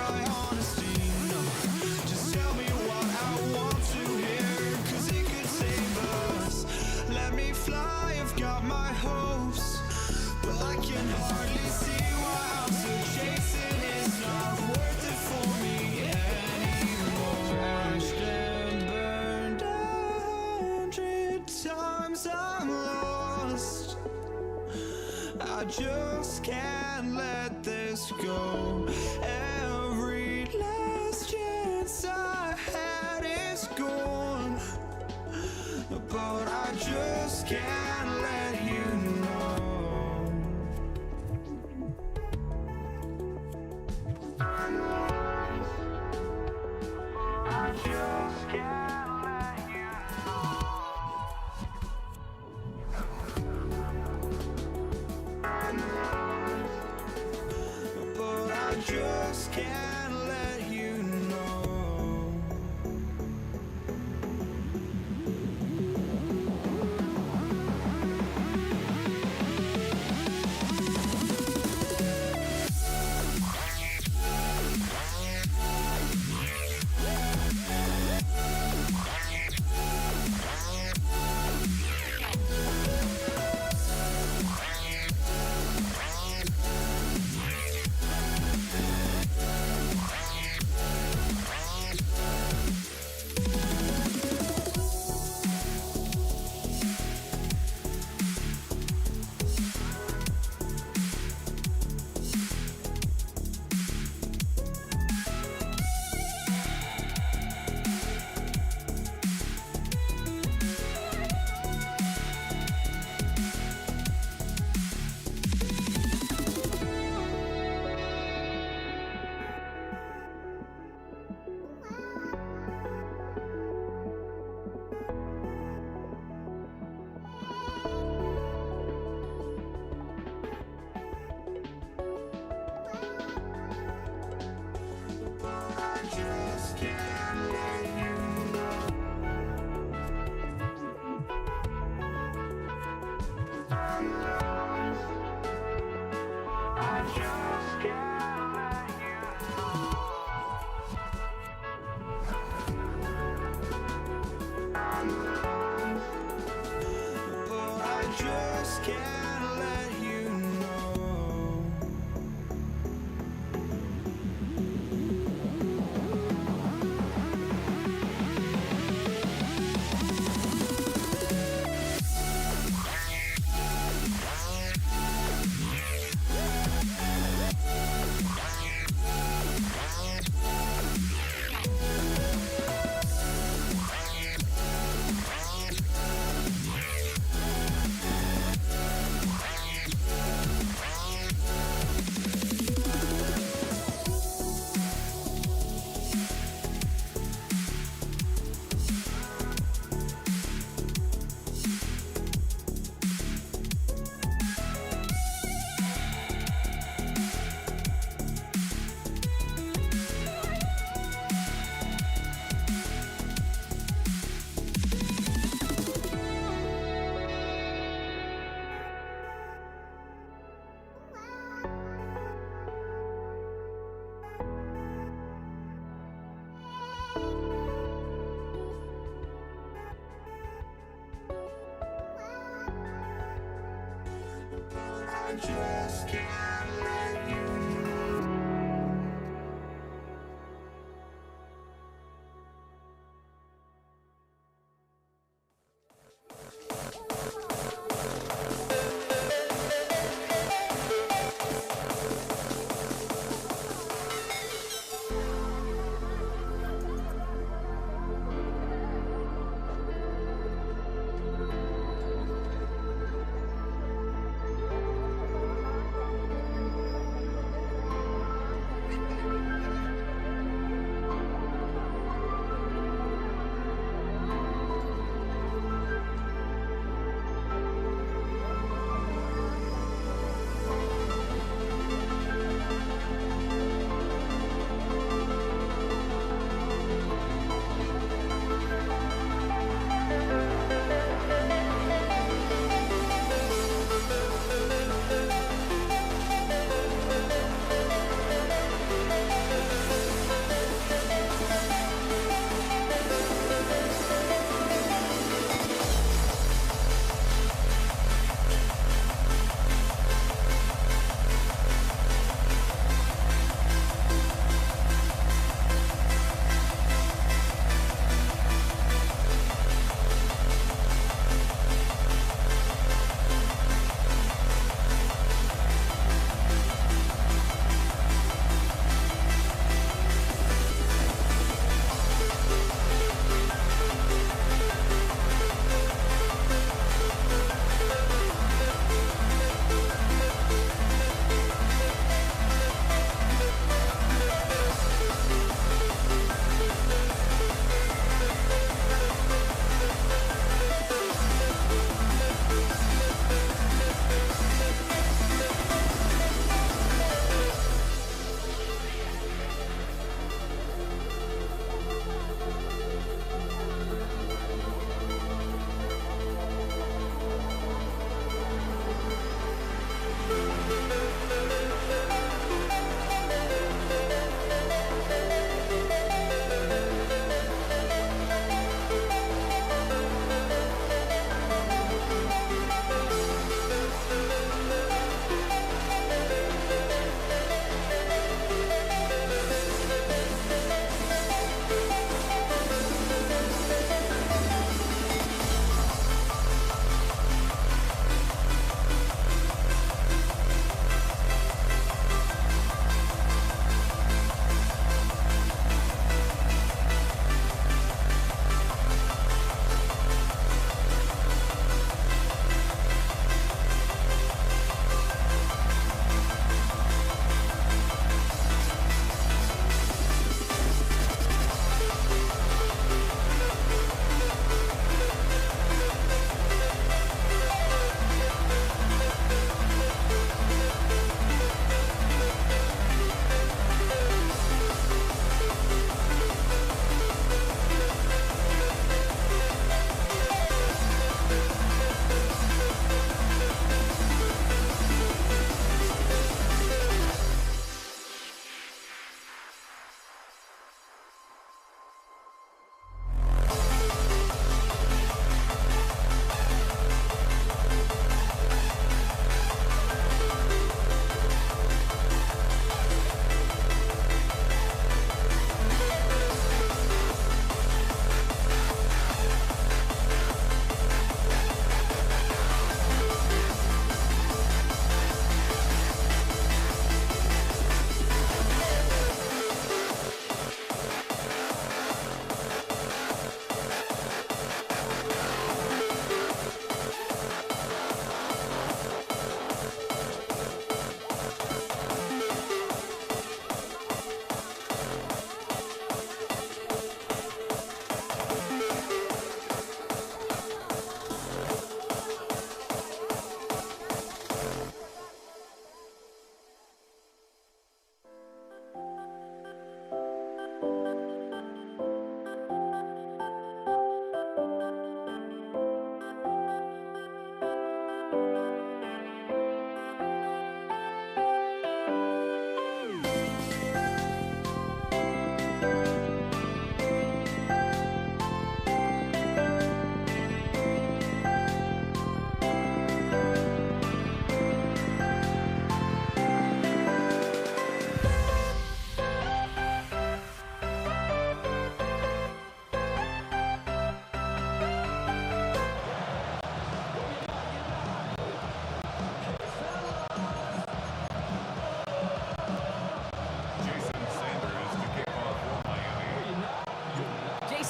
my honesty. No, just tell me what I want to hear, 'cause it could save us. Let me fly, I've got my hopes, but I can hardly see why I'm still chasing. It's not worth it for me anymore. Crashed and burned 100 times, I'm lost. I just can't let this go. Every last chance I had is gone, but I just can't let you know. I just can't let you know. But I just can't let you know. just can't let you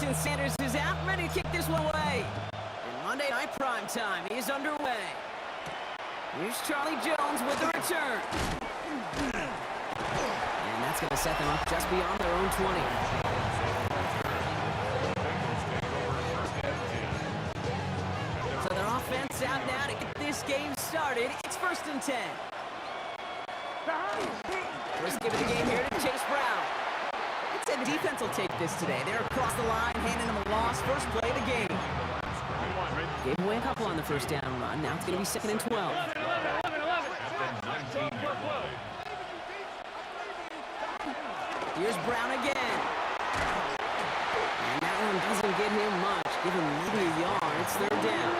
Jason Sanders is out, ready to kick this one away. And Monday Night Prime Time is underway. Here's Charlie Jones with the return. And that's going to set them up just beyond their own 20. So their offense out now to get this game started. It's 1st and 10. First give of the game here to Chase Brown. I'd say the defense will take this today. They're across the line, handing them a loss. First play of the game. Gave away a couple on the first down run. Now it's going to be 2nd and 12. Here's Brown again. And that one doesn't get him much. Give him maybe a yard. It's 3rd down.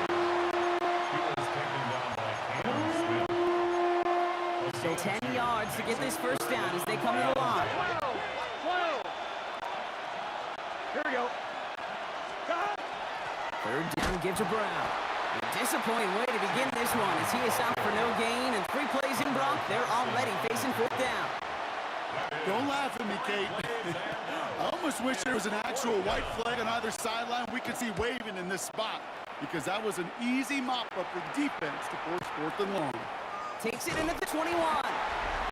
So 10 yards to get this first down as they come to the line. Here we go. 3rd down, give to Brown. A disappointing way to begin this one as he is out for no gain, and 3 plays in Brock. They're already facing 4th down. Don't laugh at me, Kate. I almost wish there was an actual white flag on either sideline we could see waving in this spot, because that was an easy mop-up for defense to force 4th and long. Takes it in at the 21.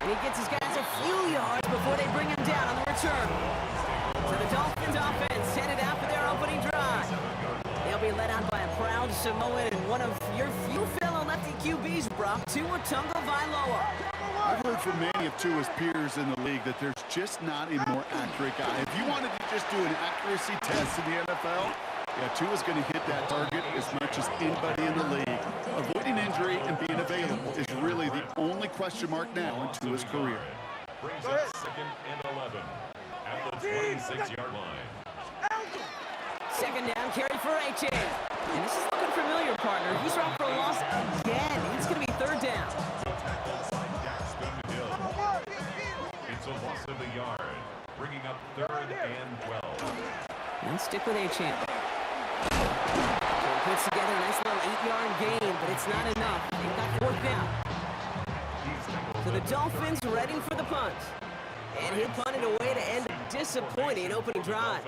And he gets his guys a few yards before they bring him down on the return. So the Dolphins offense headed out for their opening drive. They'll be led out by a proud Samoan and one of your few fellow lefty QBs, Brock, Tua Tagovailoa. I've heard from many of Tua's peers in the league that there's just not a more accurate guy. If you wanted to just do an accuracy test in the NFL, yeah, Tua's going to hit that target as much as anybody in the league. Avoiding injury and being available is really the only question mark now in Tua's career. Brings up 2nd and 11 at the 26-yard line. 2nd down, carry for Achane. And this is looking familiar, partner. He's out for a loss again. It's going to be 3rd down. It's a loss of a yard, bringing up 3rd and 12. And stick with Achane. Puts together a nice little 8-yard gain, but it's not enough. They've got 4th down. So the Dolphins ready for the punt. And he'll punt it away to end a disappointing opening drive.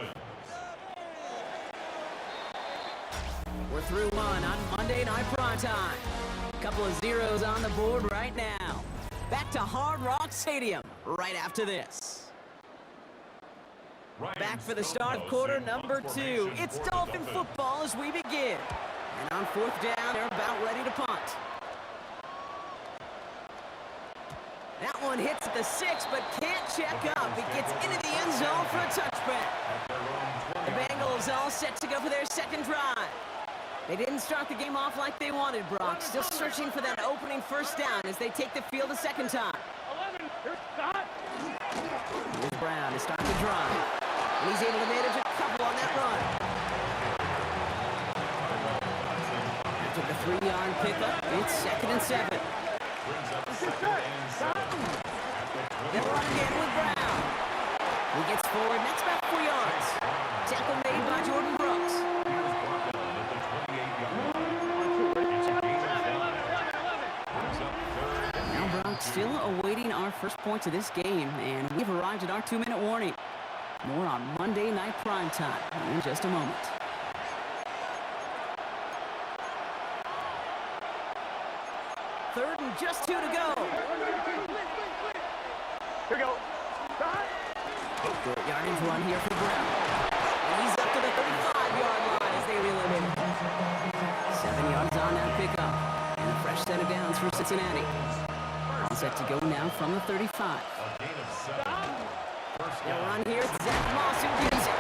We're through one on Monday Night Prime Time. A couple of zeros on the board right now. Back to Hard Rock Stadium right after this. Back for the start of quarter number 2. It's Dolphin football as we begin. And on 4th down, they're about ready to punt. That one hits at the 6, but can't check up. It gets into the end zone for a touchback. The Bengals all set to go for their 2nd drive. They didn't start the game off like they wanted, Brock. Still searching for that opening first down as they take the field a second time. Here's Brown to start the drive. And he's able to manage a couple on that run. After the 3-yard pickup, it's 2nd and 7. They'll run again with Brown. He gets forward, that's about 4 yards. Tackle made by Jordan Brooks. Now Brock still awaiting our first points of this game, and we've arrived at our 2-minute warning. More on Monday Night Prime Time in just a moment. Third and just 2 to go. Here we go. Short yardage run here for Brown. And he's up to the 35-yard line as they reel him in. 7 yards on that pickup. And a fresh set of downs for Cincinnati. All set to go now from the 35. A gain of 7. They'll run here. It's Zach Moss who gets it.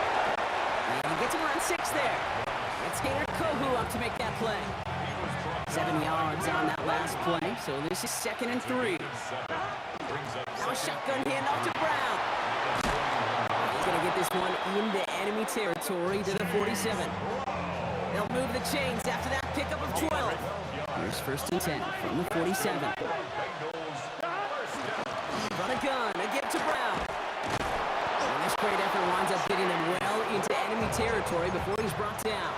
And he gets him around 6 there. It's Gator Kohu up to make that play. 7 yards on that last play, so this is 2nd and 3. Now a shotgun handoff to Brown. He's going to get this one into enemy territory to the 47. They'll move the chains after that pickup of 12. Here's 1st and 10 from the 47. Run a gun, again to Brown. And this great effort winds up getting them well into enemy territory before he's brought down.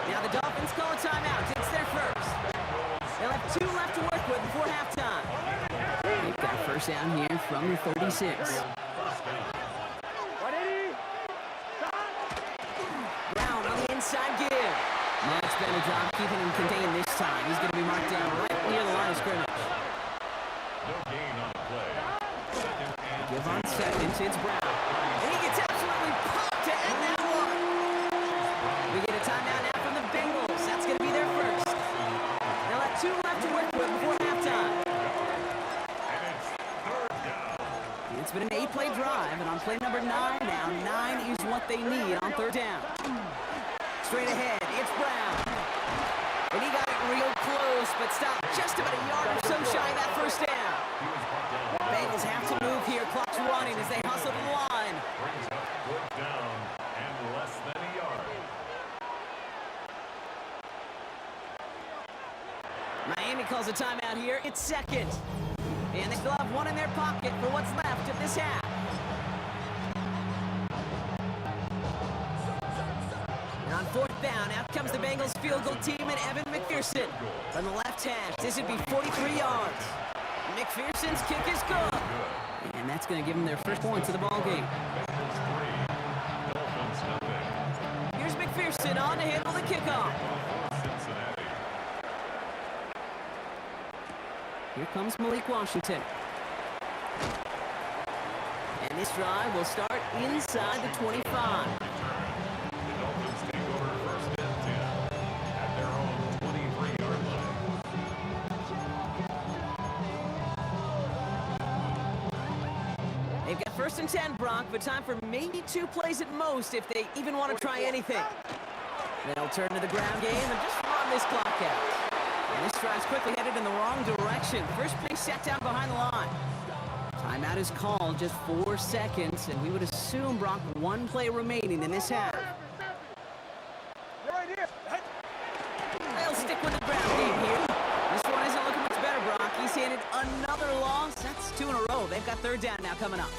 Now the Dolphins call a timeout. It's their first. They'll have 2 left to work with before halftime. They've got first down here from the 36. onside give. Much better job keeping him contained this time. He's going to be marked down right near the line of scrimmage. No gain on the play. Second and Give on second, it's Brown. And he gets absolutely popped to end that one. We get a timeout now from the Bengals. That's going to be their first. They'll have 2 left to work with before halftime. and it's third down. It's been an 8-play drive, and on play number 9 now, 9 is what they need on third down. Straight ahead, it's Brown. And he got it real close, but stopped just about a yard or so shy of that first down. He was brought down. Bengals have to move here. Clock's running as they hustle to the line. Brings up good down and less than a yard. Miami calls a timeout here. It's second. And they still have 1 in their pocket for what's left of this half. And on fourth down, out comes the Bengals field goal team and Evan McPherson. From the left hash, this would be 43 yards. McPherson's kick is good. And that's going to give them their first points of the ball game. Bengals 3, Dolphins nothing. Here's McPherson on to handle the kickoff. Cincinnati. Here comes Malik Washington. And this drive will start inside the 25. The Dolphins take over first and 10 at their own 23-yard line. They've got first and 10, Brock, but time for maybe 2 plays at most if they even want to try anything. They'll turn to the ground game and just run this clock out. And this drive's quickly headed in the wrong direction. First play set down behind the line. Timeout is called, just 4 seconds, and we would assume, Brock, 1 play remaining in this half. Right here. They'll stick with the ground game here. This one isn't looking much better, Brock. He's handed another loss. That's 2 in a row. They've got third down now coming up.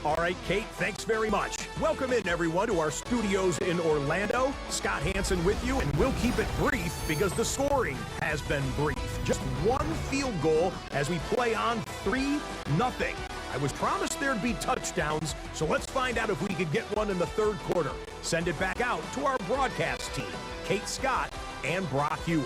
All right, Kate, thanks very much. Welcome in, everyone, to our studios in Orlando. Scott Hansen with you, and we'll keep it brief because the scoring has been brief. Just 1 field goal as we play on 3-0. I was promised there'd be touchdowns, so let's find out if we could get one in the third quarter. Send it back out to our broadcast team, Kate Scott and Brock Ewer.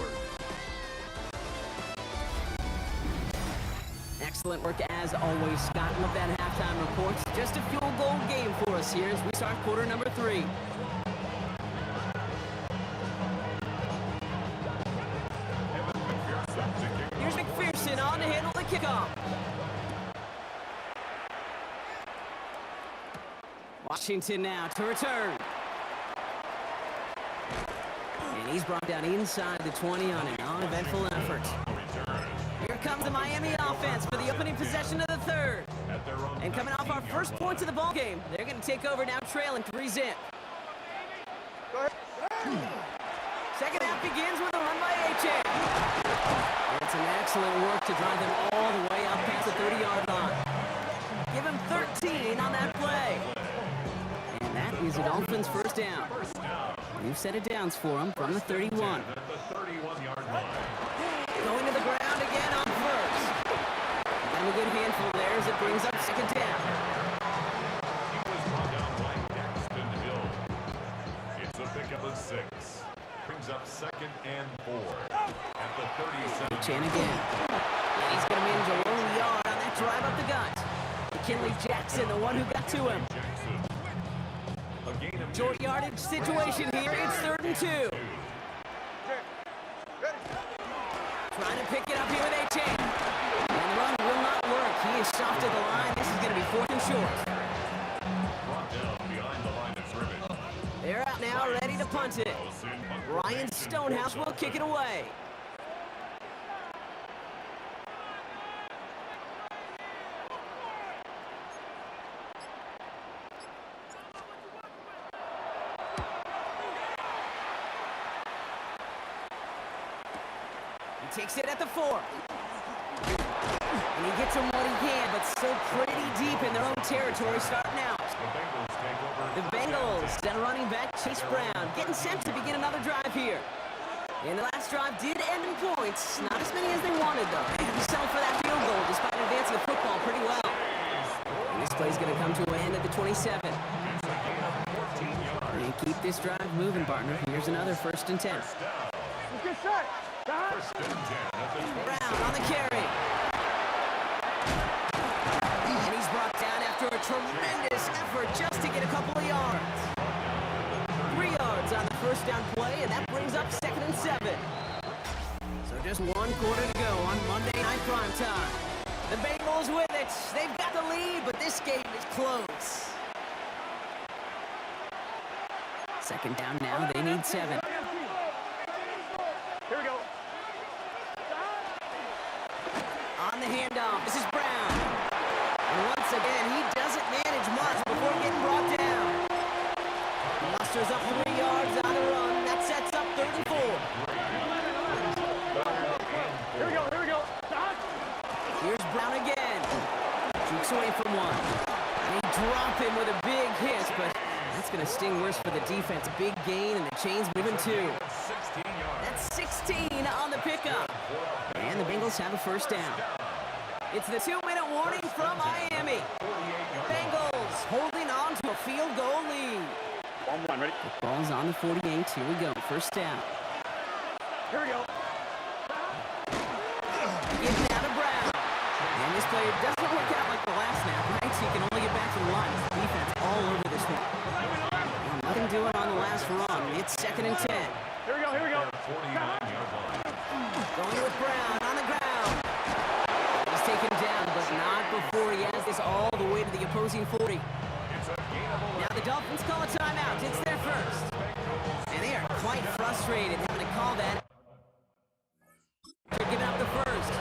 Excellent work as always, Scott. Love that halftime reports. Just a field goal game for us here as we start quarter number 3. Here's McPherson on to handle the kickoff. Washington now to return. And he's brought down inside the 20 on an uneventful effort. Here comes the Miami offense for the opening possession of the third. And coming off our first points of the ball game, they're going to take over now trailing 3-zip. Second half begins with a run by Achane. It's an excellent work to drive them all the way up past the 30-yard line. Give him 13 on that play. And that is the Dolphins' first down. New set of downs for him from the 31. At the 31-yard line. Going to the ground again on first. And a good handful there as it brings up second down. He was brought down by Daxton Hill. It's a pickup of 6. Brings up second and 4 at the 37. Chan again. And he's going to manage a lone yard on that drive up the gut. McKinley Jackson, the one who got to him. Jackson. A gain of Short yardage situation here. It's 3rd and 2. Trying to pick it up here with Achane. And the run will not work. He is soft at the line. This is going to be 4th and short. brought down behind the line of scrimmage. They're out now, ready to punt it. Ryan Stonehouse will kick it away. He takes it at the 4. And he gets him what he can, but still pretty deep in their own territory starting out. The Bengals take over. The Bengals and running back Chase Brown getting set to begin another drive here. And the last drive did end in points. Not as many as they wanted, though. He settled for that field goal despite advancing the football pretty well. And this play's going to come to an end at the 27. Can't keep this drive moving, partner. Here's another 1st and 10. Let's get set. First and 10 at the 26. Brown on the carry. And he's brought down after a tremendous effort just to get a couple of yards. 3 yards on the 1st down play, and that brings up 2nd and 7. So just 1 quarter to go on Monday Night Primetime. The Bengals with it. They've got the lead, but this game is close. 2nd down now. They need 7. Here we go. On the handoff, this is Brown. And once again, he doesn't manage much before getting brought down. Musters up 3 yards on the run. That sets up 3rd and 4. Here we go. Here we go. Here's Brown again. Jukes away from 1. And he dropped him with a big hit, but that's going to sting worse for the defense. Big gain, and the chain's moving 2. 16 yards. That's 16 on the pickup. And the Bengals have a 1st down. It's the 2-minute warning from Miami. Bengals holding on to a field goal lead. 1-1, ready? Ball's on the 48. Here we go. 1st down. Here we go. Getting out of Brown. And this play doesn't work out like the last snap, right? So he can only get back to the line. Defense all over this one. Well, nothing doing on the last run. It's 2nd and 10. Here we go. Here we go. 49-yard line. Going with Brown on the ground. He's taken down, but not before he has this all the way to the opposing 40. It's a gain of 11. Now the Dolphins call a timeout. It's their 1st. And they are quite frustrated having to call that. They're giving up the 1st.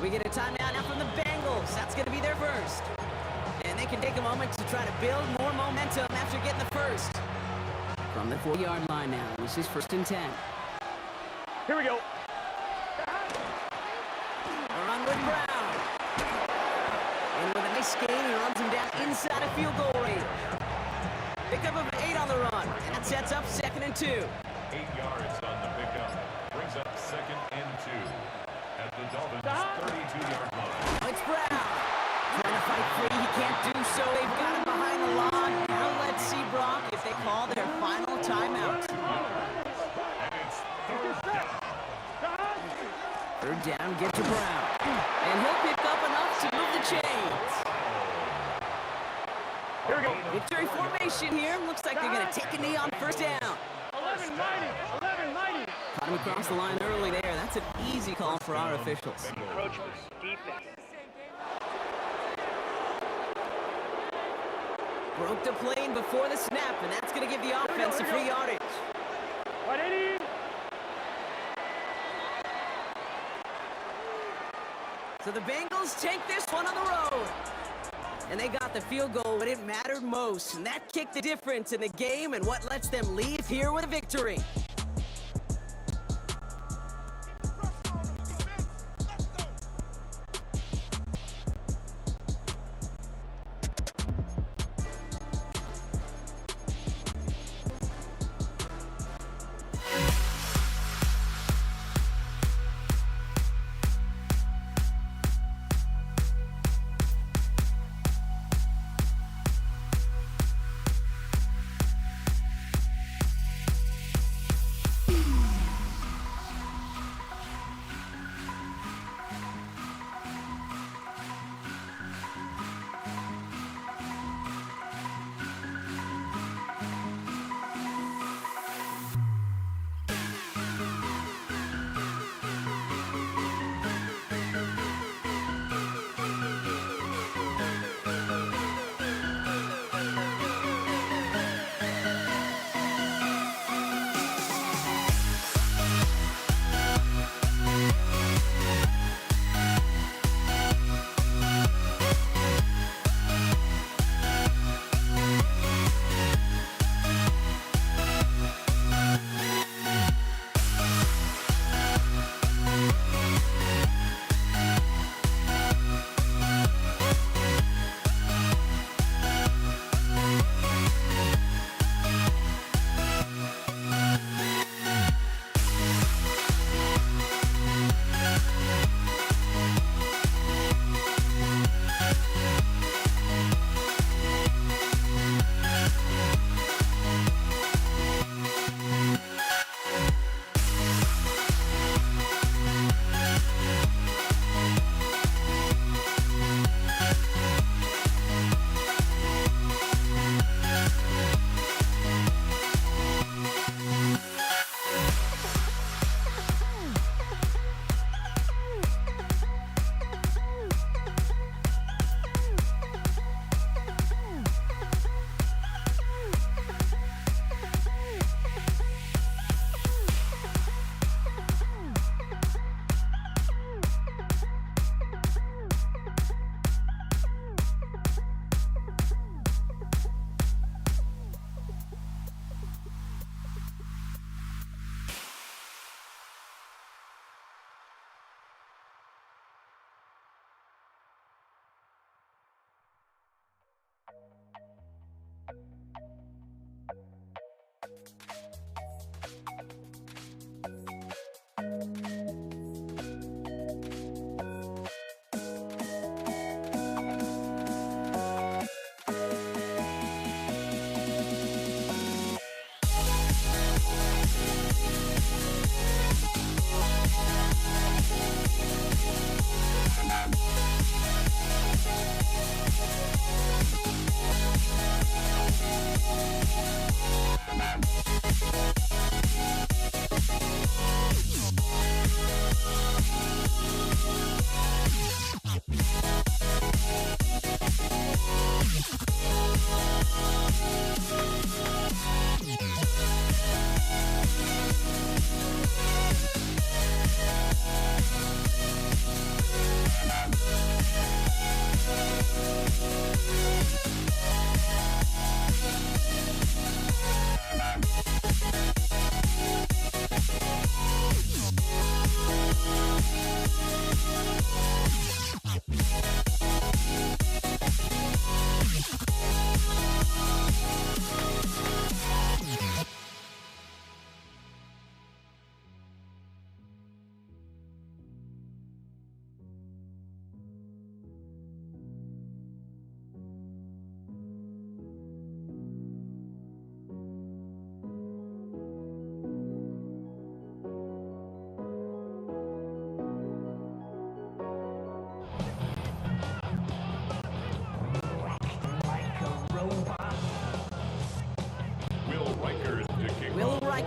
We get a timeout now from the Bengals. That's going to be their 1st. And they can take a moment to try to build more momentum after getting the 1st. From the 4-yard line now, this is 1st and 10. Here we go. A run with Brown. And with a nice gain, he runs him down inside a field goal range. Pickup of 8 on the run. And that sets up 2nd and 2. 8 yards on the pickup. Brings up 2nd and 2. At the Dolphins' 32-yard line. It's Brown. Trying to fight free. He can't do so. They've got him behind the line. Now let's see, Brock, if they call their final timeout. And it's 3rd down. 3rd down, get to Brown. And he'll pick up enough to move the chains. Here we go. Victory formation here. Looks like they're going to take a knee on 1st down. 11-90. 11-90. Caught him across the line early there. That's an easy call for our officials. Encroachment. Defense. Broke the plane before the snap, and that's going to give the offense a free yardage. 180. So the Bengals take this one on the road. And they got the field goal, but it mattered most. And that kicked the difference in the game and what lets them leave here with a victory.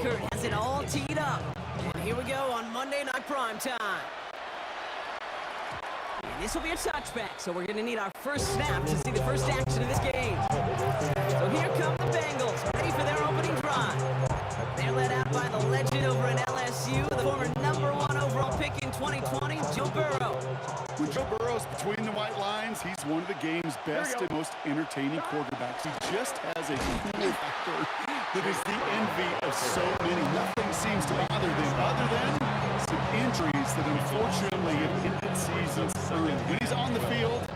Kurt has it all teed up. And here we go on Monday Night Primetime. And this will be a touchback, so we're going to need our first snap to see the first action of this game. So here come the Bengals, ready for their opening drive. They're led out by the legend over at LSU, the former #1 overall pick in 2020, Joe Burrow. When Joe Burrow's between the white lines, he's one of the game's best and most entertaining quarterbacks. He just has a cool factor that is the envy of so many. Nothing seems to bother them other than some injuries that unfortunately have ended seasons early. When he's on the field,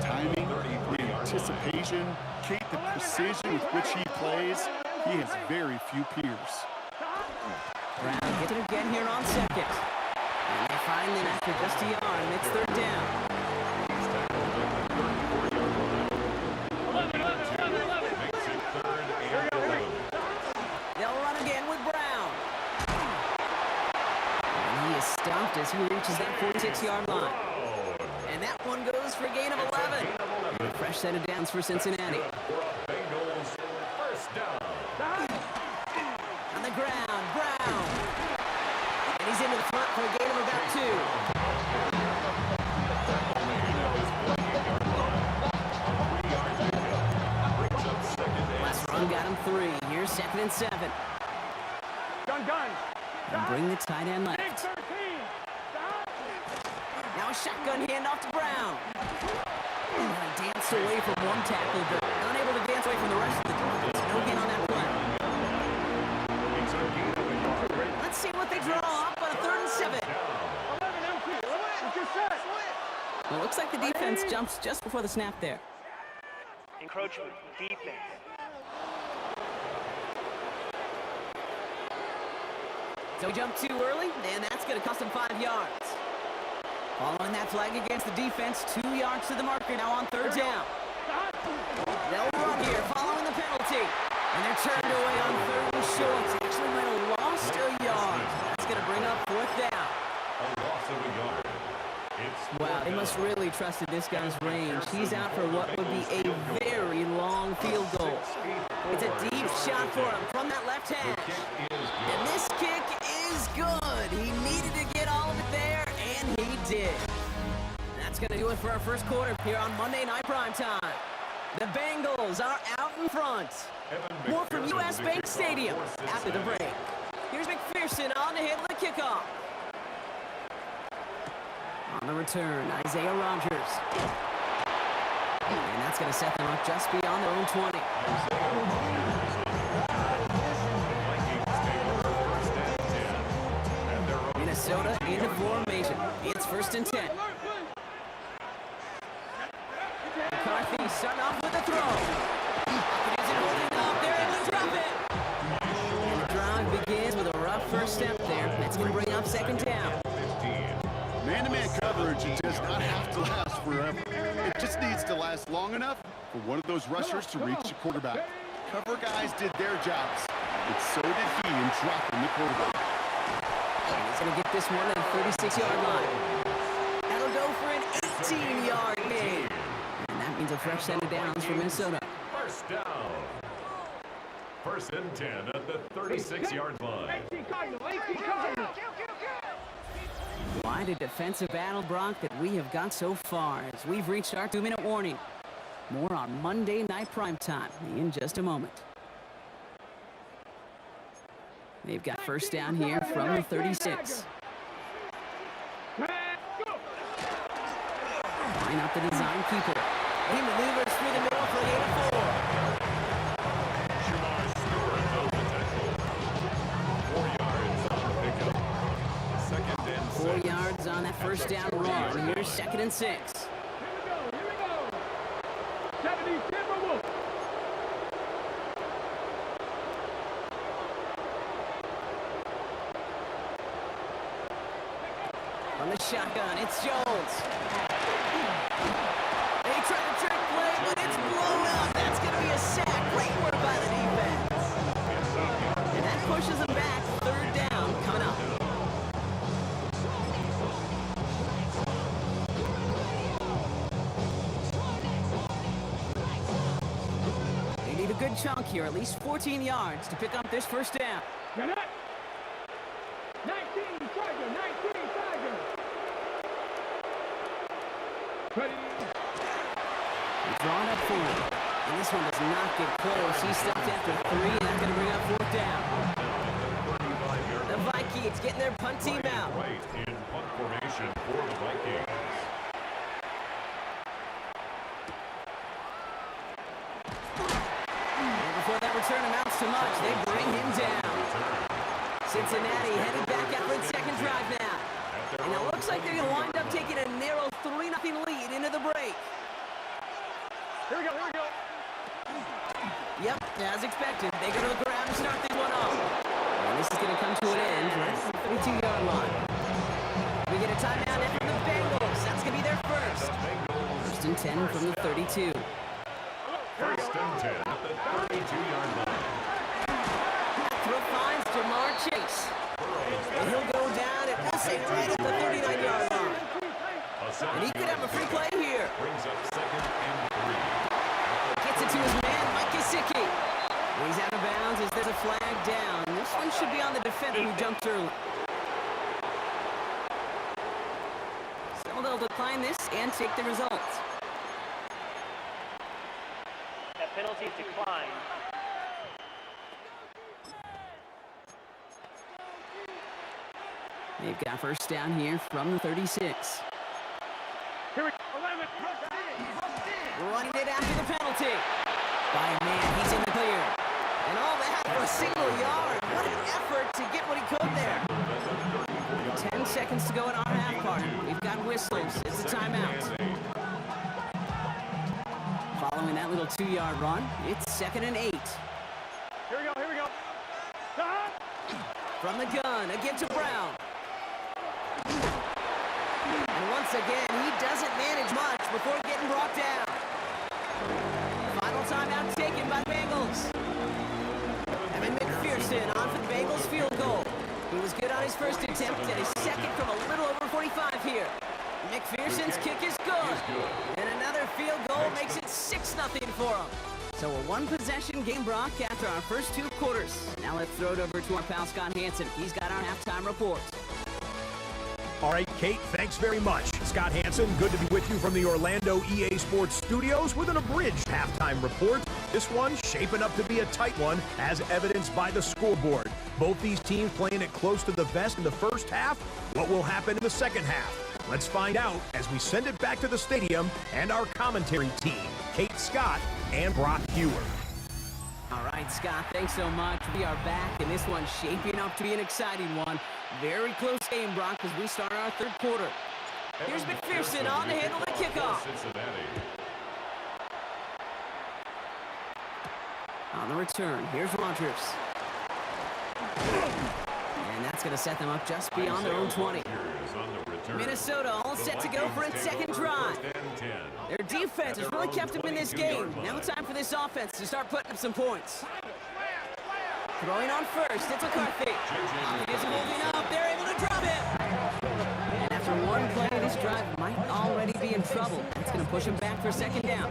timing, the anticipation, Kate, the precision with which he plays, he has very few peers. Brown gets it again here on second. And they find him after just a yard, and it's third down. He's tackled at the 34-yard line. Makes it 3rd and 11. They'll run again with Brown. And he is stopped as he reaches that 46-yard line. And that one goes for a gain of 11. And a fresh set of downs for Cincinnati. Bengals first down. On the ground, Brown. And he's into the front for a gain of about 2. Last run got him 3. Here's 2nd and 7. Gun. And bring the tight end Big left. 13. Now a shotgun handoff to Brown. And he danced away from one tackle, but unable to dance away from the rest of the defense. No gain on that play. Let's see what they draw up on a 3rd and 7. 11 empty. It's your set. Well, looks like the defense jumps just before the snap there. Encroachment. Defense. So he jumped too early, and that's going to cost him 5 yards. Following that flag against the defense, 2 yards to the marker now on 3rd down. They'll run here following the penalty. And they're turned away on 3rd and short. Actually might have lost a yard. That's going to bring up 4th down. A loss of a yard. It's Wow, they must really trusted this guy's range. He's out for what would be a very long field goal. It's a deep shot for him from that left hash. And this kick is good. He needed to get all of it there, and he did. That's going to do it for our first quarter here on Monday Night Primetime. The Bengals are out in front. More from U.S. Bank Stadium after the break. Here's McPherson on to handle the kickoff. On the return, Isaiah Rogers. And that's going to set them up just beyond their own 20. Minnesota into formation. It's 1st and 10. McCarthy starting off with a throw. He's holding up there and to drop it. And the drive begins with a rough first step there. That's going to bring up 2nd down. Man-to-man coverage, it does not have to last forever. It just needs to last long enough for one of those rushers to reach the quarterback. Cover guys did their jobs, but so did he in dropping the quarterback. And he's going to get this one at the 36-yard line. That'll go for an 18-yard gain. And that means a fresh set of downs for Minnesota. First down. 1st and 10 at the 36-yard line. 18 Cardinal. Quite a defensive battle, Brock, that we have got so far as we've reached our 2-minute warning. More on Monday Night Primetime in just a moment. They've got first down here from the 36. Line up the design keeper. He maneuvers through the middle for a gain of 4. Shamar Stewart over the tackle. 4 yards on the pickup. 2nd and 6. 4 yards on that first down run. Here's 2nd and 6. Here we go. 70 Timberwolves. On the shotgun, it's Jones. They try to trick play, but it's blown up. That's going to be a sack. Great work by the defense. And that pushes them back. 3rd down coming up. They need a good chunk here, at least 14 yards to pick up this first down. Get it. Ready. He's drawn up forward. And this one does not get close. He stopped after 3, and that's going to bring up 4th down. The Vikings getting their punt team out. Right in punt formation for the Vikings. And before that return amounts to much, they bring him down. Cincinnati headed back after its second drive now. And it looks like they're going to wind up taking a narrow 3-0 lead into the break. Here we go, here we go. Yep, as expected, they go to the ground to start this one off. And this is going to come to an end right at the 32-yard line. We get a timeout in from the Bengals. That's going to be their first. First and 10 from the 32. First and 10 at the 32-yard line. Throw finds Jamar Chase. And he'll go down at, we'll say, right at the 39-yard line. And he could have a free play here. Brings up second and 3. Gets it to his man, Mike Gesicki. He's out of bounds as there's a flag down. This one should be on the defender who jumped early. So they'll decline this and take the results. That penalty declined. They've got first down here from the 36. Here we go. 11. Running it after the penalty. By a man, he's in the clear. And all that for a single yard. What an effort to get what he could there. 10 seconds to go in our half part. We've got whistles. It's a timeout. Following that little 2-yard run, it's 2nd and 8. Here we go, here we go. From the gun, again to Brown. And once again, he doesn't manage much before getting brought down. Final timeout taken by the Bengals. Evan McPherson on for the Bengals field goal. He was good on his first attempt and his second from a little over 45 here. McPherson's kick is good. And another field goal makes it 6-0 for him. So a one-possession game, Brock, after our first 2 quarters. Now let's throw it over to our pal Scott Hanson. He's got our halftime report. All right, Kate, thanks very much. Scott Hanson, good to be with you from the Orlando EA Sports Studios with an abridged halftime report. This one shaping up to be a tight one, as evidenced by the scoreboard. Both these teams playing it close to the vest in the first half. What will happen in the second half? Let's find out as we send it back to the stadium and our commentary team, Kate Scott and Brock Hewer. All right, Scott, thanks so much. We are back, and this one's shaping up to be an exciting one. Very close game, Brock, as we start our 3rd quarter. Here's McPherson on to handle the kickoff. On the return, here's Rodgers. And that's going to set them up just beyond their own 20. Minnesota all set to go for its second drive. Their defense has really kept them in this game. Now it's time for this offense to start putting up some points. Throwing on first, it's McCarthy. Is holding up, they're able to drop it. And after one play, this drive might already be in trouble. It's going to push him back for 2nd down.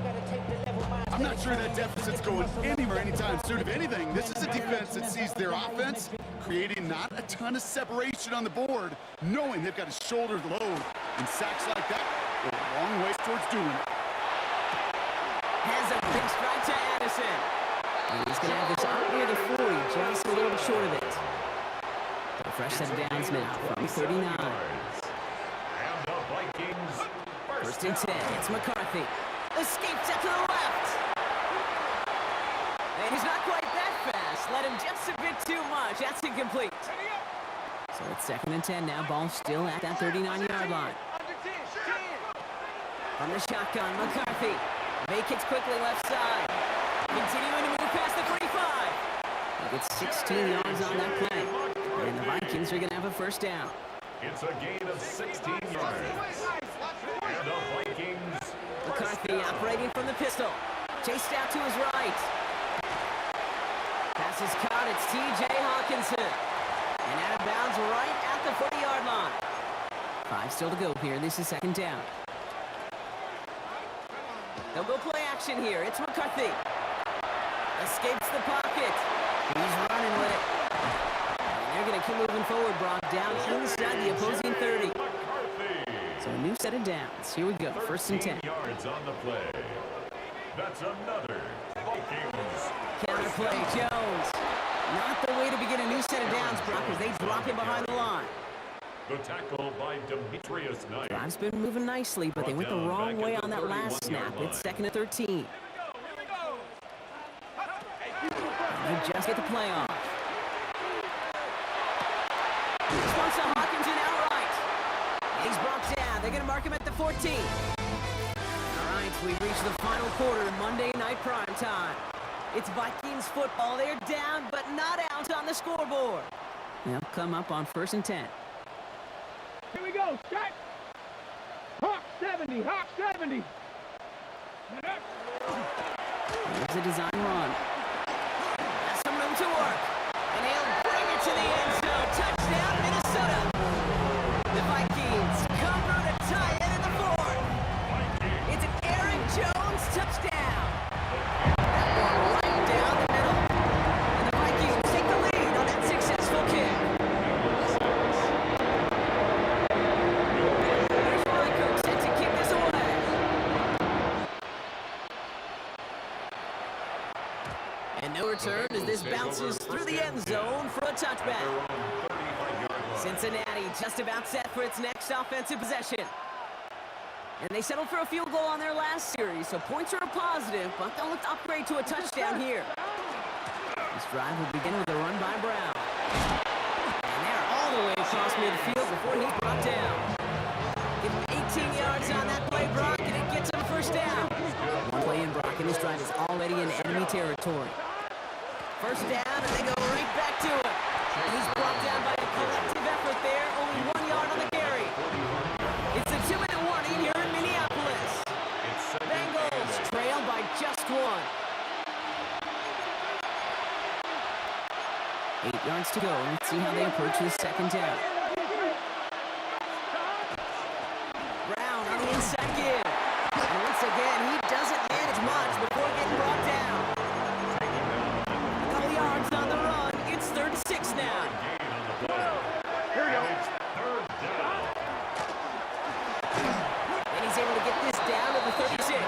I'm not sure that deficit's going anywhere anytime soon. If anything, this is a defense that sees their offense creating not a ton of separation on the board, knowing they've got to shoulder the load. And sacks like that go a long ways towards doing it. Has a big strike to Addison. And he's going to have this out near the 40, just a little bit short of it. A fresh set of downs now from 39. And the Vikings First and 10, it's McCarthy. Escapes out to the left. And he's not quite that fast. Let him just a bit too much. That's incomplete. So it's 2nd and 10 now. Ball still at that 39-yard line. From the shotgun, McCarthy. Vacates quickly left side. Continuing to move past the 45. He gets 16 yards on that play. And the Vikings are going to have a first down. It's a gain of 16 yards. And the Vikings. McCarthy operating from the pistol. Chased out to his right. Pass is caught. It's T.J. Hawkinson. And out of bounds right at the 40-yard line. 5 still to go here. This is 2nd down. They'll go play action here. It's McCarthy. Escapes the pocket. He's running with it. And they're going to keep moving forward, Brock, down inside the opposing 30. So new set of downs. Here we go, 1st and 10. 13 yards on the play. That's another Vikings. Counter play, Jones. Not the way to begin a new set of downs, Brock, as they drop him behind the line. The tackle by Demetrius Knight. Drive's been moving nicely, but they went the wrong way on that last snap. It's 2nd and 13. And they just get the play off. This one's to Hawkinson outright. He's brought down. They're going to mark him at the 14. All right, we've reached the final quarter, Monday night prime time. It's Vikings football. They're down, but not out on the scoreboard. They'll come up on 1st and 10. Here we go. Check. Hawk 70. Hawk 70. Here's a design run. Has some room to work. And he'll bring it to the end zone. Touchdown, Minnesota. The Vikings cover to tie it in the 4th. It's an Aaron Jones touchdown. That one right down the middle. And the Vikings take the lead on that successful kick. There's Ryko set to kick this away. And no return as this bounces through the end zone for a touchback. Cincinnati just about set for its next offensive possession. And they settled for a field goal on their last series, so points are a positive, but they'll look to upgrade to a touchdown here. This drive will begin with a run by Brown. And they're all the way across midfield before he's brought down. Give him 18 yards on that play, Brock, and it gets him a 1st down. One play in Brock, and this drive is already in enemy territory. 1st down, and they go right back to it. And he's brought down by a collective effort there, only 1 yard on the carry. It's a 2-minute warning here in Minneapolis. Bengals trail by just 1. 8 yards to go. Let's see how they approach this 2nd down. Brown on the inside give. And once again, he doesn't manage much before getting brought down. A couple yards on the run. It's 3rd and 6 now. Here we go. And he's able to get this down to the 36.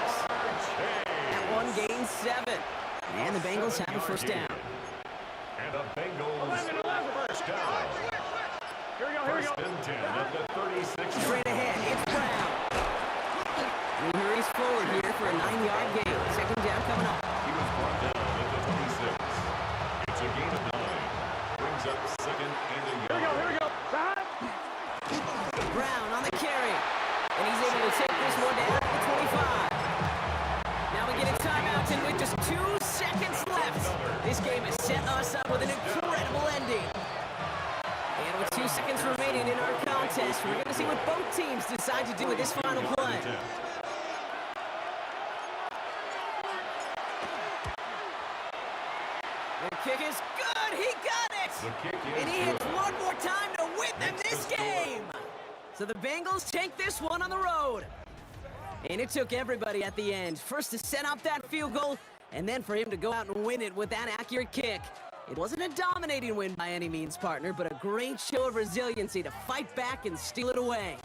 That one gains 7. And the Bengals have a 1st down. And the Bengals 1st down. Here we go. Here we go. 1st and 10 at the 36. Straight ahead, it's Brown. And he hurries forward here for a 9-yard gain. 2nd down coming up. He was brought down at the 26. It's a gain of 9. Brings up 2nd and a yard. Here we go. Brown on the carry. And he's able to take this one down to the 25. Now we get a timeout, and with just 2 seconds left, this game has set us up with an incredible ending. And with 2 seconds remaining in our contest, we're going to see what both teams decide to do with this final play. The kick is good. He got it. The kick is And he hits good. one more time to win them Makes this the score. game. So the Bengals take this one on the road. And it took everybody at the end. First to set up that field goal, and then for him to go out and win it with that accurate kick. It wasn't a dominating win by any means, partner, but a great show of resiliency to fight back and steal it away.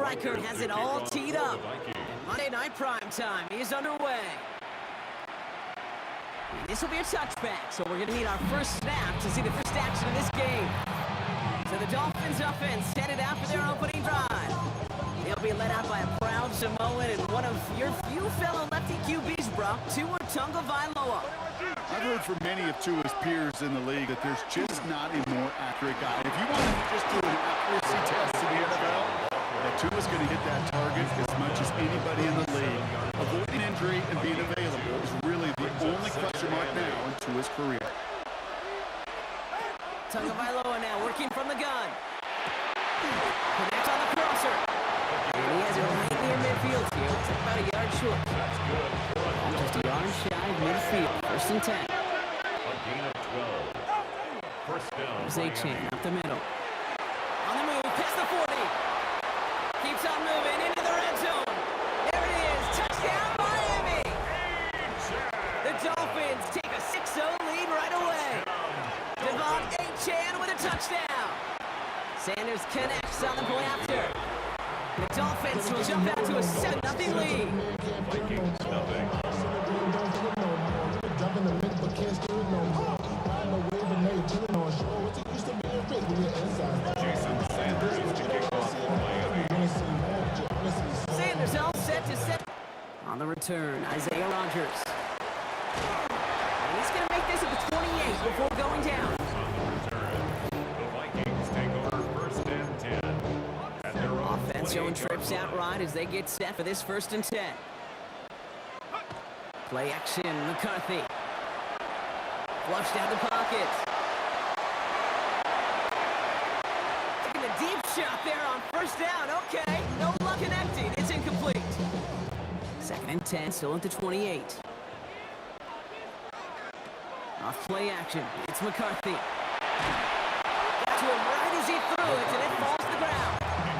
Reichert has it all teed up. Monday Night Prime Time is underway. This will be a touchback, so we're going to need our first snap to see the first action of this game. So the Dolphins offense headed out for their opening drive. They'll be led out by a proud Samoan and one of your few fellow lefty QBs, bro, Tua Tagovailoa. I've heard from many of Tua's peers in the league that there's just not a more accurate guy. If you wanted to just do an accuracy test in the NFL, that Tua's going to hit that target as much as anybody in the league. Avoiding injury and being available is really the only question mark now in Tua's career. Tagovailoa now working from the gun. Connects on the crosser. And he has it right near midfield here. It's about a yard short. Just a yard shy of midfield. First and 10. A gain of 12. First down. There's Achane up the middle. On the move, past the 40. Keeps on moving into the red zone. There it is. Touchdown, Miami. The Dolphins take a 6-0 lead right away. Devon Achane with a touchdown. Sanders connects on the play after. The Dolphins will jump out to a 7-0 lead. Vikings nothing. Jason Sanders to kick off for Miami. Sanders all set to set. On the return, Isaiah Rodgers. And he's going to make this at the 28 before going down. The Vikings take over first and 10. At their own Offense showing 28-yard trips line. out right as they get set for this first and 10. Play action, McCarthy. Flushed down the pocket. Taking the deep shot there on first down. Okay, no luck connecting. It's incomplete. Second and 10, still at the 28. Off play action, it's McCarthy. Got to him right as he threw it, and it falls to the ground.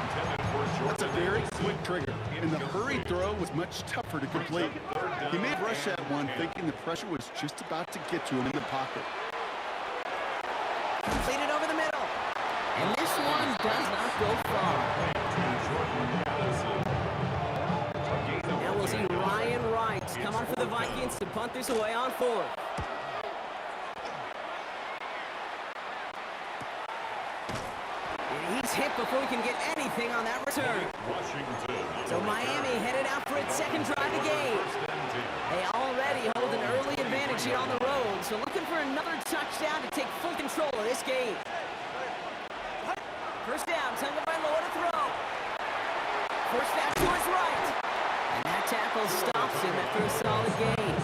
Intended for a short That's a very quick trigger, and the hurried throw was much tougher to complete. He may have rushed that one thinking the pressure was just about to get to him in the pocket. Completed over the middle. And this one does not go far. Now we'll see Ryan Wright come on for the Vikings to punt this away on fourth. And he's hit before he can get anything on that return. Washington. So Miami headed out for its second drive of the game. They already hold an early advantage here on the road, so looking for another touchdown to take full control of this game. First down, Tagovailoa to throw. First down to his right. And that tackle stops him after a solid gain.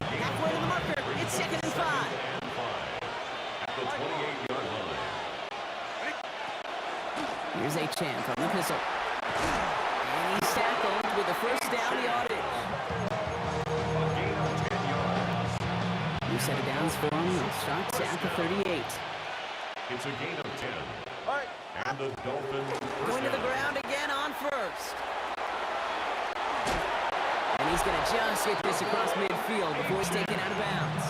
Halfway to the marker, it's second and 5. At the 28-yard line. Here's Achane from the pistol. And he's tackled with the first down yardage. A gain of 10 yards. New set of downs for him. Starts at the 38. It's a gain of 10. And the Dolphins Going to the ground again on first. And he's going to just get this across midfield before he's taken out of bounds.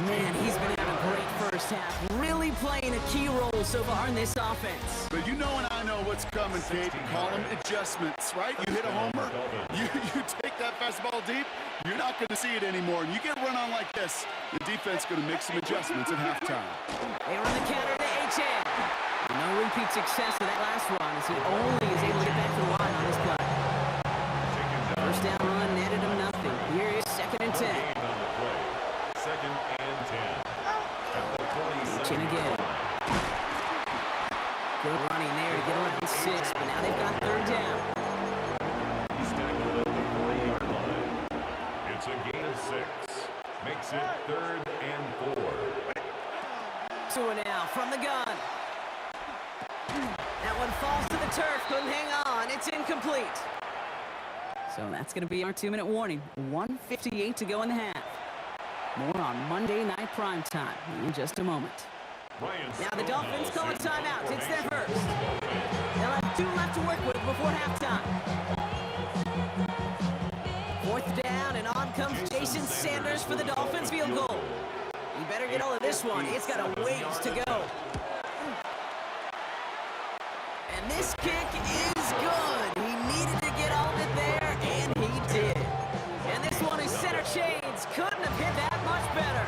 Man, he's been having a great first half. Really playing a key role so far in this offense. But you know and I know what's coming, Kate. Call them adjustments, right? You hit a homer, you take that fastball deep, you're not going to see it anymore. And you get run on like this, the defense going to make some adjustments at halftime. They run the counter to Achane. No repeat success of that last one as he only is able to get back to the line on his play. First down run netted him nothing. Here is second and 10. Second and 10. At the 27. Chin again. Good running there to get around 6, but now they've got third down. He's tackled at the 40-yard line. It's a gain of 6. Makes it third and 4. So now from the gun. That one falls to the turf. Couldn't hang on. It's incomplete. So that's going to be our 2-minute warning. 1:58 to go in the half. More on Monday Night Prime Time in just a moment. Now the Dolphins call a timeout. It's their first. They'll have 2 left to work with before halftime. Fourth down, and on comes Jason Sanders for the Dolphins field goal. You better get all of this one. It's got a ways to go. this kick is good. He needed to get all of it there, and he did. And this one is center shades. Couldn't have hit that much better.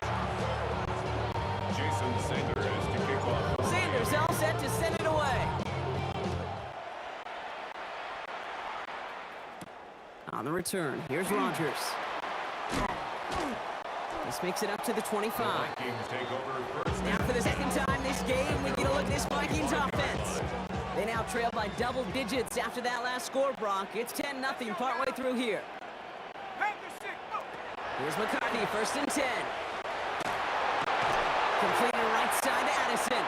Jason Sanders to kick off. Sanders all set to send it away. On the return, here's Rodgers. This makes it up to the 25. Vikings take over first. Now for the second time this game, we get a look at this Vikings offense. They now trail by double digits after that last score, Brock. It's 10-0 partway through here. Here's McCarthy, first and 10. Completed right side to Addison.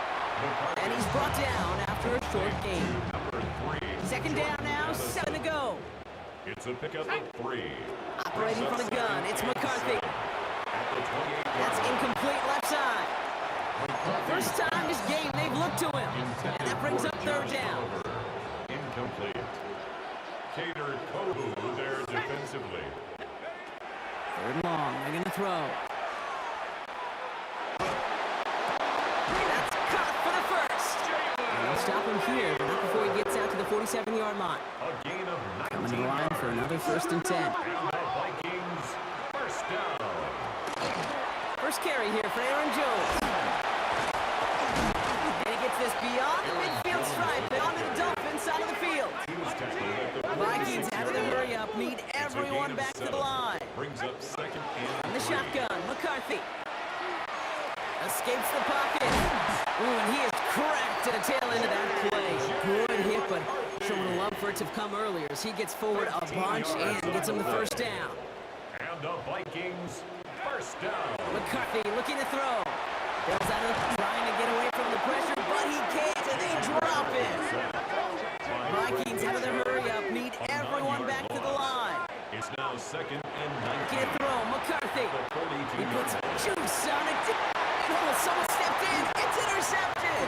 And he's brought down after a short gain. Number 3. Second down now, 7 to go. It's a pickup of 3. Operating from the gun, it's McCarthy. At the 28. That's incomplete left side. First time this game they've looked to him. And that brings up third down. Incomplete. Cater Kohu there defensively. Third long, they're going to throw. That's caught for the first. And they'll stop him here, but not before he gets out to the 47-yard line. A gain of 19. Coming to the line for another first and 10. And the Vikings first down. First carry here for Aaron Jones. And he gets this beyond the midfield stripe and onto the Dolphins side of the field. He was tackled at the Vikings out of the hurry up, need everyone back to the line. Brings up second On and the 3. shotgun, McCarthy. Escapes the pocket. Ooh, and he is cracked to the tail end of that play. Good hit, but someone would love for it to have come earlier as he gets forward a bunch and gets him the first down. And the Vikings first down. McCarthy looking to throw. Bill's out of trying to get away from the pressure, but he can't, and they drop it. Vikings out of the hurry up, need everyone back to the line. It's now second and Looking 19. to throw, McCarthy. The 42 He puts juice on it. Oh, someone stepped in. It's intercepted.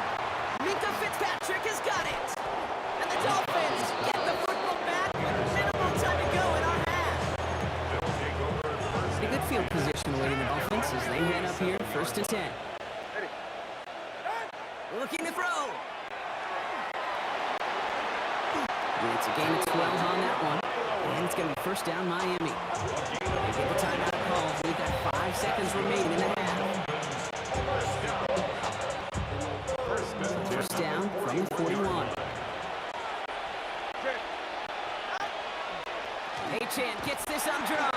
Minka Fitzpatrick has got it. And the Dolphins get the football back with minimal time to go in our half. They'll take over first. Pretty good field position awaiting the Dolphins as they head up here, first and 10. Looking to throw. It's a gain of 12 on that one. And it's going to be first down Miami. They get the timeout call. We've got 5 seconds remaining in the half. First down from the 41. Achane gets this on draw.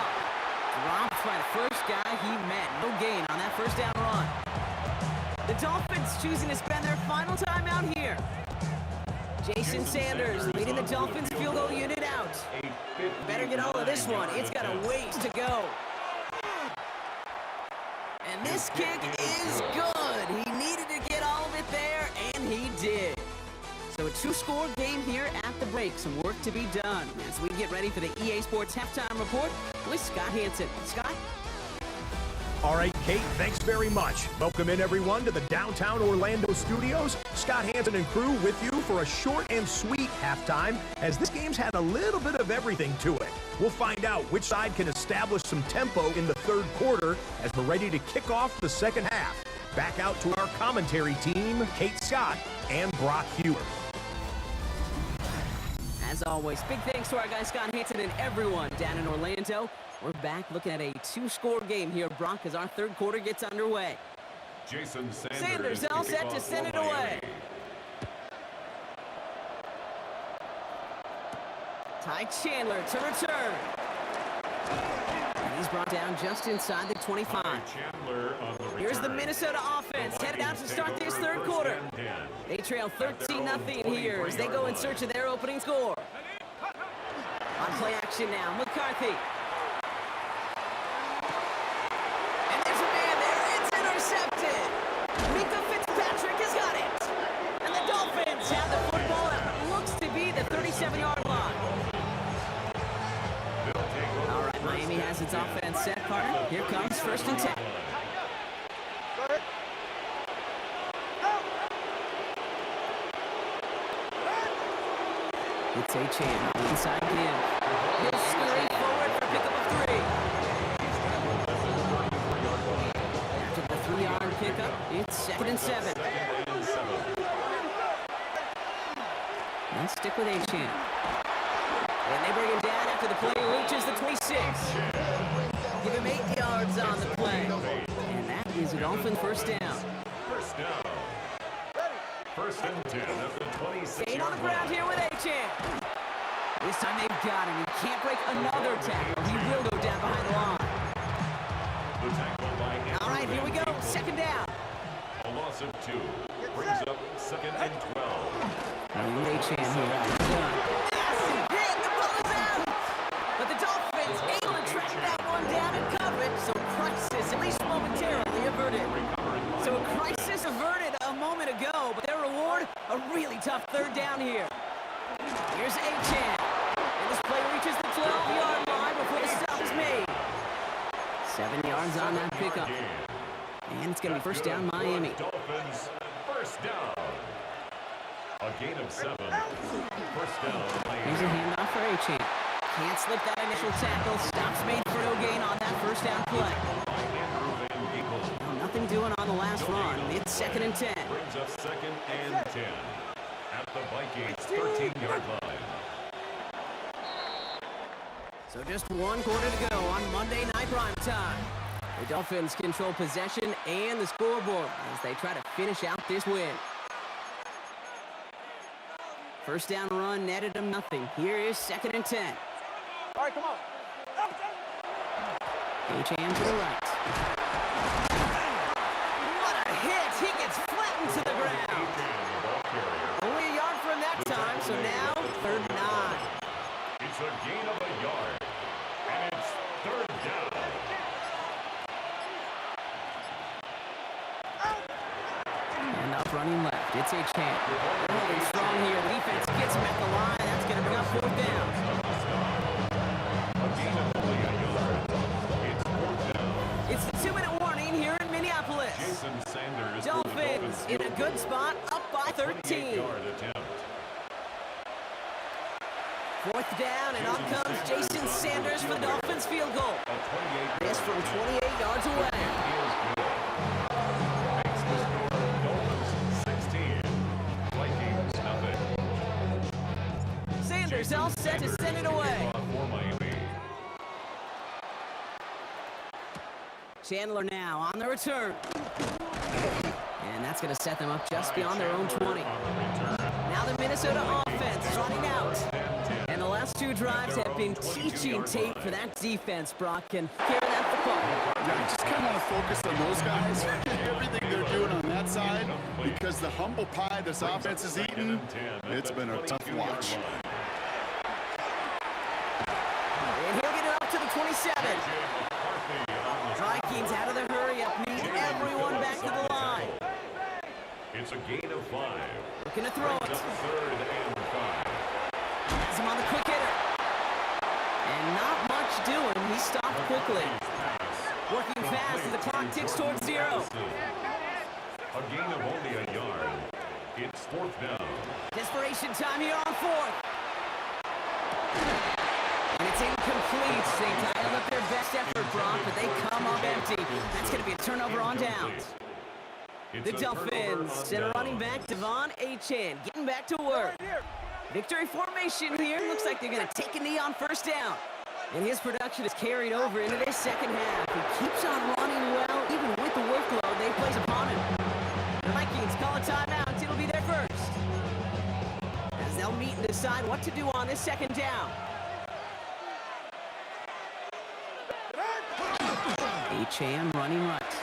Dropped by the first guy he met. No gain on that first down run. The Dolphins choosing to spend their final timeout here. Jason Sanders leading the Dolphins field goal unit out. Better get all of this one. It's got a ways to go. And this kick is good. He needed to get all of it there, and he did. So a two-score game here at the break. Some work to be done as we get ready for the EA Sports Halftime Report with Scott Hanson. Scott? All right, Kate, thanks very much. Welcome in, everyone, to the downtown Orlando studios. Scott Hanson and crew with you for a short and sweet halftime, as this game's had a little bit of everything to it. We'll find out which side can establish some tempo in the third quarter as we're ready to kick off the second half. Back out to our commentary team, Kate Scott and Brock Hewer. As always, big thanks to our guy Scott Hanson and everyone down in Orlando. We're back looking at a two-score game here, Brock, as our third quarter gets underway. Jason Sanders all set to send it away. Ty Chandler to return. And he's brought down just inside the 25. Chandler on the return. Here's the Minnesota offense headed out to start this third quarter. They trail 13-0 here as they go in search of their opening score. On play action now, McCarthy. And there's a man there. It's intercepted. Minka Fitzpatrick has got it. And the Dolphins have the football at what looks to be the 37-yard line. All right, Miami has its offense set, partner. Here comes first and 10. It's Achane, inside give. He'll scurry forward for a pickup of 3. After the 3-yard pickup, it's second and 7. They'll stick with Achane. And they bring him down after the play reaches the 26. Give him 8 yards on the play. And that is a Dolphin first down. First down. First and 10 at the 26. Staying on the ground here with Achane. This time they've got him. He can't break another tackle. He will go down behind the line. The tackle by Andrew All right, here we go. Van Ginkel. Second down. A loss of 2 brings up second and 12. Achane here. Yes, hit. The ball is out. But the Dolphins able to track that one down and cover it. So crisis, at least momentarily, averted. So a crisis averted a moment ago, but their reward, a really tough third down here. Here's Achane. And this play reaches the 12-yard line before the stop is made. 7 yards on that pickup. And it's going to be first down Miami. Dolphins, first down. A gain of 7. First down, Here's a Miami. handoff for Achane. Can't slip that initial tackle. Stops made for no gain on that first down play. By Andrew Van Ginkel. Well, nothing doing on the last run. It's second and 10. Brings up second and 10 at the Vikings 13-yard line. So just 1 quarter to go on Monday Night Prime Time. The Dolphins control possession and the scoreboard as they try to finish out this win. First down run netted them nothing. Here is second and 10. All right, come on. Achane to the right. What a hit! He gets flattened to the ground. The ball carrier. Only a yard from that time, so now third and 9. It's a gain of a yard. And it's third down. And up running left. It's Achane. They're holding strong here. The defense gets him at the line. That's going to bring up fourth down. A gain of only a yard. It's fourth down. It's the 2-minute warning here in Minneapolis. Jason Sanders. for the Dolphins in a good spot, up by 13. 28-yard attempt. Fourth down, and on comes Jason Sanders for the Dolphins field goal. A 28-yard This from 28 yards away. feels good. Makes the score Dolphins 16. Vikings nothing. Sanders all set to send it away. For Miami. Chandler now on the return. And that's going to set them up just beyond their own 20. Now the Minnesota offense running out. And the last 2 drives have been teaching tape for that defense, Brock. And here that football. Yeah, I just kind of want to focus on those guys, everything they're doing on that side, because the humble pie this offense is eating, it's been a tough watch. And he'll get it up to the 27. Vikings out of the hurry-up, need everyone back to the line. It's a gain of 5. Looking to throw It's it. a third and 5. Has him on the quick hitter. And not much doing. He stopped quickly. Working fast as the clock ticks towards 0. A gain of only a yard. It's fourth down. Desperation time here on 4th. And it's incomplete. They dialed up their best effort, Brock, but they come up empty. That's going to be a turnover on downs. It's The a turnover Dolphins on send a downs. running back, Devon Achane, getting back to work. Victory formation here. Looks like they're going to take a knee on first down. And his production is carried over into this second half. He keeps on running well, even with the workload they place upon him. The Vikings call a timeout. It'll be their first. As they'll meet and decide what to do on this second down. Achane running right.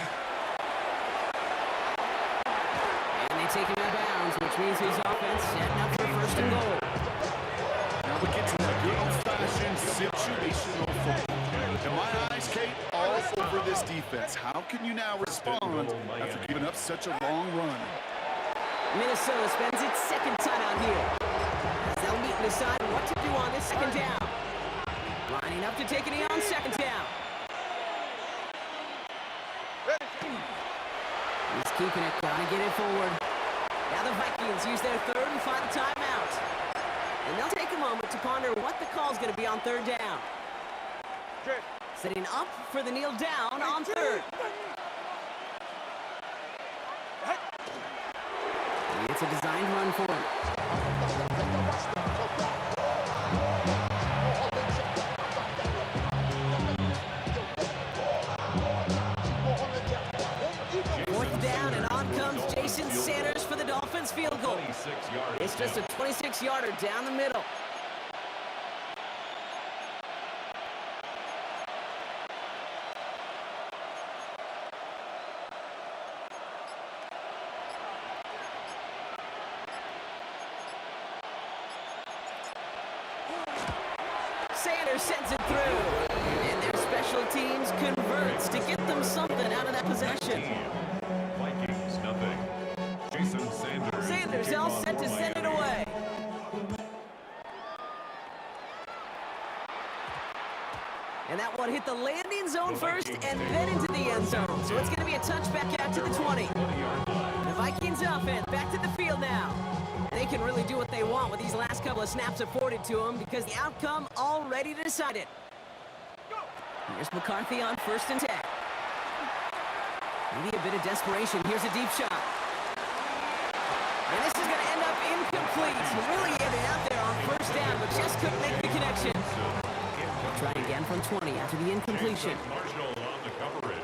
And they take him out of bounds, which means his offense setting up for first and goal. Now we get to the good old-fashioned situational football. In my eyes, Kate, all over this defense. How can you now respond after giving up such a long run? Minnesota spends its second timeout here. As they'll meet and decide what to do on this second down. Lining up to take a knee on second down. He's keeping it, trying to get it forward. Now the Vikings use their third and final timeout. And they'll take a moment to ponder what the call's going to be on third down. Setting up for the kneel down on third. It's a designed run for him. just a 26-yarder down the middle. Sanders sends it through. And their special teams converts to get them something out of that possession. Vikings, nothing. Jason Sanders. Sanders all set to send it away. And that one hit the landing zone first and then into the end zone. So it's going to be a touchback out to the 20. The Vikings offense back to the field now. And they can really do what they want with these last couple of snaps afforded to them because the outcome already decided. Here's McCarthy on 1st and 10. Maybe a bit of desperation. Here's a deep shot. And this is going to end up incomplete. Really getting out there on 1st down, but just couldn't make the connection. Try again from 20 after the incompletion. Marshall on the coverage.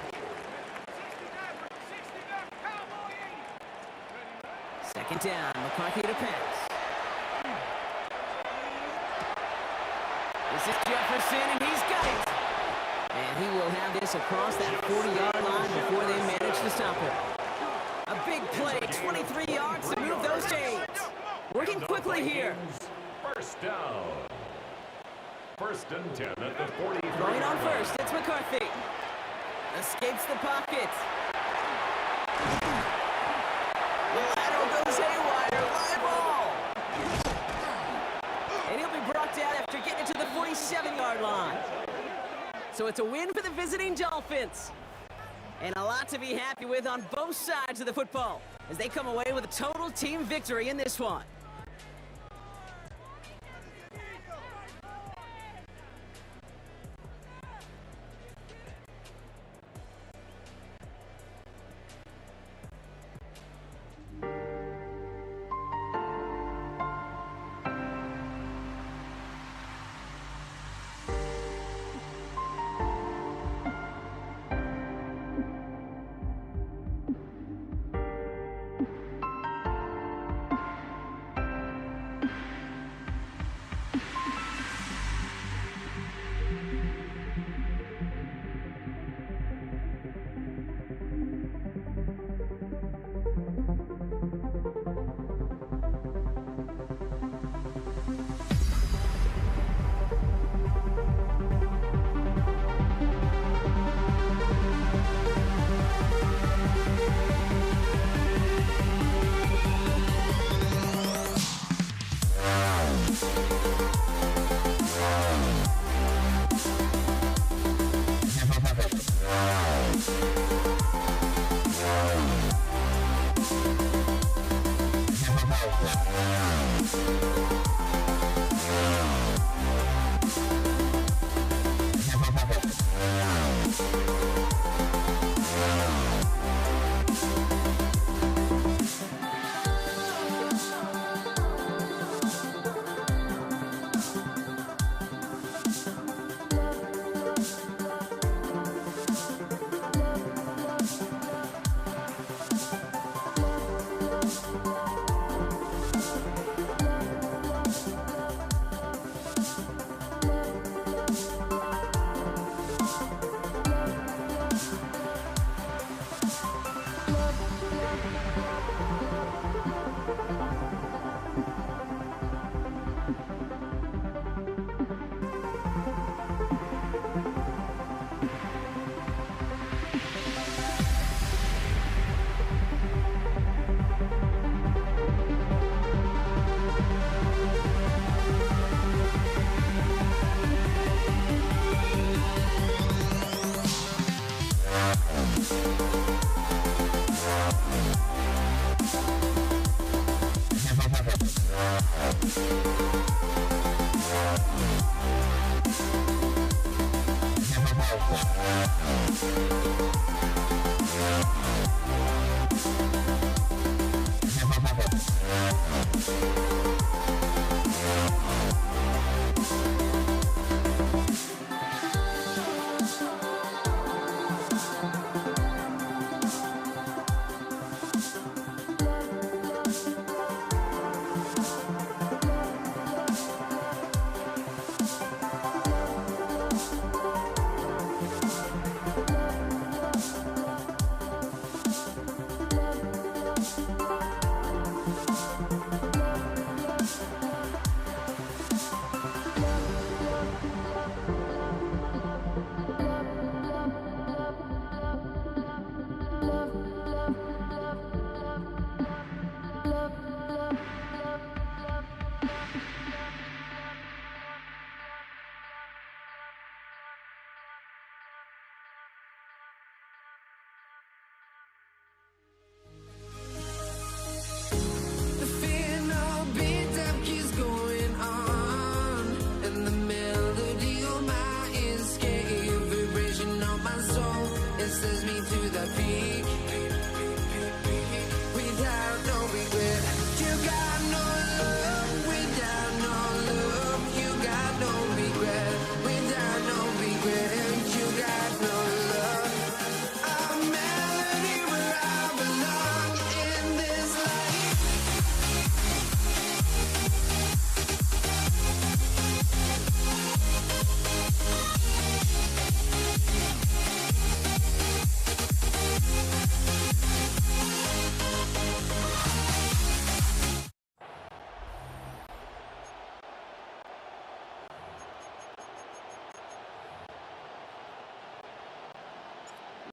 Second down, McCarthy to pass. This is Jefferson, and he's got it. And he will have this across that 40-yard line before they manage to stop him. A big play, 23 yards to move those chains. Working quickly here. First down. 1st and 10 at the 40. Going on first, it's McCarthy. Escapes the pocket. The lateral goes haywire, live ball. And he'll be brought down after getting to the 47-yard line. So it's a win for the visiting Dolphins. And a lot to be happy with on both sides of the football as they come away with a total team victory in this one.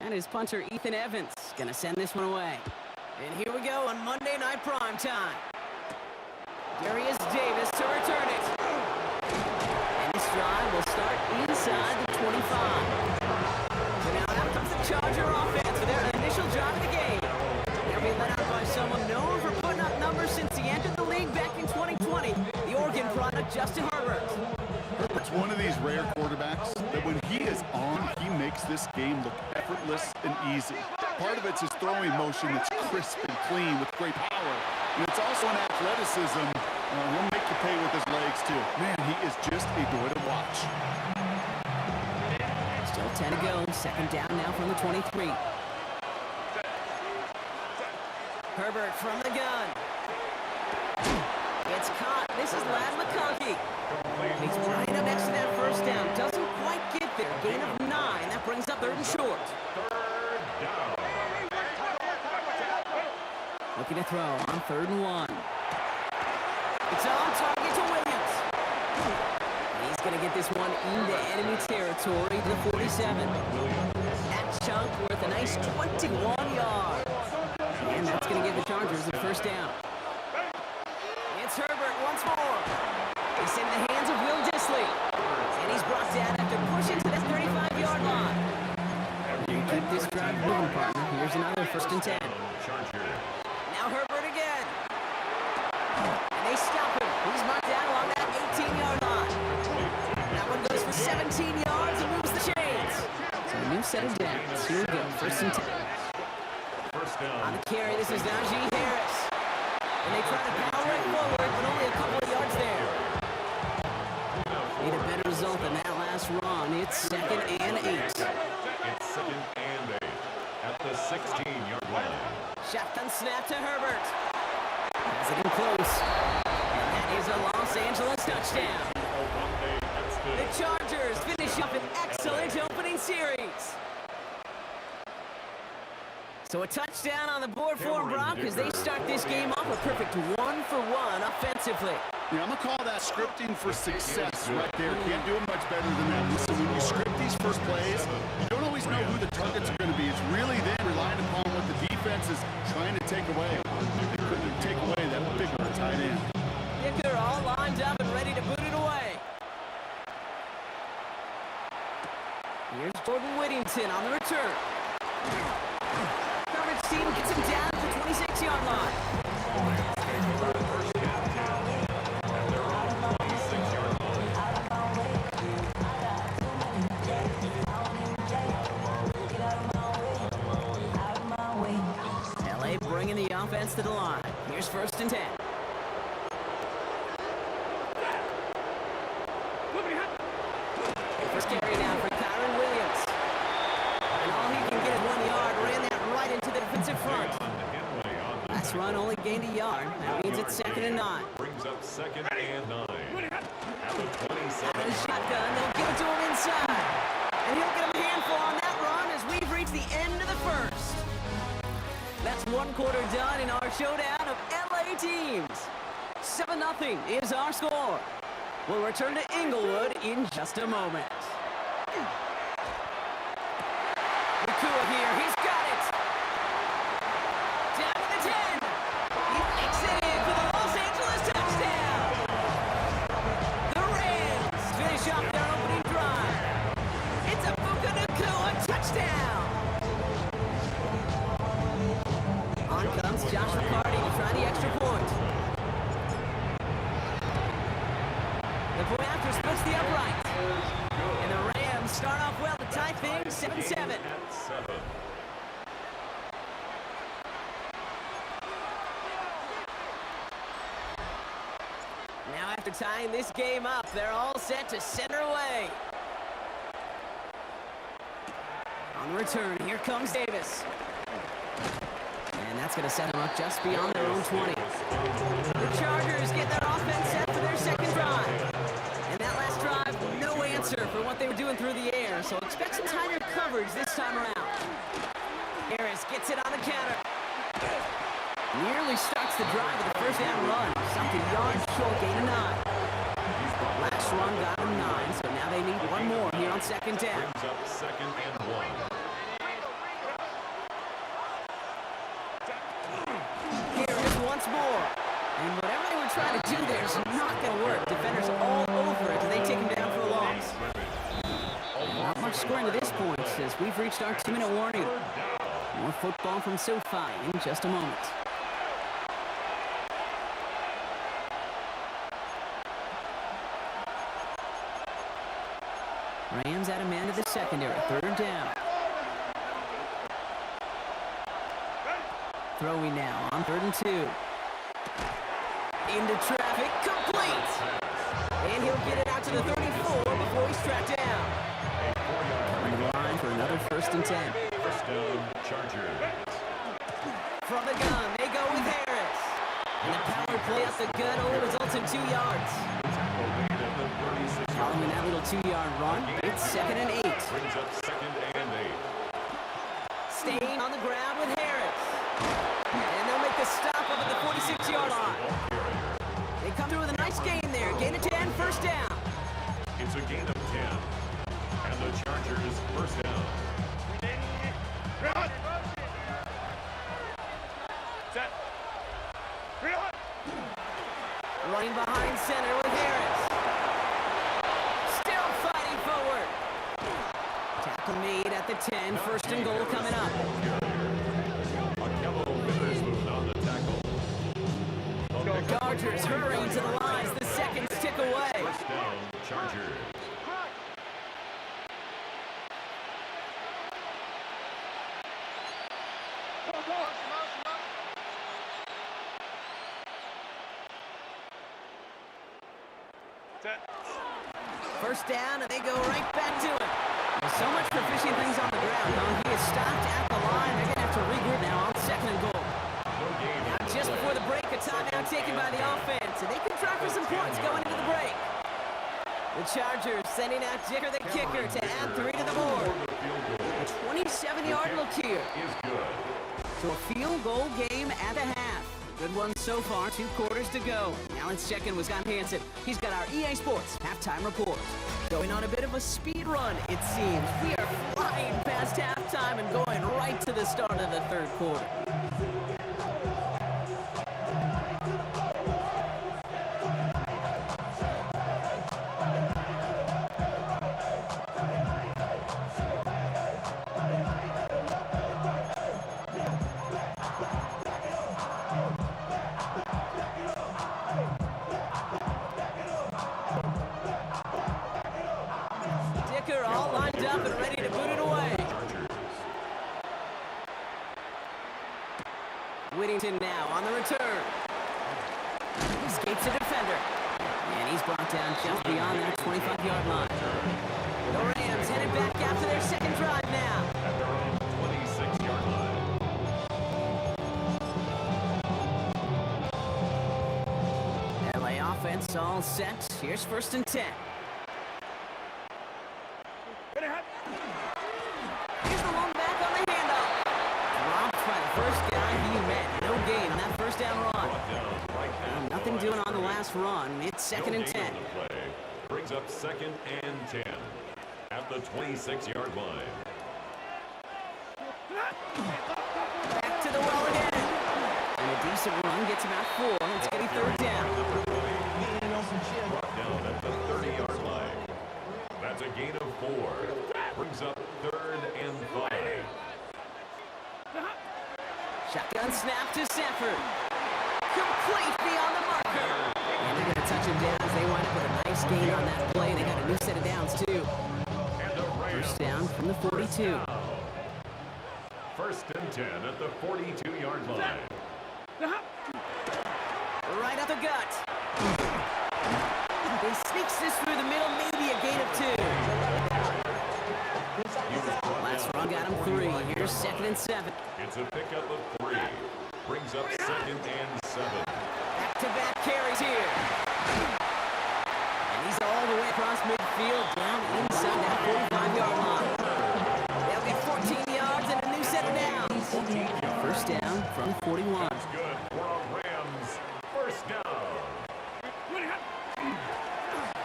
And his punter, Ethan Evans, gonna send this one away. And here we go on Monday Night Prime Time. Darius Davis to return it. And this drive will start inside the 25. So now out comes the Charger offense for their initial drive of the game. They'll be led out by someone known for putting up numbers since he entered the league back in 2020, the Oregon product, Justin Herbert. Herbert's one of these rare quarterbacks that when he is on, he makes this game look effortless and easy. Part of it's his throwing motion that's crisp and clean with great power. And it's also an athleticism. He'll make you pay with his legs, too. Man, he is just a joy to watch. Still 10 to go. Second down now from the 23. Herbert from the gun. It's caught. This is Ladd McConkey. He's right up next to that first down. Doesn't quite get there. Gain of 9. That brings up 3rd and short. Looking to throw on 3rd and 1. It's on target to Williams. He's going to get this one into enemy territory to the 47. That chunk worth a nice 21 yards. And that's going to give the Chargers the first down. It's Herbert once more. He's in the hands of Will Dissly. And he's brought down after pushing to the 35-yard line. You keep this drive moving, partner. Here's another 1st and 10. Now Herbert again. And they stop him. He's marked down along that 18-yard line. That one goes for 17 yards and moves the chains. So a new set of downs. Here we go. 1st and 10. On the carry, this is Najee Harris. And they try to power it forward, but only a couple of yards there. Need a better result than that last run. It's 2nd and 8. It's 2nd and 8 at the 16-yard line. Shotgun snap to Herbert. Has it in close. And that is a Los Angeles touchdown. The Chargers finish up an excellent opening series. So a touchdown on the board for Brock as they start this game off a perfect 1-for-1 offensively. Yeah, I'm going to call that scripting for success right there. Can't do it much better than that. Listen, when you script these first plays, you don't always know who the targets are going to be. It's really then relying upon what the defense is trying to take away. They couldn't take away that big tight end. Yeah, they're all lined up and ready to boot it away. Here's Jordan Whittington on the return. Coverage team gets him down to the 26-yard line. LA bringing the offense to the line. Here's 1st and 10. First carry now for Kyron Williams. And all he can get is 1 yard. Ran that right into the defensive front. Last run only gained a yard. That means it's 2nd and 9. Brings up 2nd and 9. At the 27. Out of the shotgun, they'll give it to him inside. And he'll get him a handful on that run as we've reached the end of the first. That's 1 quarter done in our showdown of LA teams. 7-0 is our score. We'll return to Inglewood in just a moment. Nakua here, he's got it. Down to the 10. He makes it in for the Los Angeles touchdown. The Rams finish off their opening drive. It's a Puka Nakua touchdown. On comes Josh McCarty to try the extra point. The point after splits the upright. And the Rams start off well to tie things 7-7. Now after tying this game up, they're all set to send her away. On the return, here comes Davis. And that's going to set them up just beyond their own 20. The Chargers get their offense set for their 2nd drive. And that last drive, no answer for what they were doing through the air, so expect some tighter coverage this time around. Harris gets it on the counter. Nearly starts the drive with a 1st down run. Something yards short, gain of 9. Last run got them 9, so now they need one more here on 2nd down. Brings up 2nd and 1. much scoring to this point as we've reached our 2-minute warning. More football from SoFi in just a moment. Rams at a man to the secondary. 3rd down. Throwing now on 3rd and 2. Into traffic. Complete. And he'll get it out to the 34 before he's tracked down. On the line for another 1st and 10. First down, Chargers. From the gun, they go with Harris. And the power play up the gut only results in 2 yards. Following that little 2-yard run, it's 2nd and 8. Brings up 2nd and 8. Staying on the ground with Harris. And they'll make the stop up at the 46-yard line. They come through with a nice gain there. Gain of 10, 1st down. It's a gain of 10. And the Chargers 1st down. Running behind center with Harris. Still fighting forward. Tackle made at the 10. 1st and goal coming up. Akello Witherspoon on the tackle. Chargers hurrying to the lines. The seconds tick away. First down, Chargers. First down, and they go right back to it. There's so much for fishing things on the ground, though. He is stopped at the line. They're going to have to regroup now on 2nd and goal. Now, just before the break, a timeout taken by the offense, and they can try for some points going into the break. The Chargers sending out Dicker the kicker to add 3 to the board. A 27-yard look here. Is good. So a field goal game at the half. Good one so far, 2 quarters to go. Now let's check in with Scott Hanson. He's got our EA Sports halftime report. Going on a bit of a speed run, it seems. We are flying past halftime and going right to the start of the 3rd quarter. Dicker all lined up and ready to boot it away. Whittington now on the return. Escapes a defender. And he's brought down just beyond that 25-yard line. The Rams headed back after their 2nd drive now. At their own 26-yard line. LA offense all set. Here's 1st and 10. Here's the one back on the handoff. Dropped by the first guy he met. No gain on that 1st down run. Nothing doing on the last run. It's 2nd and 10. Brings up 2nd and 10 at the 26-yard line. Back to the well again. And a decent run gets him out 4. It's getting 3rd down. Brought down at the 30-yard line. That's a gain of 4. Brings up 3rd and 5. Shotgun snap to Sanford. Complete beyond the marker. And they're going to touch him down as they wind up with a nice gain on that play. They got a new set of downs, too. And the Rams 1st down from the 42. 1st and 10 at the 42-yard line. Right up the gut. He sneaks this through the middle, maybe a gain of 2. Last run got him 3. Here's 2nd and 7. It's a pickup of 3. Brings up 2nd and 7. Back-to-back carries here. And he's all the way across midfield, down inside that 45-yard line. They'll get 14 yards and a new set of downs. 1st down from 41. That's good for a Rams 1st down.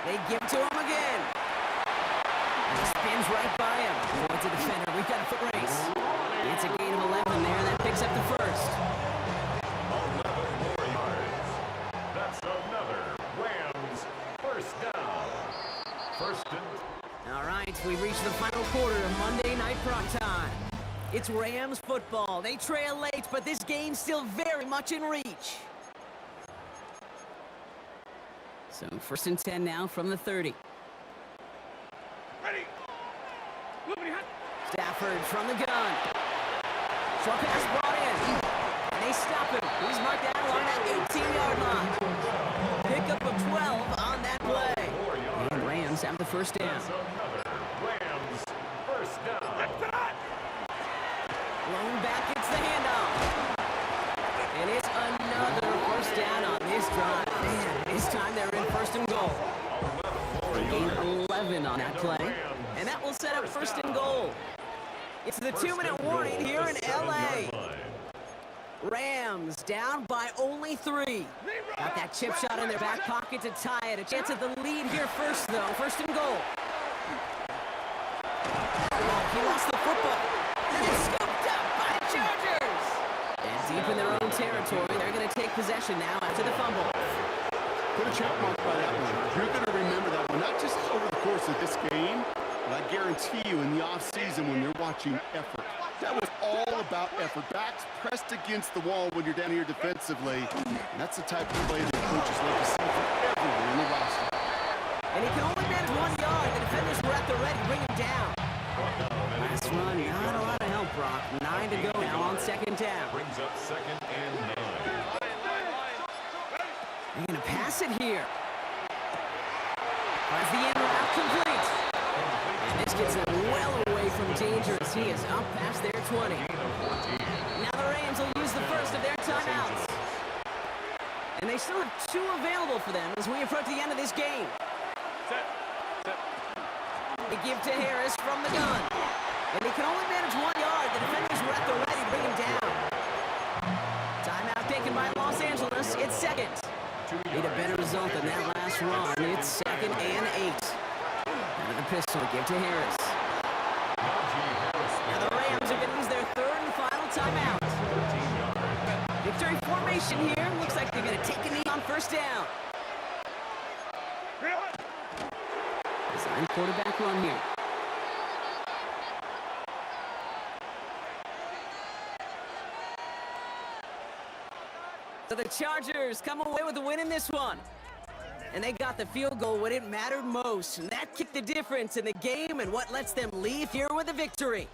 They give it to him again. And he spins right by him. Towards the defender. We've got a foot race. It's a gain of 11 there. That picks up the 1st. 11 more yards. That's another Rams 1st down. 1st and All right, we've reached the final quarter of Monday Night Primetime. It's Rams football. They trail late, but this game's still very much in reach. So 1st and 10 now from the 30. Ready. Stafford from the gun. Short pass brought in. And they stop him. He's marked out along that 18-yard line. Pickup of 12 on that play. And Rams have the first down. Rams first down. Blown back gets the handoff. And it's another first down on this drive. Man, this time they're in 1st and goal. They gain 11 on that play. And that will set up 1st and goal. It's the 2-minute warning here in L.A. Rams down by only 3. Got that chip shot in their back pocket to tie it. A chance at the lead here first, though. 1st and goal. Oh, he lost the football. And it's scooped up by the Chargers. And deep in their own territory, they're going to take possession now after the fumble. Put a check mark by that one. You're going to remember that one, not just over the course of this game, but I guarantee you in the offseason when you're watching effort. That was all about effort. Backs pressed against the wall when you're down here defensively. And that's the type of play that coaches love to see from everyone in the roster. And he can only manage 1 yard. The defenders were at the ready. Bring him down. Last run, not a lot of help, Brock. 9 to go now on 2nd down. Brings up 2nd and 9. They're going to pass it here. As the end route complete. And this gets them well away from danger as he is up past their 20. Now the Rams will use the first of their timeouts. And they still have 2 available for them as we approach the end of this game. They give to Harris from the gun. And he can only manage 1 yard. The defenders were at the ready to bring him down. Timeout taken by Los Angeles. It's 2nd. Need a better result than that last run. It's 2nd and 8. Out of the pistol, give to Harris. Now the Rams are going to use their 3rd and final timeout. Victory formation here. Looks like they're going to take a knee on 1st down. Design quarterback run here. So the Chargers come away with a win in this one. And they got the field goal when it mattered most. And that kicked the difference in the game and what lets them leave here with a victory.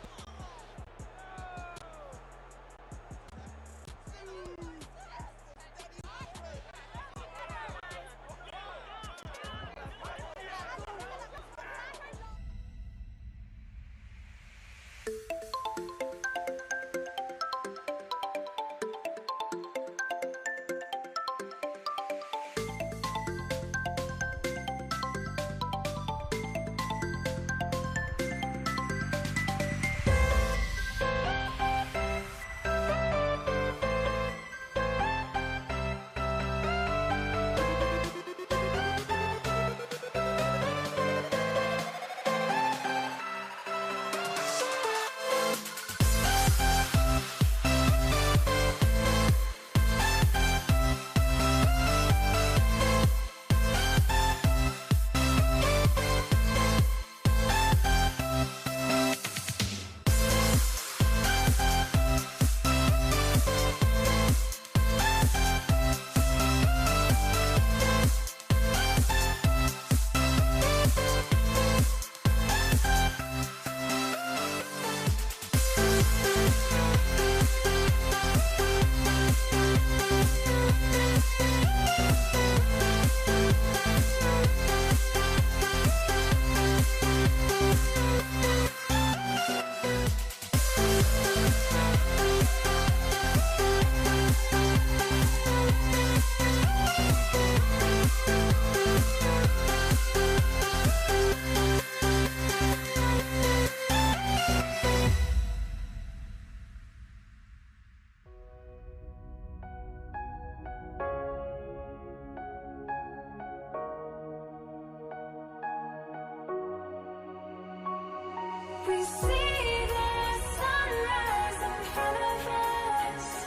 We see the sunrise in front of us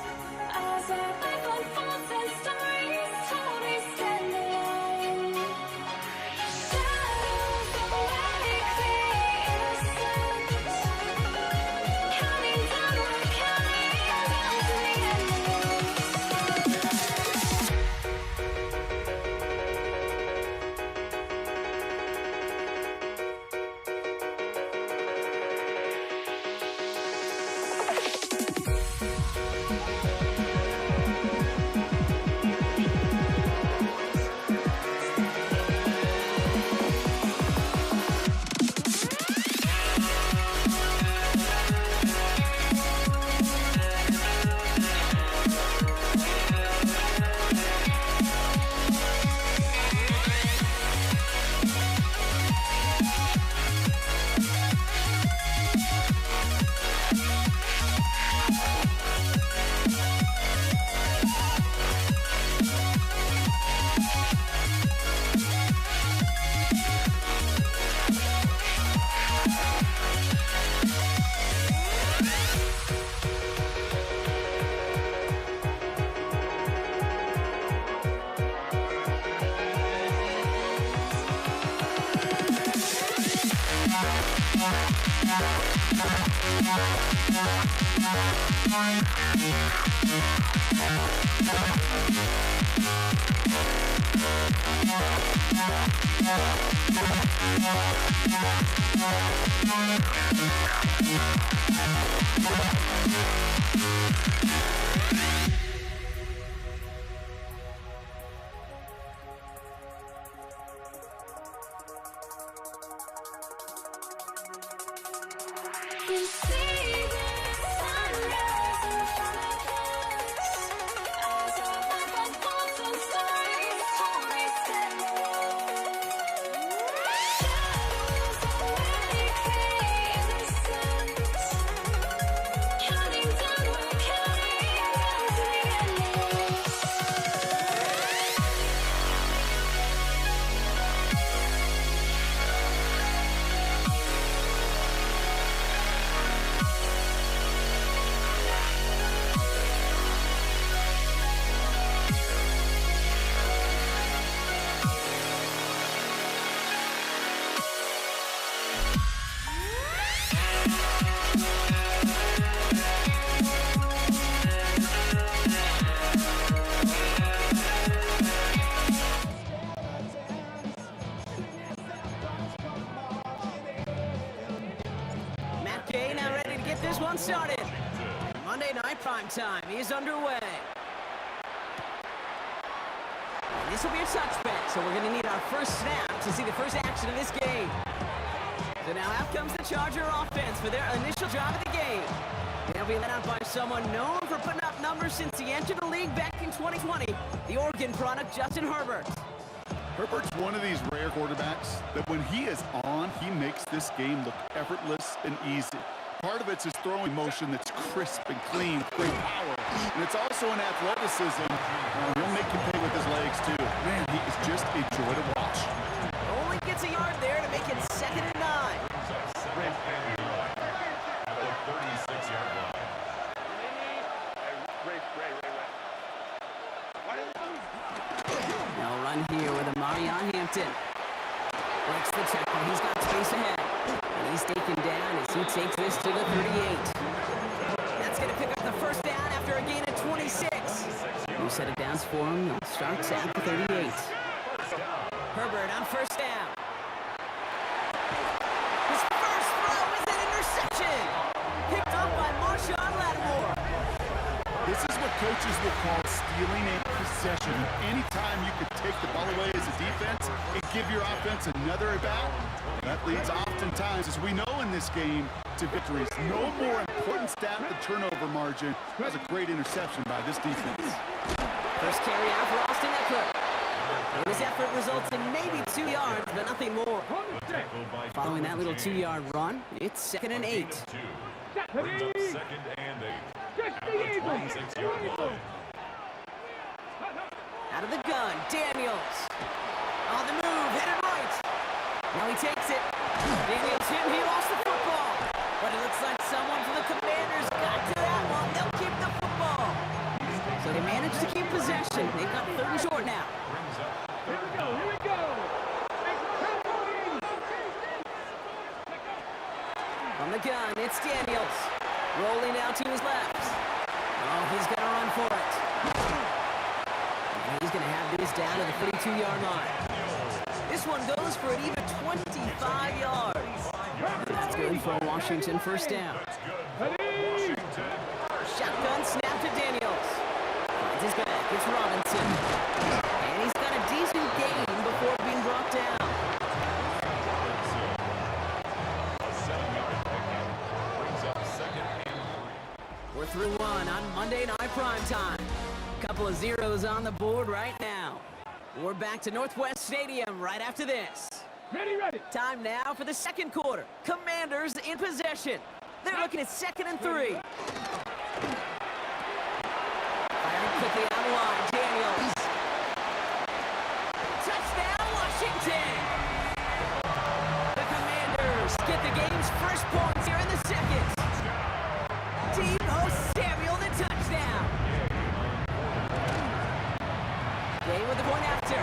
as our life unfolds and stories told we stand alone. Shadows of a clear You see the sunrise in front of us as our life unfolds and stories told reset. Shadows of many innocence, counting down, we're counting down to the endless. Matt Gay now ready to get this one started. Monday Night Prime Time is underway. And this will be a touchback, so we're going to need our first snap to see the first action of this game. So now out comes the Charger offense for their initial drive of the game. They'll be led out by someone known for putting up numbers since he entered the league back in 2020, the Oregon product Justin Herbert. Herbert's one of these rare quarterbacks that when he is on, he makes this game look effortless and easy. Part of it's his throwing motion that's crisp and clean, great power. And it's also an athleticism. He'll make you pay with his legs, too. Man, he is just a joy to watch. Only gets a yard there to make it 2nd and 9. Second and 9 at the 36-yard line. Now run here with Amarion Hampton. Breaks the tackle. He's got space ahead. And he's taken down as he takes this to the 38. That's going to pick up the first down after a gain of 26. New set of downs for him. He'll start at the 38. Herbert on first down. His first throw is an interception. Picked up by Marshawn Lattimore. This is what coaches will call stealing a possession. Anytime you could take the ball away as a defense and give your offense another at-bat, that leads oftentimes, as we know in this game, to victories. No more important stat than the turnover margin. That was a great interception by this defense. First carry out for Austin Eckler. And his effort results in maybe 2 yards, but nothing more. Following that little 2-yard run, it's 2nd and 8. Brings up 2nd and 8 at the 26-yard line. Out of the gun, Daniels. On the move, headed right. Now he takes it. Daniels hit, he lost the football. But it looks like someone from the Commanders got to that one. They'll keep the football. So they managed to keep possession. They've got 3rd and short now. Brings up Here we go, here we go. From the gun, it's Daniels. Rolling out to his left. Oh, he's going to run for it. And he's going to have this down to the 32-yard line. This one goes for an even 25 yards. That's good for Washington first down. Shotgun snap to Daniels. Finds his back. It's Robinson. And he's got a decent gain before being brought down. a 7-yard pickup. Brings up 2nd and 3. We're through one on Monday Night Prime Time. Couple of zeros on the board right now. We're back to Northwest Stadium right after this. Ready, ready. Time now for the second quarter. Commanders in possession. They're looking at 2nd and 3. Firing quickly on the line. Daniels. Touchdown, Washington. The Commanders get the game's first points here in the second. Deebo Samuel, the touchdown. Gay with the point after.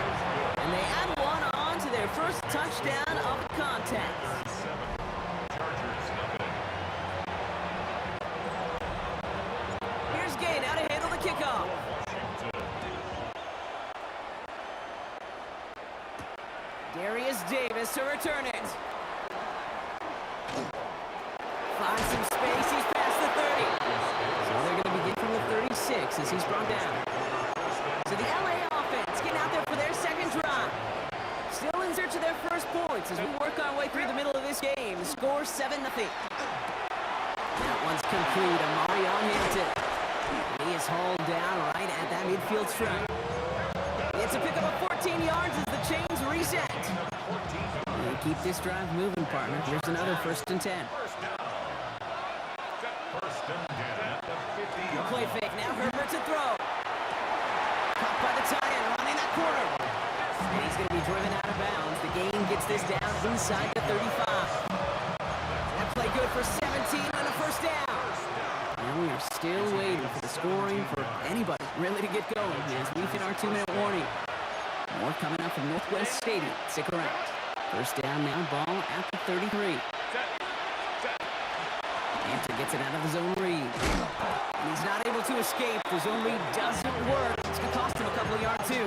And they add one on to their first touchdown of the contest. Davis to return it. Finds some space. He's past the 30. So they're going to begin from the 36 as he's brought down. So the LA offense getting out there for their second drive. Still in search of their first points as we work our way through the middle of this game. The score 7-0. That one's complete. Amari on Hampton. He is hauled down right at that midfield stripe. It's a pickup of 14 yards as the chains reset. And keep this drive moving, partner. Here's another 1st and 10. Play fake. Now Herbert to throw. Caught by the tight end, running that corner. And he's going to be driven out of bounds. The game gets this down inside the 35. That play good for 17 and a 1st down. And we are still waiting for the scoring for anybody really to get going as we hit our 2-minute warning. More coming up from Northwest Stadium. Stick around. 1st down now, ball at the 33. Hampton gets it out of the zone read. And he's not able to escape. The zone read doesn't work. It's going to cost him a couple of yards, too.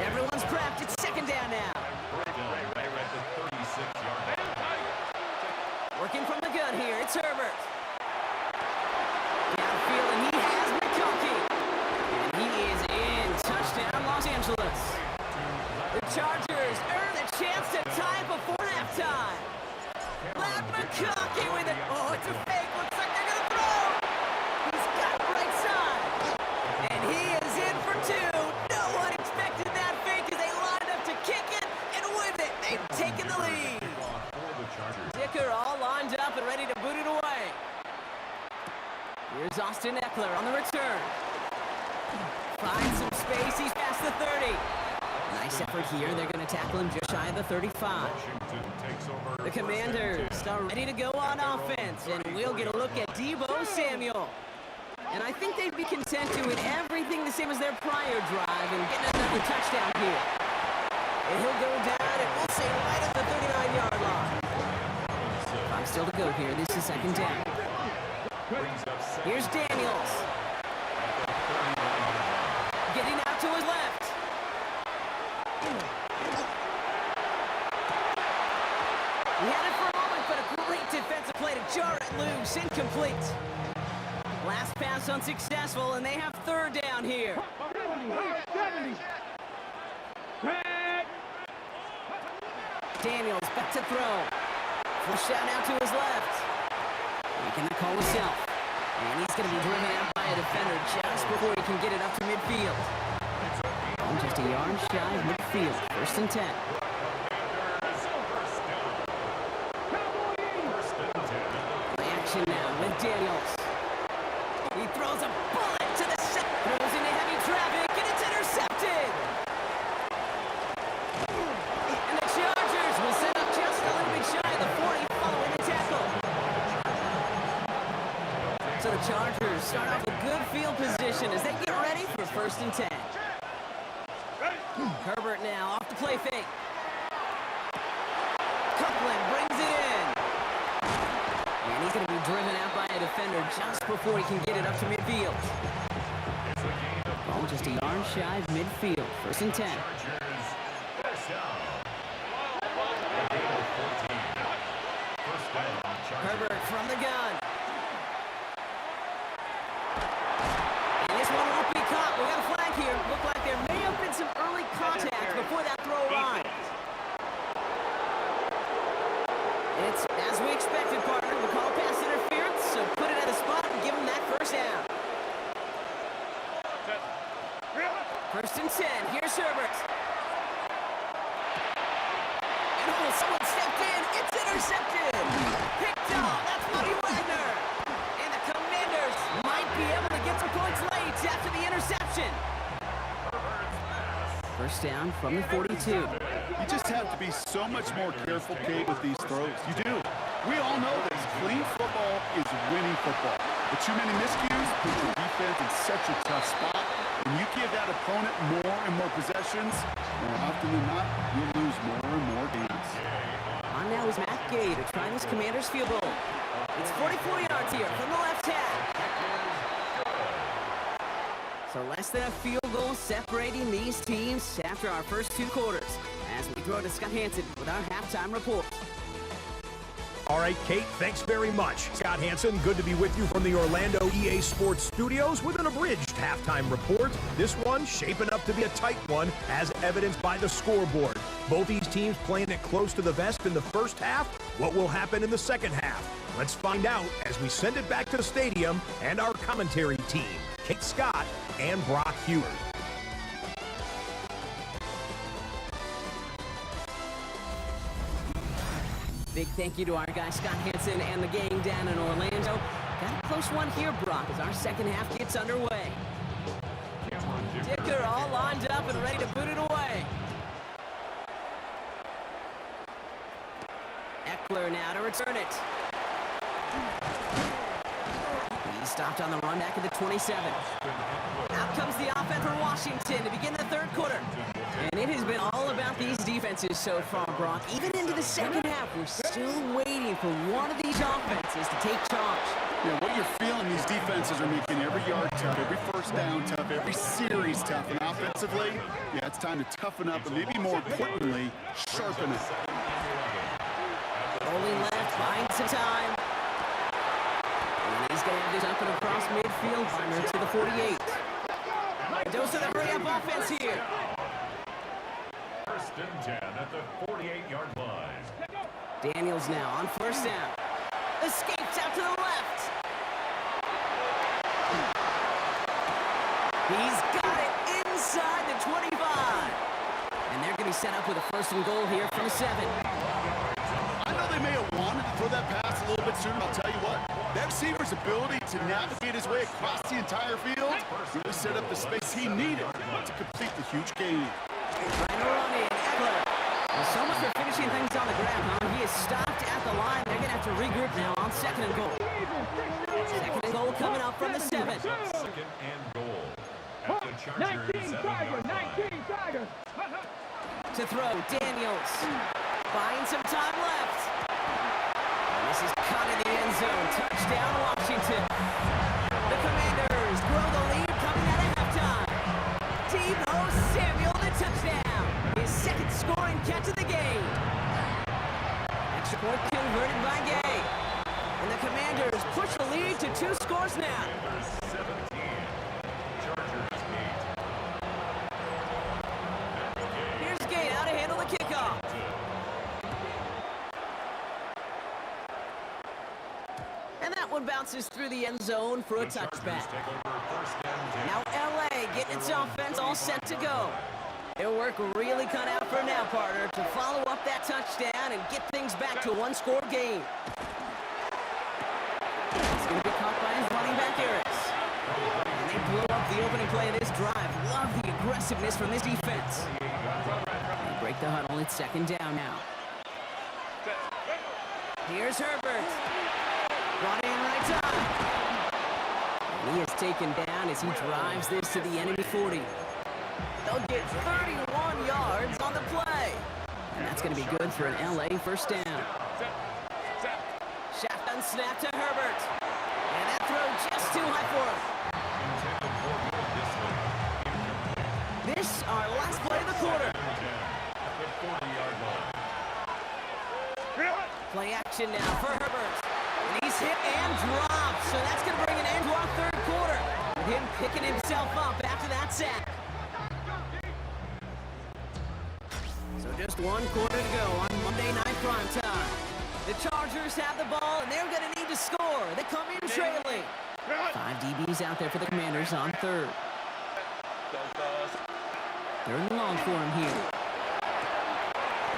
Everyone's prepped. It's 2nd down now. Working from the gun here. It's Herbert. Downfield, and he has McConkey. And he is in. Touchdown, Los Angeles. The Chargers earn a chance to tie it before halftime. Matt McConkey with it. Oh, it's a fake. Looks like they're going to throw. He's got right side. And he is in for 2. No one expected that fake as they lined up to kick it. And with it, they've taken the lead. Dicker all lined up and ready to boot it away. Here's Austin Eckler on the return. Finds some space. He's past the 30. Nice effort here. They're going to tackle him just shy of the 35. The Commanders are ready to go on offense, and we'll get a look at Deebo Samuel. And I think they'd be content doing everything the same as their prior drive and getting another touchdown here. And he'll go down, and we'll say right at the 39-yard line. 5 still to go here. This is 2nd down. Here's Daniels. Getting out to his left. He had it for a moment, but a great defensive play to jar it loose. Incomplete. Last pass unsuccessful, and they have 3rd down here. 70. Daniels back to throw. Flushed out now to his left. Making the call himself. And he's going to be driven out by a defender just before he can get it up to midfield. Just a yard shy of midfield. 1st and 10. Play action now with Daniels. He throws a bullet to the set. Throws into heavy traffic, and it's intercepted. And the Chargers will set up just a little bit shy of the 40 following the tackle. So the Chargers start off with good field position as they get ready for 1st and 10. Herbert now off the play fake. Copeland brings it in. And he's going to be driven out by a defender just before he can get it up to midfield. Ball just a yard shy of midfield. 1st and 10. Herbert from the gun. And this one won't be caught. We got a flag here. Looked like there may have been some early contact before that throw arrived. It's as we expected, partner. We call pass interference, so put it at the spot and give him that 1st down. 1st and 10. Here's Herbert. And oh, someone stepped in. It's intercepted. Picked off. That's Buddy Wagner. And the Commanders might be able to get some points late after the interception. 1st down from the 42. You just have to be so much more careful, Kate, with these throws. You do. We all know this. Clean football is winning football. But too many miscues put your defense in such a tough spot. When you give that opponent more and more possessions, more often than not, you'll lose more and more games. On now is Matt Gay to try this Commanders field goal. It's 44 yards here from the left half. So less than a field goal separating these teams after our first 2 quarters. as we throw to Scott Hansen with our halftime report. All right, Kate, thanks very much. Scott Hansen, good to be with you from the Orlando EA Sports Studios with an abridged halftime report. This one shaping up to be a tight one, as evidenced by the scoreboard. Both these teams playing it close to the vest in the first half. What will happen in the second half? Let's find out as we send it back to the stadium and our commentary team, Kate Scott and Brock Heward. Big thank you to our guy Scott Hansen and the gang down in Orlando. Got a close one here, Brock, as our second half gets underway. Dicker all lined up and ready to boot it away. Eckler now to return it. He stopped on the run back at the 27. Out comes the offense for Washington to begin the third quarter. And it has been all about these defenses so far, Brock. Even into the second half, we're still waiting for one of these offenses to take charge. Yeah, what you're feeling, these defenses are making every yard tough, every first down tough, every series tough. And offensively, yeah, it's time to toughen up, but maybe more importantly, sharpen it. Rolling left, buying some time. And he's going to have this up and across midfield, Farmer to the 48. Dose of the hurry-up offense here. First and 10 at the 48-yard line. Daniels now on first down. Escapes out to the left. He's got it inside the 25. And they're going to be set up with a first and goal here from 7. I know they may have wanted to throw that pass a little bit sooner, but I'll tell you what, that receiver's ability to navigate his way across the entire field really set up the space he needed to complete the huge gain. Trying to run in, Eckler. Well, so much for finishing things on the ground, huh? He is stopped at the line. They're going to have to regroup now on second and goal. Second and goal coming up from the 7. Second and goal at the Chargers 7-yard line. To throw, Daniels. Buying some time left. And this is caught in the end zone. Touchdown, Washington. The Commanders grow the lead coming out of halftime. Deebo Samuel, the touchdown. His second scoring catch of the game. Extra point converted by Gay. And the Commanders push the lead to 2 scores now. 17. Chargers 8. Here's Gay now to handle the kickoff. And that one bounces through the end zone for a touchback. Take over first and 10. Now LA getting its offense all set to go. Their work really cut out for now, partner, to follow up that touchdown and get things back to a 1-score game. It's going to be caught by his running back, Harris. And they blow up the opening play of this drive. Love the aggressiveness from this defense. They break the huddle. It's second down now. Here's Herbert. Brought in right time. And he is taken down as he drives this to the enemy 40. They'll get 31 yards on the play. And that's going to be good for an LA first down. Shotgun snap to Herbert. And that throw just too high for him. This, our last play of the quarter. The 40-yard line. Play action now for Herbert. And he's hit and dropped. So that's going to bring an end to our third quarter. With him picking himself up after that sack. So just 1 quarter to go on Monday Night Primetime. The Chargers have the ball, and they're going to need to score. They come in trailing. 5 DBs out there for the Commanders on third. Third and long for him here.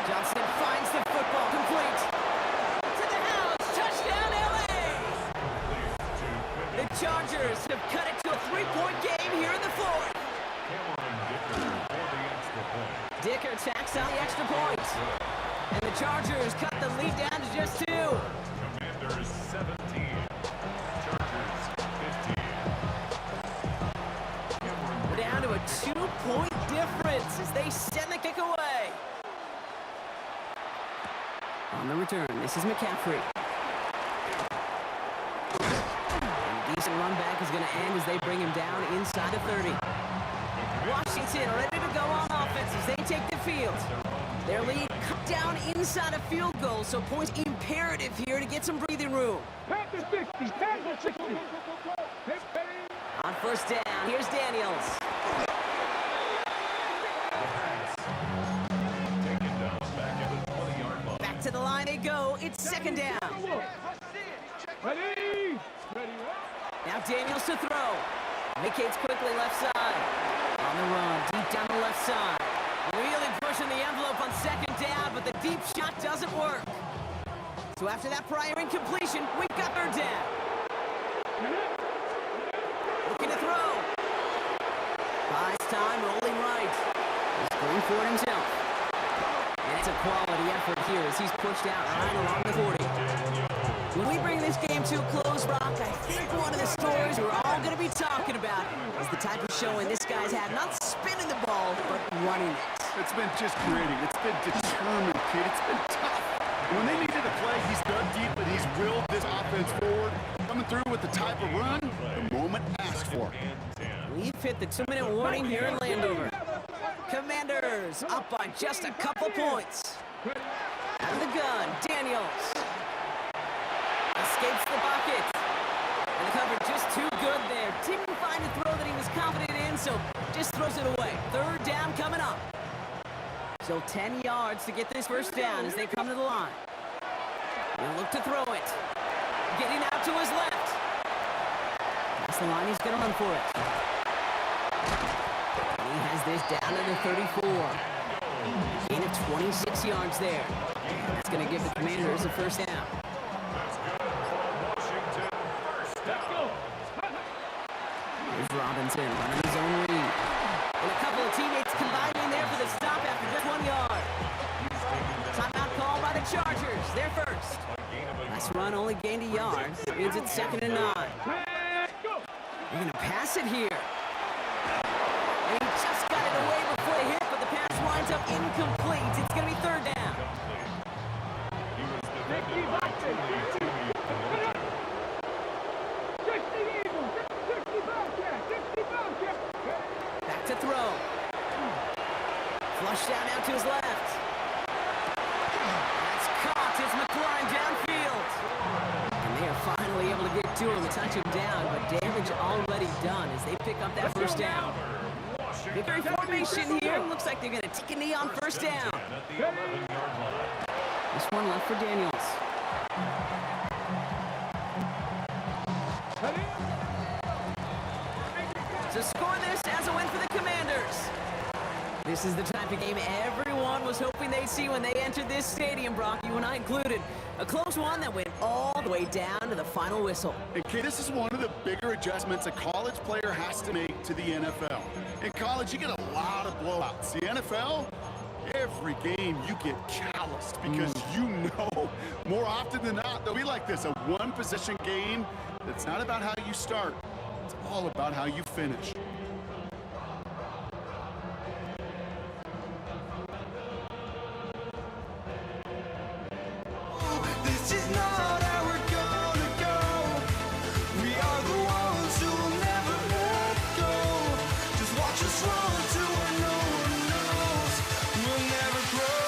Johnson finds the football complete. To the house. Touchdown, LA! The Chargers have cut it to a 3-point game here in the fourth. Dicker tacks on the extra point. And the Chargers cut the lead down to just 2. Commanders 17. Chargers 15. We're down to a 2-point difference as they send the kick away. On the return, this is McCaffrey. And a decent run back is going to end as they bring him down inside the 30. Washington ready to go on offense as they take the field. Their lead cut down inside a field goal, so points imperative here to get some breathing room. Pass the 60, pass the 60. On first down, here's Daniels. Taken down back at the 20-yard line. Back to the line they go. It's second down. Ready? Now Daniels to throw. Vacates quickly left side. On the run, deep down the left side. Really pushing the envelope on second down, but the deep shot doesn't work. So after that prior incompletion, we've got third down. Looking to throw. Buys time, rolling right. He's going for it himself. And it's a quality effort here as he's pushed out right along the 40. When we bring this game to a close, Brock, I think one of the stories we're all going to be talking about is the type of showing this guy's had, not spinning the ball, but running it. It's been just gritty. It's been determined, kid. It's been tough. And when they needed to play, he's dug deep, and he's willed this offense forward. Coming through with the type of run the moment asked for. We've hit the 2-minute warning here in Landover. Commanders up by just a couple points. Out of the gun, Daniels. Escapes the bucket. And the cover just too good there. Didn't find a throw that he was confident in, so just throws it away. Third down coming up. So 10 yards to get this first down as they come to the line. He'll look to throw it. Getting out to his left. That's the line he's going to run for it. And he has this down to the 34. Gain of 26 yards there. That's going to give the Commanders a first down. Here's Robinson running his own read. And a couple of teammates combining there for the stop after just 1 yard. Timeout call by the Chargers. They're first. Last run only gained a yard. That means it's 2nd and 9. They're going to pass it here. And he just got it away before the hit, but the pass winds up incomplete. It's going to be third down. Back to throw. Flush down now to his left. That's caught. It's McLaurin downfield. And they are finally able to get to him and touch him down, but damage already done as they pick up that first down. Victory formation here. Looks like they're going to take a knee on first down. This one left for Daniels. So score this as a win for the Commanders. This is the type of game everyone was hoping they'd see when they entered this stadium, Brock, you and I included. A close one that went all the way down to the final whistle. And kid, this is one of the bigger adjustments a college player has to make to the NFL. In college, you get a lot of blowouts. The NFL, every game you get calloused because you know more often than not they'll be like this, a one-possession game that's not about how you start. It's all about how you finish. This is not how we're gonna go. We are the ones who will never let go. Just watch us run to where no one knows. We'll never grow.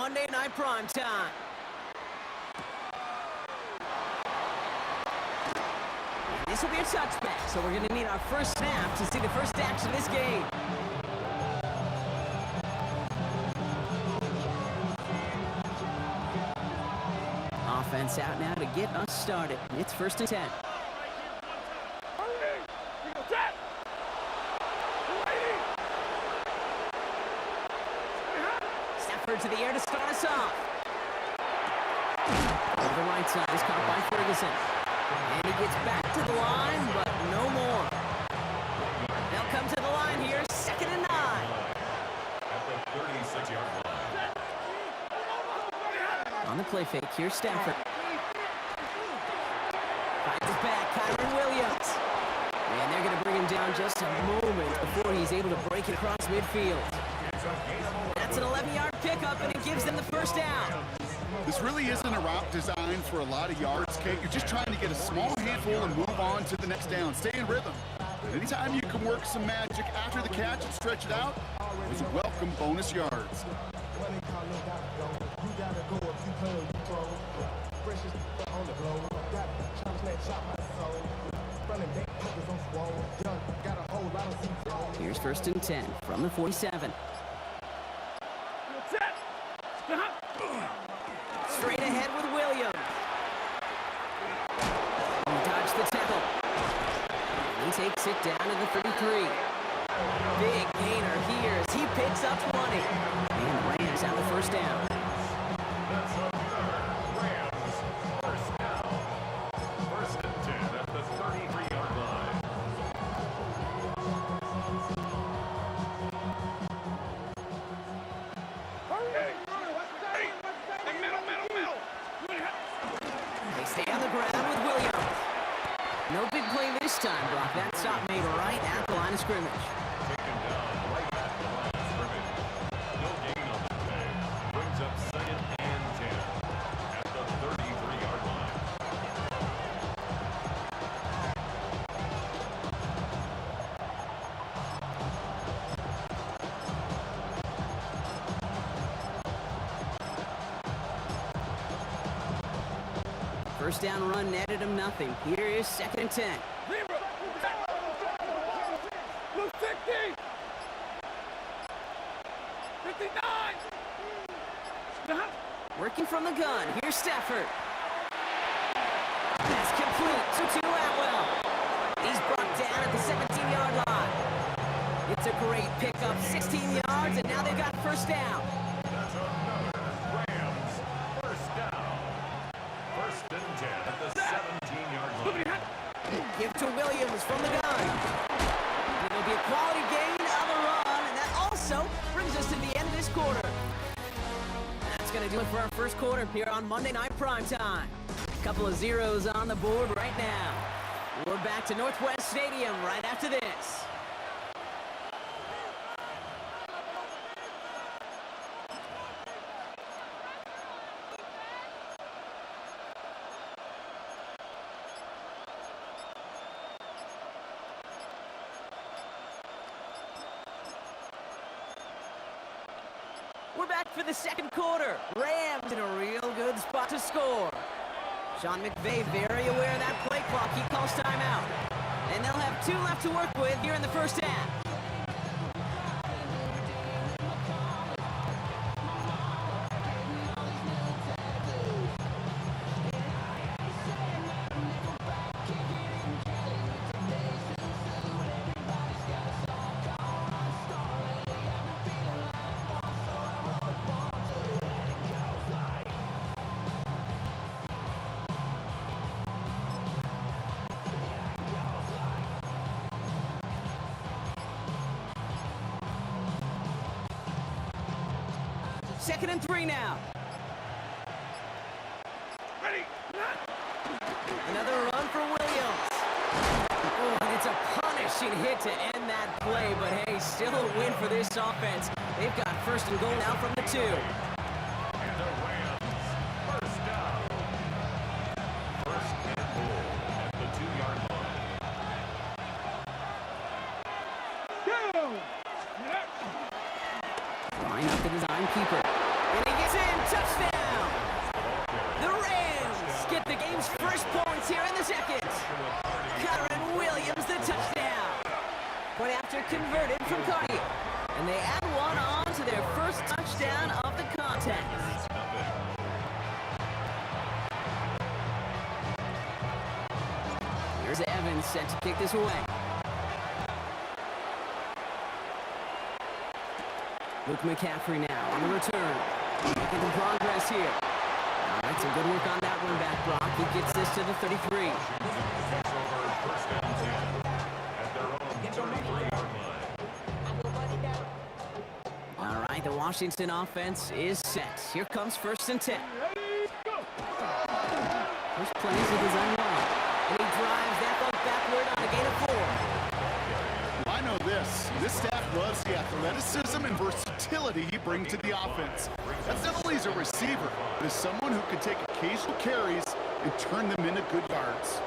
Monday Night Primetime. This will be a touchback, so we're going to need our first snap to see the first action of this game. Offense out now to get us started. It's 1st and 10. Stafford to the air to start us off. Over the right side is caught by Ferguson. And he gets back to the line, but no more. They'll come to the line here, 2nd and 9. At the 36-yard line. On the play fake, here's Stafford. Finds his back, Kyron Williams. And they're going to bring him down just a moment before he's able to break it across midfield. That's an 11-yard pickup, and it gives them the first down. This really isn't a route designed for a lot of yards, Kate. You're just trying to get a small handful and move on to the next down. Stay in rhythm. But anytime you can work some magic after the catch and stretch it out, it's welcome bonus yards. Here's 1st and 10 from the 47. Straight ahead with Williams. He dodged the tackle. He takes it down to the 33. Big gainer here as he picks up 20. And the Rams have the first down. That's a Rams first down. 1st and 10 at the 33-yard line. They stay on the ground with Williams. No big play this time, Brock. That stop made right at the line of scrimmage. Taken down right at the line of scrimmage. No gain on the play. Brings up 2nd and 10 at the 33-yard line. First down run netted him nothing. Here is 2nd and 10. Blue 60. 59. Working from the gun. Here's Stafford. That's complete to Atwell. He's brought down at the 17-yard line. It's a great pickup, 16 yards, and now they've got first down. That's another Rams first down. 1st and 10 at the 17-yard line. Give to Williams from the gun. It'll be a quality gain of a run, and that also brings us to the end of this quarter. That's going to do it for our first quarter here on Monday Night Primetime. A couple of zeros on the board right now. We're back to Northwest Stadium right after this. We're back for the second quarter. Rams in a real good spot to score. Sean McVay very aware of that play clock. He calls timeout. And they'll have 2 left to work with here in the first half. Second and 3 now. Ready. Another run for Williams. Oh, and it's a punishing hit to end that play, but hey, still a win for this offense. They've got first and goal now from the 2. And the Rams first down. 1st and goal at the 2-yard line. Go. Line up the design keeper. And he gets It's in. Touchdown. The Rams get the game's first points here in the second. Kyron Williams, the touchdown. Point after converted from Cardi. And they add one on to their first touchdown of the contest. Here's Evans set to kick this away. Luke McCaffrey now on the return. Making some progress here. All right, some good work on that one back, Brock. He gets this to the 33. All right, the Washington offense is set. Here comes 1st and 10. First play is a design run. And he drives that ball backward on a gain of 4. I know this staff loves the athleticism and versatility he brings to the offense. That's not only as a receiver, but as someone who can take occasional carries and turn them into good yards.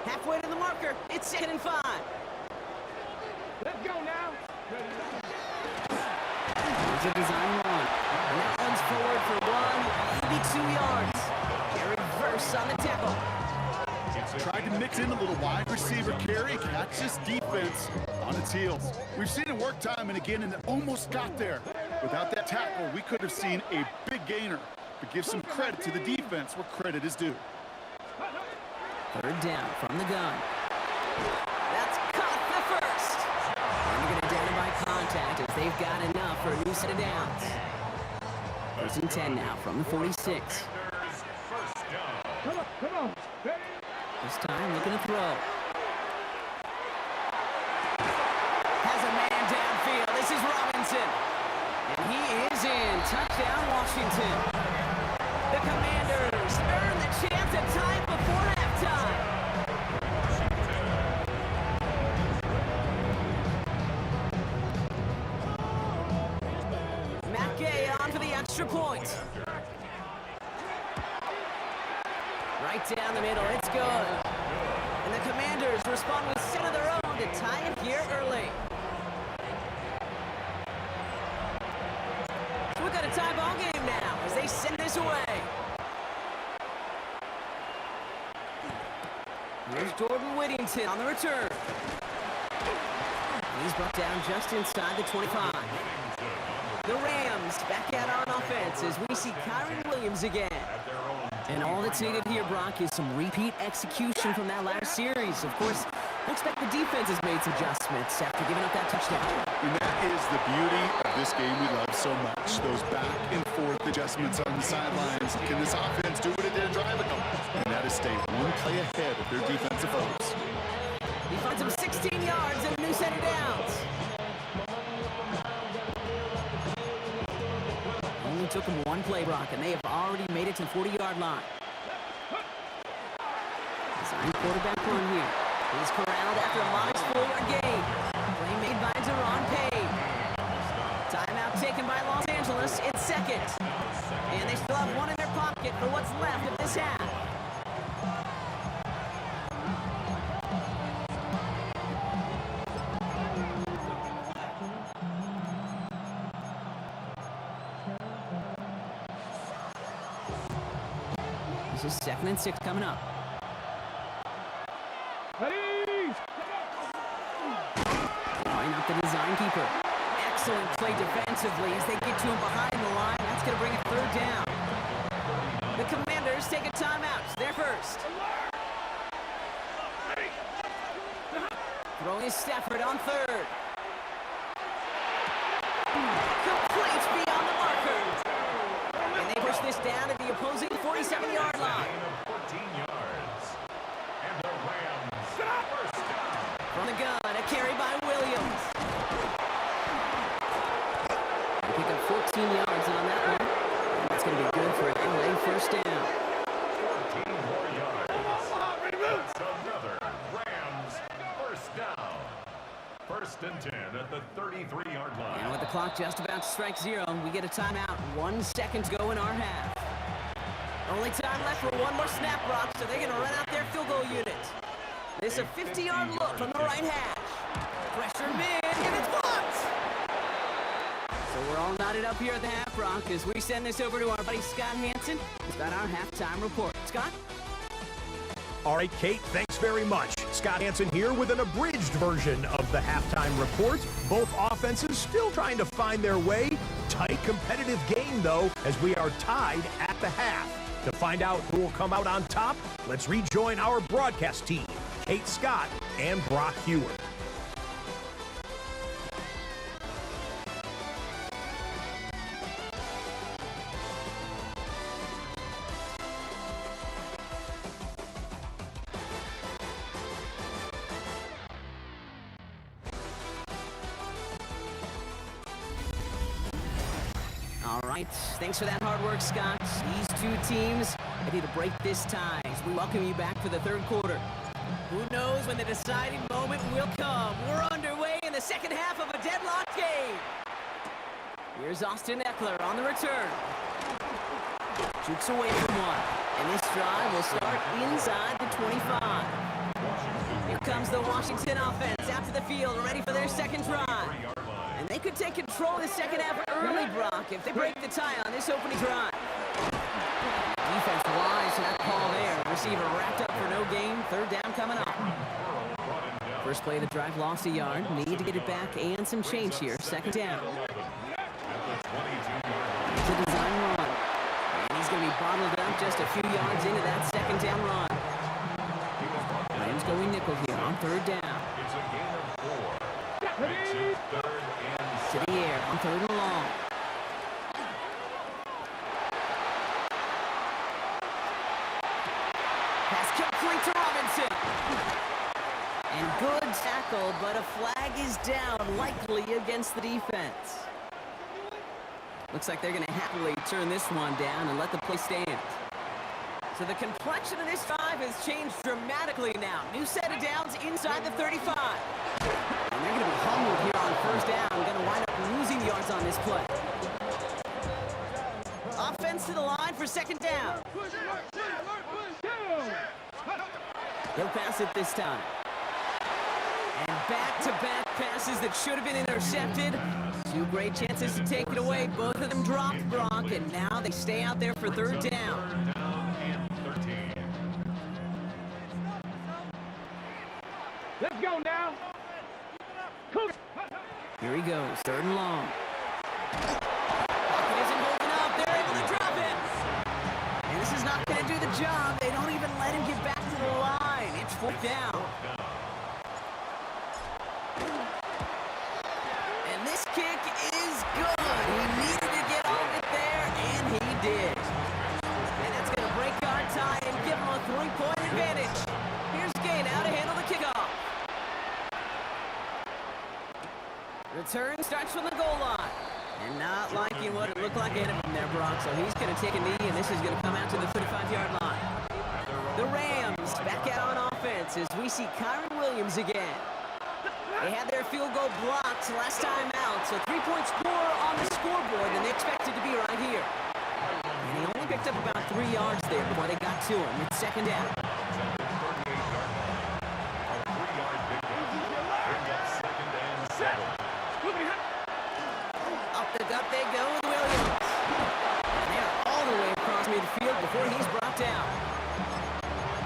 Halfway to the marker. It's 2nd and 5. Let's go now. Here's a design run. And that one's forward for 1, maybe 2 yards. A reverse on the tackle. Tried to mix in a little wide receiver carry, catches defense on its heels. We've seen it work time and again, and it almost got there. Without that tackle, we could have seen a big gainer. But give some credit to the defense where credit is due. 3rd down from the gun. That's caught the first. And they're going to down by contact as they've got enough for a new set of downs. 1st and 10 now from the 46. Come on. Ready? This time looking to throw. Has a man downfield. This is Robinson. And he is in. Touchdown, Washington. The Commanders earn the chance to tie it before halftime. Matt Gay on for the extra point. Right down the middle, it's good. And the Commanders respond with 7 of their own to tie it here early. So we've got a tie ball game now as they send this away. Here's Jordan Whittington on the return. He's brought down just inside the 25. The Rams back out on offense as we see Kyron Williams again. And all that's needed here, Brock, is some repeat execution from that last series. Of course, I expect the defense has made some adjustments after giving up that touchdown. And that is the beauty of this game we love so much. Those back and forth adjustments on the sidelines. Can this offense do what it did driving them? And that is stay one play ahead of their defensive foes. He finds him 16 yards and a new set of downs. Only took him one play, Brock, and they have already made it to the 40-yard line. Design quarterback run here. He's corralled after a modest 4-yard gain. Play made by Deron Payne. Timeout taken by Los Angeles. It's 2nd. And they still have one in their pocket for what's left of this half. This is 2nd and 6 coming up. Ready? Line up the design keeper. Excellent play defensively as they get to him behind the line. That's going to bring it 3rd down. The Commanders take a timeout. It's their first. Throwing is Stafford on 3rd. Complete beyond the marker. And they push this down to the opposing 47-yard line. 14 yards. And the Rams first down. From the gun, a carry by Williams. They pick up 14 yards on that one. That's going to be good for a LA first down. 14 more yards. That's another Rams first down. 1st and 10 at the 33-yard line. And with the clock just about to strike 0, we get a timeout. 1 second to go in our half. Only time left for one more snap, Brock, so they're going to run out their field goal unit. This is a 50-yard look from the right hash. Pressure mid, and it's blocked! we're all knotted up here at the half, Brock, as we send this over to our buddy Scott Hanson. He's got our halftime report. Scott? All right, Kate, thanks very much. Scott Hanson here with an abridged version of the halftime report. Both offenses still trying to find their way. Tight, competitive game, though, as we are tied at the half. To find out who will come out on top, let's rejoin our broadcast team, Kate Scott and Brock Hewer. All right, thanks for that hard work, Scott. These two teams ready to break this tie as we welcome you back for the third quarter. Who knows when the deciding moment will come? We're underway in the second half of a deadlocked game. Here's Austin Eckler on the return. Jukes away from one, and this drive will start inside the 25. Here comes the Washington offense out to the field, ready for their second drive. And they could take control of the second half early, Brock, if they break the tie on this opening drive. Defense wise to that call there. Receiver wrapped up for no gain. Third down coming up. First play of the drive, lost a yard. Need to get it back and some change here. Second down. It's a design run. And he's going to be bottled up just a few yards into that second down run. Rams going nickel here on third down. It's a gain of 4. Makes it third and To the air on third and long. Pass complete to Robinson. And good tackle, but a flag is down, likely against the defense. Looks like they're going to happily turn this one down and let the play stand. So the complexion of this drive has changed dramatically now. New set of downs inside the 35. And they're going to be humbled here on first down. Going to wind up losing yards on this play. Offense to the line for second down. He'll pass it this time. And back-to-back passes that should have been intercepted. Two great chances to take it away. Both of them dropped, Brock, and now they stay out there for third down. Let's go now. Here he goes, third and long. Pocket isn't holding up. They're able to drop it. And this is not going to do the job. They don't even let him get back to the line. It's fourth down. And this kick is good. He needed to get off it there, and he did. And that's going to break our tie and give him a 3-point advantage. Here's Gay now to handle the kickoff. Return starts from the goal line. And not liking what it looked like ahead of him there, Brock. So he's going to take a knee, and this is going to come out to the 35-yard line. The Rams back out on offense as we see Kyron Williams again. They had their field goal blocked last time out, so 3 points more on the scoreboard than they expected to be right here. And he only picked up about 3 yards there before they got to him. It's second down. Up they go with Williams. And they're all the way across midfield before he's brought down.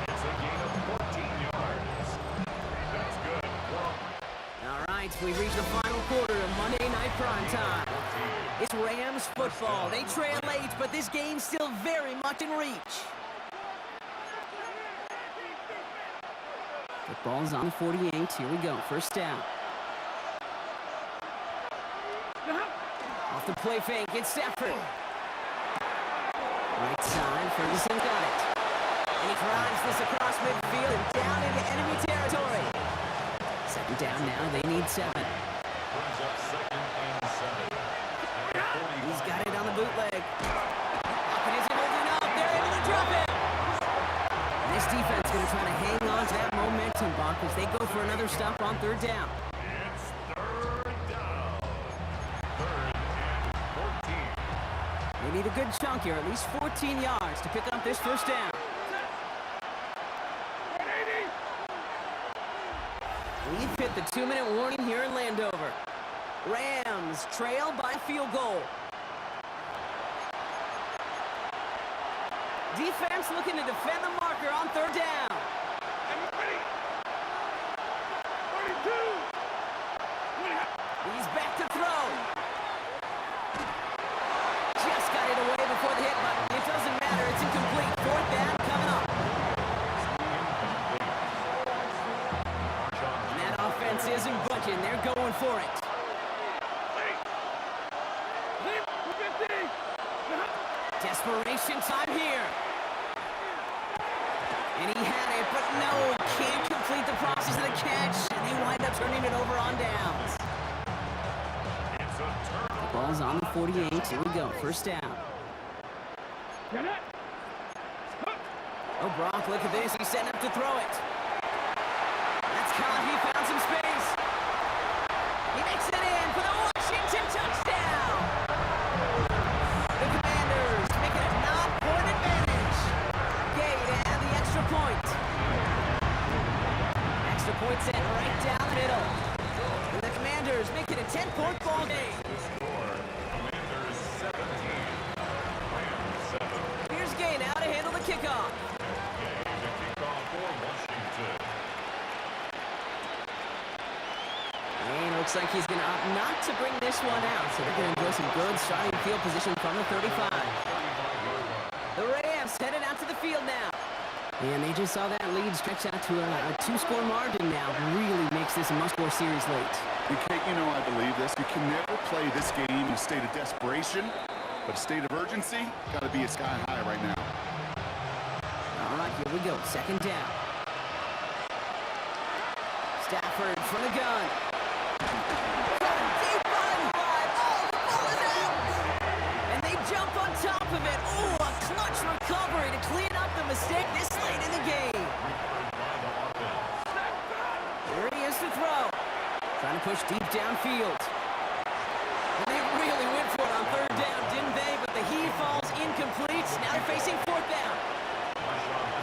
It's a gain of 14 yards. That's good. All right, we've reached the final quarter of Monday Night Prime Time. It's Rams football. They trail late, but this game's still very much in reach. Football's on 48. Here we go. First down. Off the play fake, it's Stafford. Right side, Ferguson got it. And he drives this across midfield and down into enemy territory. Second down now, they need 7. Brings up second and 7. He's got it on the bootleg. Pocket isn't holding up, they're able to drop it. And this defense going to try to hang on to that momentum, Bach, as they go for another stop on third down. It's third down. Third and 14. They need a good chunk here, at least 14 yards to pick up this first down. We've hit the 2-minute warning here in Landover. Rams trail by field goal. Defense looking to defend the marker on third down. Ready? 32. He's back to throw. Just got it away before the hit button. It doesn't matter. It's incomplete. Fourth down coming up. And that offense isn't budging. They're going for it. Desperation time here. And he had it, but no, can't complete the process of the catch. And they wind up turning it over on downs. It's a turnover. Ball's on the 48. Here we go. First down. Oh, Brock, look at this. He's setting up to throw it. That's caught. He found some space. He makes it in for the Washington touchdown. The Commanders make it a 9-point advantage. Gay to add the extra point. Extra point sent right down the middle. And the Commanders make it a 10-point ball game. The score, Commanders 17, Rams 7. Here's Gay now to handle the kickoff. Gay, the kickoff for Washington. And it looks like he's going to opt not to bring this one out. So they're going to enjoy some good starting field position from the 35. The Rams headed out to the field now. And they just saw that lead stretch out to a two-score margin now. Really makes this a must-score series late. And Kate, you know I believe this. You can never play this game in a state of desperation, but a state of urgency got to be a sky high right now. All right, here we go. Second down. Stafford from the gun. Deep line drive. Oh, the ball is out. And they jump on top of it. Oh, a clutch recovery to clean up the mistake this late in the game. There he is to throw. Trying to push deep downfield. And they really went for it on third down, didn't they? But the heave falls incomplete. Now they're facing fourth down.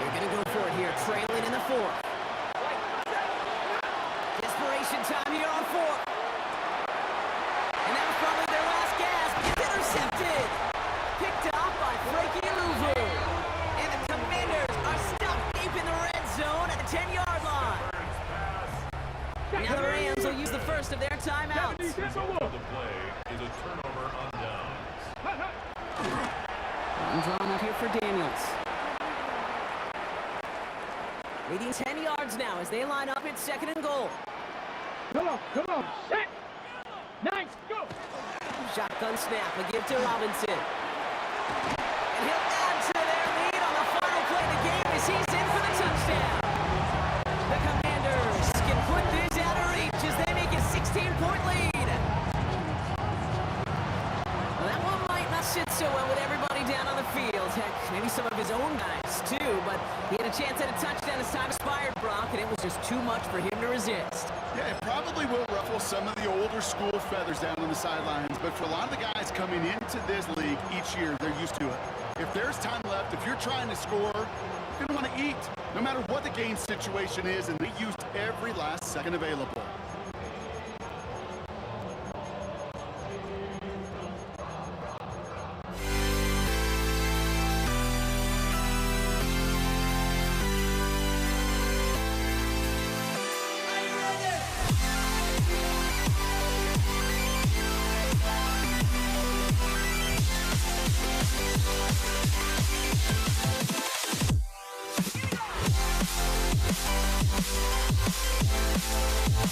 They're going to go for it here, trailing in the fourth. Desperation time here on fourth. And that was probably their last gasp. It's intercepted. Picked off by Frankie Louvu. And the Commanders are stuck deep in the red zone at the 10-yard line. Now the Rams will use the first of their timeouts. The play is a turnover on downs. One drawn up here for Daniels. Leading 10 yards now as they line up. It's second and goal. Come on, set. Nice, go. Shotgun snap, a give to Robinson. And he'll add to their lead on the final play of the game as he's in for the touchdown. The Commanders can put this out of reach as they make a 16-point lead. Well, that one might not sit so well with everybody down on the field. Heck, maybe some of his own guys too, but he had a chance at a touchdown as time expired, Brock, and it was just too much for him to resist. Yeah, it probably will ruffle some of the older school feathers down on the sidelines, but for a lot of the guys coming into this league each year, they're used to it. If there's time left, if you're trying to score, you're going to want to eat, no matter what the game situation is, and they used every last second available. We'll be right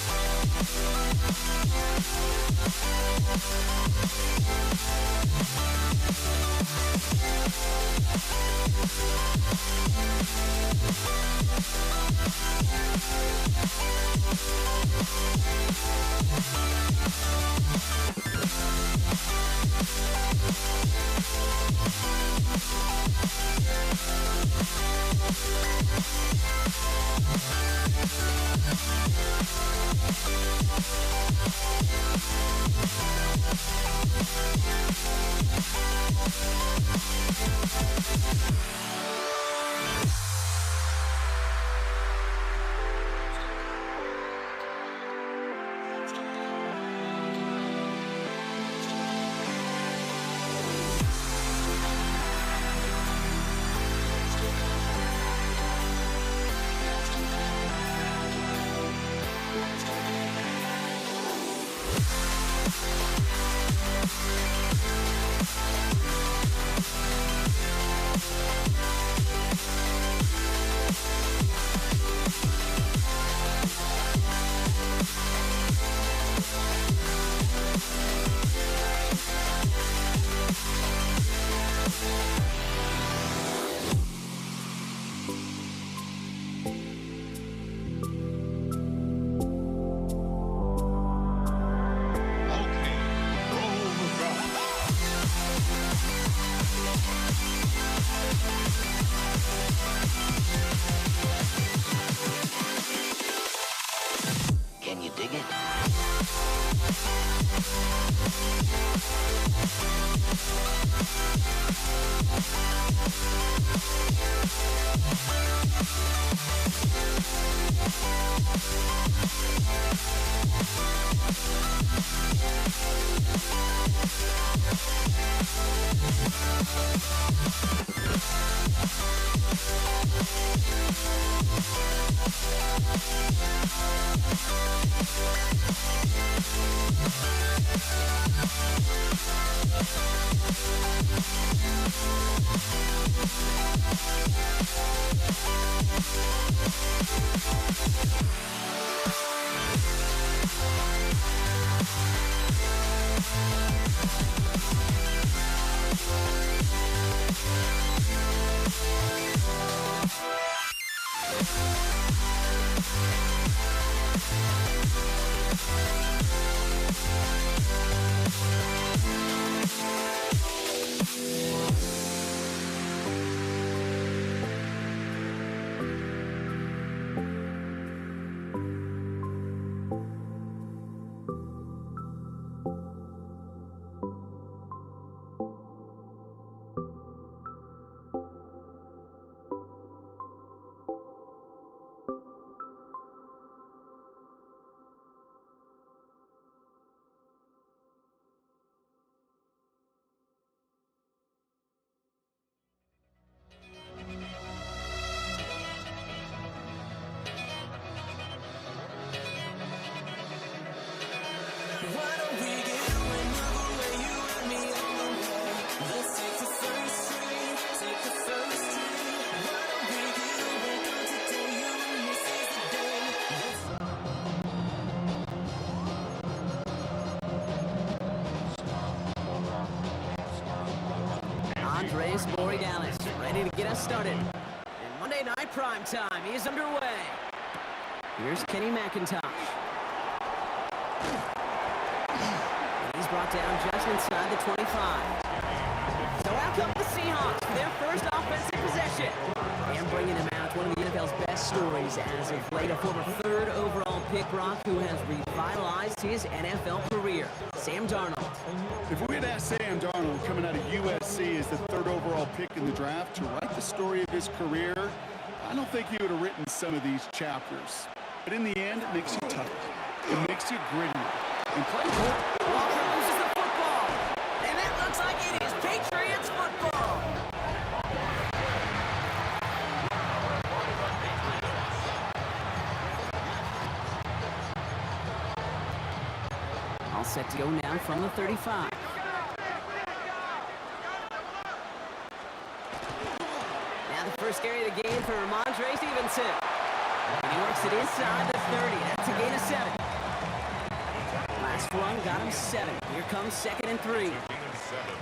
back. Andres Borregales ready to get us started. And Monday Night Prime Time is underway. Here's Kenny McIntosh. And he's brought down just inside the 25. So out come the Seahawks for their first offensive possession. And bringing him out, one of the NFL's best stories as of late, a former third overall pick, Brock, who has revitalized his NFL career, Sam Darnold. If we had asked Sam Darnold, coming out of USC as the third overall pick in the draft, to write the story of his career, I don't think he would have written some of these chapters. But in the end, it makes you tougher. It makes you grittier. And play Walker loses the football. And it looks like it is Patriots football. All set to go now from the 35. Now the first carry of the game for Ramondre Stevenson. And he works it inside the 30. That's a gain of 7. Last run got him 7. Here comes 2nd and 3. Gain of 7.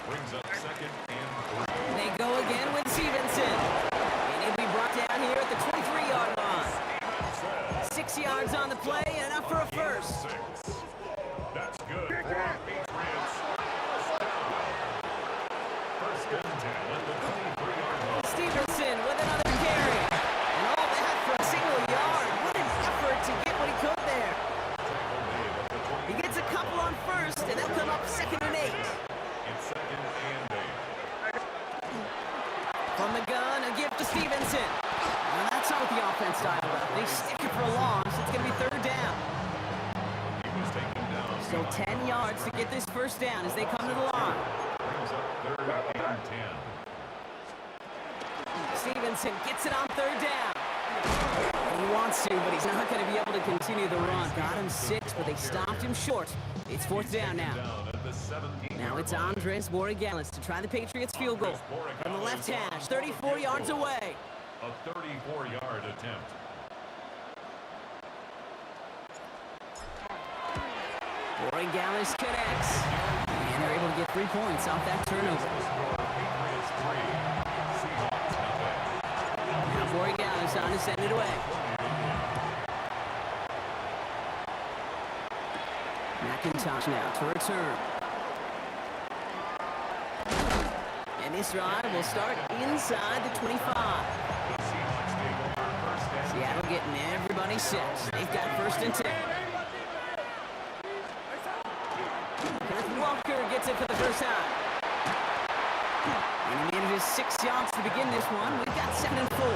Brings up 2nd and 3. They go again with Stevenson. And he'll be brought down here at the 23-yard line. 6 yards on the play and enough for a first. 6. That's good for our Patriots. First and 10 at the 23-yard line. Stevenson with another carry. And all that for a single yard. What an effort to get what he could there. He gets a couple on first, and they'll come up 2nd and 8. It's 2nd and 8. From the gun, a gift to Stevenson. Well, that's not what the offense dialed up. They stick it for a loss. It's going to be 3rd down. He was taken down. So 10 yards to get this first down as they come to the line. Brings up 3rd and 10. Stevenson gets it on 3rd down. He wants to, but he's not going to be able to continue the run. Got him 6, but they stopped him short. It's 4th down now. Down at the 17. Now it's Andres Borregales to try the Patriots field goal. From the left hash, 34 yards away. A 34-yard attempt. Borregales connects. And they're able to get 3 points off that turnover. Patriots 3. Seahawks nothing. Now Borregales on to send it away. McIntosh now to return. And this drive will start inside the 25. Seattle getting everybody set. They've got 1st and 10. Kenneth Walker gets it for the first time. And he needed his 6 yards to begin this one. We've got 2nd and 4.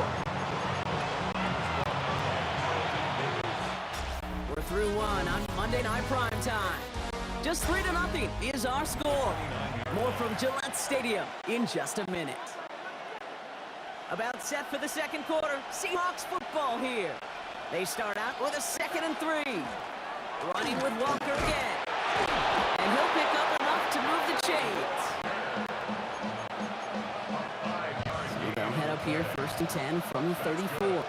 We're through one on Monday Night Prime Time. Just 3-0 is our score. More from Gillette Stadium in just a minute. About set for the 2nd quarter. Seahawks football here. They start out with a 2nd and 3. Running with Walker again. And he'll pick up enough to move the chains. So they'll head up here 1st and 10 from the 34.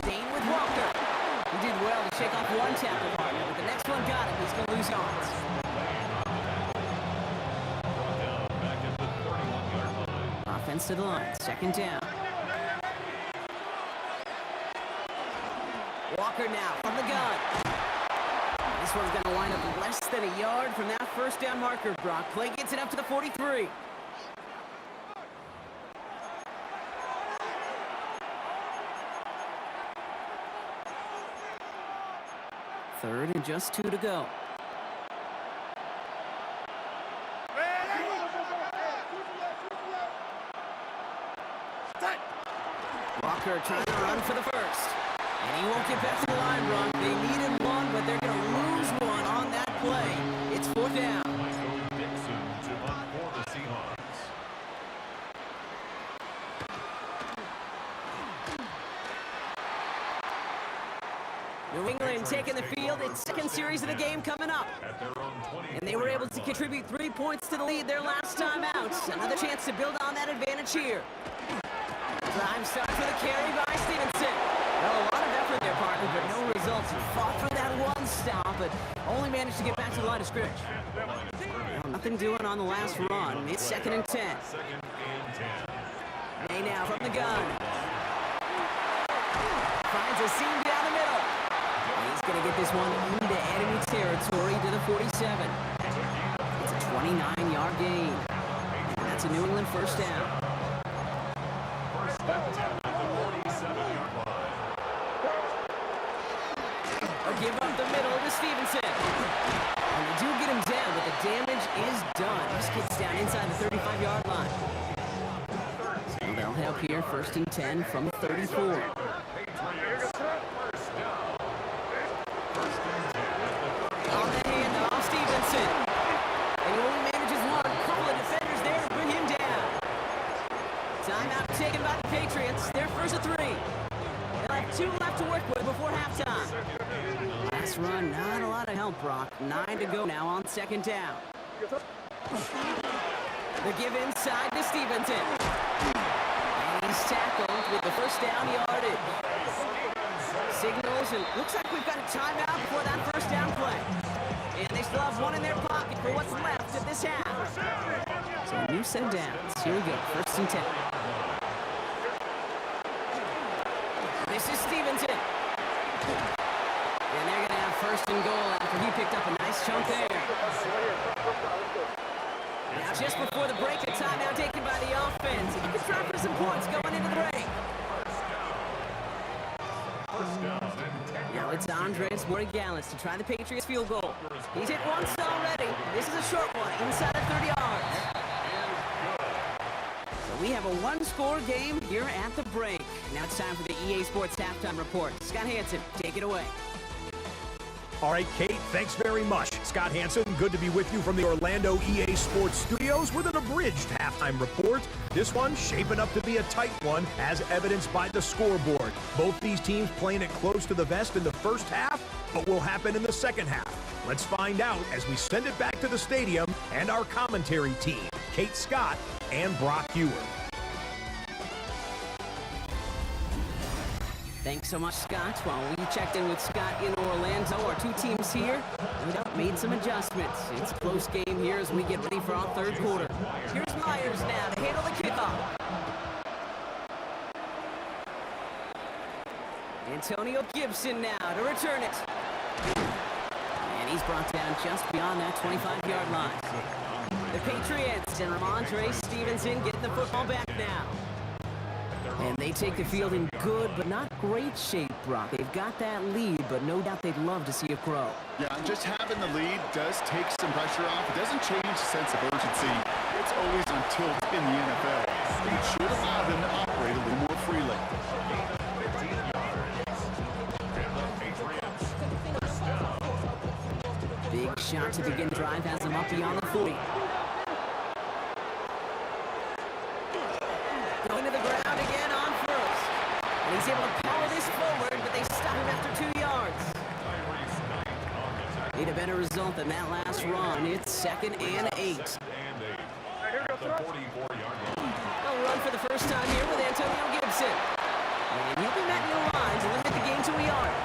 Staying with Walker. He did well to shake off one tackle partner, but the next one got him. He's going to lose yards. Offense to the line. 2nd down. Walker now from the gun. This one's going to line up less than a yard from that 1st down marker, Brock. Play gets it up to the 43. Third and just 2 to go. Walker trying to run for the first. And he won't get back to the line run. They needed one, but they're going to lose one on that play. It's 4th down. Michael Dixon to punt for the Seahawks. New England taking the field. Its second series of the game coming up. At their own 20. And they were able to contribute 3 points to the lead their last time out. Another chance to build on that advantage here. Drive starts with a carry by Stevenson. Well, a lot of effort there, partner, but no results. He fought for that one stop, but only managed to get back to the line of scrimmage. Well, nothing doing on the last run. It's 2nd and 10. 2nd and 10. May now from the gun. Finds a seam down the middle. And he's going to get this one into enemy territory to the 47. It's a 29-yard gain. And that's a New England first down. First and 10 at the 47-yard line. A give up the middle to Stevenson. And they do get him down, but the damage is done. Just gets down inside the 35-yard line. So they'll head up here, 1st and 10 from 34. Patriots, first down. First and 10 at the 30. On the handoff, Stevenson. And he only manages one. A couple of defenders there to bring him down. Timeout taken by the Patriots. They're first of 3. They'll have 2 left to work with before halftime. Last run, not a lot of help, Brock. 9 to go now on 2nd down. The give inside to Stevenson. And he's tackled with the first down yardage. Signals, and looks like we've got a timeout before that first down play. And they still have one in their pocket for what's left of this half. So a new set of downs. Here we go, 1st and 10. This is Stevenson. And they're going to have 1st and goal after he picked up a nice chunk there. Now just before the break, a timeout taken by the offense. You can try for some points going into the break. Now it's Andres Morgan-Gallus to try the Patriots field goal. He's hit once already. This is a short one, inside of 30 yards. So we have a 1-score game here at the break. Now it's time for the EA Sports Halftime Report. Scott Hansen, take it away. All right, Kate, thanks very much. Scott Hansen, good to be with you from the Orlando EA Sports Studios with an abridged halftime report. This one shaping up to be a tight one, as evidenced by the scoreboard. Both these teams playing it close to the vest in the first half, but will happen in the second half. Let's find out as we send it back to the stadium and our commentary team, Kate Scott and Brock Ewer. Thanks so much, Scott. While we checked in with Scott in Orlando, our 2 teams here made some adjustments. It's a close game here as we get ready for our 3rd quarter. Here's Myers now to handle the kickoff. Antonio Gibson now to return it. And he's brought down just beyond that 25-yard line. The Patriots and Ramondre Stevenson getting the football back now. And they take the field in good but not great shape, Brock. They've got that lead, but no doubt they'd love to see it grow. Yeah, just having the lead does take some pressure off. It doesn't change the sense of urgency. It's always on tilt in the NFL. It should allow them to operate a little more freely. Big shot to begin drive has him up beyond the 40. Going to the ground again on 1st. And he's able to power this forward, but they stop him after 2 yards. Need a better result than that last run. It's 2nd and 8. They'll run for the first time here with Antonio Gibson. And he'll be met in the lines and limit the game to a yard.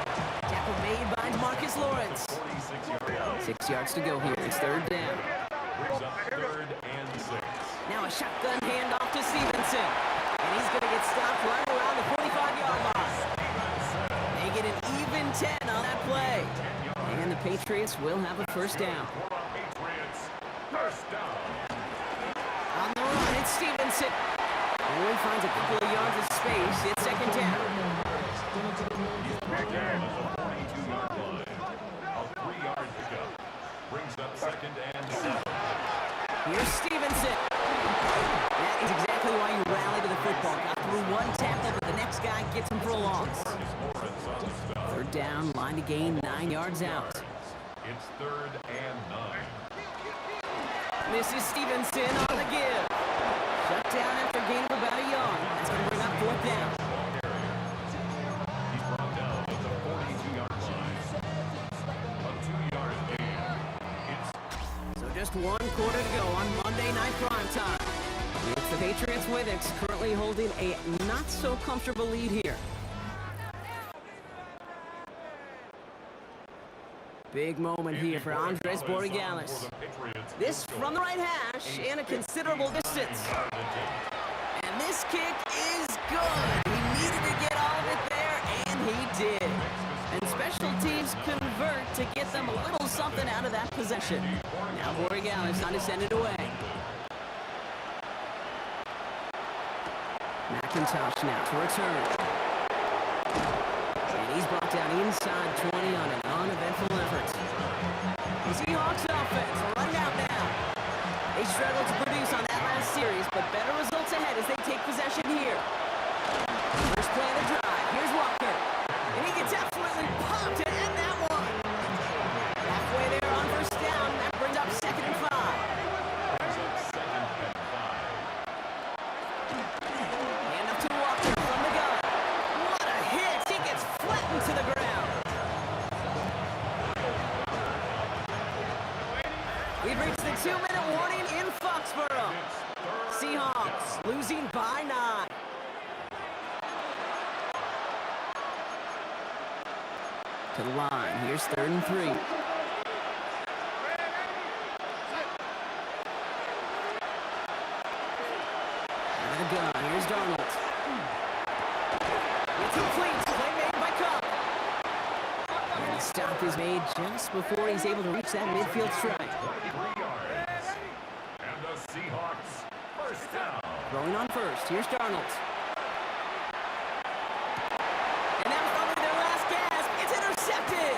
Tackle made by Marcus Lawrence. 6 yards to go here. It's 3rd down. Brings up 3rd and 6. Now a shotgun handoff to Stevenson. And he's going to get stopped right around the 45-yard line. They get an even 10 on that play. And the Patriots will have a first down. On the run, it's Stevenson. And he finds a couple of yards of space. It's 2nd down. second and 7. Here's Stevenson. That is exactly why you rally to the football. Got through one tackle, but the next guy gets him for a loss. Third down, line to gain, 9 yards out. It's third and 9. This is Stevenson on the give. Shut down after a gain of about a yard. That's going to bring up fourth down. He's brought down at the 42-yard line. A 2-yard gain. So just 1 quarter to go on Monday Night Primetime. It's the Patriots with it, currently holding a not-so-comfortable lead here. Big moment here for Andres Borregales. This from the right hash in a considerable distance. And this kick is good. He needed to get all of it there, and he did. And special teams convert to get them a little something out of that possession. Now Borregales on to send it away. McIntosh now to return. And he's brought down inside 20 on an uneventful effort. The Seahawks offense running out now. They struggled to produce on that last series, but better results ahead as they take possession here. First play of the drive. Here's Walker. And he gets absolutely pumped to end that one. Halfway there on first down. That brings up second and 5. Hand up to Walker from the gun. What a hit. He gets flattened to the ground. We've reached the 2-minute warning in Foxborough. Seahawks losing by 9. To the line. Here's third and 3. Out of the gun. Here's Darnold. It's complete. Play made by Cup. And the stop is made just before he's able to reach that midfield strike. 3 yards. And the Seahawks first down. Throwing on first. Here's Darnold. And that was probably their last gasp. It's intercepted.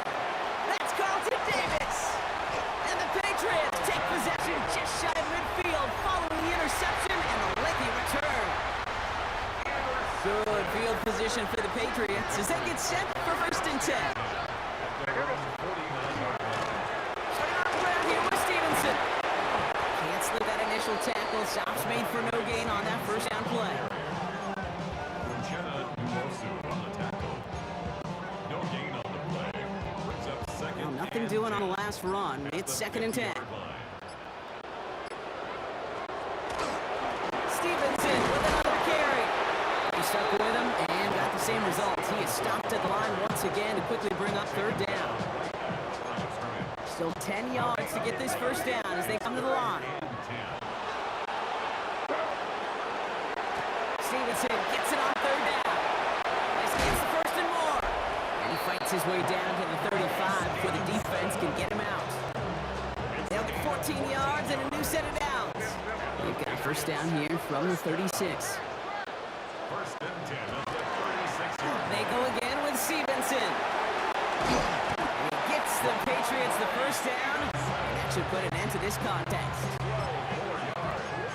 That's Carlton Davis. And the Patriots take possession just shy of midfield following the interception and the lengthy return. Good field position for the Patriots as they get set for first and 10. Starting on the ground here with Stevenson. Can't slip that initial tackle. Stops made for no gain on that first down play. Uchenna Nwosu on the tackle. No gain on the play. Brings up second. Well, nothing doing on the last run. It's second and 10. Stevenson with another carry. He stuck with him and got the same results. He is stopped at the line once again to quickly bring up third down. Still 10 yards to get this first down as they come to the line. Stevenson gets it on third down. This gets the first and more. And he fights his way down to the 35 before the defense can get him out. They'll get 14 yards and a new set of downs. They've got first down here from the 36. First and 10 at the 36-yard. They go again with Stevenson. And he gets the Patriots the first down. And that should put an end to this contest. 4 yards.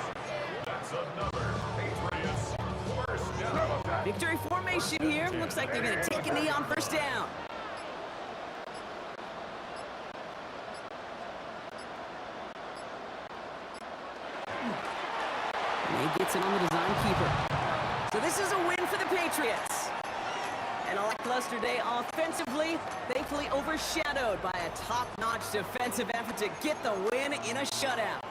That's another Patriots first down. Victory formation here. Looks like they're going to take a knee on first down. And he gets it on the design keeper. So this is a win for the Patriots. And a lackluster day offensively, thankfully overshadowed by a top-notch defensive effort to get the win in a shutout.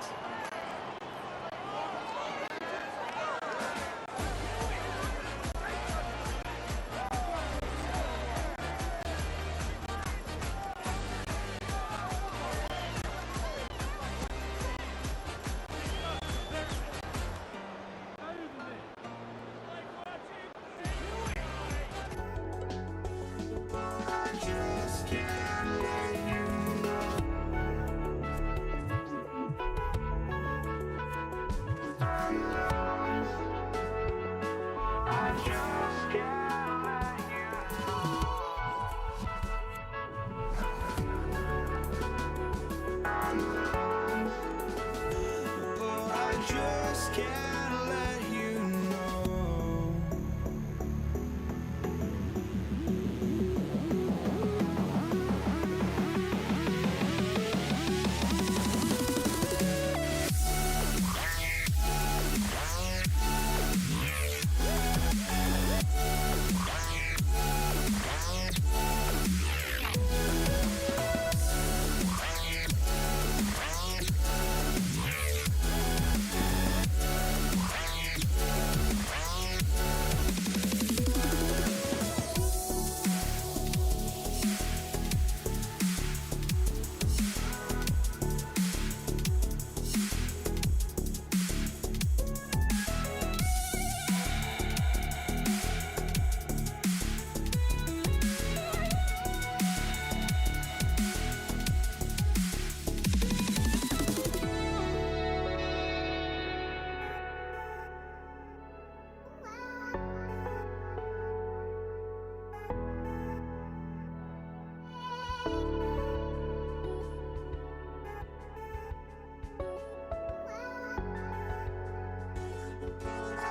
can't let you know.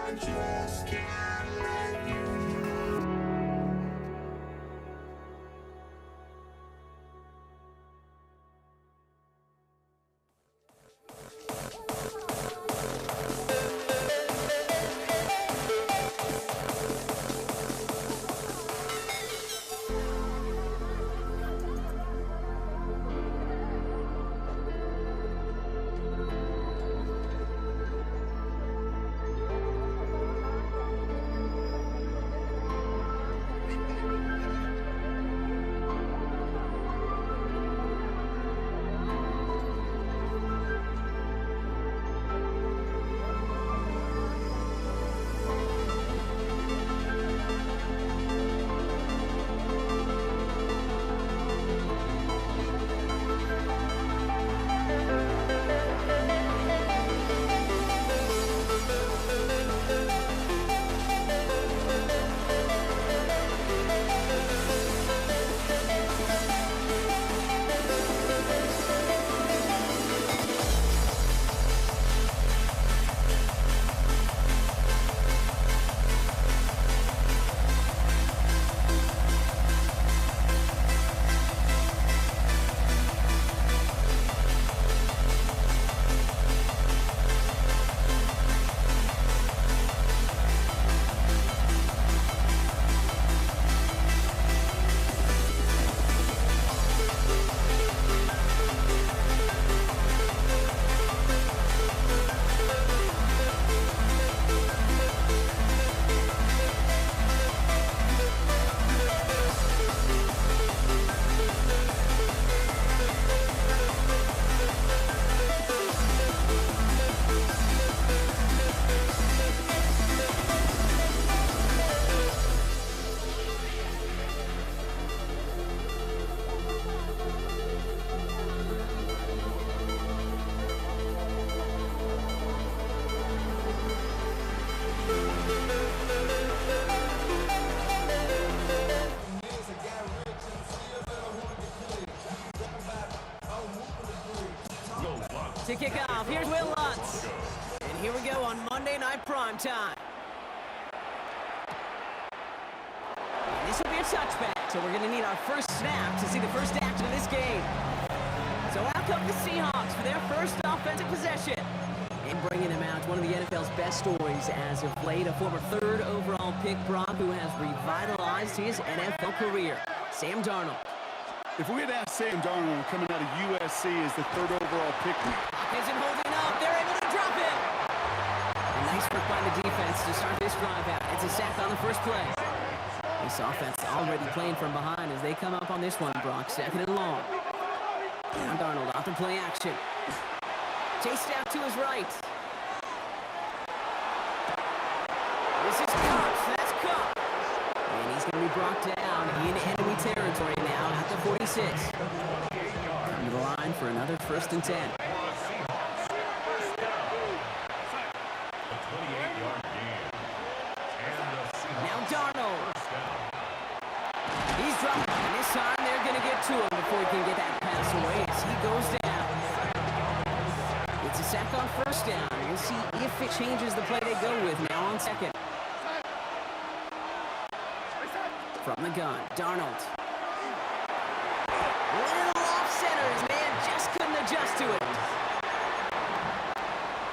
I just can't let you know. To kick off, here's Will Lutz. And here we go on Monday Night Primetime. And this will be a touchback, so we're going to need our first snap to see the first action of this game. So out come the Seahawks for their first offensive possession. And bringing them out, one of the NFL's best stories as of late, a former third overall pick, Brock, who has revitalized his NFL career, Sam Darnold. If we had asked Sam Darnold coming out of USC as the third overall pick, Isn't holding up. They're able to drop it. And nice work by the defense to start this drive out. It's a sack on the first play. This offense already playing from behind as they come up on this one, Brock. Second and long. Now Darnold off the play action. Chased out to his right. This is Cox. That's Cox. And he's going to be brought down in enemy territory now at the 46. Come to the line for another 1st and 10. Now Darnold. He's dropped, and this time they're going to get to him before he can get that pass away as he goes down. It's a sack on 1st down. We'll see if it changes the play they go with now on second. From the gun, Darnold. Little off center. His man just couldn't adjust to it.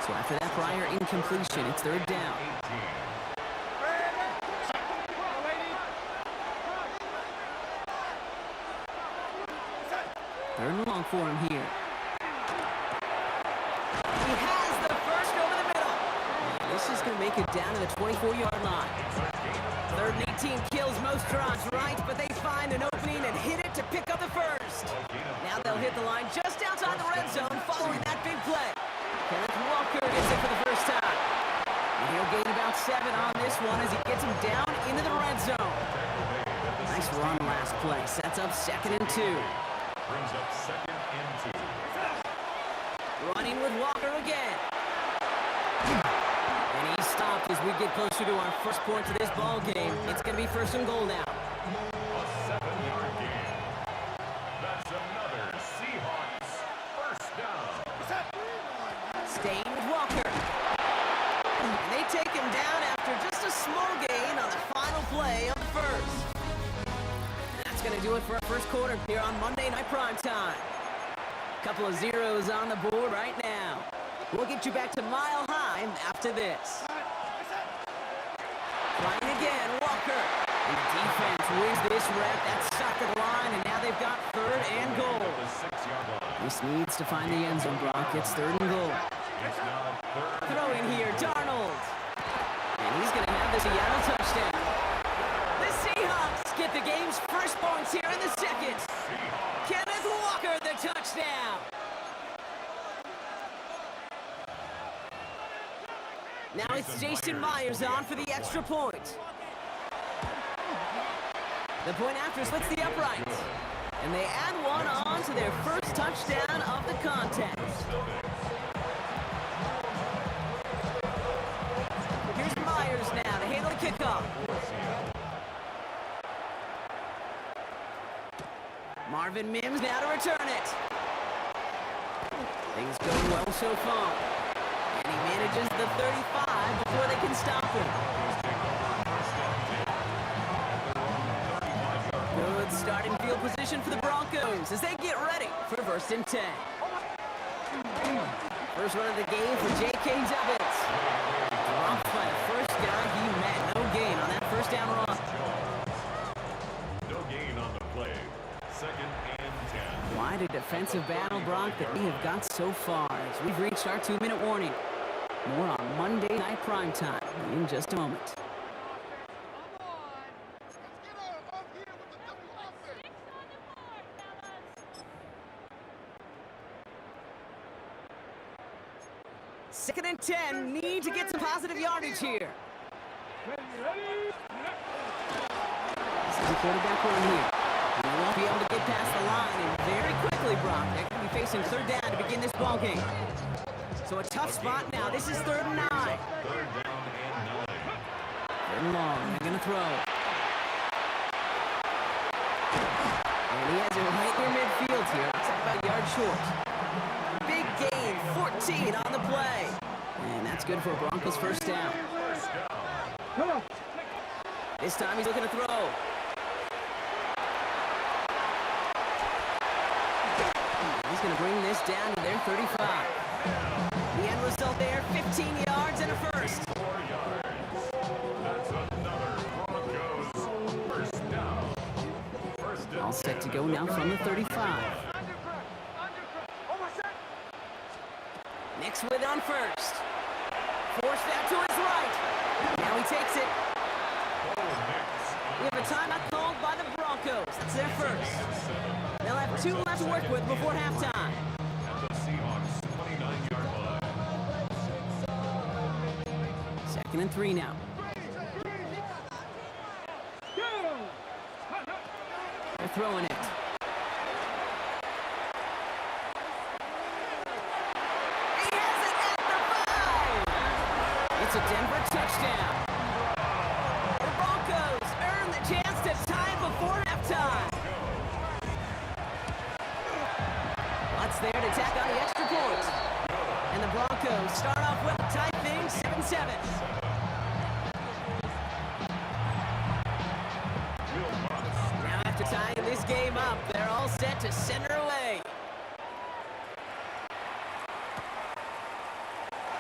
So after that prior incompletion, it's third down. Third and long for him here. He has the first over the middle. This is going to make it down to the 24-yard line. Third and 18 kills most drives, right? But they find an opening and hit it to pick up the first. Now they'll hit the line just outside the red zone following that big play. Kenneth Walker gets it for the first time. And he'll gain about 7 on this one as he gets him down into the red zone. Nice run last play. Sets up 2nd and 2. Brings up 2nd and 2. Running with Walker again. And he's stopped as we get closer to our first point to this ball game. It's going to be 1st and goal now. A 7-yard gain. That's another Seahawks first down. Staying with Walker. And they take him down after just a small gain on the final play of the first. That's going to do it for our first quarter here on Monday Night Primetime. Couple of zeros on the board right now. We'll get you back to Mile High after this. Flying again, Walker. And the defense wins this rep. That's stuck at the line, and now they've got 3rd and goal. The 6-yard line. This needs to find the end zone, Brock. It's 3rd and goal. It's now 3rd. Throwing here, Darnold. And he's going to have the Seattle touchdown. The Seahawks get the game's first points here in the second. Kenneth Walker, the touchdown. Now it's Jason Myers on for the extra point. The point after splits the uprights. And they add one on to their first touchdown of the contest. Here's Myers now to handle the kickoff. Marvin Mims now to return it. Things go well so far. And he manages the 35 before they can stop him. Good starting field position for the Broncos as they get ready for 1st and 10. First run of the game for J.K. Dobbins. Dropped by the first guy he met. No gain on that first down run. No gain on the play. 2nd and 10. Wide a defensive battle, Brock, that we have got so far as we've reached our 2-minute warning. More on Monday Night Primetime in just a moment. Second and 10, need to get some positive yardage here. This is the quarterback run here. And they won't be able to get past the line, and very quickly, Brock, they're going to be facing 3rd down to begin this ball game. So a tough spot now. This is 3rd and 9. 3rd down and 9. 3rd and long. They're going to throw. And he has it right near midfield here. It's about a yard short. Big gain, 14 on the play. And that's good for a Broncos first down. This time he's looking to throw. He's going to bring this down to their 35. The end result there, 15 yards and a first. 4 yards. That's another Broncos first down. First and All set to go now from the 35. Nix with it on first. Forced out to his right. Now he takes it. We have a timeout called by the Broncos. That's their first. They'll have 2 left to work with before halftime. At the Seahawks 29-yard line. 2nd and 3 now. They're throwing it. He has it at the 5. It's a Denver touchdown. The Broncos earn the chance to tie it before halftime. Lutz there to tack on the extra point. And the Broncos start off with a tie things 7-7. Now after tying this game up, they're all set to send her away.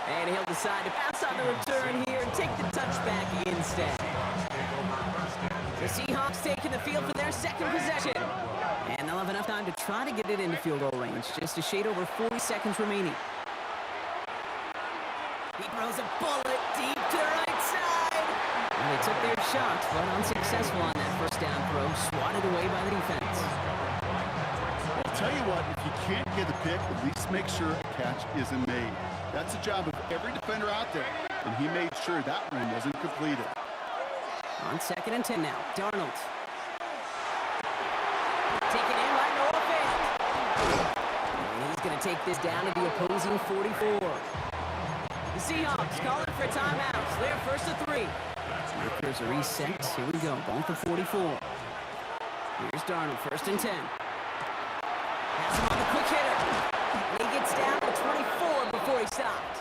And he'll decide to pass on the return here and take the touchback instead. The Seahawks taking the field for their second possession. And they'll have enough time to try to get it into field goal range, just a shade over 40 seconds remaining. He throws a bullet deep to the right side. And they took their shot, but unsuccessful on that first down throw, swatted away by the defense. I'll tell you what, if you can't get the pick, at least make sure a catch isn't made. That's the job of every defender out there, and he made sure that one wasn't completed. On 2nd and 10 now, Darnold. Taken in by Noah Fant. And he's going to take this down to the opposing 44. The Seahawks calling for timeouts. They're first to 3. Here's a reset. Here we go. Ball to 44. Here's Darnold, 1st and 10. Has him on the quick hitter. And he gets down to 24 before he stopped.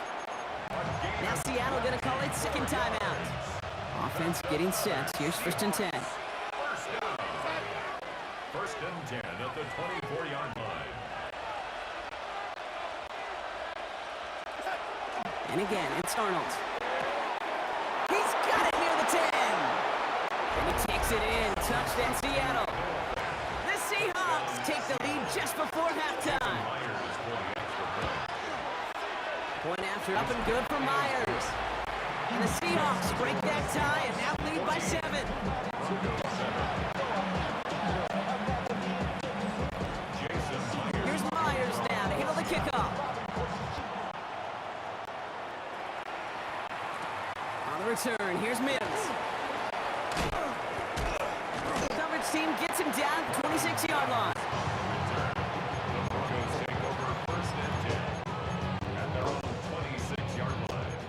Now Seattle going to call it second timeout. Offense getting set. Here's 1st and 10. First and 10 at the 24-yard line. And again, it's Darnold. He's got it near the 10. And he takes it in. Touchdown, Seattle. The Seahawks take the lead just before halftime. Point after up and good for Myers. And the Seahawks break that tie and now lead by 7. Here's Myers now to handle the kickoff. On the return, here's Mims. The coverage team gets him down at the 26-yard line. Broncos take over first and 10 at their own 26-yard line.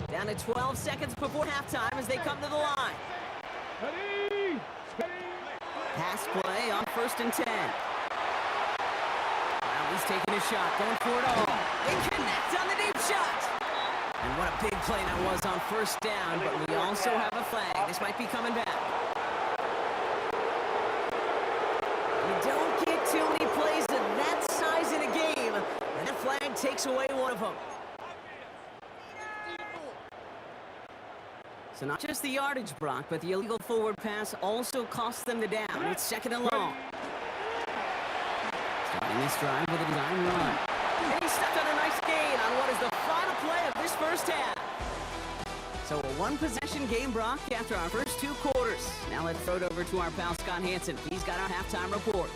Down to 12 seconds before halftime as they come to the line. Steady! Steady! Pass play on 1st and 10. Now he's taking a shot, going for it all. They connect on the deep shot. And what a big play that was on 1st down, but we also have a flag. This might be coming back. You don't get too many plays of that size in a game, and that flag takes away one of them. So not just the yardage, Brock, but the illegal forward pass also cost them the down. It's 2nd and long. Starting this drive with a design run. And he stepped on a nice gain on what is the final play of this first half. So a one-possession game, Brock, after our first 2 quarters. Now let's throw it over to our pal Scott Hansen. He's got our halftime report.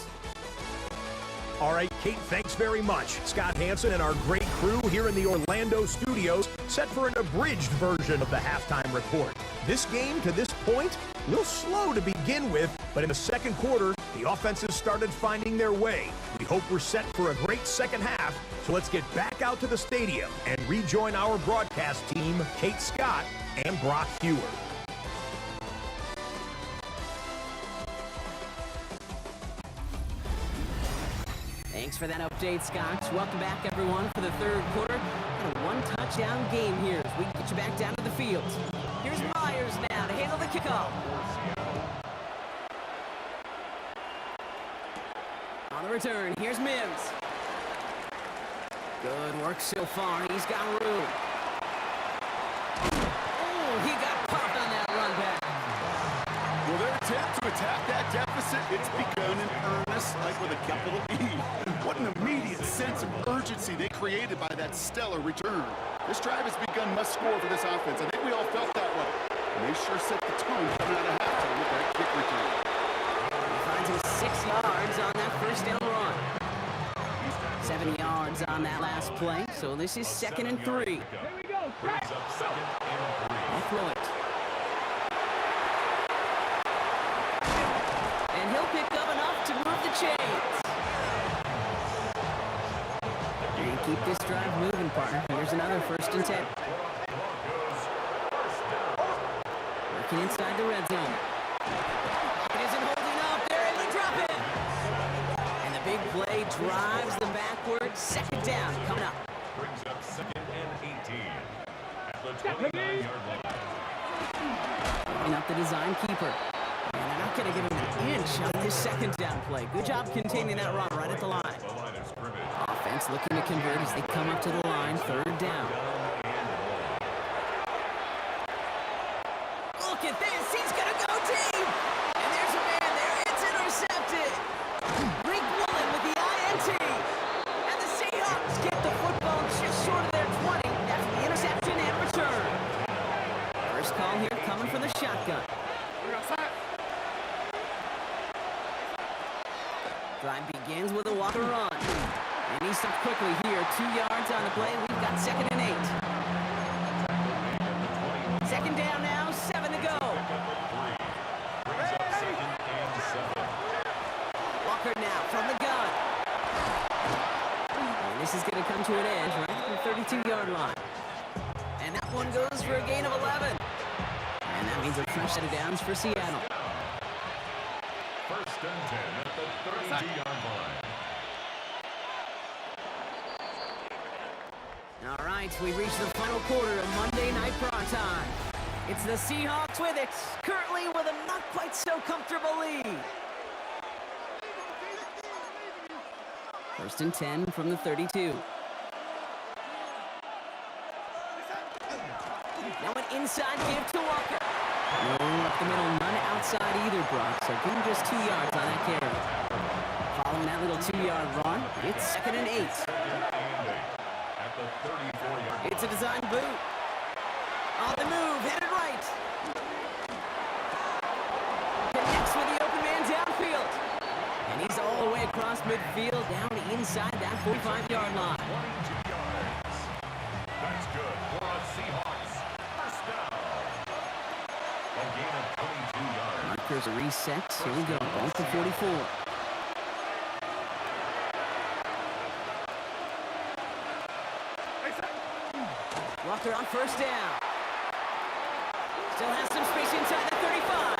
All right, Kate, thanks very much. Scott Hansen and our great crew here in the Orlando studios set for an abridged version of the halftime report. This game, to this point, a little slow to begin with, but in the second quarter, the offenses started finding their way. We hope we're set for a great second half, so let's get back out to the stadium and rejoin our broadcast team, Kate Scott and Brock Hewer. Thanks for that update, Scott. Welcome back, everyone, for the third quarter. And a one-touchdown game here as we get you back down to the field. Here's Myers now to handle the kickoff. On the return, here's Mims. Good work so far. He's got room. Oh, he got popped on that run back. Well, their attempt to attack that deficit, it's begun in earnest, like with a capital E. What an immediate sense of urgency they created by that stellar return. This drive has begun must score for this offense. I think we all felt that way. And they sure set the tone coming out of halftime with that kick return. He finds him 6 yards on that first down run. 7 yards on that last play, so this is 2nd and 3. Here we go! Brings up 2nd and 3. I'll throw it. And he'll pick up enough to move the chains. And keep this drive moving, partner. Here's another 1st and 10. Working inside the red zone. It isn't holding up. They're able to drop it. And the big play drives them backward. 2nd down coming up. Brings up second and 18 at the 29-yard line. Picking up the design keeper. And they're not going to give him an inch on this second down play. Good job containing that run right at the line. The line of scrimmage. Offense looking to convert as they come up to the line, third down. Look at this, he's going to go deep. And there's a man there, it's intercepted. Rick Woolen with the INT. And the Seahawks get the football just short of their 20 after the interception and return. First call here coming from the shotgun. Drive begins with a walk or run. And he stopped quickly here. 2 yards on the play. We've got second and 8. Second down now, 7 to go. Brings up second and 7. Walker now from the gun. And this is going to come to an edge right at the 32-yard line. And that one goes for a gain of 11. And that means a fresh set of downs for Seattle. First and 10 at the 32-yard line. All right, we've reached the final quarter of Monday Night Primetime. It's the Seahawks with it, currently with a not quite so comfortable lead. First and 10 from the 32. Now an inside give to Walker. No up the middle, none outside either, Brock. So give him just 2 yards on that carry. Following that little 2-yard run, it's second and 8. At the 34-yard It's a design boot. On the move, headed right. Connects with the open man downfield. And he's all the way across midfield, down inside that 45-yard line. 22 yards. That's good for a Seahawks. First down. A gain of 22 yards. Markers are reset. Here we go, ball to 44. Walker on first down. Still has some space inside the 35.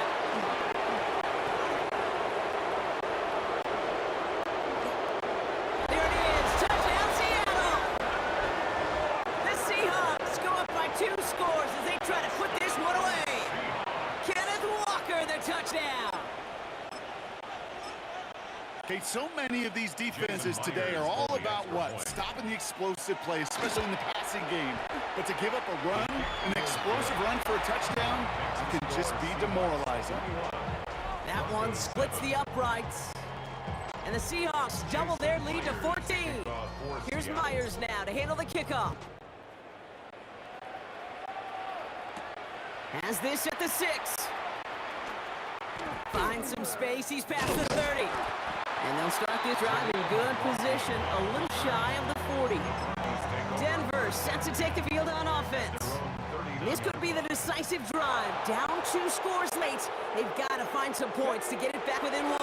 There it is. Touchdown, Seattle. The Seahawks go up by 2 scores as they try to put this one away. Kenneth Walker, the touchdown. Okay, so many of these defenses today are all about what? Stopping the explosive play, especially in the passing game. But to give up a run, an explosive run for a touchdown, it can just be demoralizing. That one splits the uprights. And the Seahawks double their lead to 14. Here's Myers now to handle the kickoff. Has this at the 6. Finds some space, he's past the 30. And they'll start this drive in good position, a little shy of the 40. Denver set to take the field on offense. This could be the decisive drive. Down 2 scores late. They've got to find some points to get it back within 1.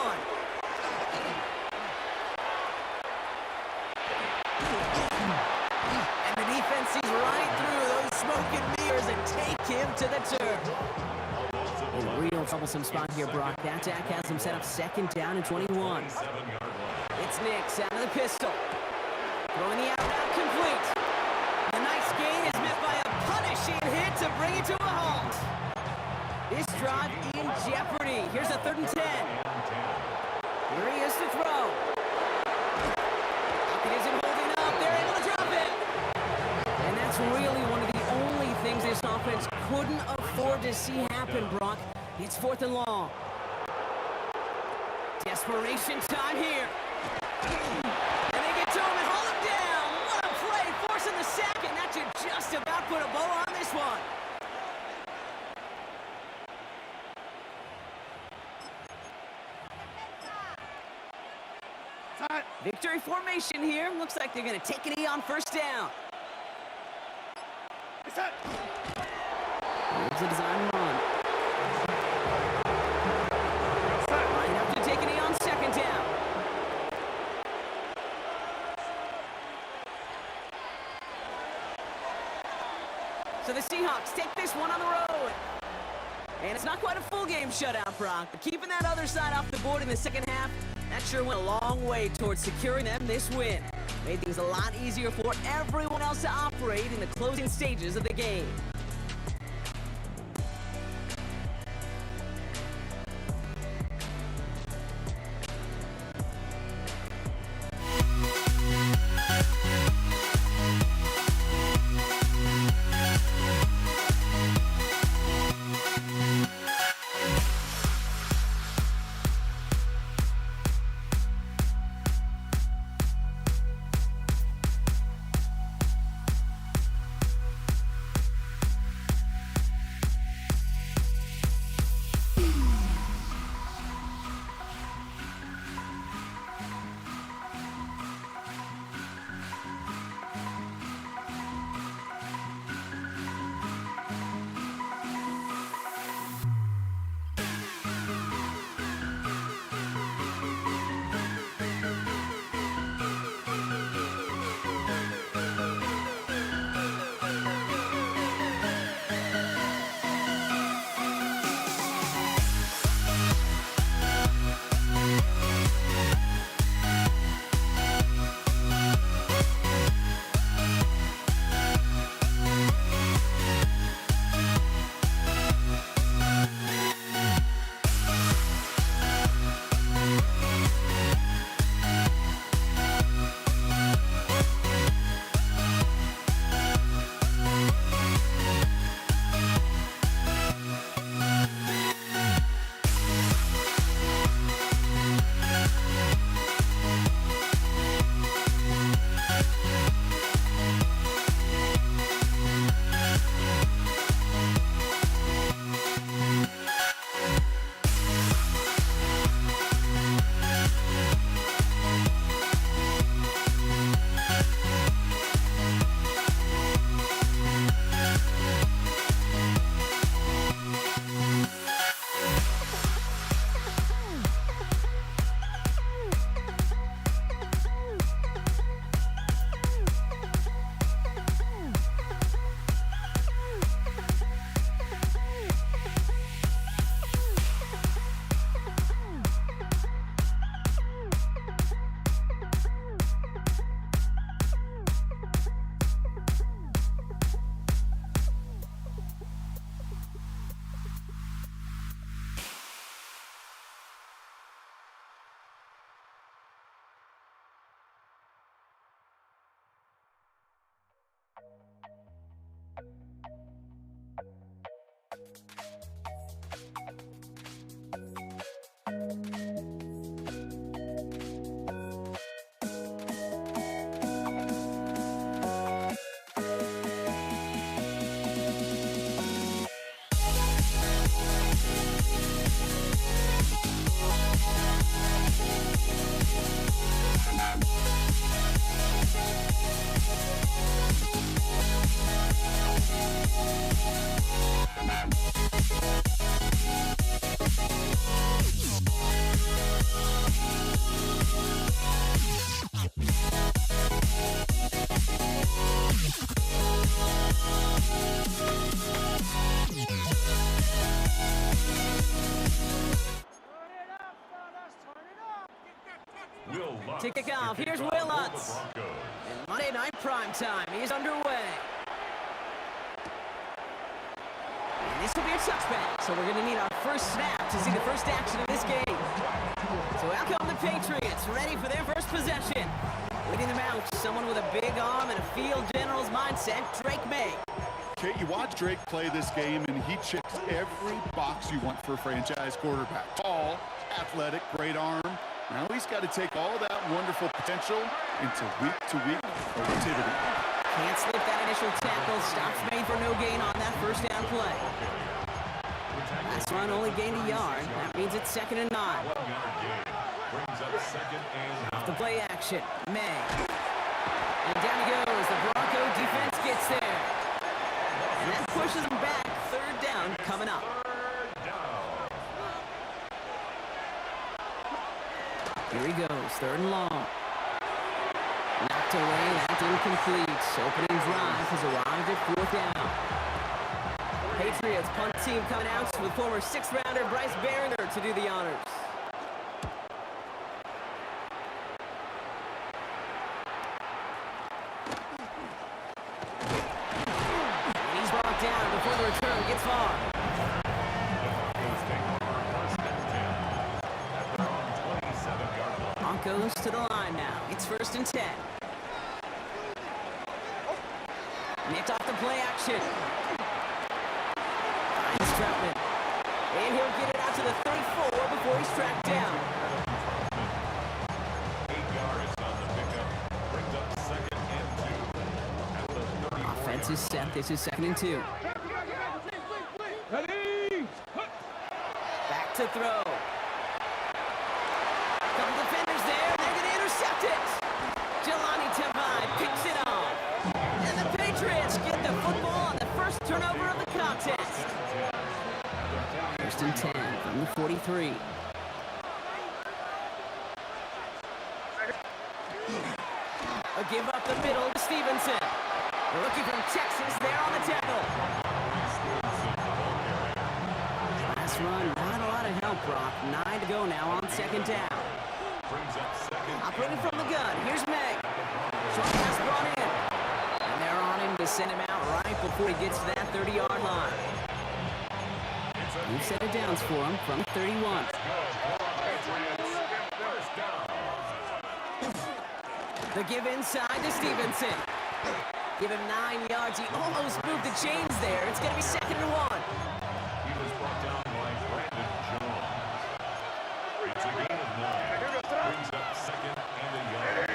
And the defense sees right through those smoke and mirrors and take him to the turf. In a real troublesome spot here, Brock. That attack has him set up second down and 21. It's Nix out of the pistol. Throwing the out route complete. The nice gain is met by a punishing hit to bring it to a halt. This drive in jeopardy. Here's a 3rd and 10. Here he is to throw. It isn't holding up. They're able to drop it. And that's really one of the only things this offense couldn't afford to see happen, Brock. It's 4th and long. Desperation time here. And they get to him and hold him down. What a play, forcing the sack, and that should just about put a bow on this one. Victory formation here. Looks like they're going to take an E on first down. Here's a design run. Line up to take an E on second down. So the Seahawks take this one on the road. And it's not quite a full game shutout, Brock, but keeping that other side off the board in the second half, That sure went a long way towards securing them this win. Made things a lot easier for everyone else to operate in the closing stages of the game. To kick off, here's Will Lutz. And Monday Night Primetime is underway. And this will be a touchback, so we're going to need our first snap to see the first action of this game. So out come the Patriots, ready for their first possession. Leading them out, someone with a big arm and a field general's mindset, Drake May. Okay, you watch Drake play this game, and he checks every box you want for a franchise quarterback. Tall, athletic, great arm. Now he's got to take all that wonderful potential into week-to-week productivity. Can't slip that initial tackle. Stops made for no gain on that first down play. Last run only gained a yard. That means it's 2nd and 9. Off the play action, May. And down he goes. The Bronco defense gets there. And that pushes him back. 3rd down coming up. Here he goes, 3rd and long. Knocked away, that's incomplete. Opening drive has arrived at 4th down. Patriots punt team coming out with former 6th rounder Bryce Baringer to do the honors. the return gets far. Broncos take over first and 10 at their own 27-yard line. Broncos to the line now. It's first and 10. Nicked off the play action. Finds Troutman. And he'll get it out to the 34 before he's tracked down. 8 yards on the pickup. Brings up second and 2 at the 34. Offense is set. This is second and 2. Ready? Back to throw. Couple defenders there. They're going to intercept it. Jelani Tavai picks it off. And the Patriots get the football on the first turnover of the contest. First and 10 from the 43. A give up the middle to Stevenson. The rookie from Texas there on the tackle. Last run, not a lot of help, Brock. 9 to go now on second down. Brings up second. Operating from the gun, here's Meg. Short pass brought in. And they're on him to send him out right before he gets to that 30-yard line. We've set it downs for him from 31. The give inside to Stevenson. Give him 9 yards. He almost moved the chains there. It's going to be second and 1. He was brought down by Brandon Jones. It's a gain of 9. Brings up second and a yard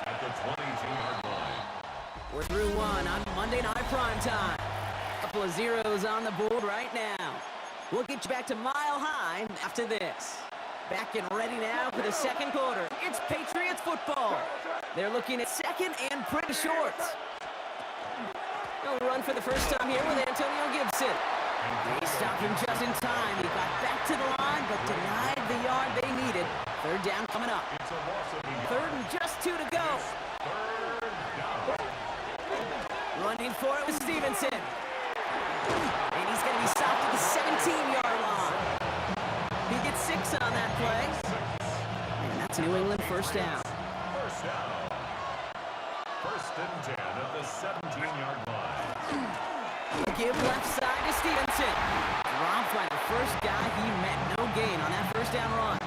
at the 22-yard line. We're through one on Monday Night Primetime. Couple of zeros on the board right now. We'll get you back to Mile High after this. Back and ready now for the second quarter. It's Patriots football. They're looking at second and pretty short. They'll run for the first time here with Antonio Gibson. They stopped him just in time. He got back to the line, but denied the yard they needed. Third down coming up. It's a loss of a yard. Third and just 2 to go. Third down. Running for it with Stevenson. And he's going to be stopped at the 17-yard line. He gets 6 on that play. And that's New England first down. First down. First and 10 at the 17-yard line. Give left side to Stevenson. Dropped by the first guy he met. No gain on that first down run.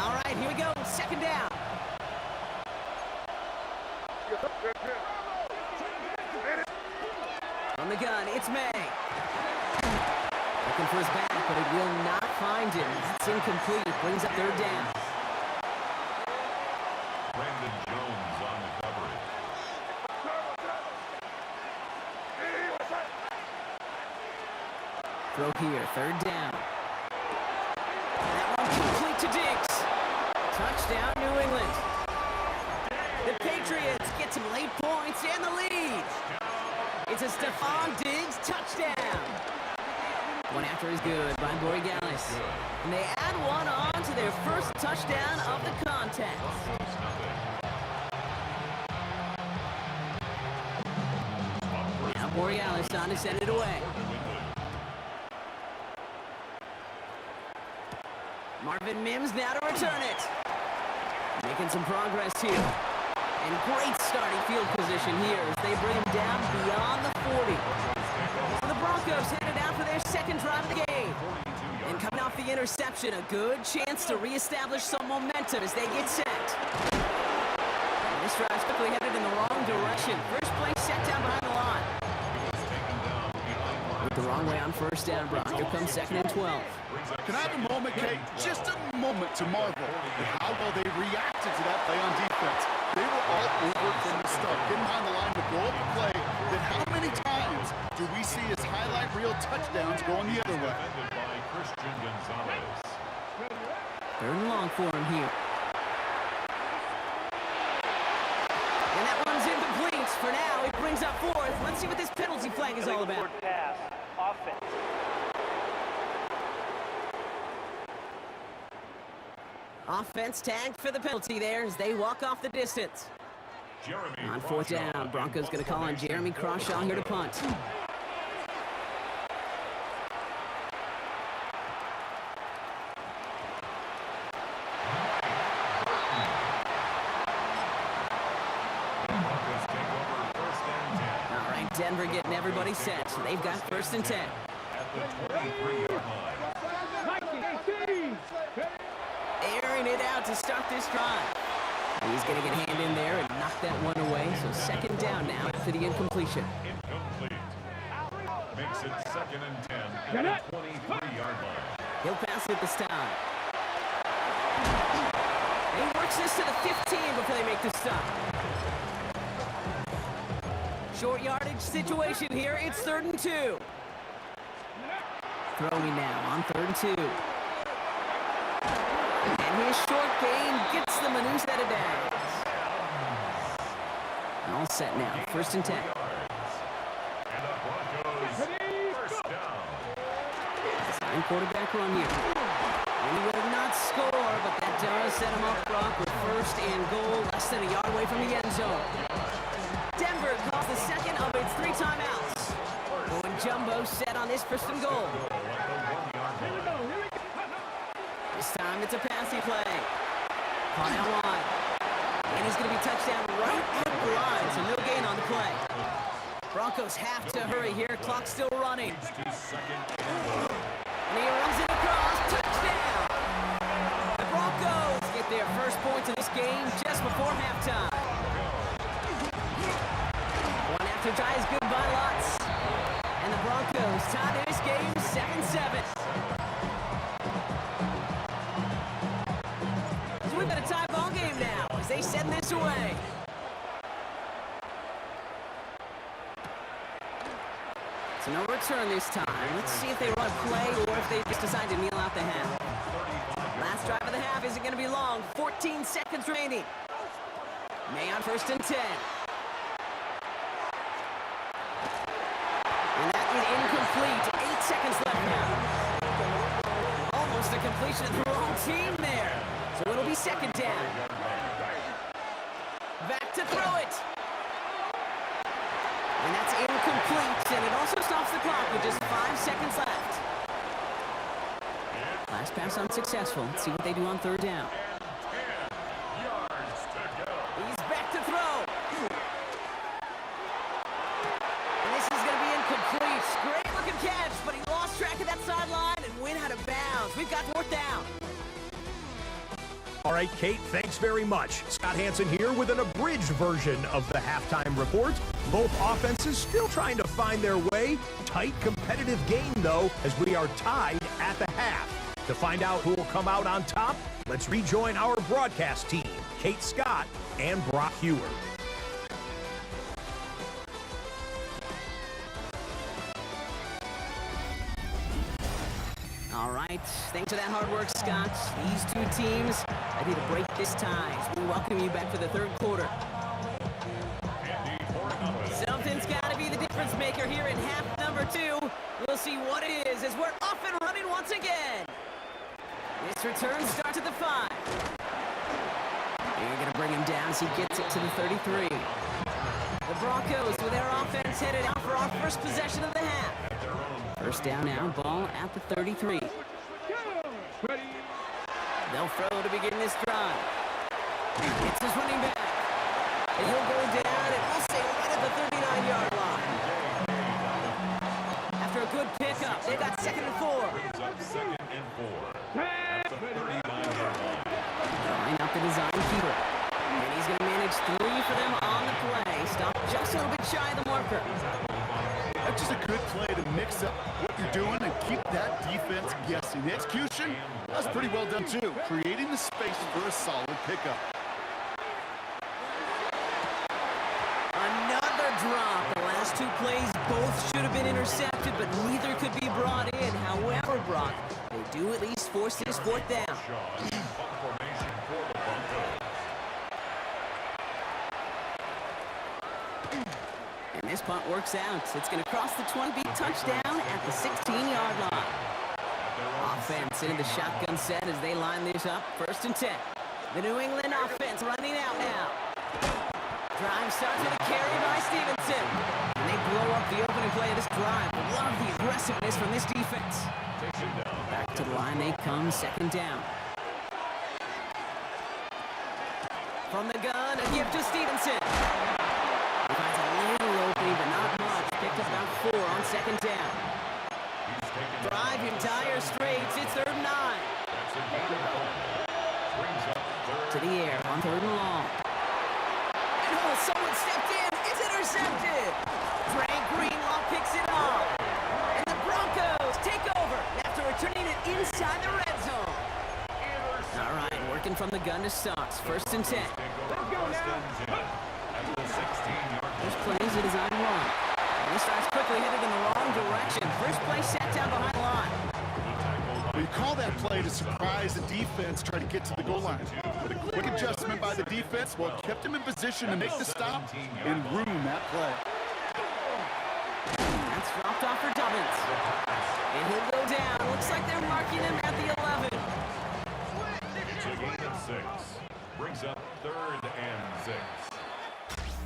All right, here we go. Second down. From the gun, it's May. Looking for his back, but it will not find him. That's incomplete. Brings up third down. Brandon Jones on the coverage. Throw here, third down. That one complete to Diggs. Touchdown, New England. The Patriots get some late points and the lead. It's a Stephon Diggs touchdown. One after is good by Borregales. And they add one on to their first touchdown of the contest. Now Borregales on to send it away. Marvin Mims now to return it. Making some progress here. And great starting field position here as they bring him down beyond the 40. So the Broncos headed out for their second drive of the game. And coming off the interception, a good chance to reestablish some momentum as they get set. And this drive's quickly headed in the wrong direction. First play set down behind the line. With the wrong way on first down, Brock. Here comes second and 12. Can I have a moment, Kate? Just a moment to marvel at how well they reacted to that play on defense. They were all over it from the start, getting behind the line to blow up a play that how many times do we see as highlight reel touchdowns going the other way? Defended by Christian Gonzalez. Third and long for him here. And that one's incomplete. For now, it brings up fourth. Let's see what this penalty flag is all about. Pass. Offense. Offense tagged for the penalty there as they walk off the distance. Jeremy On fourth Crawshaw down, Broncos going to call on Jeremy Crawshaw here to punt. Denver getting everybody set. So they've got 1st and 10. At the 23-yard line. 18. Airing it out to start this drive. He's going to get a hand in there and knock that one away. So 2nd down now after the incompletion. Incomplete. Makes it 2nd and 10 at the 23-yard line. He'll pass it this time. And he works this to the 15 before they make the stop. Short yardage situation here. It's 3rd and 2. Throwing now on 3rd and 2. And his short gain gets them a new set of downs. All set now. 1st and 10. And the Broncos first down. Sign quarterback run here. And he will not score, but that does set him up, Brock, with 1st and goal, less than a yard away from the end zone. Denver calls the 2nd of its 3 timeouts. Going jumbo set on this 1st and goal. This time it's a passing play. Caught out wide. And he's going to be touchdown right at the line, so no gain on the play. Broncos have to hurry here. Clock still running. And he runs it across. Touchdown! The Broncos get their 1st points of this game just before halftime. One after tries goodbye lots. And the Broncos tie this game 7-7. So we've got a tie ball game now as they send this away. So no return this time. Let's see if they run play or if they just decide to kneel out the half. Last drive of the half isn't going to be long. 14 seconds remaining. May on 1st and 10. And that is incomplete. 8 seconds left now. Almost a completion of the wrong team there. So it'll be 2nd down. Back to throw it. And that's incomplete, and it also stops the clock with just 5 seconds left. Last pass unsuccessful. Let's see what they do on 3rd down. He's back to throw. And this is going to be incomplete. Great looking catch, but he lost track of that sideline and went out of bounds. We've got 4th down. All right, Kate, thanks very much. Scott Hanson here with an abridged version of the halftime report. Both offenses still trying to find their way. Tight, competitive game, though, as we are tied at the half. To find out who will come out on top, let's rejoin our broadcast team, Kate Scott and Brock Hewer. All right, thanks for that hard work, Scott. These 2 teams ready to break this tie. We welcome you back for the 3rd quarter. Something's got to be the difference maker here in half number 2. We'll see what it is as we're off and running once again. This return starts at the 5. You're going to bring him down as he gets it to the 33. The Broncos with their offense headed out for our 1st possession of the half. 1st down now, ball at the 33. They'll throw to begin this drive. It's his running back. And he'll go down and we'll say right at the 39-yard line. After a good pickup, they got 2nd and 4. 2nd and 4. At the 39-yard line. Line up the design keeper. And he's going to manage 3 for them on the play. Stop just a little bit shy of the marker. That's just a good play to mix up what you're doing and keep that defense guessing. The execution, that's pretty well done too. Creating the space for a solid pickup. Another drop. The last 2 plays both should have been intercepted, but neither could be brought in. However, Brock, they do at least force this 4th down. Formation for the Broncos. And this punt works out. It's going to cross the 20, be touchdown at the 16-yard line. Offense into the shotgun set as they line this up. 1st and 10. The New England offense running out now. Drive starts with a carry by Stevenson. And they blow up the opening play of this drive. Love the aggressiveness from this defense. Back to the line they come, 2nd down. From the gun, a gift to Stevenson. He finds a little opening, but not much. at about 4 on second down. He's taken Driving dire straits. It's 3rd and 9. That's a good call. Brings up To third. the air on 3rd and long. And oh, someone stepped in. It's intercepted. Frank Greenlaw picks it off. And the Broncos take over after returning it inside the red zone. All right, working from the gun to start. 1st and 10. Let's go now. At the 16-yard This play is a design run. And this starts quickly headed in the wrong direction. First play set down behind the line. We call that play to surprise the defense, try to get to the goal line. But a quick adjustment by the defense, well, it kept him in position to make the stop and ruin that play. That's dropped off for Dobbins. And he'll go down. Looks like they're marking him at the 11. It's a gain of 6. Brings up 3rd and 6.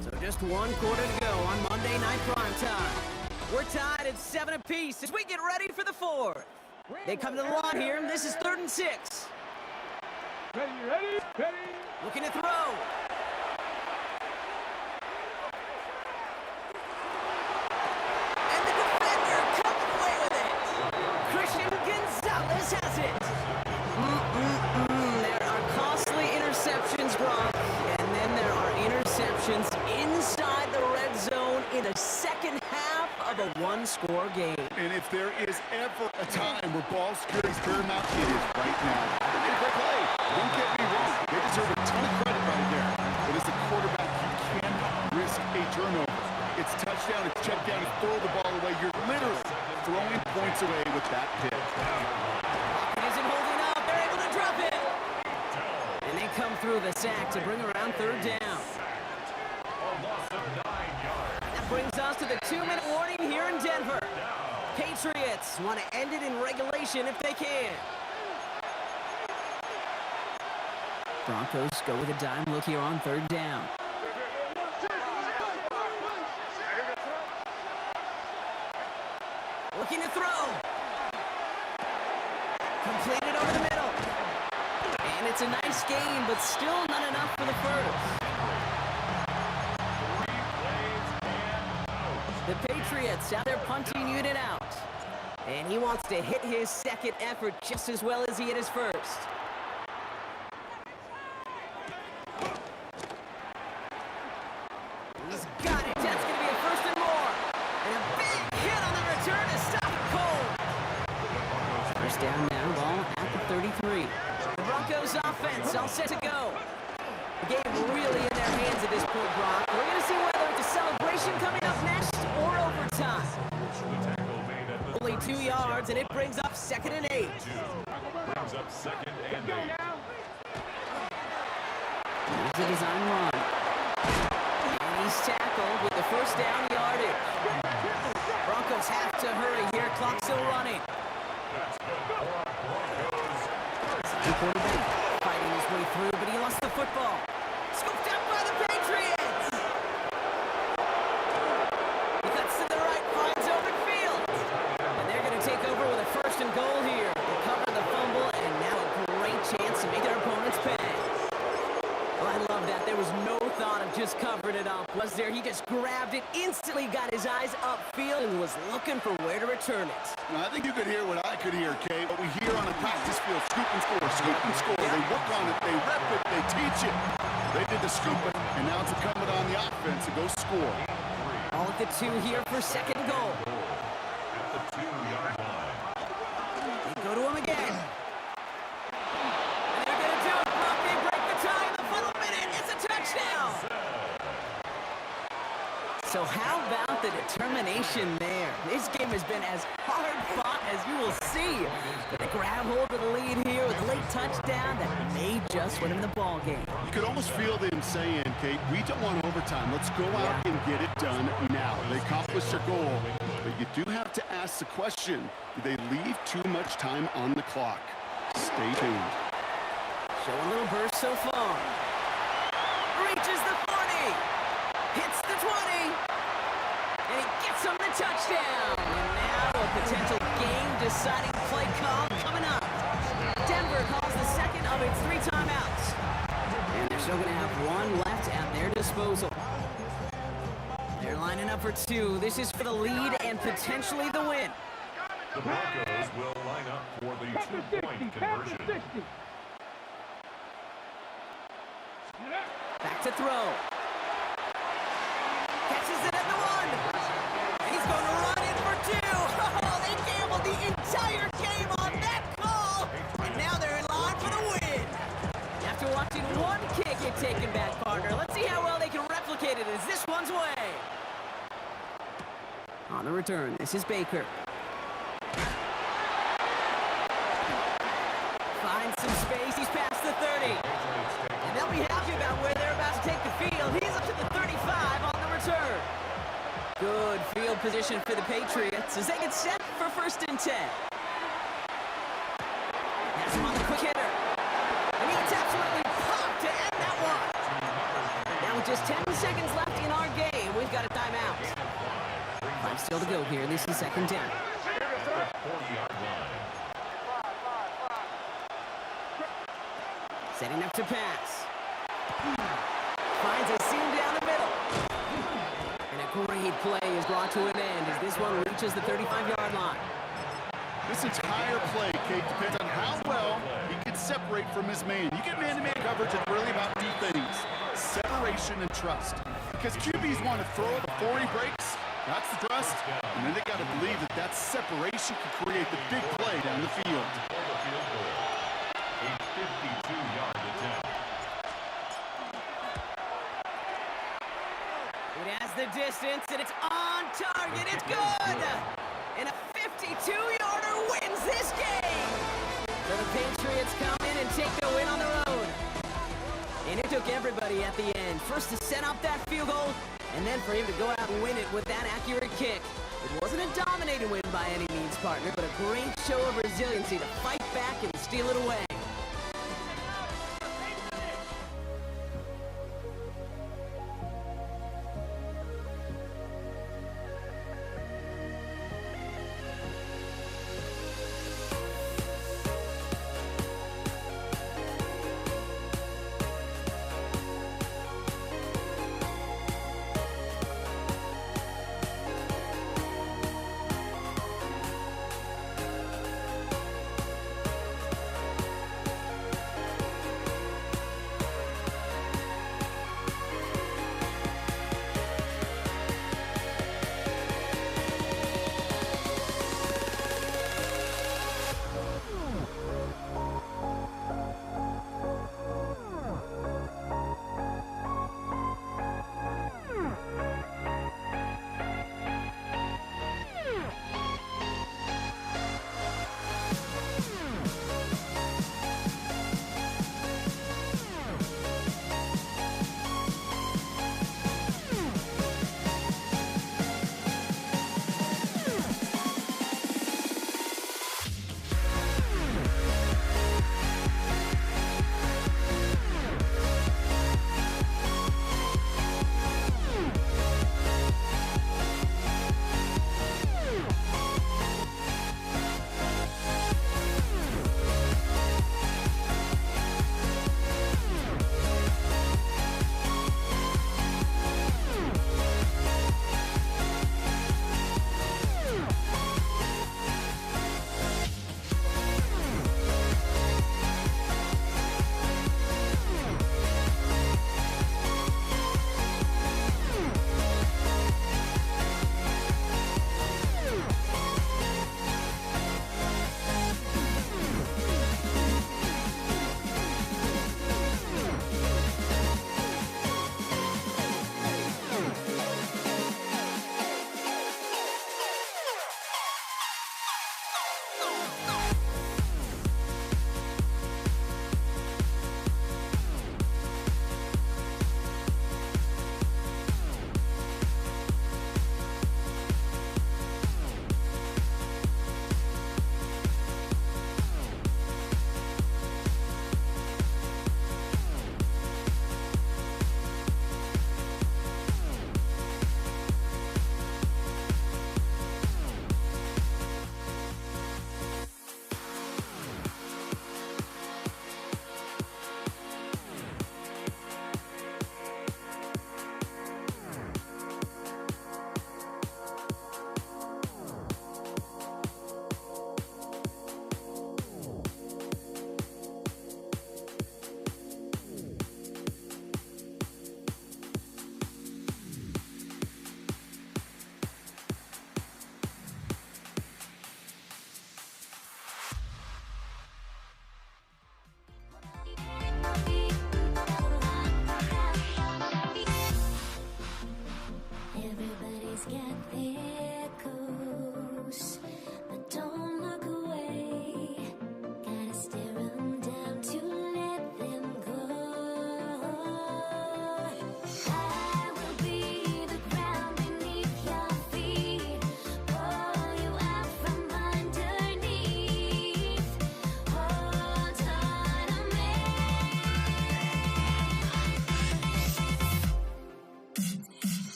So just 1 quarter to go on Monday Night Primetime. We're tied at 7 apiece as we get ready for the 4th. They come to the line here. This is 3rd and 6. Ready, ready, ready. Looking to throw. And the defender comes away with it. Christian Gonzalez has it. There are costly interceptions, Brock. And then there are interceptions inside the red zone in the second half of a 1-score game. And if there is ever a time where ball security is paramount, it is right now. They made a great play. Don't get me wrong. They deserve a ton of credit right there. But as a quarterback, you cannot risk a turnover. It's touchdown, it's check down, it's throw the ball away. You're literally throwing points away with that pick. It isn't holding up. They're able to drop it. And they come through the sack to bring around 3rd down. A loss of 9 yards. That brings us to the 2-minute warning here in Denver. Patriots want to end it in regulation if they can. Broncos go with a dime look here on 3rd down. Looking to throw. Completed over the middle. And it's a nice gain, but still not enough for the first. 3 plays and out. The Patriots have their punting unit out. And he wants to hit his second effort just as well as he hit his first. He's got it. That's going to be a 1st and more. And a big hit on the return to stop it cold. 1st down now, ball at the 33. The Broncos offense all set to go. The game really in their hands at this point, Brock. We're going to see whether it's a celebration coming up next or overtime. The tackle made at the Only 2 yards, and it brings up 2nd and 8. 2. Brings up 2nd and Go 8. now. Here's a design run. And he's tackled with the 1st down yardage. Broncos have to hurry here. Clock still running. The quarterback fighting his way through, but he lost the football. Scooped up by the Patriots. He cuts to the right, finds open field. And they're going to take over with a 1st and goal here. They cover the fumble, and now a great chance to make their opponents pay. Well, I love that. There was no thought of just covering it up, was there? He just grabbed it, instantly got his eyes upfield, and was looking for where to return it. Now, I think you could hear what I could hear, Kay. What we hear on a practice field, scoop and score, scoop and score. They work on it, they rep it, they teach it. They did the scooping, and now it's incumbent on the offense to go score. All at the 2 here for 2nd goal. At the 2-yard line. They go to him again. And they're going to do it, Brock. They break the tie in the final minute. It's a touchdown. So how about the determination there? This game has been as hard fought as you will see. But they grab hold of the lead here with a late touchdown that may just win him the ball game. You could almost feel them saying, Kate, we don't want overtime. Let's go out and get it done now. They accomplished their goal, but you do have to ask the question, did they leave too much time on the clock? Stay tuned. Show a little burst so far. Reaches the 40. Hits the 20. And he gets him the touchdown. And now a potential game-deciding play call coming up. Denver calls the second of its 3 timeouts. And they're still going to have 1 left at their disposal. They're lining Setting up for two. This is for the lead and potentially the win. The Broncos will line up for the Pass to 60, two-point pass to conversion. 60. Back to throw. Catches it at the one. And he's going to run in for two. Oh, they gambled the entire game on that call. And now they're in line for the win. After watching one kick get taken back, partner, let's see how well they can replicate it as this one's way. On the return, this is Baker. Finds some space. He's past the 30. And they'll be happy about where they're about to take the field. He's up to the 35 on the return. Good field position for the Patriots as they get set for 1st and 10. Has him on the quick hitter. And he's absolutely popped to end that one. Now with just 10 seconds left in our game, we've got a timeout. 5 still to go here. This is 2nd down. 40-yard line. Setting up to pass. Finds a seam down the middle. And a great play is brought to an end as this one reaches the 35-yard line. This entire play, Kate, depends on how well he can separate from his man. You get man-to-man coverage, it's really about two things: separation and trust. Because QBs want to throw it before he breaks. That's the trust. And then they got to believe that that separation can create the big play down the field. For the field goal. A 52-yard attempt. It has the distance, and it's on target. It's good! And a 52-yarder wins this game! So the Patriots come in and take the win on the road. And it took everybody at the end. First to set up that field goal, and then for him to go out and win it with that accurate kick. It wasn't a dominating win by any means, partner, but a great show of resiliency to fight back and steal it away.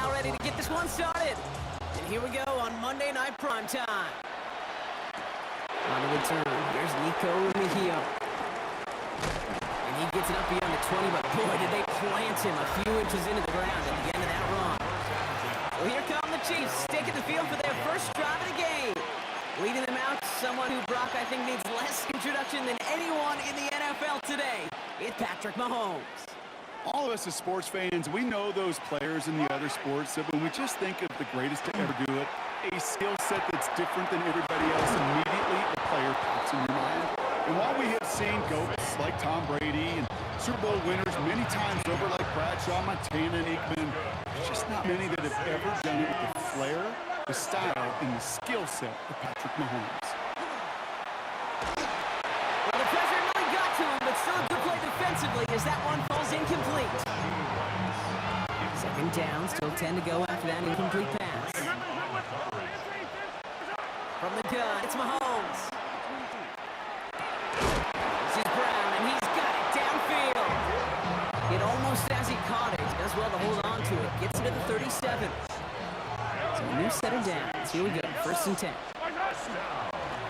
now ready to get this one started. And here we go on Monday Night Primetime. On the return, here's Nico Mejia. And he gets it up beyond the 20, but boy, did they plant him a few inches into the ground at the end of that run. So here come the Chiefs, taking the field for their first drive of the game. Leading them out, someone who, Brock, I think needs less introduction than anyone in the NFL today. It's Patrick Mahomes. All of us as sports fans, we know those players in the other sports that when we just think of the greatest to ever do it, a skill set that's different than everybody else, immediately the player pops in your mind. And while we have seen GOATs like Tom Brady and Super Bowl winners many times over like Bradshaw, Montana, and Aikman, there's just not many that have ever done it with the flair, the style, and the skill set of Patrick Mahomes. Well, the pressure really got to him, but still a good play defensively as that one falls incomplete. Second down, still 10 to go after that incomplete pass. From the gun, it's Mahomes. This is Brown, and he's got it downfield. It almost as he caught it. Does well to hold on to it. Gets into the 37. So a new set of downs. Here we go, 1st and 10.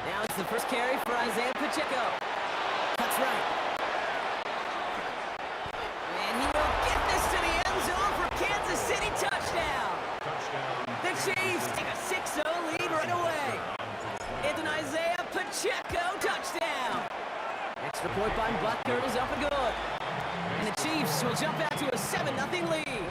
Now it's the first carry for Isaiah Pacheco. Cuts right. And he will get this to the end zone for Kansas City touchdown. The Chiefs take a 6-0 lead right away. It's an Isaiah Pacheco touchdown. Extra point by Butker is up and good. And the Chiefs will jump out to a 7-0 lead.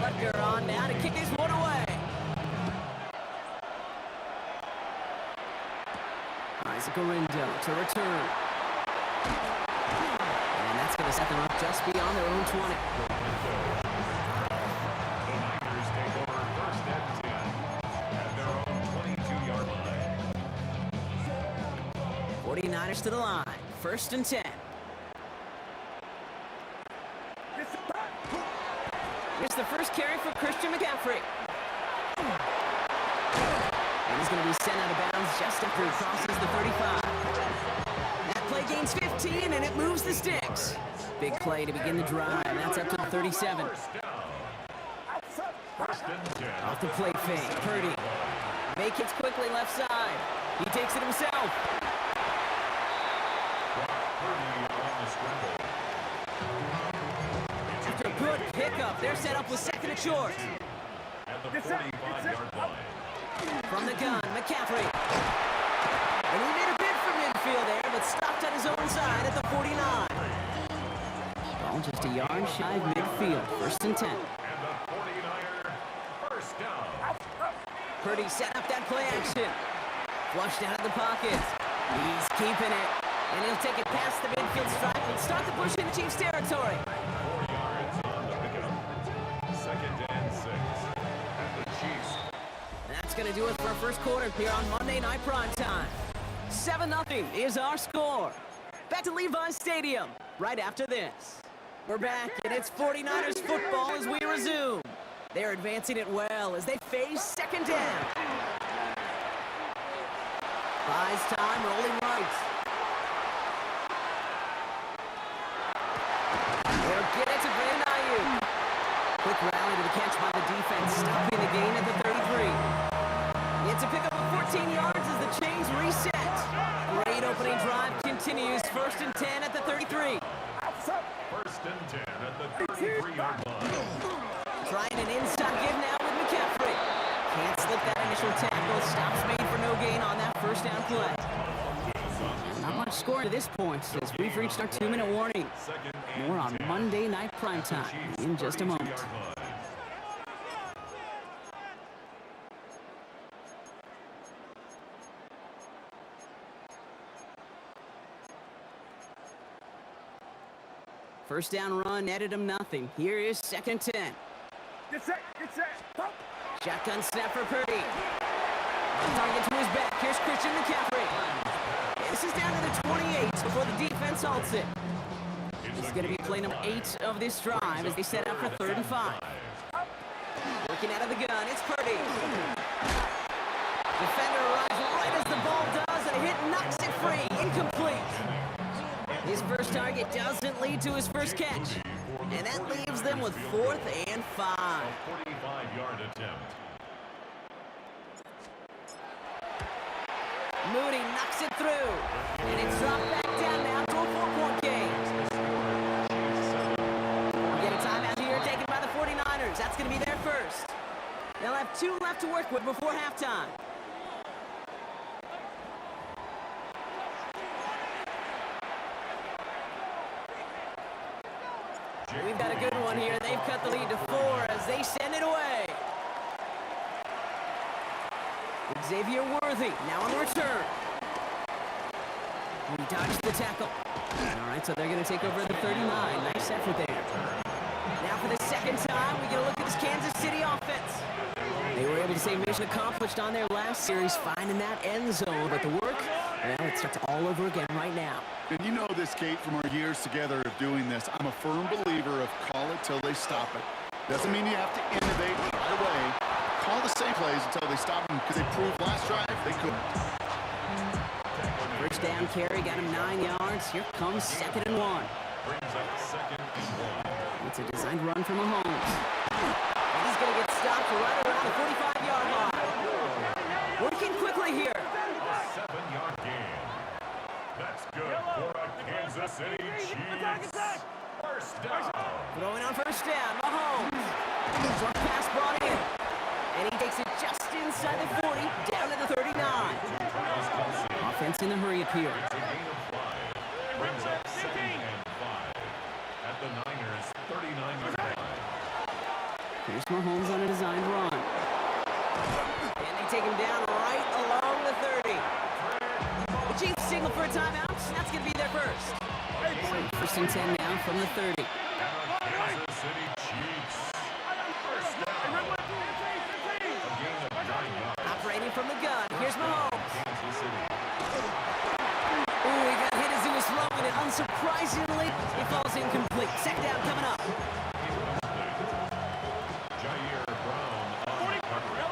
Butker on now to kick this one away. Isaac Orindo to return. And that's going to set them up just beyond their own 20. The Niners take over 1st and 10 at their own 22-yard line. 49ers to the line. 1st and 10. Here's the first carry for Christian McCaffrey. And he's going to be sent out of bounds just after he crosses the 35. That play gains 15, and it moves the sticks. Big play to begin the drive. That's up to the 37. Off the play fake. Purdy. Vacates quickly left side. He takes it himself. After a good pickup, they're set up with 2nd and short. At the 45-yard line. From the gun, McCaffrey. And he made a bid for midfield there, but stopped on his own side at the 49. Ball just a yard shy of midfield. 1st and 10. And the 49er first down. Purdy set up that play action. Flushed out of the pocket. He's keeping it. And he'll take it past the midfield stripe and start the push in the Chiefs' territory. 4 yards on the pickup. 2nd and 6. And the Chiefs. That's going to do it for our first quarter here on Monday Night Primetime. 7-0 is our score. Back to Levi's Stadium right after this. We're back, and it's 49ers football as we resume. They're advancing it well as they face 2nd down. Buys time, rolling right. They'll get it to Brandon Ayuk. Quick rally to the catch by the defense, stopping the gain at the 33. It's a pickup of 14 yards as the chains reset. Great opening drive continues. 1st and 10 at the 33. 1st and 10 at the 33-yard line. Trying an inside give now with McCaffrey. Can't slip that initial tackle. Stops made for no gain on that 1st down play. Not much score to this point as we've reached our 2-minute warning. More on Monday Night Primetime in just a moment. First down run, netted him nothing. Here is 2nd 10. Get set, pop. Shotgun snap for Purdy. Target to his back. Here's Christian McCaffrey. This is down to the 28 before the defense halts it. This is going to be play number 8 of this drive as they set out for 3rd and 5. Working out of the gun, it's Purdy. Defender arrives right the ball does, and a hit knocks it free. Incomplete. His first target doesn't lead to his first catch. And that leaves them with 4th and 5. A 45-yard attempt. Moody knocks it through. And it's dropped back down now to a 4-point game. We'll get a timeout here taken by the 49ers. That's going to be their first. They'll have 2 left to work with before halftime. We've got a good one here. They've cut the lead to 4 as they send it away. Xavier Worthy now on the return. He dodged the tackle. All right, so they're going to take over at the 39. Nice effort there. Now for the second time, we get a look at this Kansas City offense. They were able to say mission accomplished on their last series, finding that end zone. But the work, well, it starts all over again right now. And you know this, Kate, from our years together of doing this. I'm a firm believer of call it till they stop it. Doesn't mean you have to innovate right away. Call the same plays until they stop them, because they proved last drive they couldn't. First down carry, got him 9 yards. Here comes 2nd and 1. Brings up 2nd and 1. It's a designed run from Mahomes. And he's going to get stopped right around the 45-yard line. Working quickly here. A 7-yard gain. That's good for a Kansas City Chiefs. First down. Throwing on first down, Mahomes. Short pass brought in. And he takes it just inside the 40, down to the 39. Offense in a hurry up here. It's a gain of 5. Brings up 2nd and 5. At the Niners' 39-yard line. Here's Mahomes on a designed run. And they take him down right along the 30. The Chiefs signal for a timeout. That's going to be their first. So first and 10 now from the 30. Kansas City Chiefs. First down. A gain of 9 yards. Operating from the gun. Here's Mahomes. Kansas City. Ooh, he got hit as he was throwing it. Unsurprisingly, it falls incomplete. Second down coming up. Jair Brown on the coverage.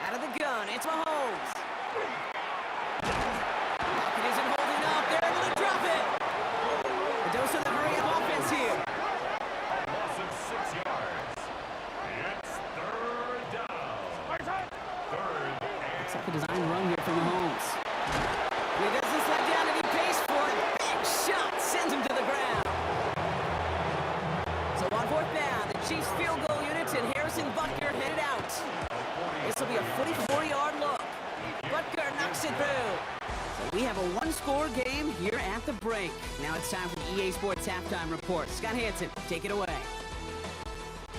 Out of the gun, it's Mahomes. Pocket isn't holding up. They're able to drop it. A dose of the hurry-up offense here. Loss of 6 yards. It's 3rd down. 3rd Looks like a designed run here for Mahomes. He doesn't slow down and he pays for it. Big shot sends him to the ground. So on 4th down, the Chiefs field goal units and Harrison Butker headed out. This will be a 44-yard look. Butker knocks it through. So we have a 1-score game here at the break. Now it's time for the EA Sports Halftime Report. Scott Hansen, take it away.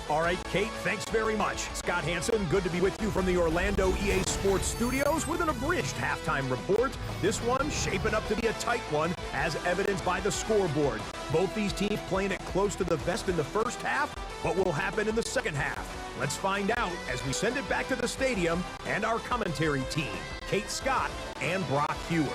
All right, Kate, thanks very much. Scott Hansen, good to be with you from the Orlando EA Sports Studios with an abridged halftime report. This one shaping up to be a tight one, as evidenced by the scoreboard. Both these teams playing it close to the vest in the first half. What will happen in the second half? Let's find out as we send it back to the stadium and our commentary team, Kate Scott and Brock Hewer.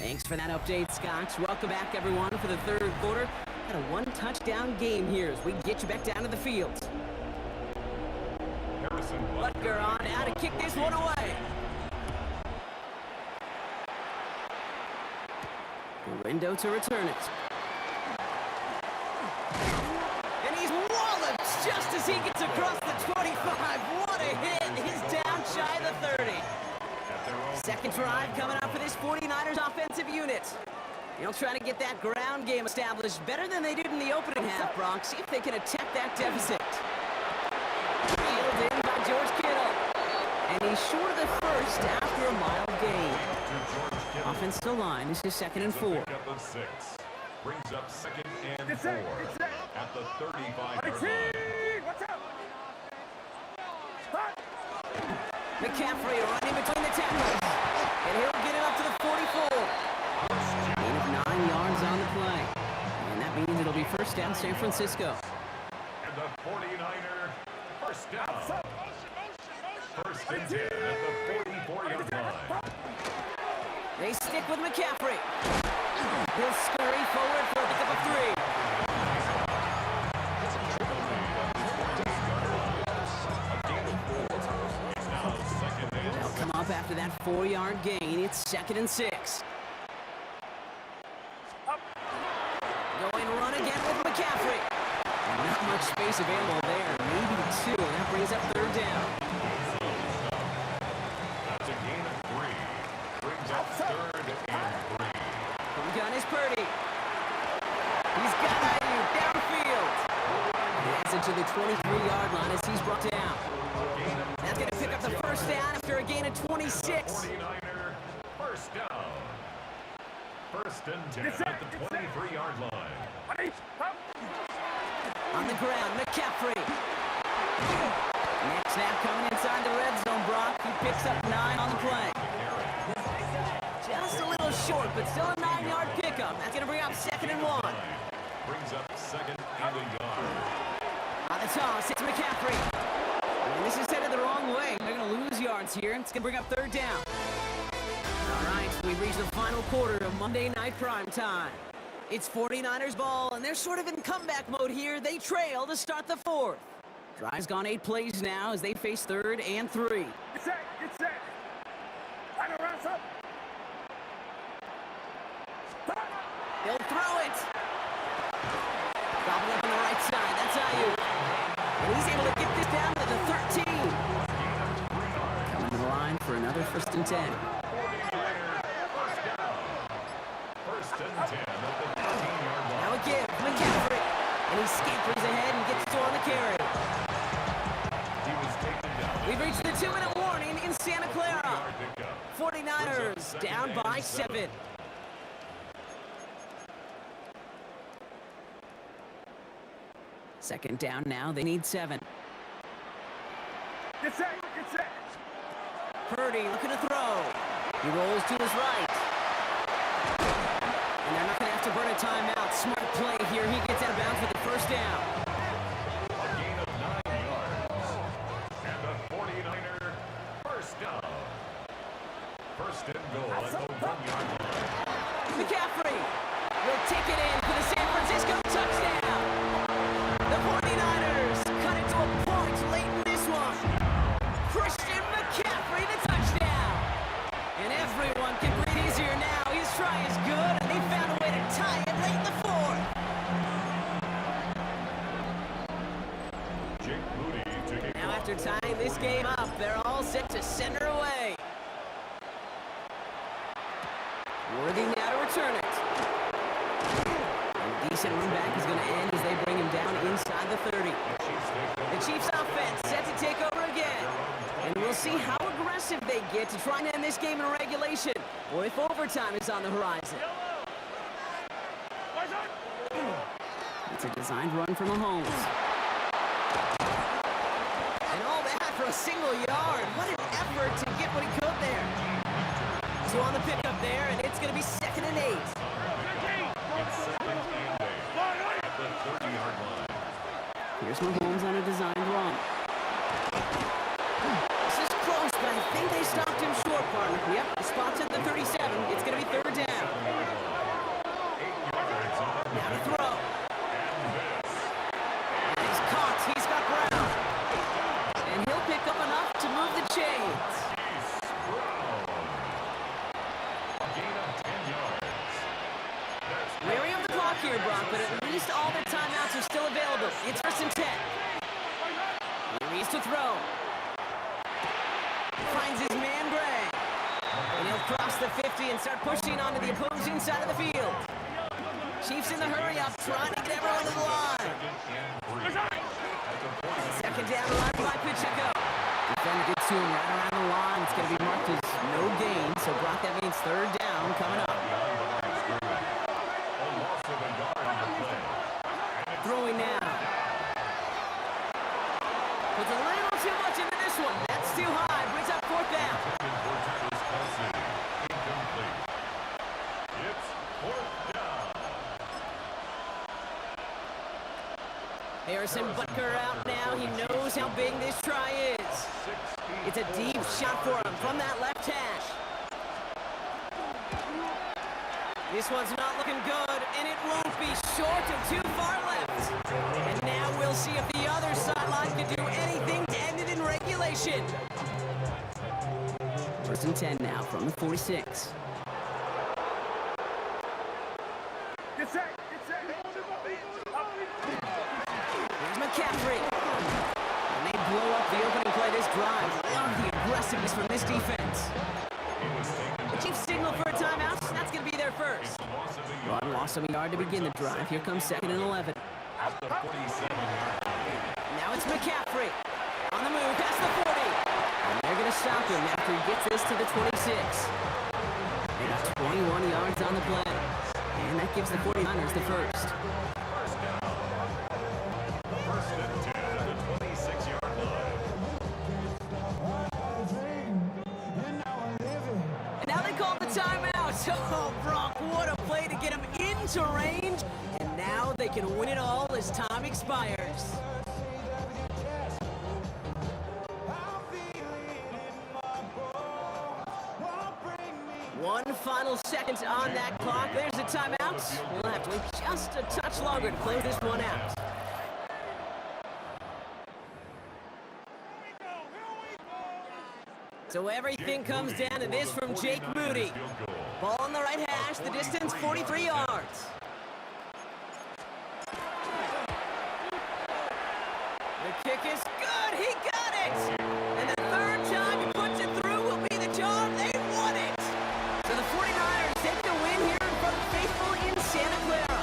Thanks for that update, Scott. Welcome back, everyone, for the 3rd quarter. Got a 1-touchdown game here as we get you back down to the field. Harrison Butker on now to kick this one away. The window to return it. And he's walloped just as he gets across the 25. What a hit. He's down shy of the 30. Second drive coming up for this 49ers offensive unit. They'll try to get that ground game established better than they did in the opening half, Brock. See if they can attack that deficit. Reeled in by George Kittle. And he's short of the first after a mild gain. Offensive line, this is 2nd and 4. Pick up a 6. Brings up 2nd and 4. At the 35-yard line. McCaffrey running between the tackles. And he'll get it up to the 44. Gain of 9 yards on the play. And that means it'll be first down San Francisco. And the 49er first down. First and 10 at the 44-yard line. They stick with McCaffrey. He'll scurry forward for a pickup of 3. They'll come up after that 4-yard gain. It's 2nd and 6. Going run again with McCaffrey. Not much space available there. Maybe 2. That brings up 3rd down. That's a gain of 3. Brings up 3rd and 3. From gun is Purdy. He's got Ayuk downfield. He heads into the 23-yard line as he's brought down. That's going to pick up the 1st down after a gain of 26. 49er, first down. First and 10 at the 23-yard line. On the ground, McCaffrey. Next snap coming inside the red zone, Brock. He picks up 9 on the play. Just a little short, but still a 9-yard pickup. That's going to bring up 2nd and 1. Brings up 2nd and a yard. On the toss, it's McCaffrey. And this is headed the wrong way. They're going to lose yards here. It's going to bring up 3rd down. All right, we've reached the final quarter of Monday Night Prime Time. It's 49ers ball, and they're sort of in comeback mode here. They trail to start the 4th. Drive's gone 8 plays now as they face 3rd and 3. Get set, get set. Final rounds up. He'll throw it. Gobbled up on the right side. That's Ayuk. And he's able to get this down to the 13. Coming to the line for another 1st and 10. First and 10 at the 13-yard line. Now again, McCaffrey. And he scampers ahead and gets 2 on the carry. He was taken down. We've reached the 2-minute warning in Santa Clara. 4-yard pickup. 49ers down by 7. Second down now. They need 7. Get set, get set. Purdy looking to throw. He rolls to his right. And they're not going to have to burn a timeout. Smart play here. He gets out of bounds for the 1st down. A gain of 9 yards. And the 49er first down. First and goal at the 1-yard line. McCaffrey will take it in for the San Francisco touchdown. The 49ers cut it to a point late in this one. Christian McCaffrey, the touchdown. And everyone can breathe easier now. His try is good, and they found a way to tie it late in the 4th. Jake Moody to kick Now off. after tying this game up, they're all set to send her away. Worthy now to return it. And a decent run back is going to end as they bring him down inside the 30. The Chiefs offense set to take over again. And we'll see how aggressive they get to try and end this game in regulation, or if overtime is on the horizon. It's a designed run from Mahomes. And all that for a single yard. What an effort to get what he could there. 2 on the pickup there, and it's going to be 2nd and 8. It's 2nd and 8 at the 30-yard line. Here's Mahomes on a designed run. This is close, but I think they stopped him short, partner. Yep, the spot's at the 37. It's going to be 3rd down. 8 yards on the Now to throw. and this. And he's caught. He's got Brown. And he'll pick up enough to move the chains. Chase Brown. A gain of 10 yards. That's Wary of the clock here, Brock, but at least all the timeouts are still available. It's 1st and 10. Here he is to throw. Finds his man, Gray. And he'll cross the 50 and start pushing onto the opposing side of the field. Chiefs in the hurry up, trying to get everyone to the line. 2nd and 3 at the 49. Second down, run by Pacheco. Defender gets to him right around the line. It's going to be marked as no gain, so Brock, that means 3rd down coming up. A loss of a yard on the play. Throwing now. Puts a little too much into this one. That's too high. Brings up 4th down. Intended for Travis Kelce. Incomplete. It's 4th down. Harrison Butker out now. He knows how big this try is. 16 It's a deep shot for him from that left hash. This one's not looking good, and it won't be short of too far left. And now we'll see if the other sideline can do anything to end it in regulation. 1st and 10 now from the 46. Get set. Here's McCaffrey. And they blow up the opening play this drive. Love the aggressiveness from this defense. The Chiefs signal for a timeout. That's going to be their first. Rod lost some yard to begin the drive. Here comes 2nd and 11. At the 47-yard line. Now it's McCaffrey. On the move, past the 40. And they're going to stop him after he gets this to the 26. They got 21 yards on the play. And that gives the 49ers the first. First down. 1st and 10 at the 26-yard line. And now they call the timeout. Oh, Brock, what a play to get him into range. And now they can win it all as time expires. One final second on that clock. There's a timeout. We'll have to wait just a touch longer to close this one out. So everything comes down to this from Jake Moody. Ball on the right hash, the distance 43 yards. The kick is good, he got it! And the 3rd time he puts it through will be the job, they won it! So the 49ers take the win here in front of faithful in Santa Clara.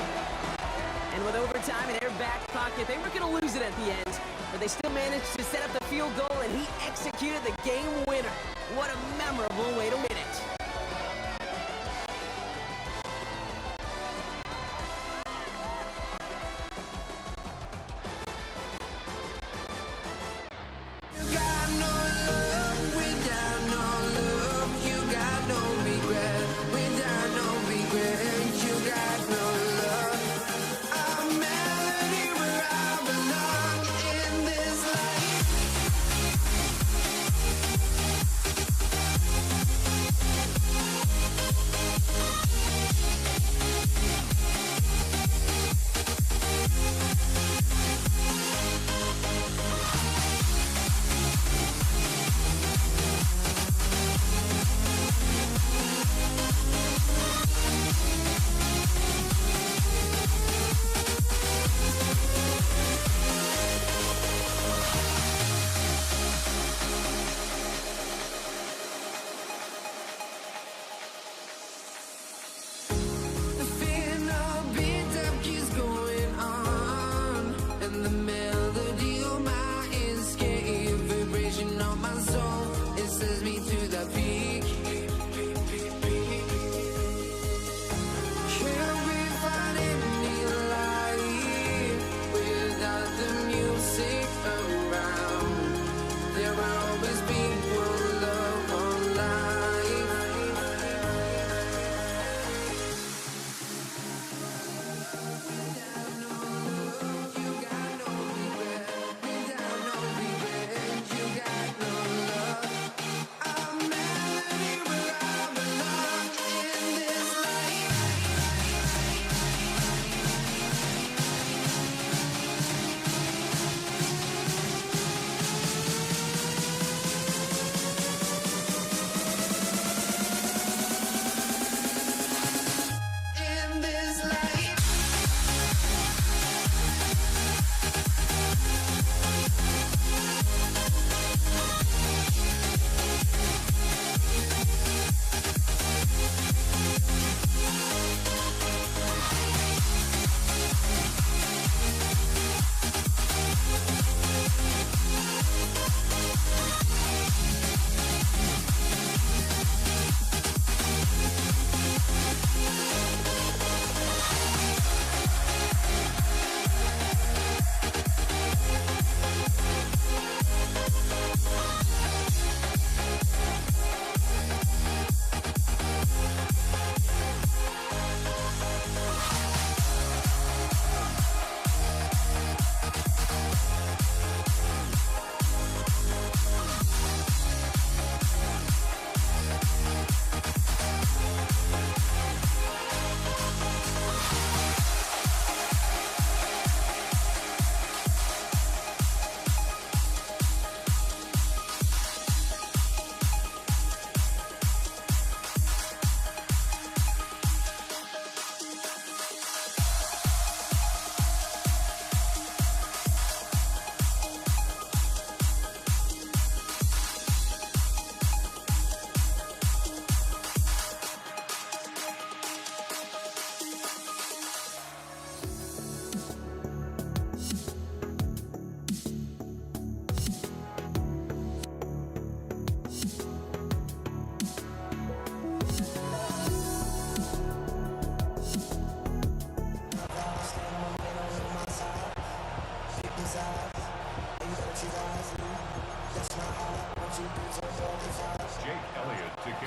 And with overtime in their back pocket, they were going to lose it at the end, but they still managed to set up the field goal, and he executed the game winner. What a memorable way to win it. You got no love without no love. You got no regret without no regret. You got no love. A melody where I belong in this life.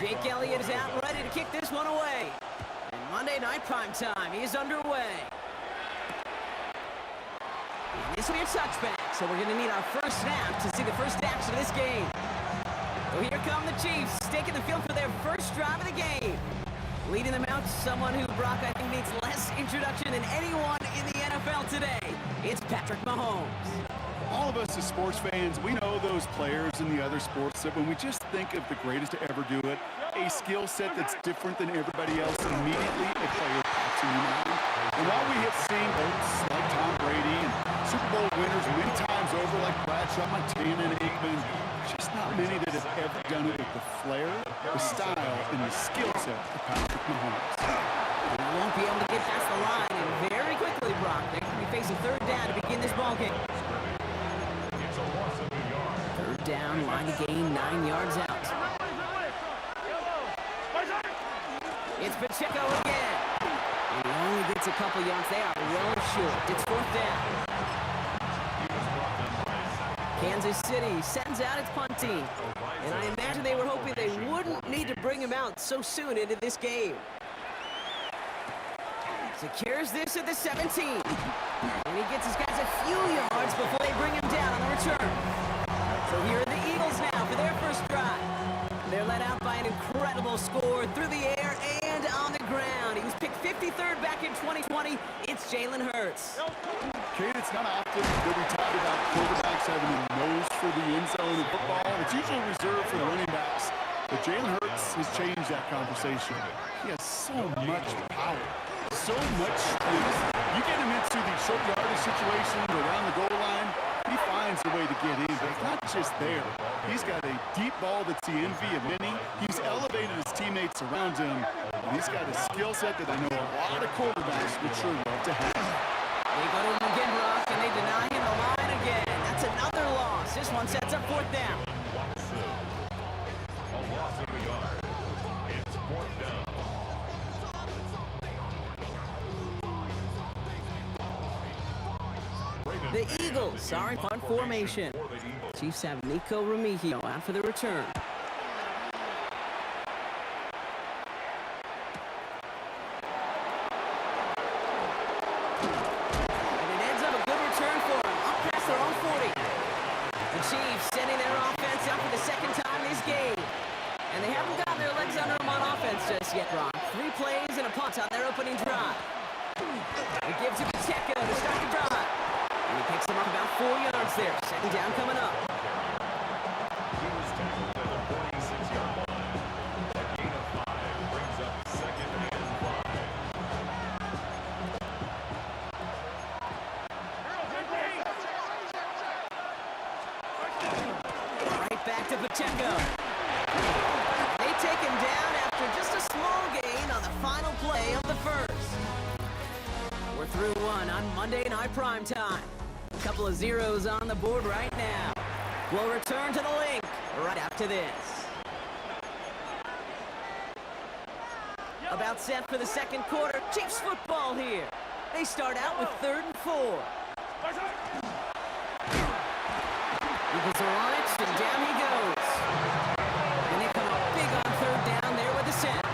Jake Elliott is out and ready to kick this one away. And Monday Night Primetime is underway. And this will be a touchback, so we're going to need our first snap to see the first action of this game. So here come the Chiefs, taking the field for their first drive of the game. Leading them out, someone who, Brock, I think needs less introduction than anyone in the NFL today. It's Patrick Mahomes. All of us as sports fans, we know those players in the other sports that when we just think of the greatest to ever do it, a skill set that's different than everybody else, immediately a player pops in your mind. And while we have seen folks like Tom Brady and Super Bowl winners many times over like Bradshaw, Montana, and Aikman, just not many that have ever done it with the flair, the style, and the skill set of Patrick Mahomes. They won't be able to get past the line, and very quickly, Brock, they're going to be facing third down to begin this ballgame. Third down, line of gain, 9 yards out. It's Pacheco again. And he only gets a couple yards. They are well short. It's fourth down. Kansas City sends out its punt team. And I imagine they were hoping they wouldn't need to bring him out so soon into this game. Secures this at the 17. And he gets his guys a few yards before they bring him down on the return. So here are the Eagles now for their first drive. They're led out by an incredible score through the air and on the ground. He was picked 53rd back in 2020. It's Jalen Hurts. Kate, it's not often that we talk about quarterbacks having a nose for the end zone in football. It's usually reserved for the running backs. But Jalen Hurts has changed that conversation. He has so much power, so much strength. You get him into the short yardage situation around the goal line, he finds a way to get in, but it's not just there. He's got a deep ball that's the envy of many. He's elevated his teammates around him, and he's got a skill set that I know a lot of quarterbacks would sure love to have. They go to him again, Brock, and they deny him the line again. That's another loss. This one sets up fourth down. A loss of a yard. It's fourth down. The Eagles are in punt formation. Chiefs have Nico Remigio out for the return. And it ends up a good return for them, up past their own 40. The Chiefs sending their offense out for the second time this game. And they haven't gotten their legs under them on offense just yet, Ron. 3 plays and a punt on their opening drive. It gives it to Pacheco to start the drive. And he picks him up about 4 yards there. Second down coming up. He was tackled at the 46-yard line. A gain of 5 brings up second and 5. Right back to Pacheco. They take him down after just a small gain on the final play of the first. We're through one on Monday Night Primetime. A couple of zeros on the board right now. We'll return to the link right after this. About set for the second quarter. Chiefs football here. They start out with 3rd and 4. Eagles are on it, and down he goes. And they come up big on 3rd down there with the set.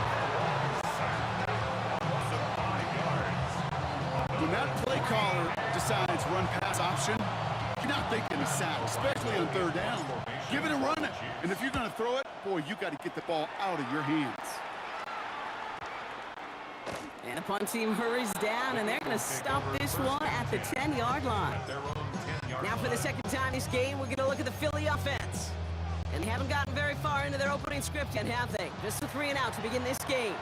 When that play caller decides run-pass option, you're not thinking of sack, especially on 3rd down. Give it a run. And if you're going to throw it, boy, you got to get the ball out of your hands. And the punt team hurries down, and they're going to stop this one at the 10-yard line. Now for the second time this game, we're going to look at the Philly offense. And they haven't gotten very far into their opening script yet, have they? Just a 3 and out to begin this game.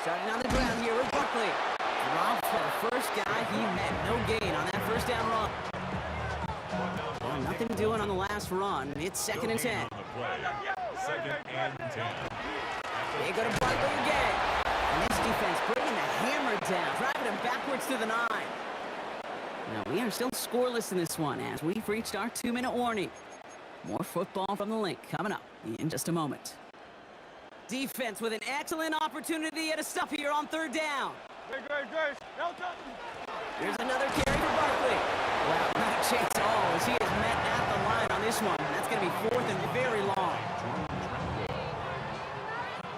Starting on the ground here with Buckley. Robbed for the first guy he met. No gain on that first down run. Well, nothing doing on the last run. It's 2nd and 10. Second and 10. They go to Buckley again. And this defense bringing the hammer down, driving him backwards to the 9. Now, we are still scoreless in this one as we've reached our 2-minute warning. More football from the link coming up in just a moment. Defense with an excellent opportunity at a stop here on 3rd down. Here's another carry for Barkley. Wow, not a chance this one. That's going to be fourth and very long.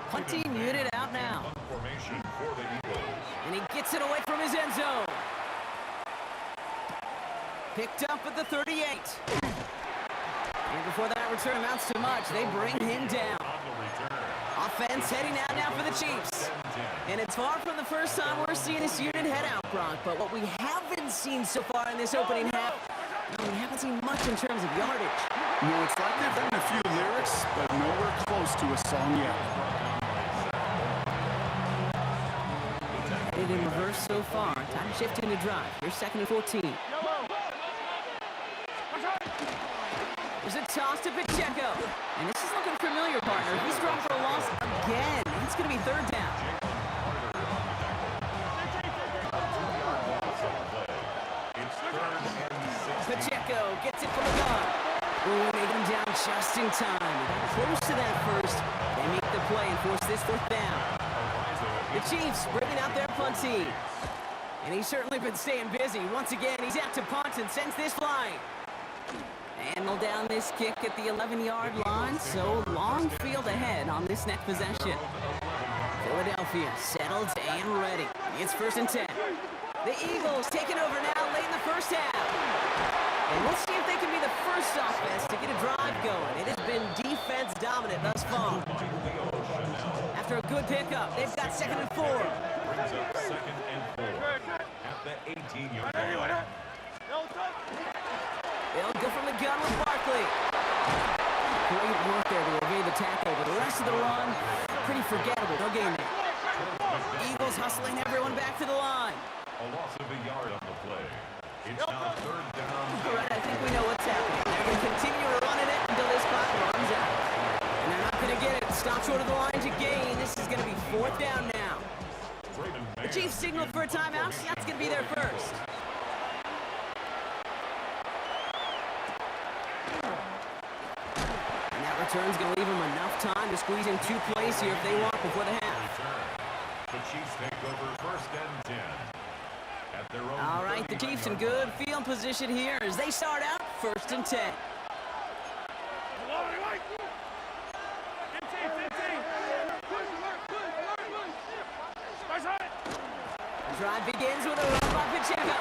Punting unit out now. Punt formation for the Eagles. And he gets it away from his end zone. Picked up at the 38. And before that return amounts to much, they bring him down. On the return. Offense heading out now for the Chiefs. And it's far from the first time we're seeing this unit head out, Brock. But what we haven't seen so far in this opening half, we haven't seen much in terms of yardage. No, it's like they've written a few lyrics, but nowhere close to a song yet. Headed in reverse so far. Time to shift into drive. Here's 2nd and 14. There's a toss to Pacheco. And this is looking familiar, partner. He's thrown for a loss again. It's going to be 3rd down. It's 3rd and 6. Pacheco gets it from the gun. Oh, they get him down just in time. Close to that first. They make the play and force this 4th down. The Chiefs bringing out their punt team. And he's certainly been staying busy. Once again, he's out to punt and sends this flying. Handle down this kick at the 11-yard line, so long field ahead on this next possession. Philadelphia settled and ready. It's 1st and 10. The Eagles taking over now late in the first half. And we'll see if they can be the first offense to get a drive going. It has been defense dominant thus far. After a good pickup, they've got 2nd and 4. Brings up 2nd and 4 at the 18-yard line. They'll go from the gun with Barkley. Great work there to evade the tackle, but the rest of the run, pretty forgettable. No gain there. Eagles hustling everyone back to the line. A loss of a yard on the play. It's now 3rd down. All right, I think we know what's happening. They're going to continue running it until this clock runs out. And they're not going to get it. Stop short of the line to gain. This is going to be 4th down now. The Chiefs signal for a timeout. That's going to be their first. Return's going to leave them enough time to squeeze in 2 plays here if they want before the half. The Chiefs take over 1st and 10. At their own All right, the Chiefs in good field position here as they start out 1st and 10. The drive begins with a run by Pacheco.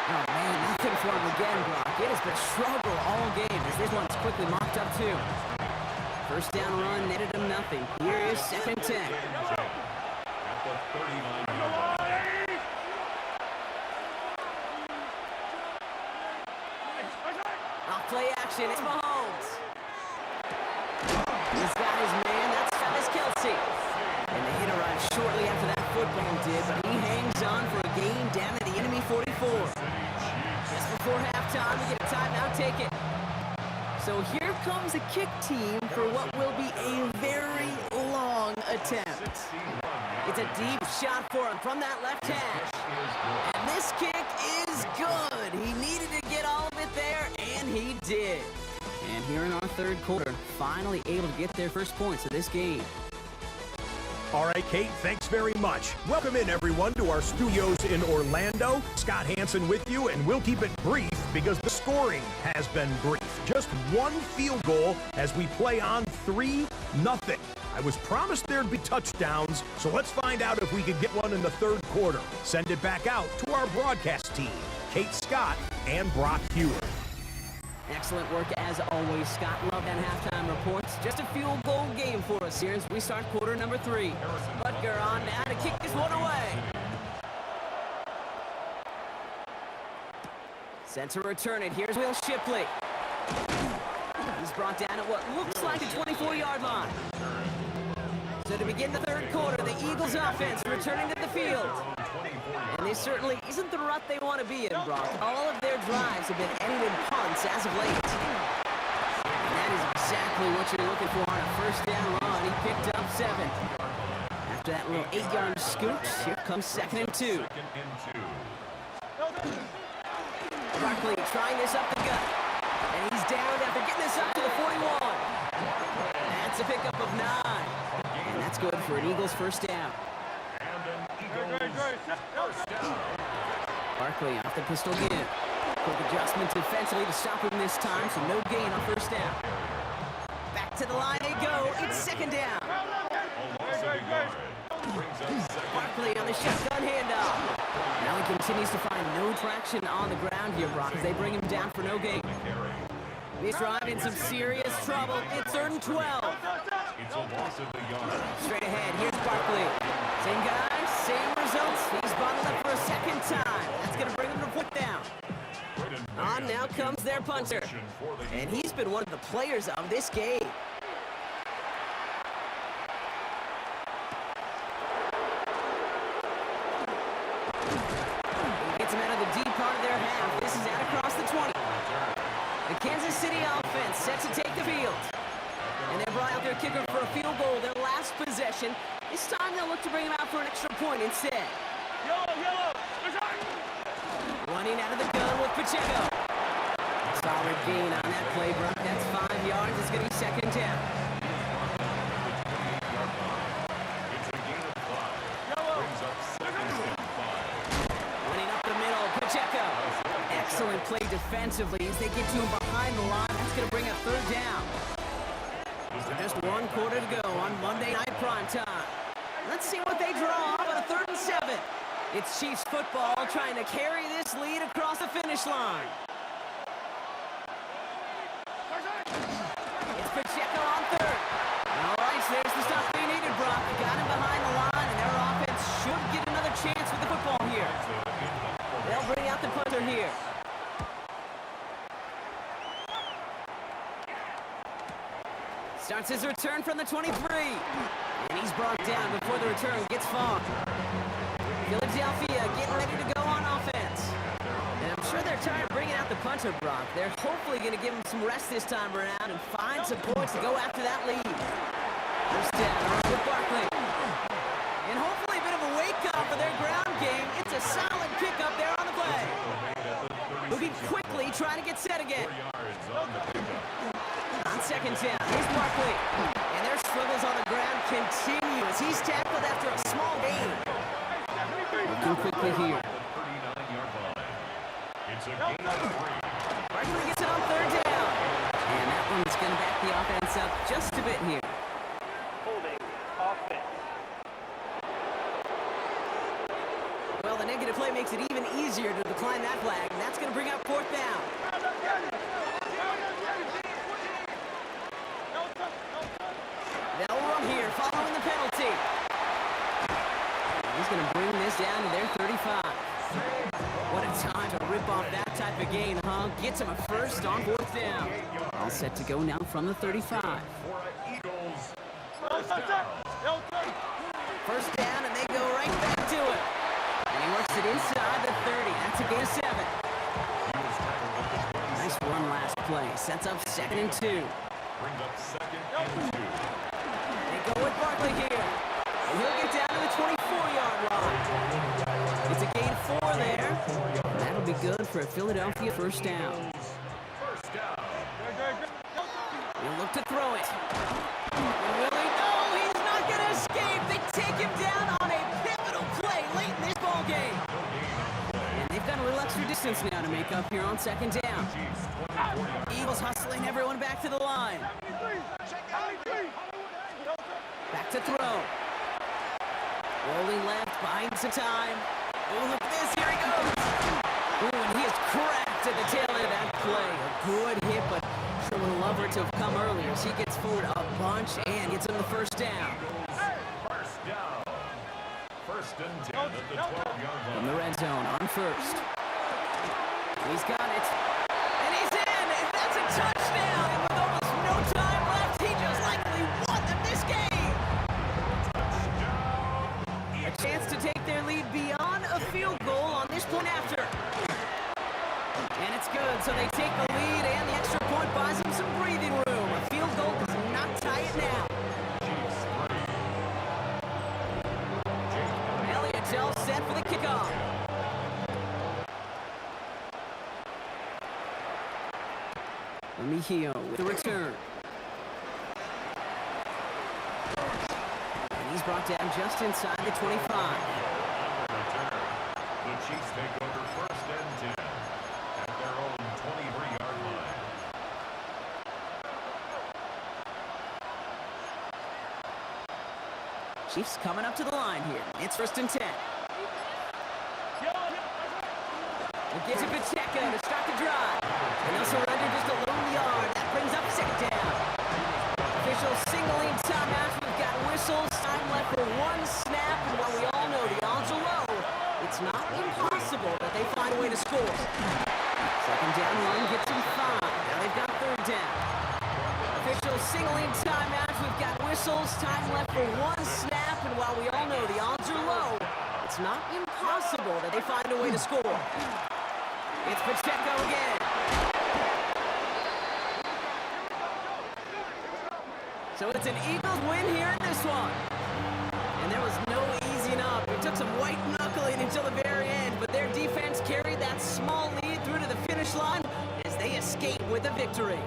Oh, man, nothing for him again, Brock. It has been struggle all game as this one's quickly mopped up, too. 1st down run netted him nothing. Here is 2nd and 10. At the 39-yard line. Off play action, it's Mahomes. He's got his man, that's Travis Kelce. And the hit arrived shortly after that football did, but he hangs on for a gain down at the enemy 44. Just before halftime, we get a timeout, take it. So here comes the kick team for what will be a very long attempt. It's a deep shot for him from that left hash. And this kick is good. He needed to get all of it there, and he did. And here in our 3rd quarter, finally able to get their first points of this game. All right, Kate, thanks very much. Welcome in, everyone, to our studios in Orlando. Scott Hansen with you, and we'll keep it brief because the scoring has been brief. Just 1 field goal as we play on 3-0. I was promised there'd be touchdowns, so let's find out if we could get one in the 3rd quarter. Send it back out to our broadcast team, Kate Scott and Brock Hewer. Excellent work as always, Scott. Love that halftime reports. Just a field goal game for us here as we start quarter number 3. Butker on now to kick this one away. Set to return it. Here's Will Shipley. He's brought down at what looks like a 24-yard line. So to begin the 3rd quarter, the Eagles offense returning to the field. And this certainly isn't the rut they want to be in, Brock. All of their drives have been ended in punts as of late. And that is exactly what you're looking for on a 1st down run. He picked up 7. After that little 8-yard scoop, here comes 2nd and 2. Barkley trying this up the gut. And he's down after getting this up to the 41. That's a pickup of 9. And that's good for an Eagles 1st down. Barkley off the pistol give. Quick adjustment defensively to stop him this time, so no gain on first down. Back to the line they go. It's second down. Barkley on the shotgun handoff. Now he continues to find no traction on the ground here, Brock, as they bring him down for no gain. This drive in some serious trouble. It's 3rd and 12. It's a loss of the yard. Straight ahead, here's Barkley. Same guy, same results. He's bottled up for a second time. That's going to bring him to foot down. On now comes their punter. And he's been one of the players of this game. He gets him out of the deep part of their half. This is out across the 20. The Kansas City offense set to take the field. And they brought out their kicker for a field goal their last possession. This time they'll look to bring him out for an extra point instead. Running out of the gun with Pacheco. Solid gain on that play, Brock. That's 5 yards. It's going to be second down. It's a gain of 5. Brings up 2nd and 5. Running up the middle, Pacheco. Excellent play defensively as they get to him behind the line. That's going to bring up 3rd down. So just 1 quarter to go on Monday Night Primetime. Let's see what they draw up on a 3rd and 7. It's Chiefs football trying to carry this lead across the finish line. It's Pacheco on 3rd. All right, so there's the stop they needed, Brock. They got him behind the line, and their offense should get another chance with the football here. They'll bring out the punter here. Starts his return from the 23. And he's brought down before the return gets far. Philadelphia getting ready to go on offense. And I'm sure they're tired of bringing out the punter, Brock. They're hopefully going to give him some rest this time around and find some points to go after that lead. First down with Barkley. And hopefully a bit of a wake-up for their ground game. It's a solid pickup there on the play. Moving quickly, trying to get set again. On second down, here's Barkley. And their struggles on the ground continue as he's tackled after a small gain. Looking quickly here. It's a gain of 3. Barkley gets it on 3rd down. And that one's going to back the offense up just a bit here. Holding offense. Well, the negative play makes it even easier to decline that flag, and that's going to bring up 4th down. They'll run here following the penalty. He's going to bring this down to their 35. What a time to rip off that type of gain, huh? Gets him a first on 4th down. All set to go now from the 35. First down, and they go right back to it. And he works it inside the 30. That's a gain of 7. Nice run last play. Sets up 2nd and 2. Brings up 2nd and 2. They go with Barkley here. And he'll get down to the 24-yard line. It's a gain 4 there. And that'll be good for a Philadelphia first down. He'll look to throw it. And will he? No, he's not going to escape. They take him down on a pivotal play late in this ball game. And they've got a little extra distance now to make up here on 2nd down. Eagles hustling everyone back to the line. Back to throw. Rolling left, buying some time. Oh, look at this. Here he goes. Ooh, and he is cracked at the tail end of that play. A good hit, but sure would have loved her to have come earlier as he gets forward a bunch and gets him the first down. First down. 1st and 10 at the 12-yard line. From the red zone on 1st. He's got it. And he's in. And that's a touchdown. And with almost no time left, he just likely won them this game. A chance to take their lead beyond a field goal on this point after. And it's good. So they take the lead, and the extra point buys them some breathing room. A field goal does not tie it now. Elliott all set for the kickoff. Mejio with the return. And he's brought down just inside the 25. The Chiefs take over 1st and 10 at their Chiefs coming up to the line here. It's 1st and 10. It gives it Pacheco to start the drive. And they'll surrender just a lone yard. That brings up 2nd down. Officials signaling timeouts. We've got whistles. Time left for 1 snap. And while we all know the odds are low, it's not impossible that they find a way to score. 2nd down run gets them 5. Now they've got 3rd down. Officials signaling timeouts. We've got whistles. Time left for 1 snap. And while we all know the odds are low, it's not impossible that they find a way to score. It's Pacheco again. So it's an Eagles win here in this one. And there was no easing up. It took some white knuckling until the very end, but their defense carried that small lead through to the finish line as they escape with a victory.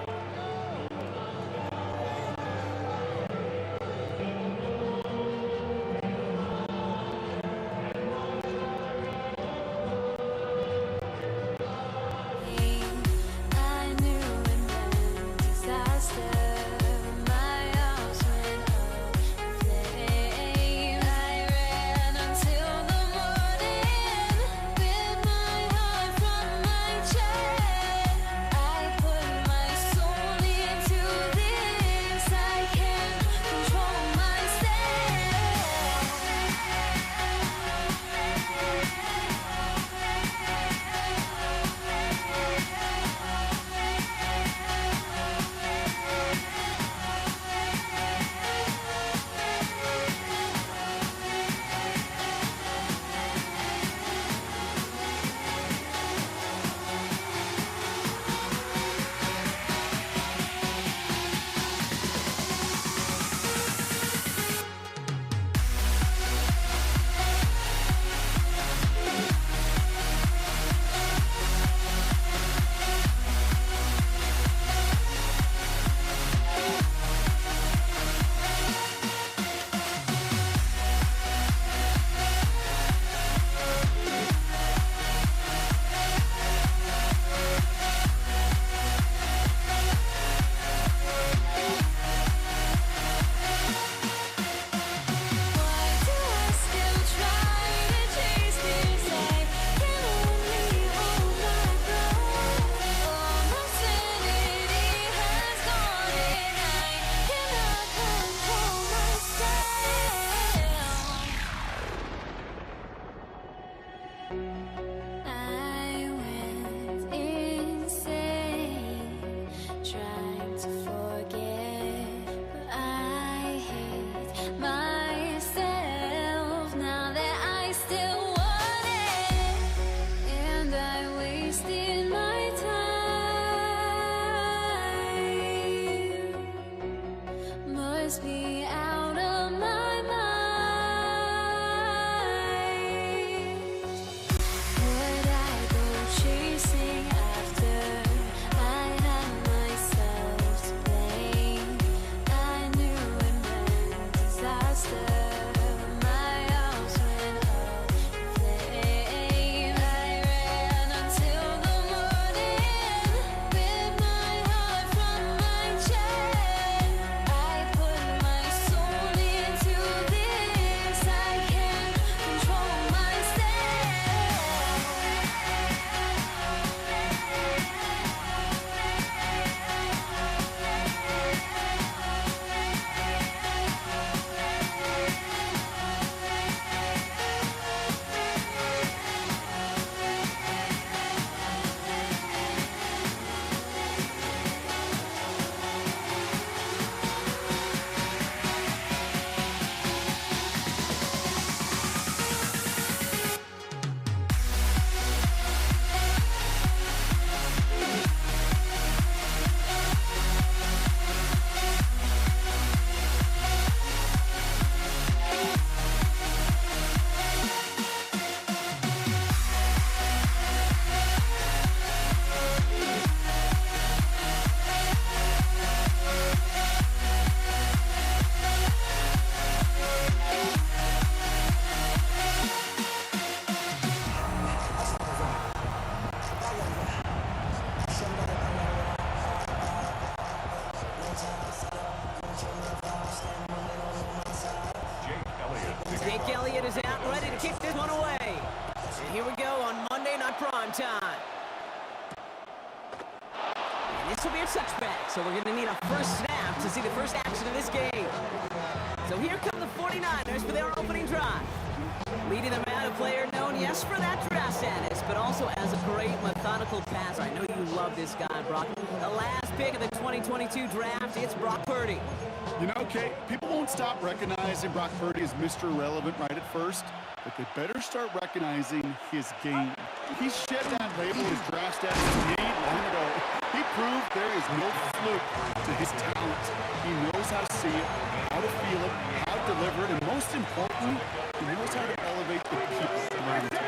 I knew it meant disaster. My arms went up in flames. I ran until the morning with my heart from my chest. I put my soul prime time. And this will be a touchback, so we're going to need a first snap to see the first action of this game. So here come the 49ers for their opening drive. Leading them out, a player known, yes, for that draft status, but also as a great methodical passer. I know you love this guy, Brock. The last pick of the 2022 draft, it's Brock Purdy. You know, Kate, people won't stop recognizing Brock Purdy as Mr. Irrelevant right at first, but they better start recognizing his game. He shed that label his draft status to me long ago. He proved there is no fluke to his talent. He knows how to see it, how to feel it, how to deliver it, and most importantly, he knows how to elevate the people around him.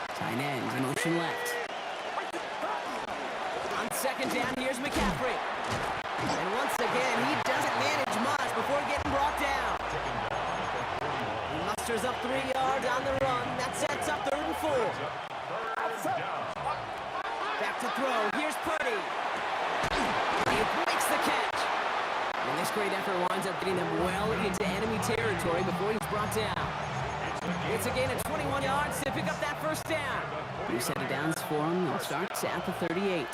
Tight end, motion left. On second down, here's McCaffrey. And once again, he doesn't manage much before getting brought down. He musters up 3 yards on the run. That sets up 3rd and 4. Back to throw. Here's Purdy. He makes the catch. And this great effort winds up getting them well into enemy territory before he's brought down. It's a gain of 21 yards to pick up that first down. 2 set of downs for him. They'll start at the 38.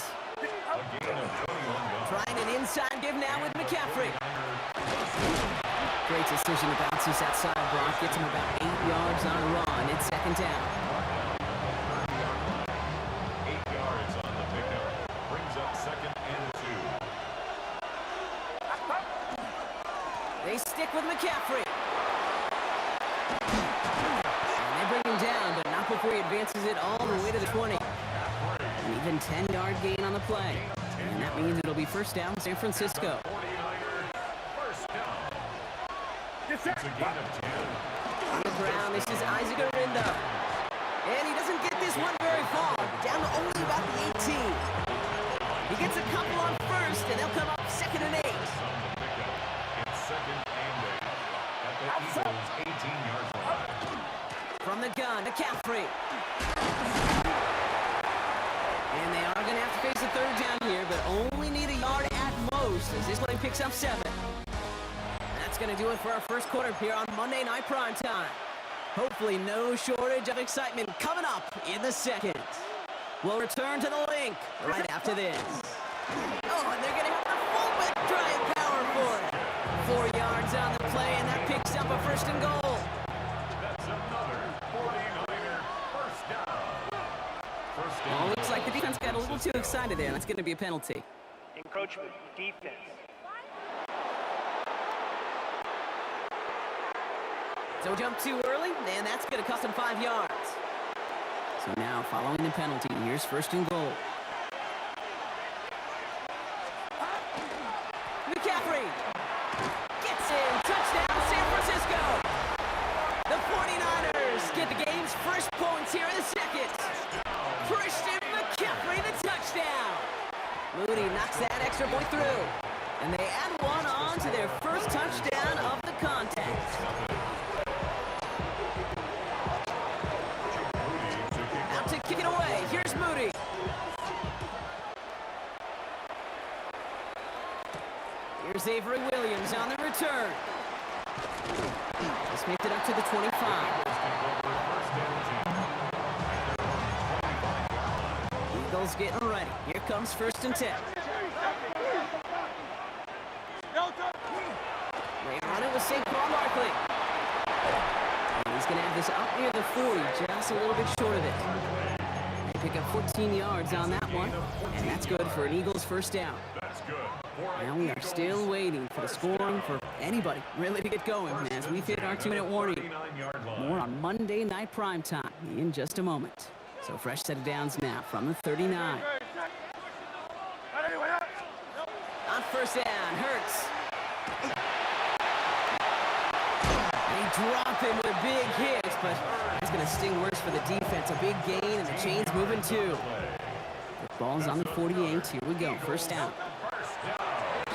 Trying an inside give now with McCaffrey. Great decision to bounce this outside. Brock gets him about 8 yards on a run. It's second down. 8 yards on the pickup. Brings up 2nd and 2. They stick with McCaffrey. And they bring him down, but not before he advances it all the way to the 20. An even 10-yard gain on the play. And that means it'll be first down, San Francisco. 49er, first down. It's a gain of 10. On the ground, this is Isaac Arindo. And he doesn't get this one very far, down to only about the 18. He gets a couple on first, and they'll come up 2nd and 8. On the pickup, it's 2nd and 8. At the Eagles' 18-yard line. From the gun, McCaffrey. And they are going to have to face a 3rd down here, but only need a yard at most as this play picks up 7. That's going to do it for our first quarter here on Monday Night Primetime. Hopefully no shortage of excitement coming up in the second. We'll return to the link right after this. Oh, and they're going to have the fullback drive power for it. 4 yards on the play, and that picks up a 1st and goal. That's another 49er first down. First Oh, down. looks like the defense got a little too excited there. That's going to be a penalty. Encroachment, defense. So jump too early, and that's going to cost him 5 yards. So now, following the penalty, here's 1st and goal. McCaffrey gets in. Touchdown, San Francisco. The 49ers get the game's first points here in the second. Christian McCaffrey, the touchdown. Moody knocks that extra point through. And they add one on to their first touchdown of the contest. Out to kick it away. Here's Moody. Here's Avery Williams on the return. Just makes it up to the 25. Eagles getting ready. Here comes 1st and 10. They run it with St. Paul Barkley. And he's going to have this up near the 40, just a little bit short of it. They pick up 14 yards on that one, and that's good for an Eagles first down. That's good. Now we are still waiting for the scoring for anybody really to get going as we hit our 2-minute warning. 49-yard line. More on Monday Night Primetime in just a moment. So fresh set of downs now from the 39. On first down, Hurts. They drop him with a big hit, but it's going to sting worse for the defense. A big gain, and the chain's moving too. The ball's on the 48. Here we go. First down.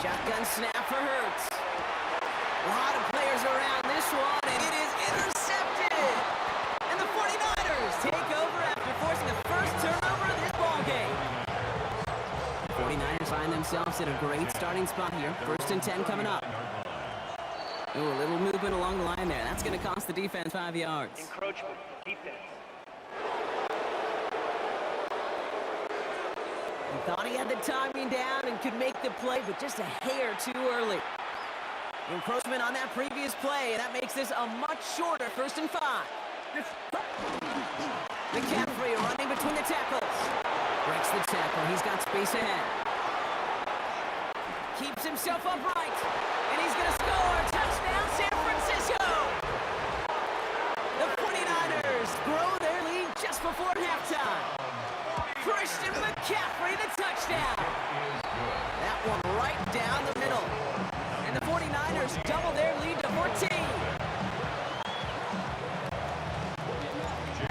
Shotgun snap for Hurts. A lot of players around this one, and it is intercepted. And the 49ers take over after forcing the first turnover of this ballgame. The 49ers find themselves in a great starting spot here. 1st and 10 coming up. Ooh, a little movement along the line there. That's going to cost the defense 5 yards. Encroachment, defense. Thought he had the timing down and could make the play, but just a hair too early. Encroachment on that previous play, and that makes this a much shorter 1st and 5. McCaffrey running between the tackles. Breaks the tackle. He's got space ahead. Keeps himself upright. And he's going to score. Touchdown, San Francisco! The 49ers grow their lead just before halftime. Christian McCaffrey, the touchdown. That one right down the middle. And the 49ers double their lead to 14.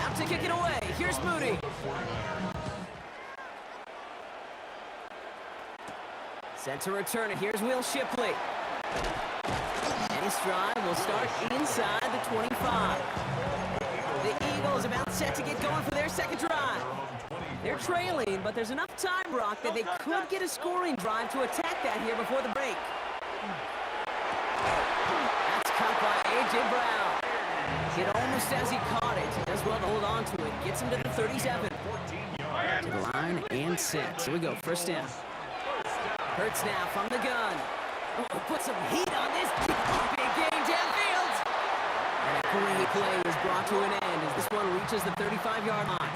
Out to kick it away. Here's Moody. Set to return it. Here's Will Shipley. And his drive will start inside the 25. The Eagles about set to get going for their second drive. They're trailing, but there's enough time, Brock, that they could get a scoring drive to attack that here before the break. That's caught by A.J. Brown. Hit almost as he caught it. He does well to hold on to it. Gets him to the 37. To the line and set. Here we go, 1st down. Hurts now from the gun. Oh, put some heat on this big game downfield. And a great play was brought to an end as this one reaches the 35-yard line.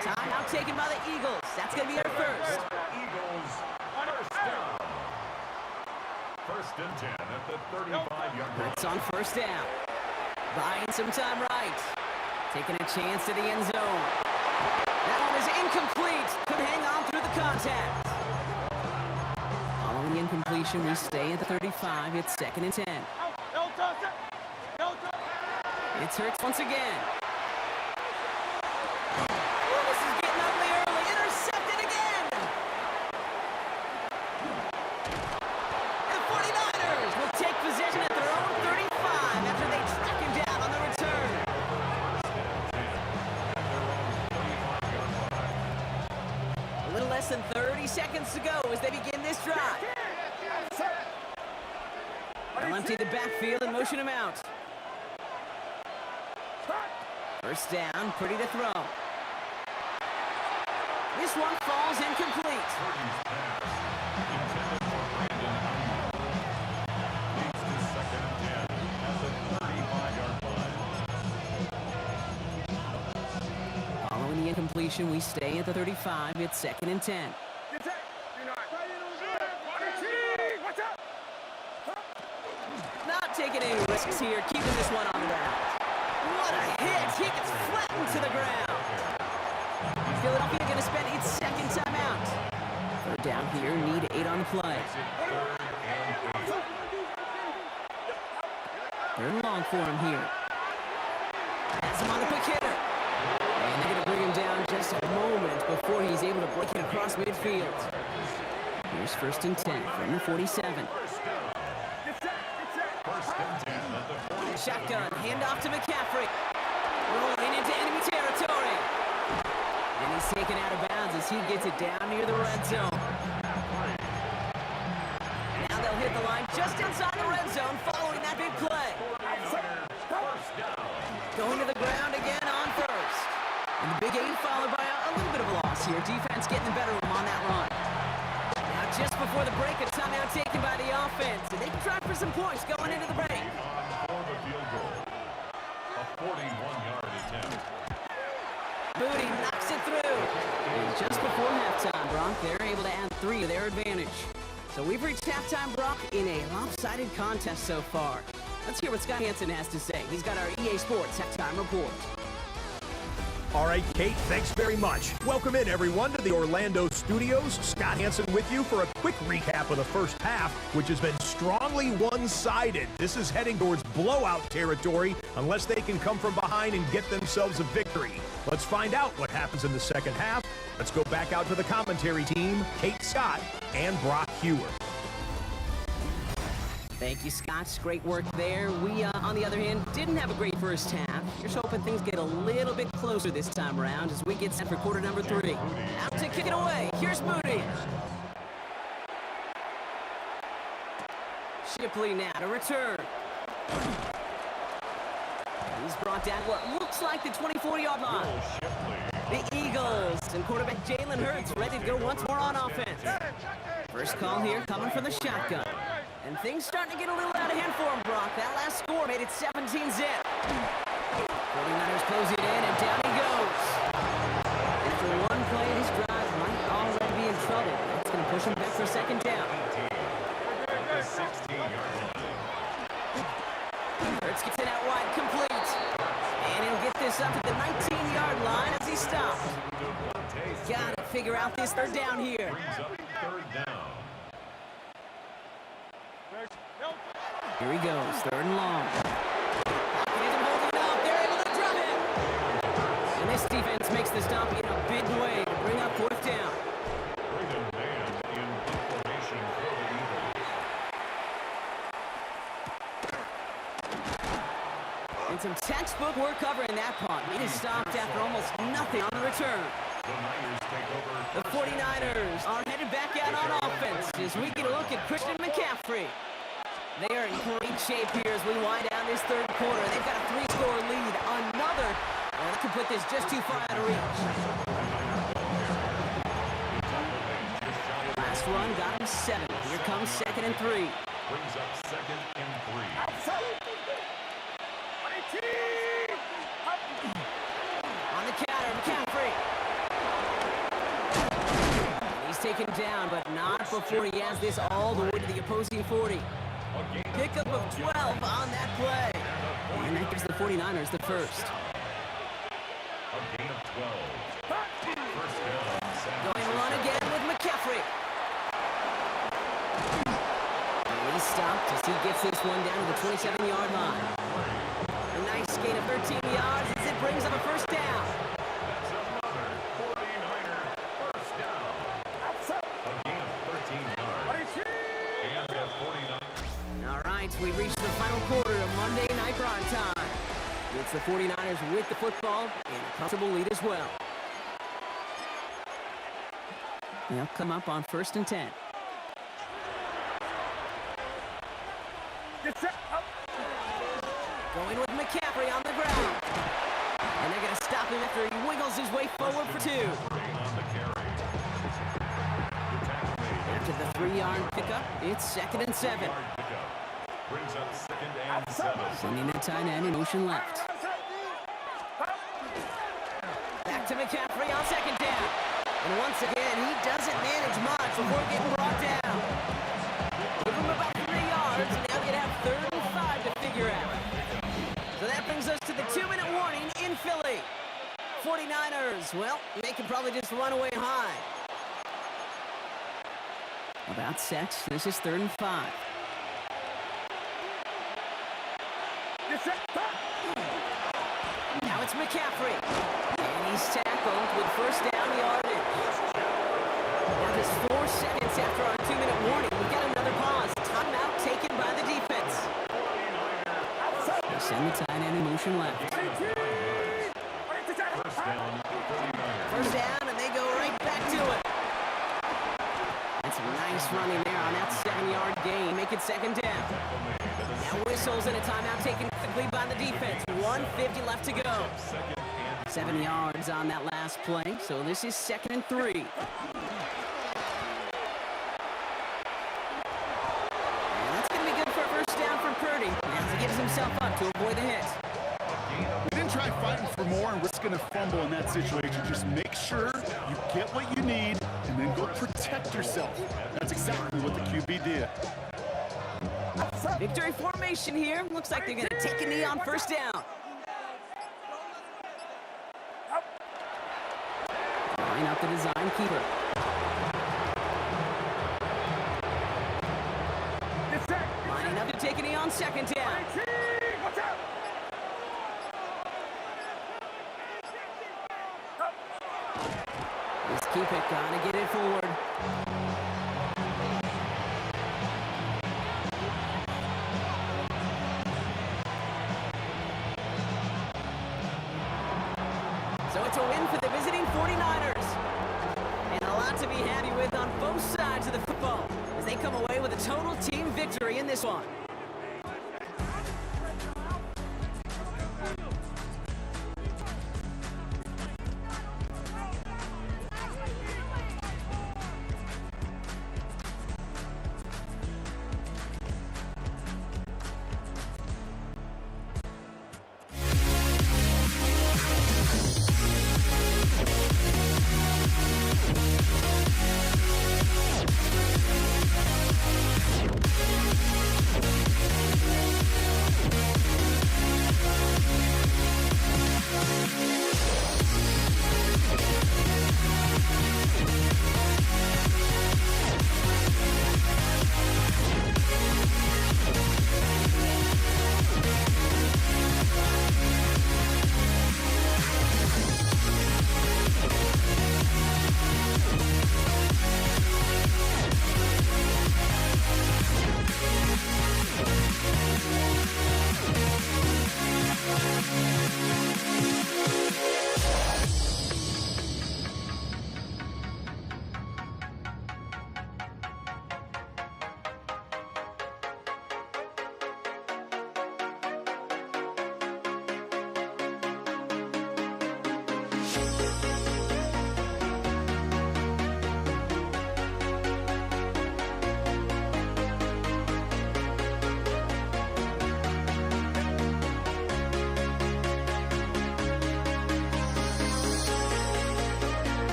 Timeout taken by the Eagles. That's going to be their first. Eagles, first down. 1st and 10 at the 35-yard line. It's on 1st down. Buying some time right. Taking a chance to the end zone. That one is incomplete. Could hang on through the contact. Following the incompletion, we stay at the 35. It's 2nd and 10. It's Hurts once again. Oh, this is getting ugly early. Intercepted again. And the 49ers will take possession at their own 35 after they track him down on the return. A little less than 30 seconds to go as they begin this drive. They'll empty the backfield and motion him out. 1st down, pretty to throw. This one falls incomplete. Following the incompletion, we stay at the 35. It's 2nd and 10. Not taking any risks here, keeping this one on the ground. What a hit! He gets flattened to the ground. Philadelphia going to spend its 2nd timeout. 3rd down here, need 8 on the play. 3rd and long for him here. Has him on the quick hitter. And they're going to bring him down just a moment before he's able to break it across midfield. Here's 1st and 10 from the 47. Shotgun, handoff to McCaffrey. Rolling into enemy territory. And he's taken out of bounds as he gets it down near the red zone. Now they'll hit the line just inside the red zone following that big play. Going to the ground again on 1st. And the big 8 followed by a little bit of a loss here. Defense getting the better of him on that run. Now just before the break, a timeout taken by the offense. And they can try for some points going into the break. A 41-yard attempt. Moody knocks it through. And just before halftime, Brock, they're able to add 3 to their advantage. So we've reached halftime, Brock, in a lopsided contest so far. Let's hear what Scott Hansen has to say. He's got our EA Sports halftime report. All right, Kate, thanks very much. Welcome in, everyone, to the Orlando studios. Scott Hansen with you for a quick recap of the first half, which has been strongly one-sided. This is heading towards blowout territory unless they can come from behind and get themselves a victory. Let's find out what happens in the second half. Let's go back out to the commentary team, Kate Scott and Brock Hewer. Thank you, Scott. Great work there. We, on the other hand, didn't have a great first half. Here's hoping things get a little bit closer this time around as we get set for quarter number 3. Out to kick it away. Here's Moody. Shipley now to return. He's brought down what looks like the 24-yard line. Shipley The Eagles and quarterback Jalen Hurts ready to go once more on offense. First call here coming from the shotgun. And things starting to get a little out of hand for him, Brock. That last score made it 17-zip. 49ers close it in, and down he goes. After one play, his drive might already be in trouble. That's going to push him back for a second down. Hurts gets it out wide, complete. And he'll get this up to the 19-yard line as he stops. Got to figure out this third down here. Here he goes, third and long. He isn't holding up. They're able to drop it. And this defense makes the stop in a big way to bring up fourth down. And some textbook work covering that punt. It is stopped after almost nothing on the return. The 49ers are headed back out on offense as we get a look at Christian McCaffrey. They are in great shape here as we wind down this third quarter. They've got a 3-score lead. Another, that could put this just too far out of reach. Last run got him 7. Here comes 2nd and 3. Brings up 2nd and 3. On the counter, McCaffrey. He's taken down, but not before he has this all the way to the opposing 40. Pickup of 12 on that play. And that gives the 49ers the first. A gain of 12. First down. Going run again with McCaffrey. And he stopped as he gets this one down to the 27-yard line. A nice gain of 13 yards as it brings up a first down. That's another 49er first down. A gain of 13 yards. And a 49. All right, we reached the final quarter of Monday Night Prime Time. It's the 49ers with the football and a comfortable lead as well. They'll come up on 1st and 10. Going with McCaffrey on the ground. And they're going to stop him after he wiggles his way forward for 2. After the 3-yard pickup, it's 2nd and 7. Brings up 2nd and 7. Sending the tight end in motion left. Back to McCaffrey on 2nd down. And once again, he doesn't manage much before getting brought down. Give him about 3 yards, and now they have 3rd and 5 to figure out. So that brings us to the 2-minute warning in Philly. 49ers, well, they can probably just run away high. About set. This is 3rd and 5. Now it's McCaffrey. And he's tackled with first down yardage. Now just 4 seconds after our 2-minute warning, we got another pause. Timeout taken by the defense. They send the tight end in motion left. First down, and they go right back to it. That's a nice running there on that 7-yard gain. Make it 2nd down. Now whistles and a timeout taken quickly by the defense. 1:50 left to go. 7 yards on that last play, so this is 2nd and 3. And that's going to be good for a first down for Purdy as he gives himself up to avoid the hit. You didn't try fighting for more and risking a fumble in that situation. Just make sure you get what you need and then go protect yourself. That's exactly what the QB did. Victory formation here. Looks like they're going to take a knee on first down. Line up the design keeper. Lining up to take a knee on 2nd down. Let's keep it. Gotta get it forward. So it's a win for the visiting 49ers. And a lot to be happy with on both sides of the football as they come away with a total team victory in this one.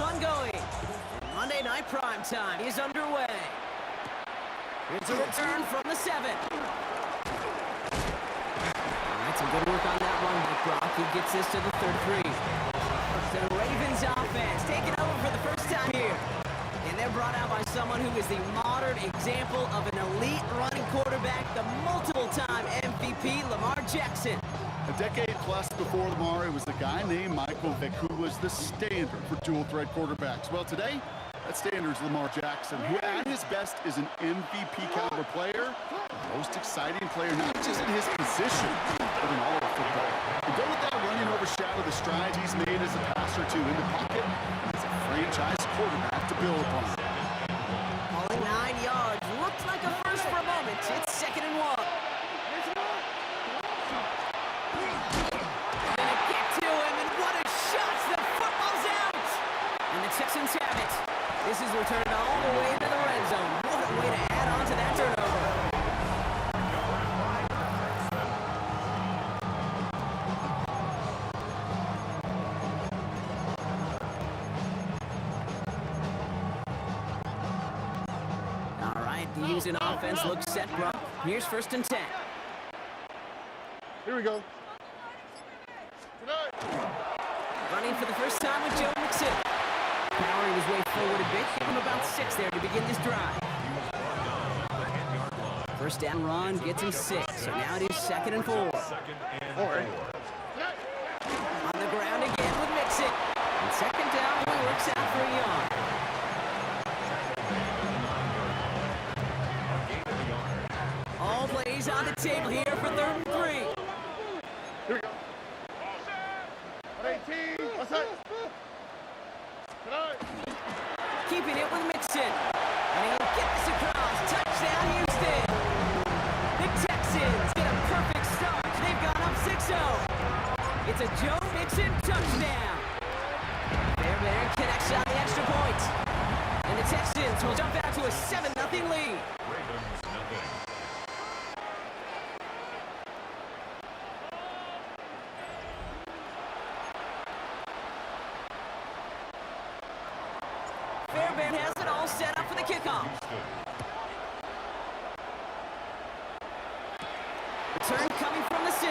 one going. And Monday Night Prime Time is underway. Here's a return from the 7. All right, some good work on that run by Brock. He gets this to the 33. The Ravens offense taking over for the first time here. And they're brought out by someone who is the modern example of an elite running quarterback, the multiple-time MVP, Lamar Jackson. A decade plus before Lamar, it was a guy named Michael Vick who was the standard for dual-threat quarterbacks. Well, today, that standard is Lamar Jackson, who at his best is an MVP-caliber player, the most exciting player, not just in his position, but in all of football. And don't let that running overshadow the strides he's made as a passer, too, in the pocket. He's a franchise quarterback to build upon. Hauling 9 yards. Looked like a first for a moment. It's 2nd and 1. Gonna get to him, and what a shot! The football's out! And the Texans have it. This is returned all the way to the red zone. What a way to add on to that turnover. All right, the Houston offense looks set, Brock. Here's 1st and 10. Here we go. Running for the first time with Joe Mixon. Power was way forward a bit. Give him about 6 there to begin this drive. First down run gets him 6. So now it is 2nd and 4. On the ground again with Mixon. And 2nd down only works out for a yard. All plays on the table here for 3rd and 3. Here we go. 18. What's that? Keeping it with Mixon. And he'll get this across. Touchdown, Houston. The Texans get a perfect start. They've gone up 6-0. It's a Joe Mixon touchdown. Fairbairn connects on the extra point. And the Texans will jump out to a 7-0 lead. Ravens nothing. Fairbairn has it all set up for the kickoff. Return coming from the 6.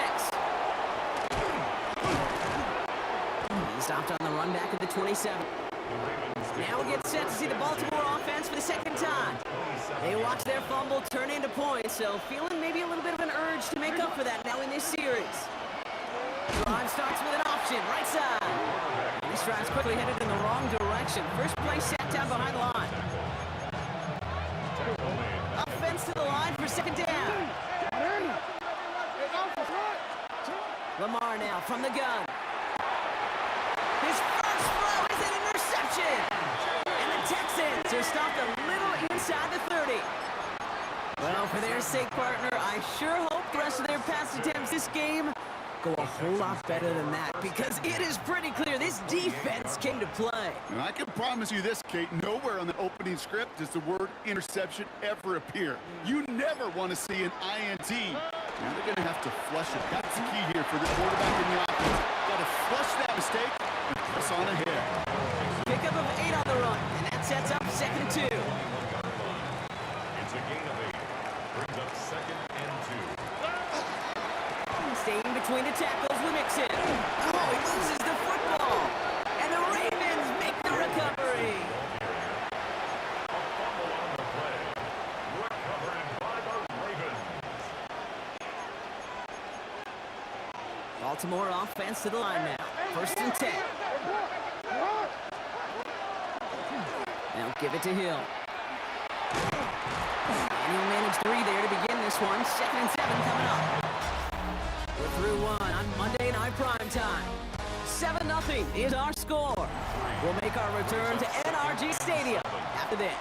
He stopped on the run back at the 27. Now we get set to see the Baltimore offense for the 2nd time. They watch their fumble turn into points, so feeling maybe a little bit of an urge to make up for that now in this series. Drive starts with an option, right side. These drives quickly headed in the wrong direction. First play set down behind the line. Offense to the line for 2nd down. Lamar now from the gun. His first throw is an interception. And the Texans are stopped a little inside the 30. Well, for their sake, partner, I sure hope the rest of their pass attempts this game go a whole lot better than that, because it is pretty clear this defense came to play. And I can promise you this, Kate, nowhere on the opening script does the word interception ever appear. You never want to see an INT. Now they're going to have to flush it. That's the key here for the quarterback in the offense. Got to flush that mistake and press on ahead. Pickup of 8 on the run, and that sets up 2nd and 2. It's a gain of 8. Brings up 2nd and 2. Staying between the tackles with Mixon. Oh, he loses the football. And the Ravens make the recovery. A fumble on the play. Recovered by the Ravens. Baltimore offense to the line now. 1st and 10. Now give it to Hill. And he'll manage 3 there to begin this one. 2nd and 7 coming up. We're through 1 on Monday Night Prime Time. 7-0 is our score. We'll make our return to NRG Stadium after this.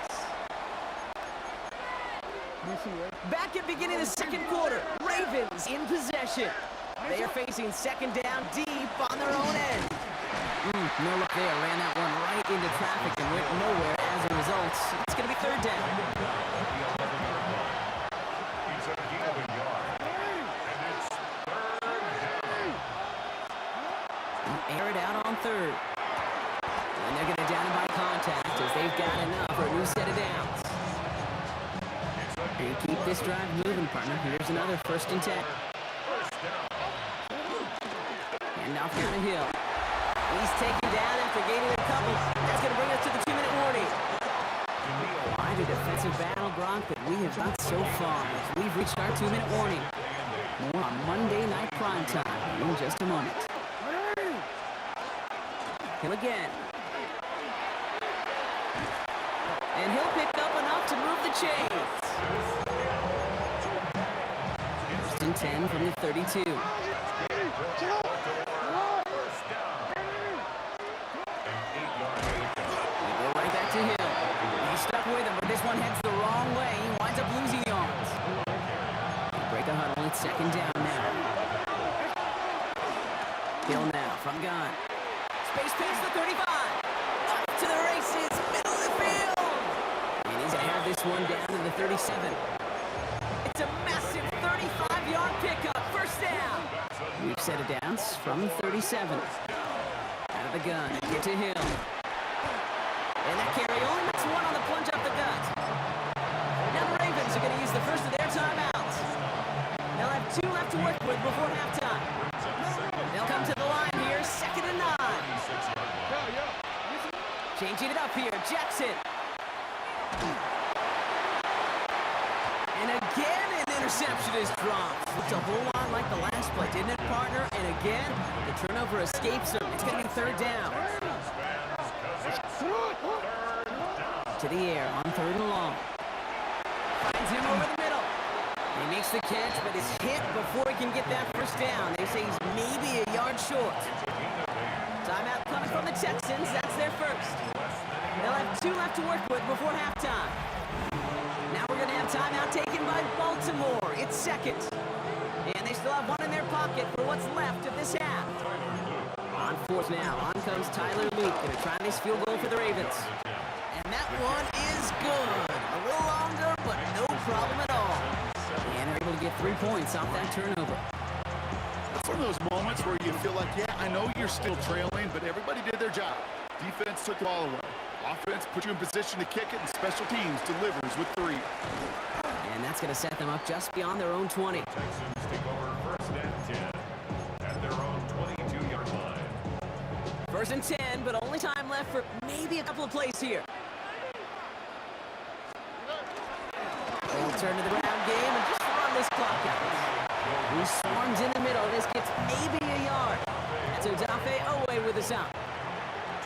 Back at beginning of the 2nd quarter, Ravens in possession. They are facing 2nd down deep on their own end. No look there, ran that one right into traffic and went nowhere as a result. It's going to be 3rd down. It's a gain of a yard. And it's 3rd down. Air it out on 3rd. And they're going to down him by contact as they've got enough for a new set of downs. They keep this drive moving, partner. Here's another 1st and 10. And off down the hill. He's taken down after gaining a couple. That's going to bring us to the 2-minute warning. Quite a defensive battle, Brock, but we have got so far as we've reached our 2-minute warning. More on Monday Night Primetime in just a moment. Hill again. And he'll pick up enough to move the chains. 1st and 10 from the 32. Right back to Hill. He's stuck with him, but this one heads the wrong way. He winds up losing yards. Break a huddle. It's 2nd down now. Hill now from gun. Space past the 35. Up to the races. Middle of the field. And he's going to have this one down to the 37. It's a massive 35-yard pickup. 1st down. We've set it down from the 37. Out of the gun. Get to Hill. And that carry only makes one on the plunge up the gut. Now the Ravens are going to use the first of their timeouts. They'll have 2 left to work with before halftime. They'll come to the line here, 2nd and 9. Changing it up here, Jackson. And again, an interception is dropped. Looked a whole lot like the last play, didn't it, partner? And again, the turnover escapes him. It's going to be 3rd down. To the air on 3rd and long. Finds him over the middle. He makes the catch, but is hit before he can get that 1st down. They say he's maybe a yard short. Timeout coming from the Texans. That's their 1st. They'll have 2 left to work with before halftime. Now we're going to have timeout taken by Baltimore. It's 2nd. And they still have 1 in their pocket for what's left of this half. On 4th now. On comes Tyler Luke. Going to try this field goal for the Ravens. And that one is good. A little longer, but no problem at all. And they're able to get 3 points off that turnover. It's one of those moments where you feel like, yeah, I know you're still trailing, but everybody did their job. Defense took the ball away. Offense put you in position to kick it, and special teams delivers with 3. And that's going to set them up just beyond their own 20. Texans take over 1st and 10 at their own 22-yard line. 1st and 10, but only time left for maybe a couple of plays here. They'll turn to the ground game and just run this clock out. He swarms in the middle. This gets maybe a yard. That's Odafe Owe with us out.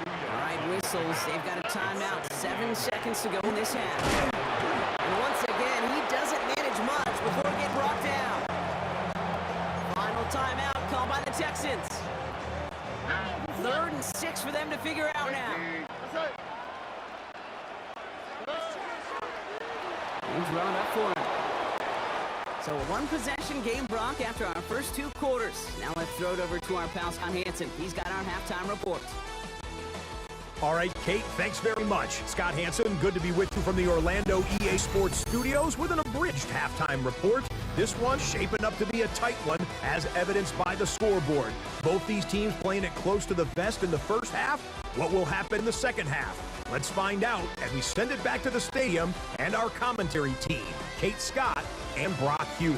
All right, whistles. They've got a timeout. 7 seconds to go in this half. And once again, he doesn't manage much before getting brought down. Final timeout called by the Texans. 3rd and 6 for them to figure out now. He's running up for him. So a 1-possession game, Brock, after our first 2 quarters. Now let's throw it over to our pal Scott Hanson. He's got our halftime report. All right, Kate, thanks very much. Scott Hanson, good to be with you from the Orlando EA Sports Studios with an abridged halftime report. This one shaping up to be a tight one, as evidenced by the scoreboard. Both these teams playing it close to the vest in the first half. What will happen in the second half? Let's find out as we send it back to the stadium and our commentary team, Kate Scott and Brock Huard.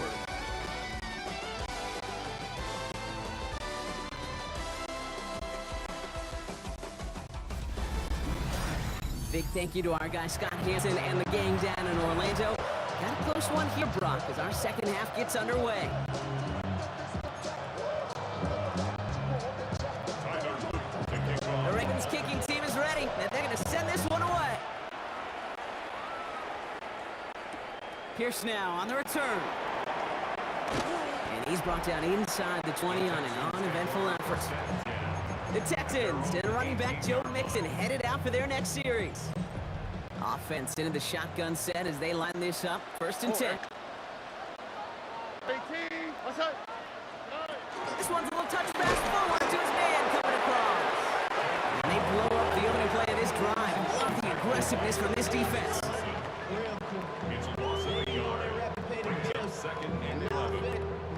Big thank you to our guy Scott Hanson and the gang down in Orlando. Got a close one here, Brock, as our second half gets underway. The Ravens kicking team is ready, and they're going to send this one away. Pierce now on the return. And he's brought down inside the 20 on an uneventful effort. The Texans and running back Joe Mixon headed out for their next series. Offense into the shotgun set as they line this up. 1st and 10. This one's a little touch pass forward to his man coming across. And they blow up the opening play of this drive. Love the aggressiveness from this defense. It's a loss of a yard. Brings up 2nd and 11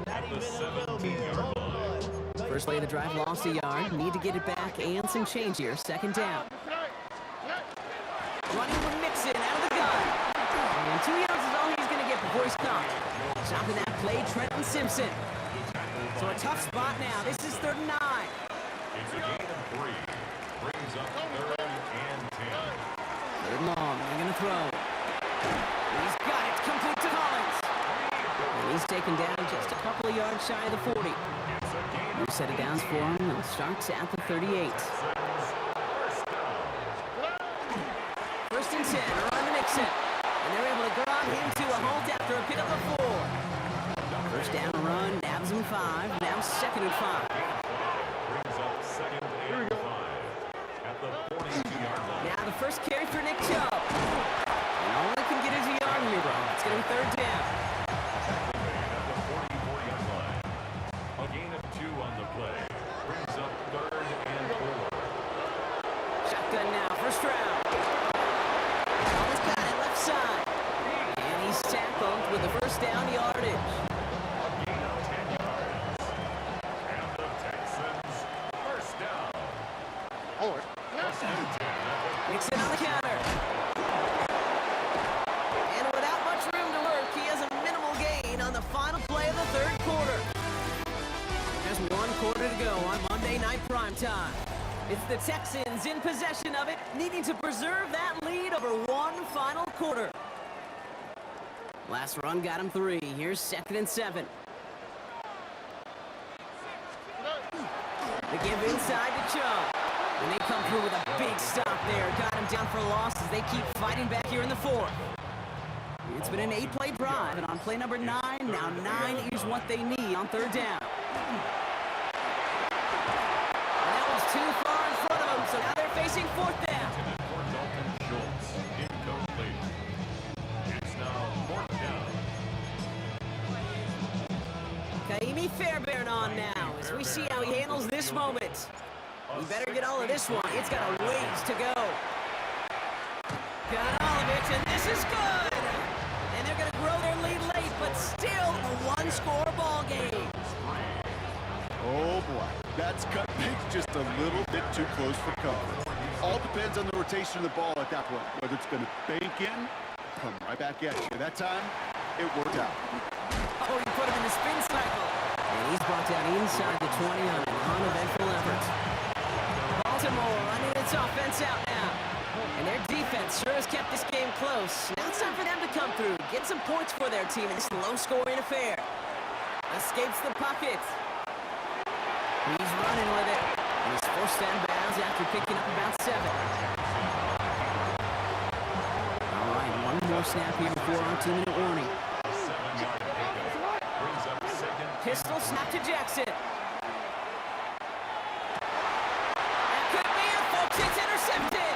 at the 17-yard line. First play of the drive lost a yard. Need to get it back and some change here. 2nd down. Running with Mixon out of the gun. And 2 yards is all he's going to get before he's caught. Stopping that play, Trenton Simpson. So a tough spot now. This is 3rd and 9. It's a gain of 3. Brings up 3rd and 10. 3rd and long. They're going to throw. He's got it. Complete to Collins. And he's taken down just a couple of yards shy of the 40. New set of downs for him. He'll start at the 38. 1st and 10. Around the Nixon. And they're able to grind him to a halt after a pickup of 4. 1st down run. Nabs him 5. Now 2nd and 5. Brings up 2nd and 5 at the 42-yard line. Now the first carry for Nick Chubb. And all he can get is a yard here, bro. It's going to be 3rd down. At the 44-yard line. A gain of 2 on the play. Brings up 3rd and 4. Shotgun now, 1st round. Almost got it, left side. And he's tackled with the 1st down yardage. A gain of 10 yards. And the Texans, 1st down. First and 10 at the Nixon on the counter. And without much room to work, he has a minimal gain on the final play of the 3rd quarter. Just 1 quarter to go on Monday Night Primetime. It's the Texans in possession of it, needing to preserve that lead over 1 final quarter. Last run got him 3. Here's 2nd and 7. They give inside to Chubb. And they come through with a big stop there. Got him down for a loss as they keep fighting back here in the 4th. It's been an 8-play drive, and on play number 9, now 9 is what they need on 3rd down. And that was too far in front of them, so now they're facing 4th down. for Dalton Schultz. Incomplete. It's now 4th down. Kaimi Fairbairn on now as we see how he handles this moment. He better get all of this one. It's got a ways to go. Got all of it, and this is good. And they're going to grow their lead late, but still a 1-score ball game. Oh, boy. That's cut things just a little bit too close for comfort. All depends on the rotation of the ball at that point. Whether it's going to bank in, come right back at you. That time, it worked out. Oh, he put him in the spin cycle. And he's brought down inside the 20 on an uneventful effort. Baltimore running its offense out now. And their defense sure has kept this game close. Now it's time for them to come through, get some points for their team in this low-scoring affair. Escapes the pocket. He's running with it. And he's forced out of bounds after picking up about 7. All right, one more snap here before our 2-minute warning. 7-yard pickup. Brings up 2nd. Pistol snap to Jackson. That could be it, folks. It's intercepted.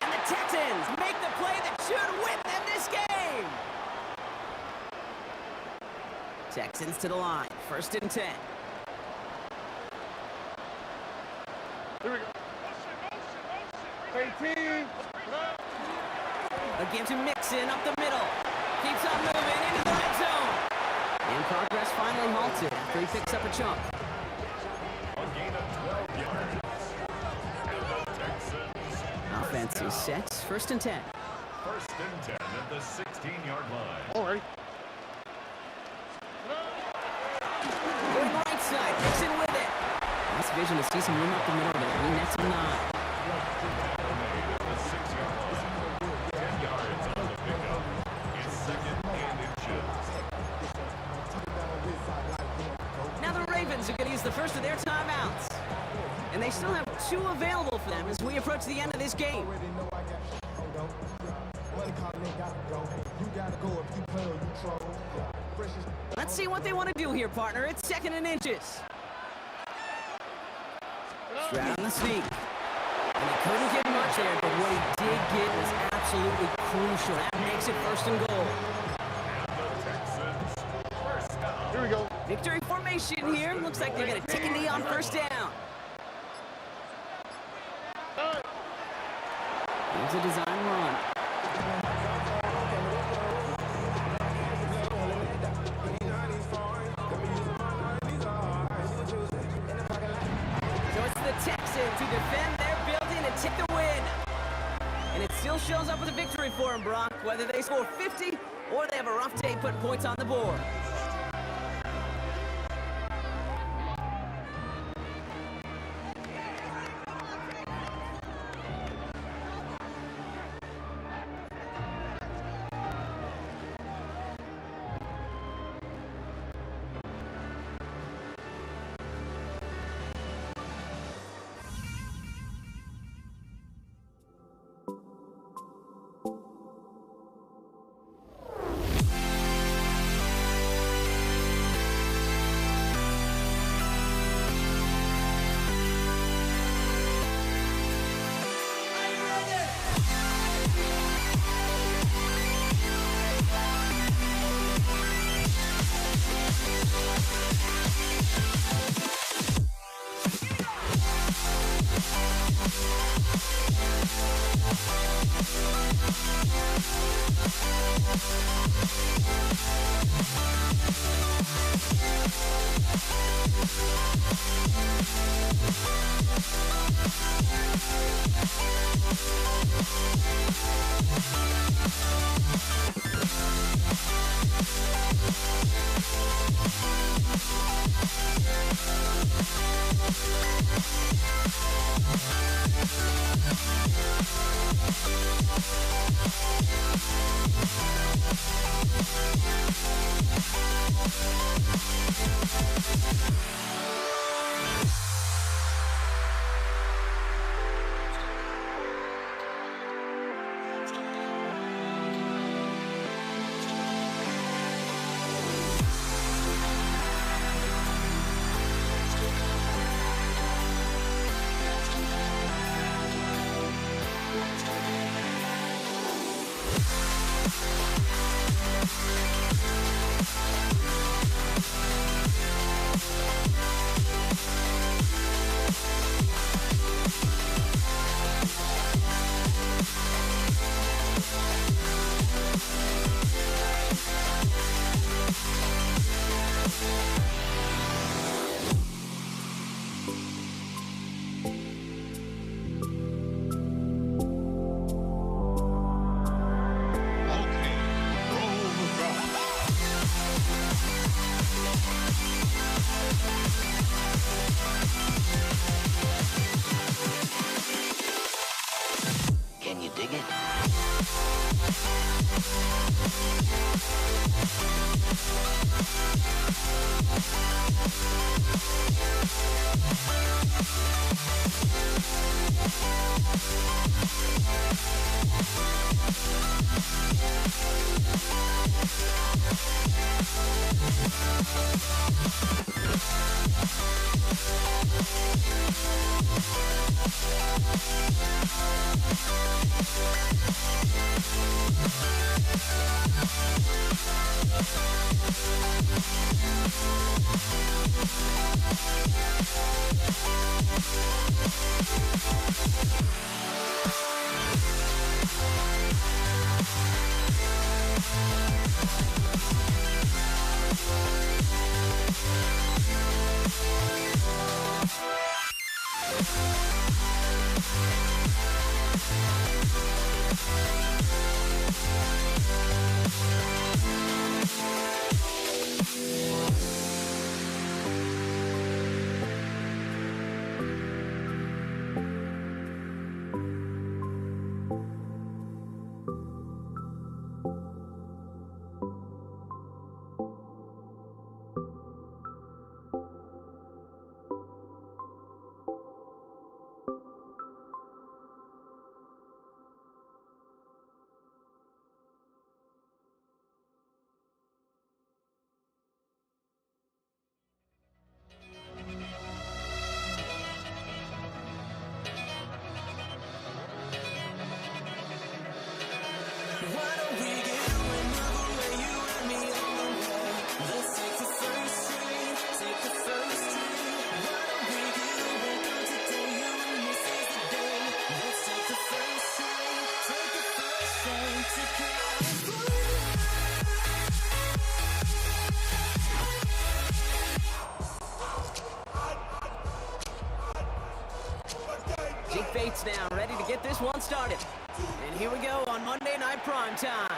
And the Texans make the play that should win them this game. Texans to the line. 1st and 10. Here we go. 18. Again to Mixon up the middle. Keeps on moving into the red zone. And progress finally halted after he picks up a chunk. A gain of 12 yards. And the Texans. Offense is set. 1st and 10. 1st and 10 at the 16-yard line. All right. Going right side. Mixon with it. Nice vision to see some room up the middle there. He nets him 9. At the 6-yard line. 10 yards on the pickup. It's 2nd and inches. Now the Ravens are going to use the first of their timeouts. And they still have 2 available for them as we approach the end of this game. Let's see what they want to do here, partner. It's 2nd and inches. Stroud on the sneak. And he couldn't get much there, but what he did get was absolutely crucial. That makes it 1st and goal. And the Texans, 1st down. Here we go. Victory formation here. Looks like they're going to take a knee on 1st down. Here's a design run. So it's the Texans who defend their building and take the win. And it still shows up with a victory for them, Brock, whether they score 50 or they have a rough day putting points on the board. States now, ready to get this one started. And here we go on Monday Night Primetime.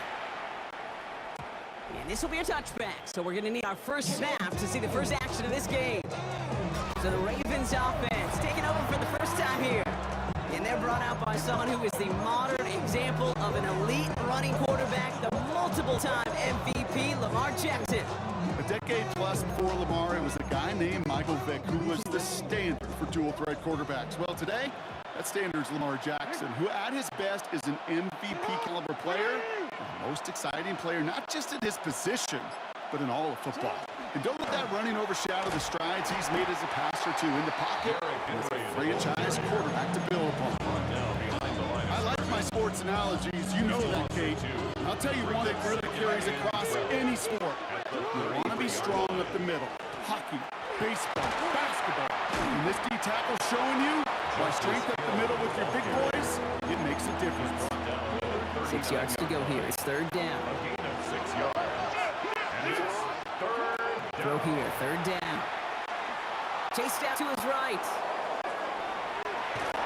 And this will be a touchback, so we're going to need our first snap to see the first action of this game. So the Ravens offense taking over for the first time here. And they're brought out by someone who is the modern example of an elite running quarterback, the multiple-time MVP, Lamar Jackson. A decade plus before Lamar, it was a guy named Michael Vick who was the standard for dual-threat quarterbacks. Well, today, that standard is Lamar Jackson, who at his best is an MVP-caliber player, the most exciting player, not just in his position, but in all of football. And don't let that running overshadow the strides he's made as a passer, too, in the pocket, as a franchise quarterback to build upon. I like my sports analogies. You know that, Kate. I'll tell you one that really carries across any sport. You want to be strong up the middle. Hockey, baseball, basketball. And this D tackle showing you why strength up the middle with your big boys, it makes a difference. 6 yards to go here. It's third down. Throw here, third down. Chased out to his right.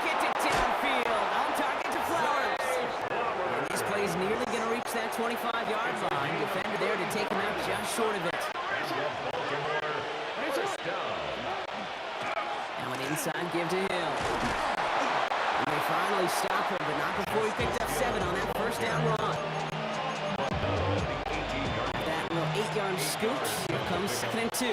Gets it downfield. On target to Flowers. And this play is nearly going to reach that 25-yard line. Defender there to take him out just short of it. Now an inside give to Hill. And they finally stop him, but not before he picked up 7 on that first down run. That little 8-yard scoop. Here comes 2nd and 2.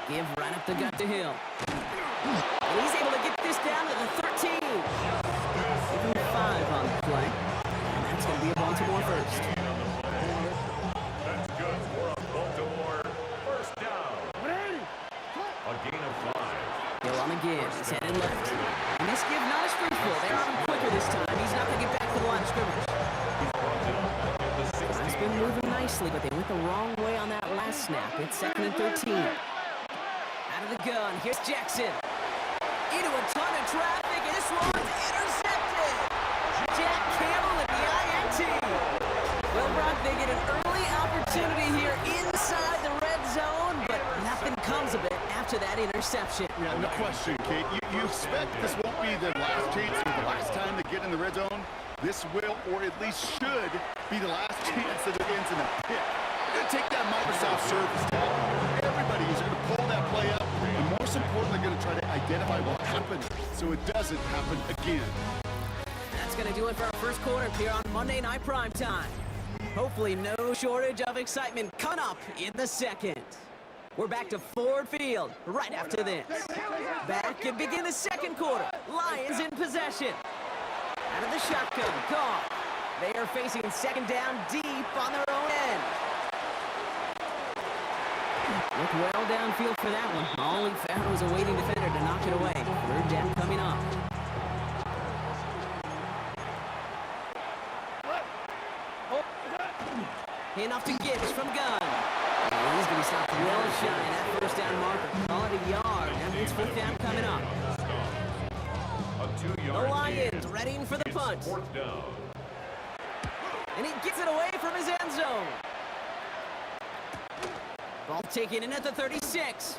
Give right up the gut to Hill. And he's able to get this down to the 13. Even 5 on the play. And that's going to be a Baltimore first. That's good for a Baltimore first down. A gain of 5. Hill on the give. He's headed left. And this give not a street pull. They're on him quicker this time. He's not going to get back to the line of scrimmage. He's been moving nicely, but they went the wrong way on that last snap. It's 2nd and 13. Out of the gun. Here's Jackson. Into a ton of traffic, and this one's intercepted. Jack Campbell at the INT. Well, Brock, they get an early opportunity here inside the red zone, but nothing comes of it after that interception. Yeah, no question, Kate. You expect this won't be the last chance or the last time to get in the red zone. This will, or at least should, be the last chance that it ends in a pick. You're going to take that Microsoft service tag. Everybody is going to pull that play up, and most importantly, going to try to identify what happened so it doesn't happen again. That's going to do it for our first quarter here on Monday Night Primetime. Hopefully no shortage of excitement coming up in the second. We're back to Ford Field right after this. Back and begin the second quarter. Lions in possession. Out of the shotgun, Goff. They are facing 2nd down deep on their own end. Looked well downfield for that one. All he found was a waiting defender to knock it away. 3rd down coming up. Handoff to Gibbs from Gunn. And he's going to be stopped well shy of that 1st down marker. Call it a yard. That means 5th down coming up. The Lions readying for the punt. 4th down. And he gets it away from his end zone. Ball taken in at the 36.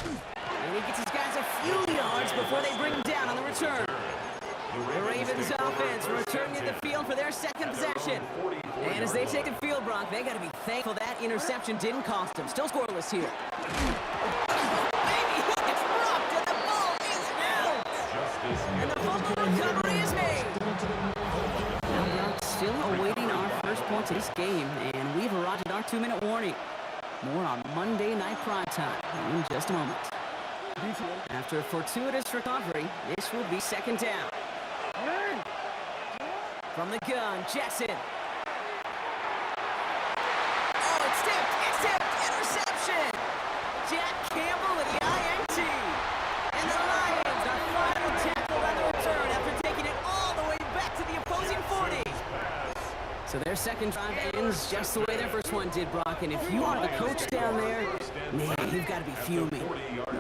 And he gets his guys a few yards before they bring him down on the return. The Ravens offense returning to the field for their 2nd possession. And as they take the field, Brock, they got to be thankful that interception didn't cost them. Still scoreless here. Maybe he gets dropped and the ball is out. And the fumble recovery is made. Now Brock still awaiting our first points of this game, and we've arrived at our 2-minute warning. More on Monday Night Primetime in just a moment. After a fortuitous recovery, this will be 2nd down. From the gun, Jackson. Oh, it's tipped! It's tipped! Interception! Jack Campbell with the INT. And the Lions are finally tackled on the return after taking it all the way back to the opposing 40. So their second drive ends just the way their first one did, Brock. And if you are the coach down there, man, you've got to be fuming.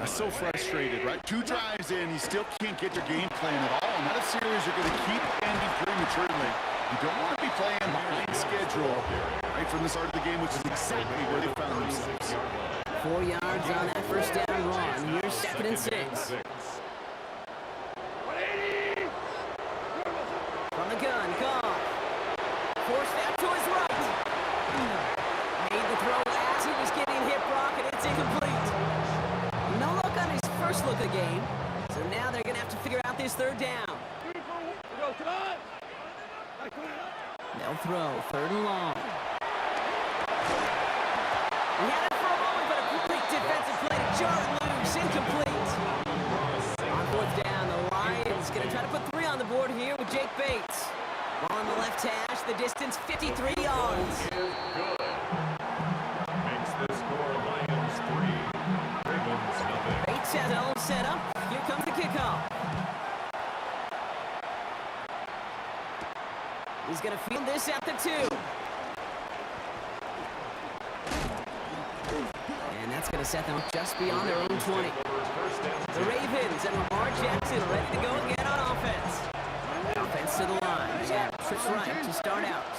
So frustrated, right? 2 drives in, you still can't get your game plan at all. Not a series you're going to keep ending prematurely. You don't want to be playing behind schedule right from the start of the game, which is exactly where they found themselves. 4 yards on that first down run. Here's 2nd and 6. From the gun, Goff. Forced out to his right. Made the throw as he was getting hit, Brock, and it's incomplete. No look on his first look of the game. So now they're going to have to figure out this 3rd down. They'll throw 3rd and long. He had it for a moment, but a quick defensive play to jar it loose. Incomplete. On 4th down, the Lions going to try to put 3 on the board here with Jake Bates. Ball on the left hash, the distance 53 yards. Makes the score Lions 3, Ravens nothing. Bates has it all set up. Here comes the kickoff. He's going to field this at the 2. And that's going to set them just beyond their own 20. The Ravens and Lamar Jackson ready to go again on offense. Offense to the line. They got trips right to start out.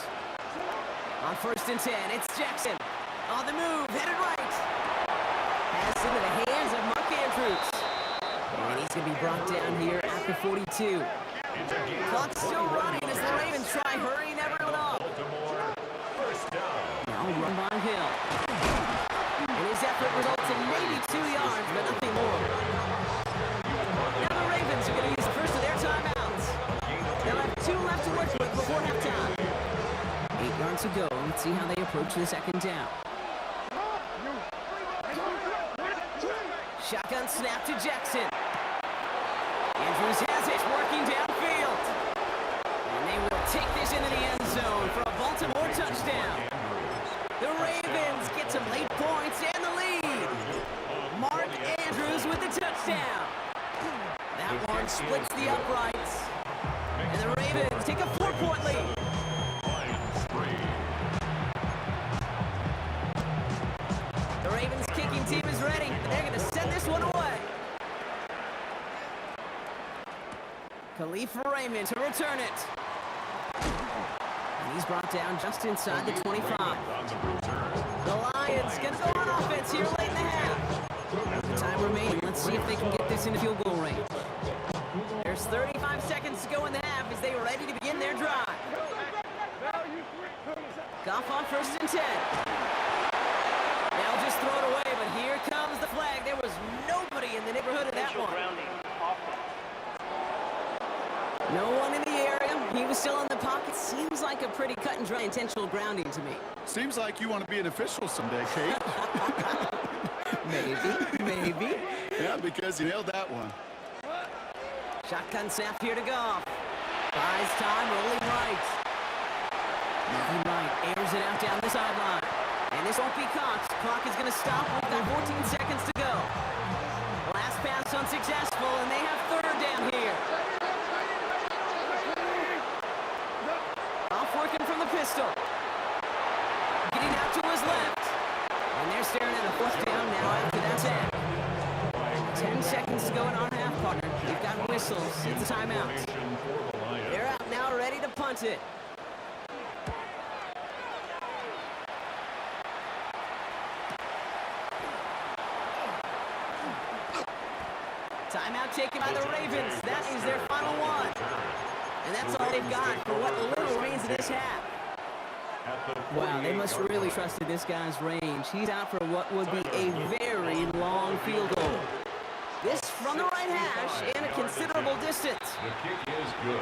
On 1st and 10, it's Jackson. On the move, headed right. Pass into the hands of Mark Andrews. And he's going to be brought down here at the 42. Clock's still running as the Ravens try hurrying everyone up. Now run by Hill. And his effort results in maybe 2 yards, but nothing more. Now the Ravens are going to use the first of their timeouts. They'll have 2 left to work with before halftime. 8 yards to go. Let's see how they approach the 2nd down. Shotgun snap to Jackson. Andrews has it, working downfield. And they will take this into the end zone for a Baltimore touchdown. The Ravens get some late points and the lead. Mark Andrews with the touchdown. That one splits the uprights. And the Ravens take a 4-point lead. The Ravens kicking team is ready. They're going to send this one away. Khalifa Raymond to return it. And he's brought down just inside the 25. The Lions going to go on offense here late in the half. Time remaining. Let's see if they can get this into field goal range. There's 35 seconds to go in the half as they are ready to begin their drive. Goff on 1st and 10. They'll just throw it away, but here comes the flag. There was nobody in the neighborhood of that one. No one in the area. He was still in the pocket. Seems like a pretty cut and dry intentional grounding to me. Seems like you want to be an official someday, Kate. Maybe. Yeah, because you nailed that one. Shotgun snap here to Goff. Buys time, rolling right. Moving right, airs it out down the sideline. And this won't be caught. Clock is going to stop with about 14 seconds to go. Last pass unsuccessful, and they have 3rd down here. Off working from the pistol. Getting out to his left. And they're staring at a 4th down now after that sack. 10 seconds to go in our half, partner. We've got whistles. It's a timeout. They're out now, ready to punt it. Timeout taken by the Ravens. That is their final one. And that's all they've got for what little remains of this half. Wow, they must really trusted this guy's range. He's out for what would be a very long field goal. This from the right hash and a considerable distance. The kick is good.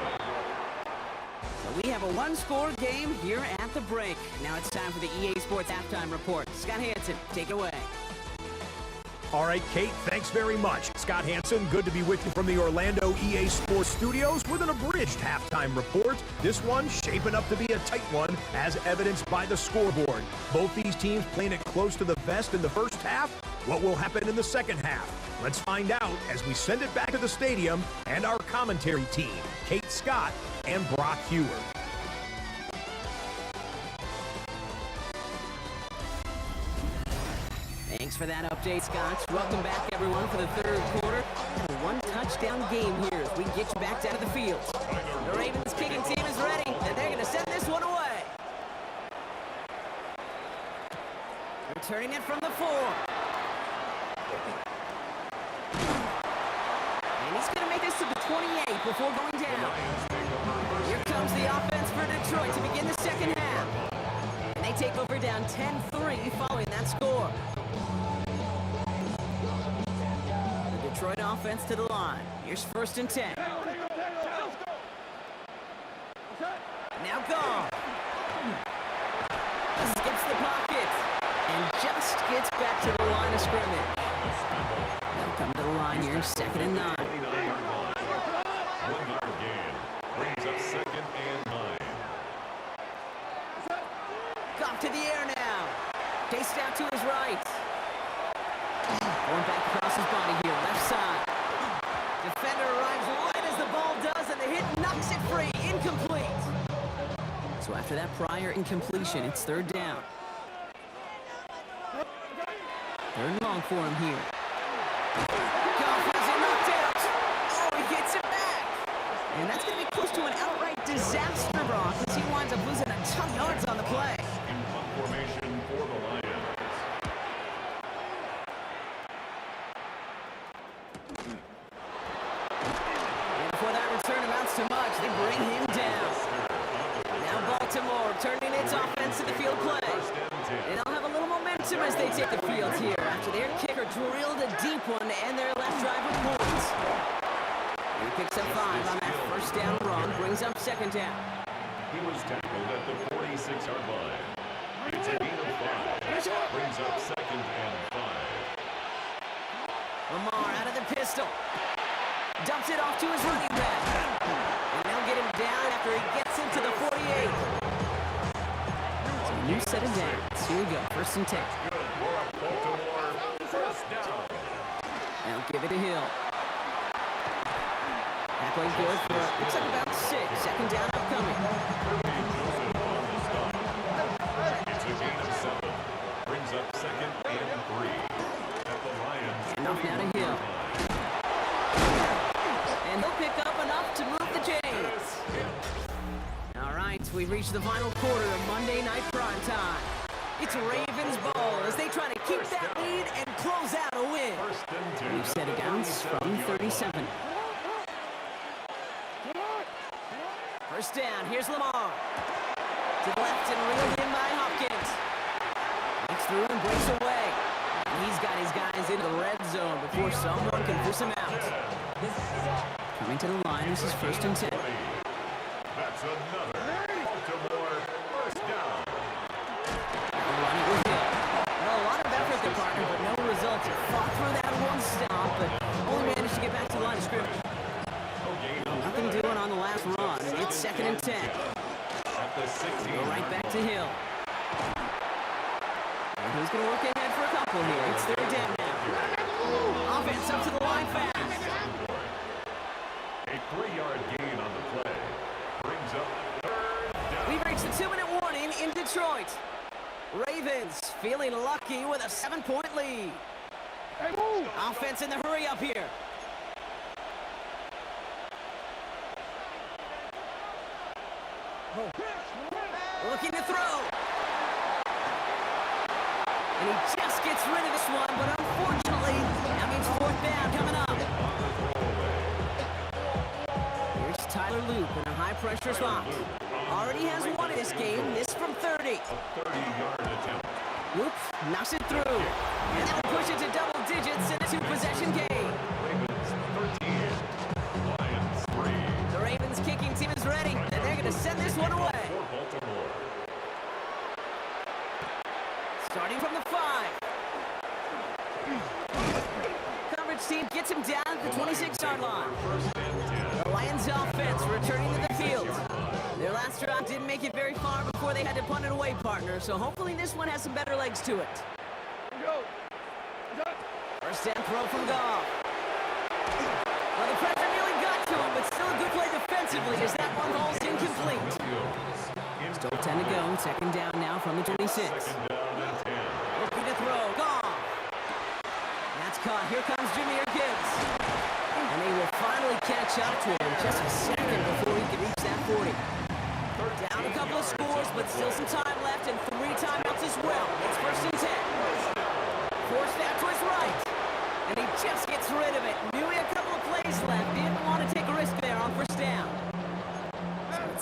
So we have a 1-score game here at the break. Now it's time for the EA Sports Halftime Report. Scott Hanson, take it away. All right, Kate, thanks very much. Scott Hanson, good to be with you from the Orlando EA Sports Studios with an abridged halftime report. This one shaping up to be a tight one, as evidenced by the scoreboard. Both these teams playing it close to the vest in the first half. What will happen in the second half? Let's find out as we send it back to the stadium and our commentary team, Kate Scott and Brock Hewer. Thanks for that update, Scott. Welcome back, everyone, for the 3rd quarter. A 1-touchdown game here as we get you back down to the field. The Ravens kicking team is ready, and they're going to send this one away. Returning it from the 4. before going down. Here comes the offense for Detroit to begin the second half. And they take over down 10-3 following that score. The Detroit offense to the line. Here's 1st and 10. Now gone. Skips the pocket and just gets back to the line of scrimmage. They'll come to the line here, 2nd and 9. 1 yard gain. Brings up 2nd and 9. Goff to the air now. Chased out to his right. Going back across his body here, left side. Defender arrives right as the ball does, and the hit knocks it free. Incomplete. So after that prior incompletion, it's 3rd down. 3rd and long for him here. Goff has it knocked out. Oh, he gets it back. And that's going to be close to an outright disaster, Brock, as he winds up losing a ton of yards on the play. In punt formation for the Lions. And before that return amounts to much, they bring him down. Now Baltimore turning its offense to the field play. And they'll have a little momentum as they take the field here after their kicker drilled a deep one to end their last drive with points. He picks up 5 on that 1st down run, brings up 2nd down. He was tackled at the 46-yard line. It's a gain of 5. Brings up 2nd and 5. Lamar out of the pistol. Dumps it off to his running back. And they'll get him down after he gets into the 48. So a new set of downs. Here we go, 1st and 10. Good for Baltimore. 1st down. They'll give it to Hill. Halfway good for, looks like about 6. 2nd down upcoming. Joseph on the stop. It's a gain of 7. Brings up 2nd and 3. At the Lions. Enough now to Hill. And he'll pick up enough to move the chains. All right, we've reached the final quarter of Monday Night Primetime. It's Ravens ball as they try to keep that lead and close out a win. 1st and 10. New set of downs from 37. 1st down, here's Lamar. To the left and reeled in by Hopkins. Breaks through and breaks away. And he's got his guys into the red zone before someone can force him out. Coming to the line, this is 1st and 10. That's another Baltimore 1st down. They'll run it with Hill. Well, a lot of effort there, partner, but no results. He fought through that one stop, but only managed to get back to the line of scrimmage. Nothing doing on the last run. It's 2nd and 10. At the 16. Go right back to Hill. And who's going to work ahead for a couple here? It's 3rd down now. Offense up to the line fast. A 3-yard gain on the play. Brings up 3rd down. We've reached the 2-minute warning in Detroit. Ravens feeling lucky with a 7-point lead. Offense in the hurry up here. Looking to throw. And he just gets rid of this one, but unfortunately, that means 4th down coming up. Here's Tyler Loop in a high-pressure spot. Already has one in this game, this from 30. A 30-yard attempt. Loop knocks it through. And that'll push it to double digits in a 2-possession game. Ravens 13. Lions 3. The Ravens kicking team is ready, and they're going to send this one away. For Baltimore. Starting from the 5. Coverage team gets him down at the 26-yard line. 1st and 10. The Lions offense returning to the field. Their last drive didn't make it very far before they had to punt it away, partner, so hopefully this one has some better legs to it. 1st down throw from Goff. Well, the pressure nearly got to him, but still a good play defensively as that one falls incomplete. Still 10 to go, 2nd down now from the 26. 2nd down and 10. Looking to throw, Goff. That's caught, here comes Jahmyr Gibbs. And they will finally catch up to him just a second before he can reach that 40. Down a couple of scores, but still some time left and 3 timeouts as well. It's 1st and 10. Forced out to his right. And he just gets rid of it. Knew he had a couple of plays left. Didn't want to take a risk there on 1st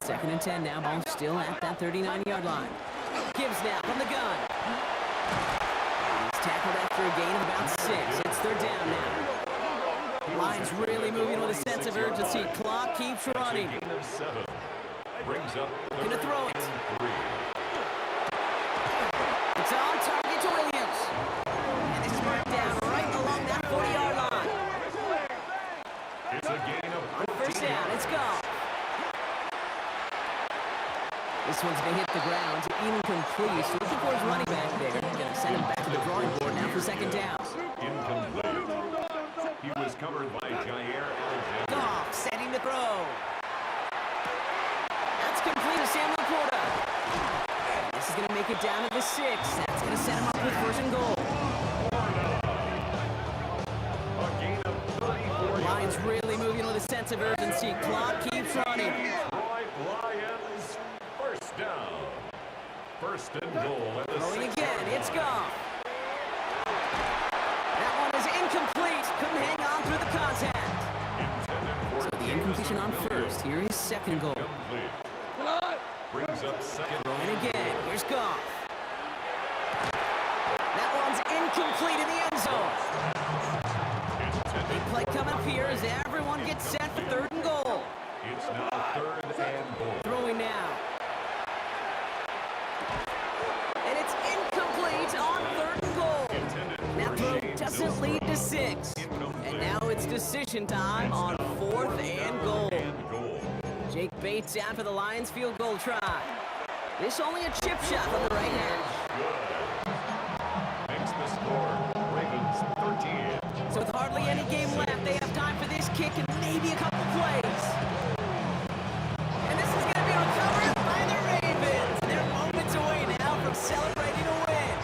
Second and 10 now. Ball still at that 39-yard line. Gibbs now from the gun. He's tackled after a gain of about 6. It's third down now. Lions really moving with a sense of urgency. Clock keeps running. Gain of 7. Brings up Gonna throw it. 3. It's on target to Williams. And this is marked down right along that 40-yard line. It's a gain of On first down, it's gone. This one's gonna hit the ground, incomplete. So looking for his running back there. Gonna send him back to the drawing board now for second down. incomplete. He was covered by Jair Alexander. Goff setting the throw. That's complete to Sam Laporta. This is gonna make it down to the 6. That's gonna set him up with first and goal. A gain of 34 Lions really moving with a sense of urgency. Clock keeps running. Detroit Lions. First down. First and goal at the Throwing 6. again, it's Goff. That one is incomplete. Couldn't hang on through the contact. So the incompletion on first. Here is second goal. Complete. Brings up second. And again, here's Goff. That one's incomplete in the end zone. Big play coming up here as everyone gets set for third and goal. It's now third and goal. Throwing now. And it's incomplete on third and goal. That throw doesn't lead to 6. And now it's decision time on fourth and goal. Jake Bates out for the Lions field goal try. This only a chip shot from the right hash. Makes the score. Ravens 13. So with hardly any game left, they have time for this kick and maybe a couple plays. And this is going to be recovered by the Ravens. They're moments away now from celebrating a win.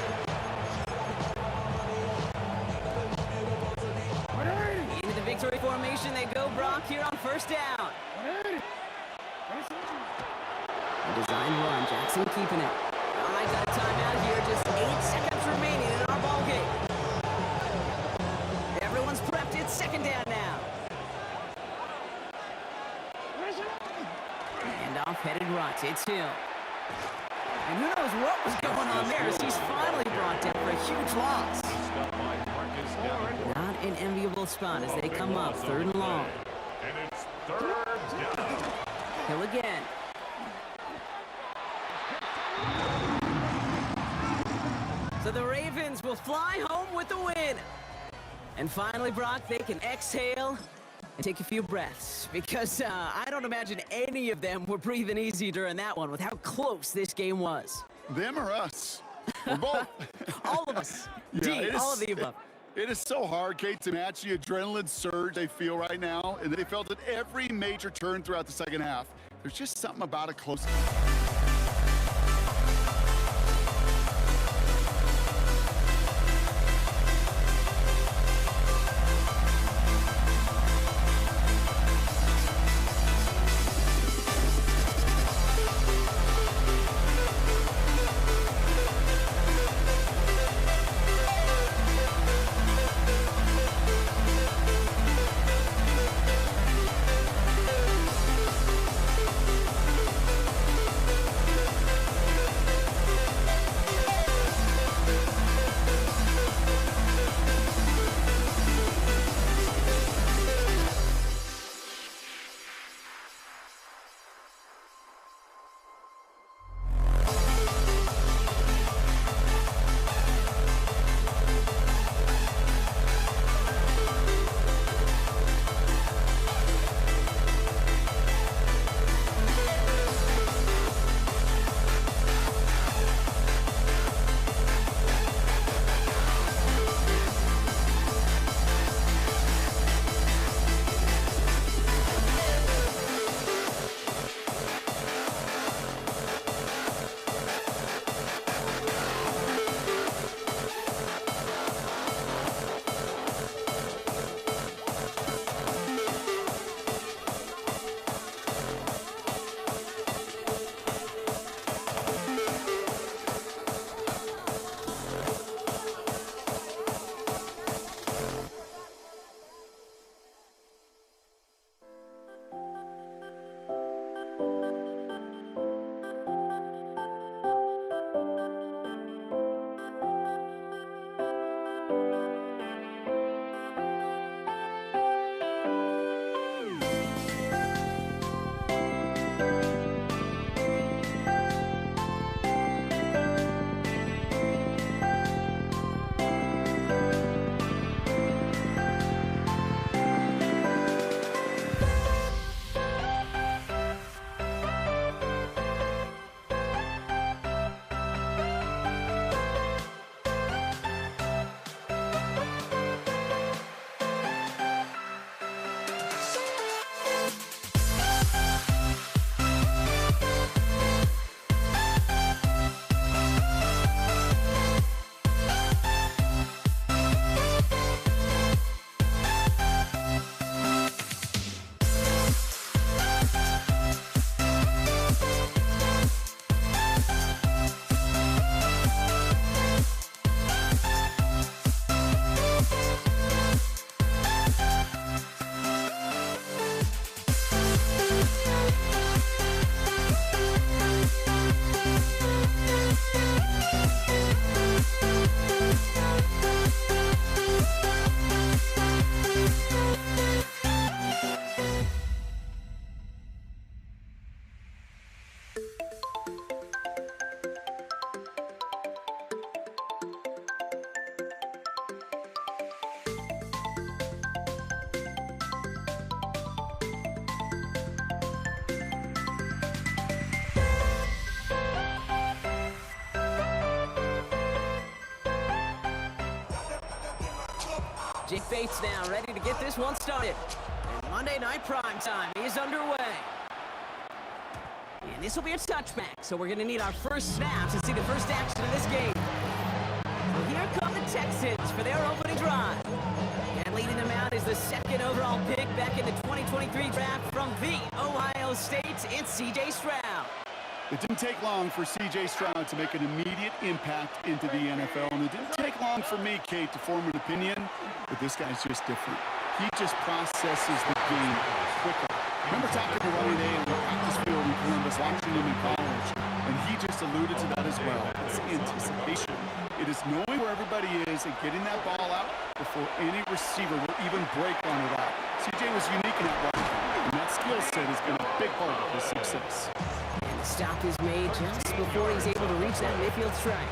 Into the victory formation they go, Brock, here on first down. A design run, Jackson keeping it. All right, got a timeout here, just 8 seconds remaining in our ball game. Everyone's prepped, it's second down now. Handoff headed right, it's Hill. And who knows what was going on there as he's finally brought down for a huge loss. Not an enviable spot as they come up, third and long. And it's third down. Hill again. So the Ravens will fly home with the win. And finally, Brock, they can exhale and take a few breaths because I don't imagine any of them were breathing easy during that one with how close this game was. Them or us? We're both. All of us. Yeah, D, it all is- of the above. It is so hard, Kate, to match the adrenaline surge they feel right now, and they felt at every major turn throughout the second half. There's just something about a close. Jake Bates now ready to get this one started. And Monday Night Prime Time is underway. And this will be a touchback, so we're going to need our first snap to see the first action of this game. So here come the Texans for their opening drive. And leading them out is the second overall pick back in the 2023 draft from the Ohio State. It's C.J. Stroud. It didn't take long for C.J. Stroud to make an immediate impact into the NFL, and it didn't take long for me, Kate, to form an opinion, but this guy's just different. He just processes the game quicker. Remember talking to Ryan A. on the practice field in Columbus, watching him in college, and he just alluded to that as well. It's anticipation. It is knowing where everybody is and getting that ball out before any receiver will even break on it out. C.J. was unique in that one, and that skill set has been a big part of his success. And the stop is made just before he's able to reach that midfield strike.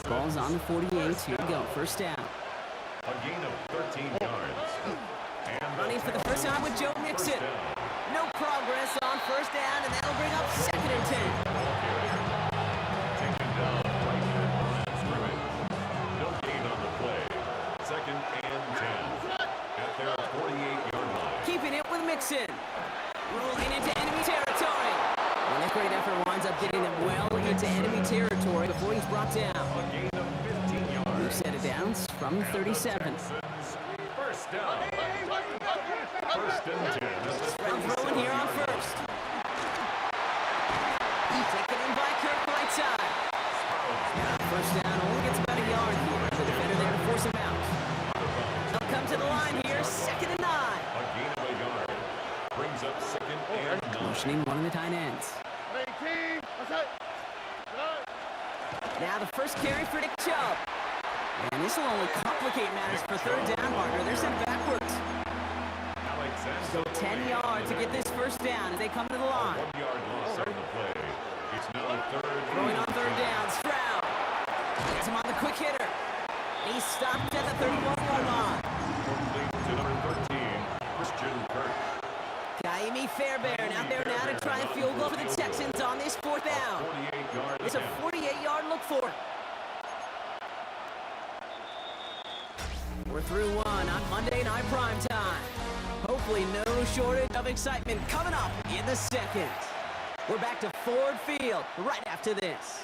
The ball's on the 48. Here we go. First down. A gain of 13 yards. And Running for the first time with Joe Mixon. No progress on first down, and that'll bring up second and 10. taken down right here on that scrimmage. No gain on the play. Second and 10 at their 48-yard line. Keeping it with Mixon. Rolling into enemy territory. Well, that great effort winds up getting them well into enemy territory before he's brought down. A gain of 15 yards. New set of downs from the 37. First down. First and 10. Stroud throwing here on first. Taken in by Kirk Whiteside. First down only gets about a yard here. The defender there to force him out. They'll come to the line here. Second and 9. A gain of a yard. Brings up second and 9. Motioning one of the tight ends. Now the first carry for Nick Chubb. And this will only complicate matters for third down, partner. They're sent backwards. So 10 yards to get this first down as they come to the line. 1 yard loss on the play. It's now third. Throwing on third down, Stroud. Gets him on the quick hitter. He's stopped at the 31-yard line. Complete to number 13, Christian Kirk. Kaimi Fairbairn out there now to try a field goal for the Texans on this fourth down. 48-yard It's a 48-yard look for it. We're through one on Monday Night Prime Time. Hopefully no shortage of excitement coming up in the second. We're back to Ford Field right after this.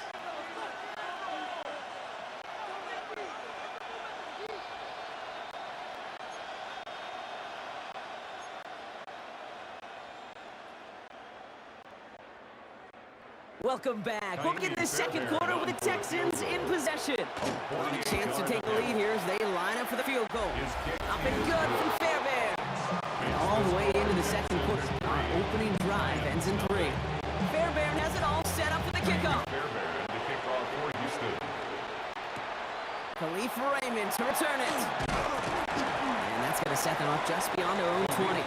Welcome back. We'll begin the second quarter with the Texans in possession. On a chance to take the lead here as they line up for the field goal. Up and good from Fairbairn. And all the way into the second quarter. Our opening drive ends in 3. Fairbairn has it all set up for the kickoff. Fairbairn to kick off for Houston. Khalif Raymond to return it. And that's going to set them up just beyond their own 20.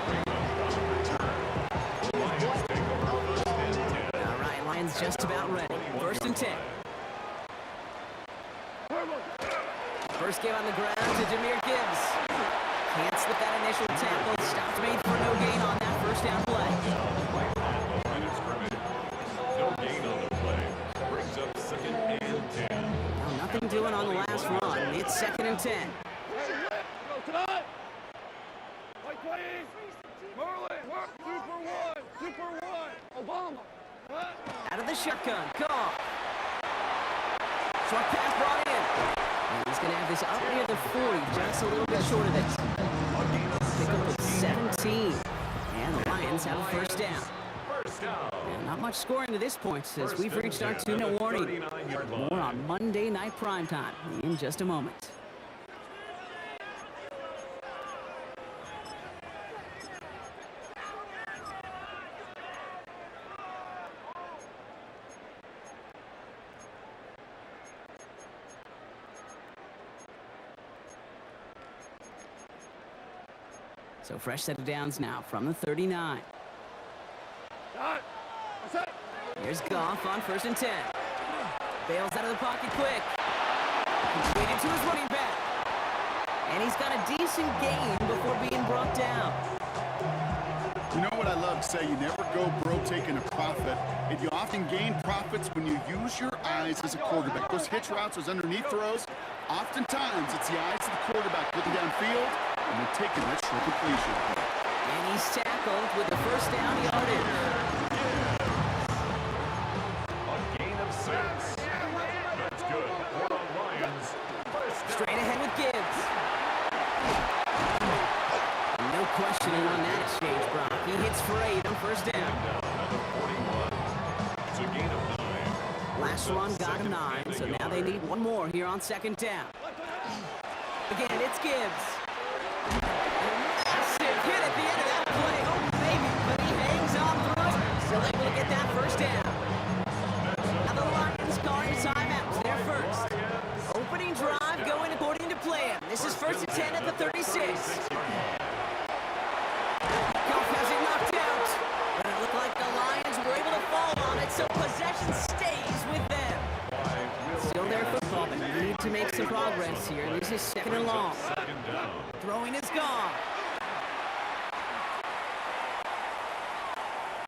Lions take over first and 10. All right, Lions just about ready. First and 10. First give on the ground to Jahmyr Gibbs. Can't slip that initial tackle. Stops made for no gain on that first down play. Line of scrimmage. No gain on the play. Brings up second and 10. Well, nothing doing on the last run. It's second and 10. Out of the shotgun. Goff. Short pass brought in. And he's going to have this up near the 40, just a little bit short of it. Pick up with 17. And the Lions have a first down. First down. And not much scoring to this point as we've reached our 2-minute warning. 39-yard line. More on Monday Night Primetime in just a moment. So fresh set of downs now from the 39. Here's Goff on first and 10. Bails out of the pocket quick. Completed to his running back. And he's got a decent gain before being brought down. You know what I love to say? You never go broke taking a profit, and you often gain profits when you use your eyes as a quarterback. Those hitch routes, those underneath throws, Oftentimes, it's the eyes of the quarterback looking downfield, and they're taking that short completion. And he's tackled with the first down yardage. A gain of 6. That's good for the Lions. Straight ahead with Gibbs. No questioning on that exchange, Brock. He hits for 8 on first down. It's a gain of 9. Last one got him 9, so now they need one more here on second down. Again, it's Gibbs. Massive hit at the end of that play. Oh, baby, but he hangs on through it. Still able to get that first down. Now the Lions calling timeouts. They're first. Opening drive going according to plan. This is first and 10 at the 36. Goff has it knocked out. But it looked like the Lions were able to fall on it, so possession stays with them. Still their football, but they need to make some progress here. This is second and long. Throwing is gone.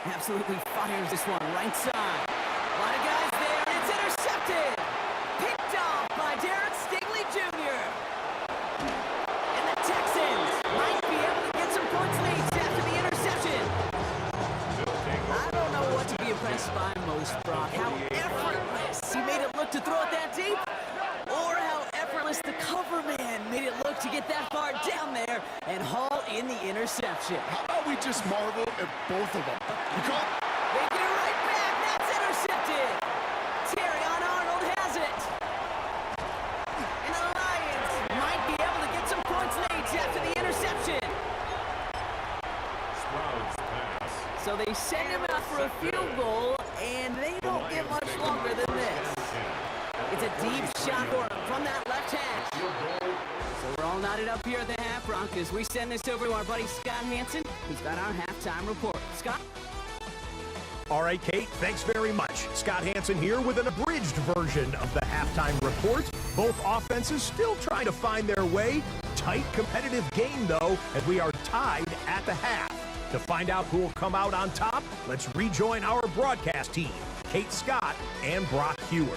Absolutely fires this one right side. A lot of guys there, and it's intercepted. Picked off by Derek Stingley Jr. And the Texans might be able to get some points late after the interception. I don't know what to be impressed by most, Brock. How effortless he made it look to throw it that deep, or how effortless the cover man made it look to get that far down there and haul in the interception. How about we just marvel at both of them? You call They get it right back. That's intercepted. Terrion Arnold has it. And the Lions might be able to get some points late after the interception. Sprout's pass. So they send him out for a field goal, and they don't get much longer than this. It's a deep shot for him from that left hash. So we're all knotted up here at the half, Bronc, as we send this over to our buddy Scott Hansen, who's got our halftime report. Scott? All right, Kate, thanks very much. Scott Hansen here with an abridged version of the halftime report. Both offenses still trying to find their way. Tight, competitive game, though, as we are tied at the half. To find out who will come out on top, let's rejoin our broadcast team, Kate Scott and Brock Hewer.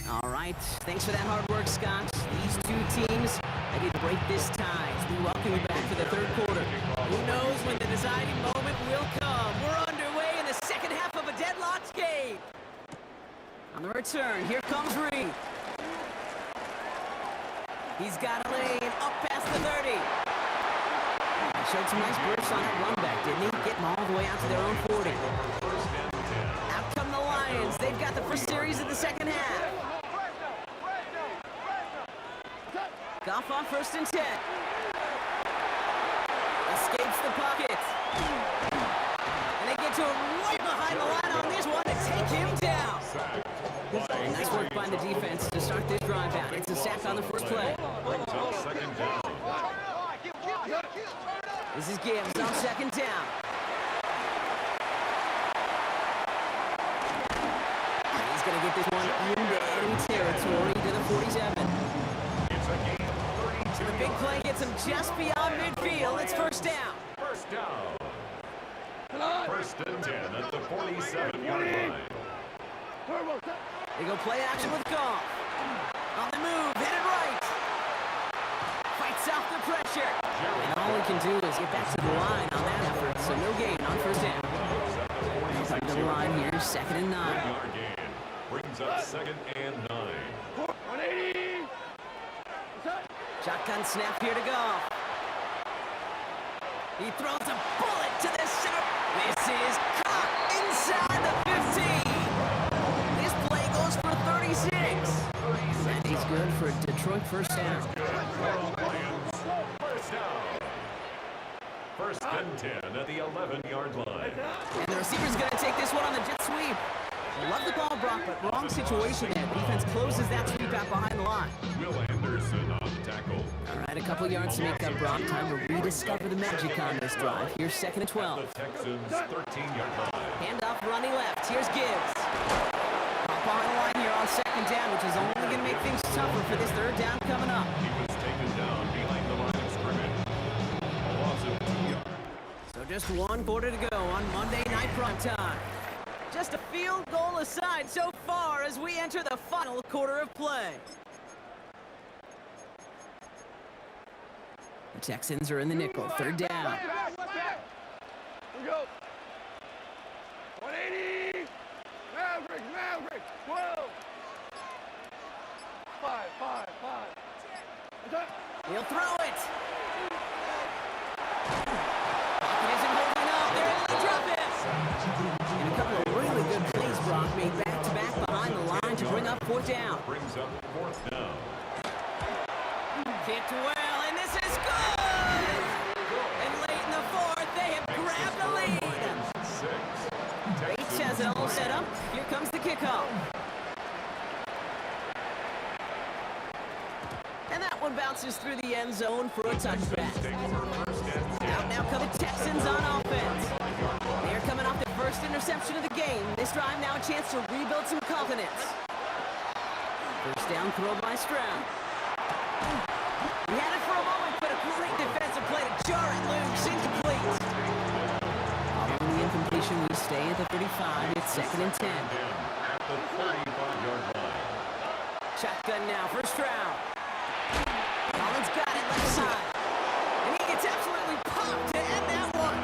All right, thanks for that hard work, Scott. These two teams ready to break this tie as we welcome you back for the third quarter. Who knows when the deciding moment will come? We're underway in the second half of a deadlocked game. On the return, here comes Reed. He's got a lane up past the 30. He showed some nice bursts on that run back, didn't he? Getting all the way out to their own 40. Out come the Lions. They've got the first series of the second half. Goff on first and 10. Escapes the pocket. And they get to him right behind the line on this one to take him down. And nice work by the defense to start this drive out. It's a sack on the first play. This is Gibbs on second down. And he's going to get this one into enemy territory to the 47. The big play gets him just beyond midfield. It's first down. First down. First and 10 at the 47-yard line. They go play action with Goff. On the move, headed right. Fights off the pressure. And all he can do is get back to the line on that effort. So no gain on first down. Up to the line here, second and 9. Yard gain. Brings up second and 9. 180. Shotgun snap here to Goff. He throws a bullet to the center. This is caught inside the 15. This play goes for 36. And he's good for Detroit first down. First down. First and 10 at the 11-yard line. And the receiver's going to take this one on the jet sweep. Love the ball, Brock, but wrong situation there. Defense closes that sweep out behind the line. Will Anderson on tackle. All right, a couple yards to make up, Brock. Time to rediscover the magic on this drive. Here's second and 12. The Texans' 13-yard line. Handoff running left. Here's Gibbs. Up on the line here on second down, which is only going to make things tougher for this third down coming up. He was taken down Just one quarter to go on Monday Night Primetime. Just a field goal aside so far as we enter the final quarter of play. The Texans are in the nickel, third down. Here we go. 180. Maverick. Whoa. 5. He'll throw it. Pocket isn't holding up. They're able to drop it. And a couple of really good plays, Brock, made back-to-back behind the line to bring up fourth down. Brings up fourth down. Kicked well, and this is good! And late in the fourth, they have grabbed the lead. 6. Great Chesel set up. Here comes the kickoff. And that one bounces through the end zone for a touchback. Out now come the Texans on offense. They're coming off their first interception of the game. This drive now a chance to rebuild some confidence. First down throw by Stroud. He had it for a moment, but a great defensive play to jar it loose, incomplete. Following the incompletion, we stay at the 35. It's 2nd and 10. At the 35-yard line. Shotgun now for Stroud. Collins got it left side. And he gets absolutely pumped to end that one.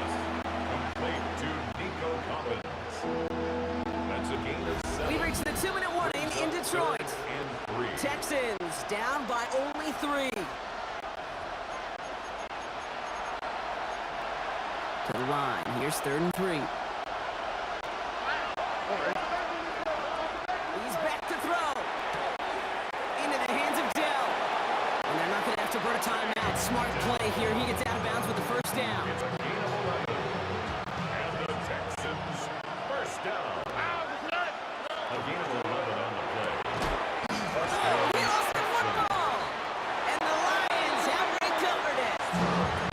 Complete to Nico Collins. That's a gain of 7. We reach the 2-minute warning in Detroit. And 3. Texans down by only 3. To the line. Here's 3rd and 3. He's back to throw. Into the hands of Dell. And they're not going to have to burn a timeout. Smart play here. He gets out of bounds with the first down. It's a gain of 11. And the Texans first down. A gain of 11 on the play. First down. He lost the football. And the Lions have recovered it.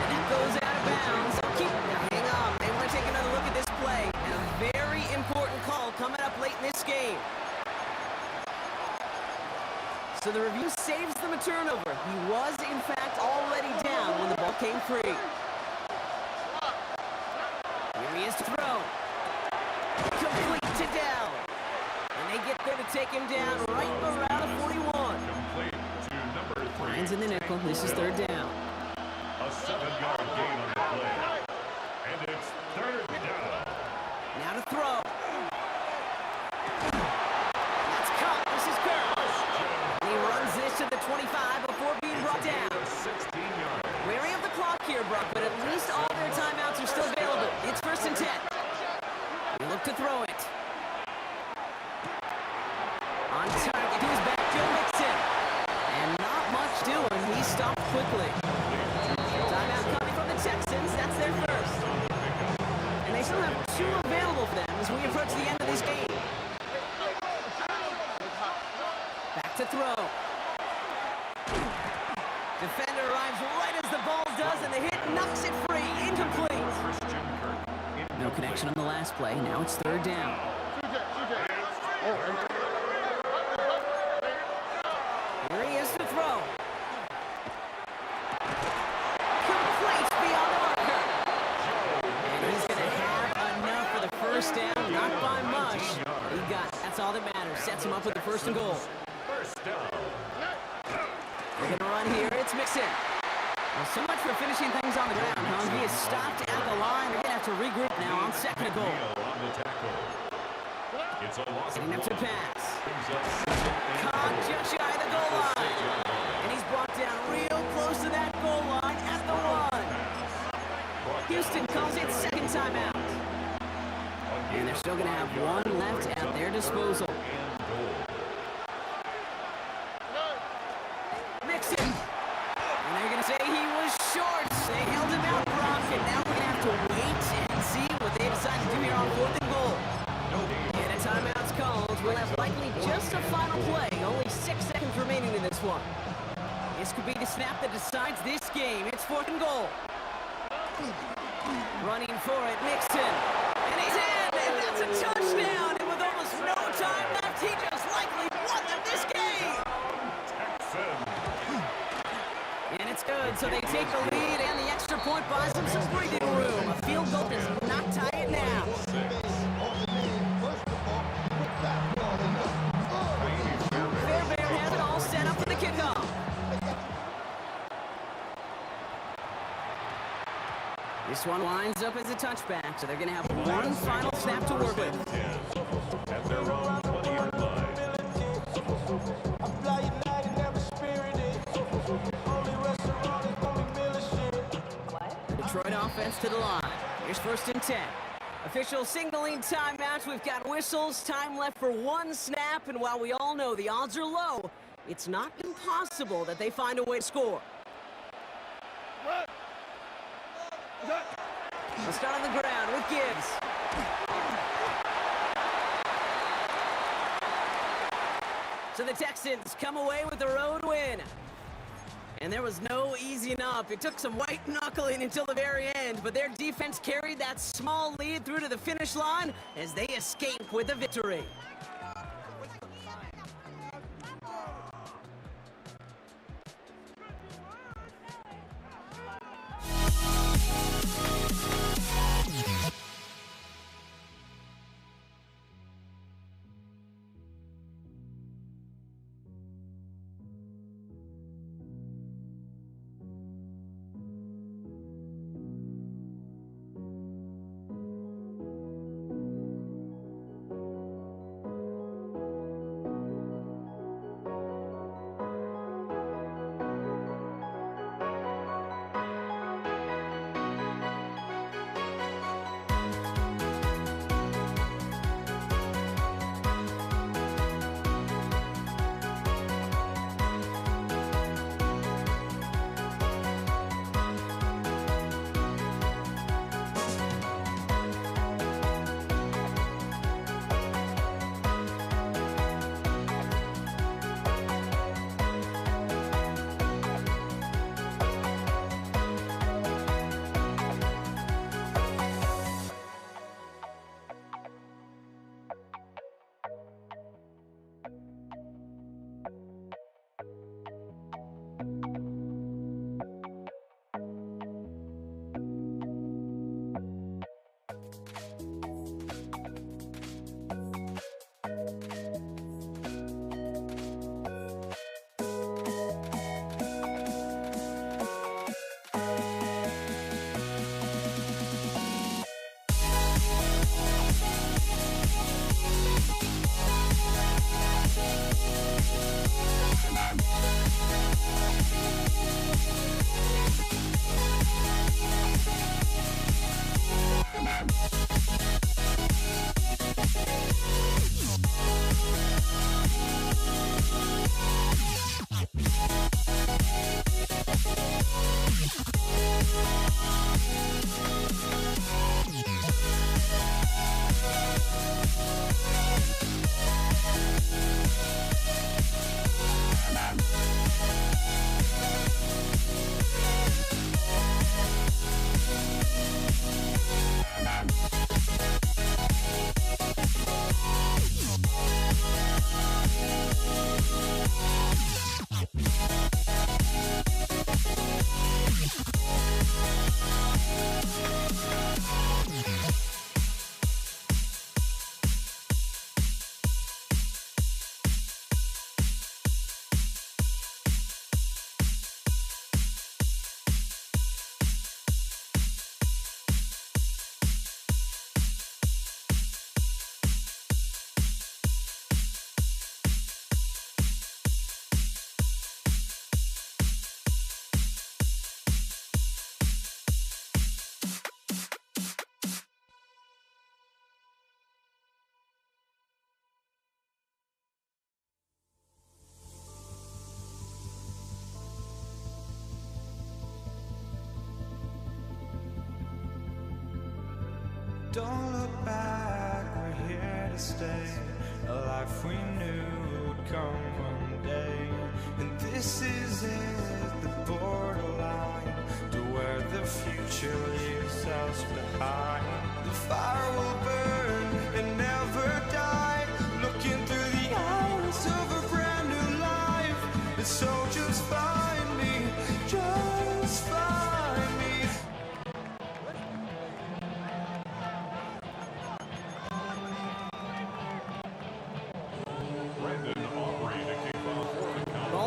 And that goes out of bounds. So hang on. They want to take another look at this play. And a very important call coming up late in this game. So the review saves them a turnover. He was, in fact, already down when the ball came free. Here he is to throw. Complete to Dell. And they get there to take him down right around the 41. Complete to number 3. Lions in the nickel. This is 3rd down. A 7-yard gain on the play. And it's 3rd down. Now to throw. That's caught. This is Kirk. And he runs this to the 25 before being brought down. 16 yards. Wary of the clock here, Brock, but at least all their timeouts are still available. It's 1st and 10. We look to throw it. On target, he's back to Mixon. And not much doing. He stopped quickly. Timeout coming from the Texans. That's their first. And they still have 2 available for them as we approach the end of this game. Back to throw. Defender arrives right as the ball does, and the hit knocks it free. Incomplete. Christian Kirk. No connection on the last play. Now it's 3rd down. Here he is to throw. Complete beyond the marker. And he's going to have enough for the first down. Not by much. He got it. That's all that matters. Sets him up with the 1st and goal. First down. They're going to run here. It's Mixon. Well, so much for finishing things on the ground, huh? He is stopped at the line. They're going to have to regroup now on 2nd and goal. On the tackle. It's a loss of Setting up to 1. pass. Brings up 2nd and Caught 4. just shy of the goal line. And he's brought down real close to that goal line at the 1. Houston calls it 2nd timeout. And they're still going to have 1 left at their disposal. Mixon. And they're going to say he was short. They held him out, Brock. And now we're going to have to wait and see what they decide to do here on 4th and goal. And a timeout's called. We'll have likely just a final play. Only 6 seconds remaining in this one. This could be the snap that decides this game. It's 4th and goal. Running for it, Mixon. And he's in, and that's a touchdown. And with almost no time left, he just likely won them this game. And it's good, so they take the lead and the extra point buys them some breathing room. A field goal does not tie it now. Fairbairn has it all set up for the kickoff. This one lines up as a touchback, so they're going to have one final snap to work with. At their own 20-yard line. Detroit offense to the line. Here's 1st and 10. Official signaling timeouts. We've got whistles. Time left for one snap. And while we all know the odds are low, it's not impossible that they find a way to score. We'll start on the ground with Gibbs. So the Texans come away with the road win. And there was no easing up. It took some white knuckling until the very end, but their defense carried that small lead through to the finish line as they escape with a victory. Don't look back, we're here to stay. A life we knew would come one day. And this is it, the borderline to where the future leaves us behind. The fire will burn and never die. Looking through the eyes of a brand new life. And so just find me, just find me.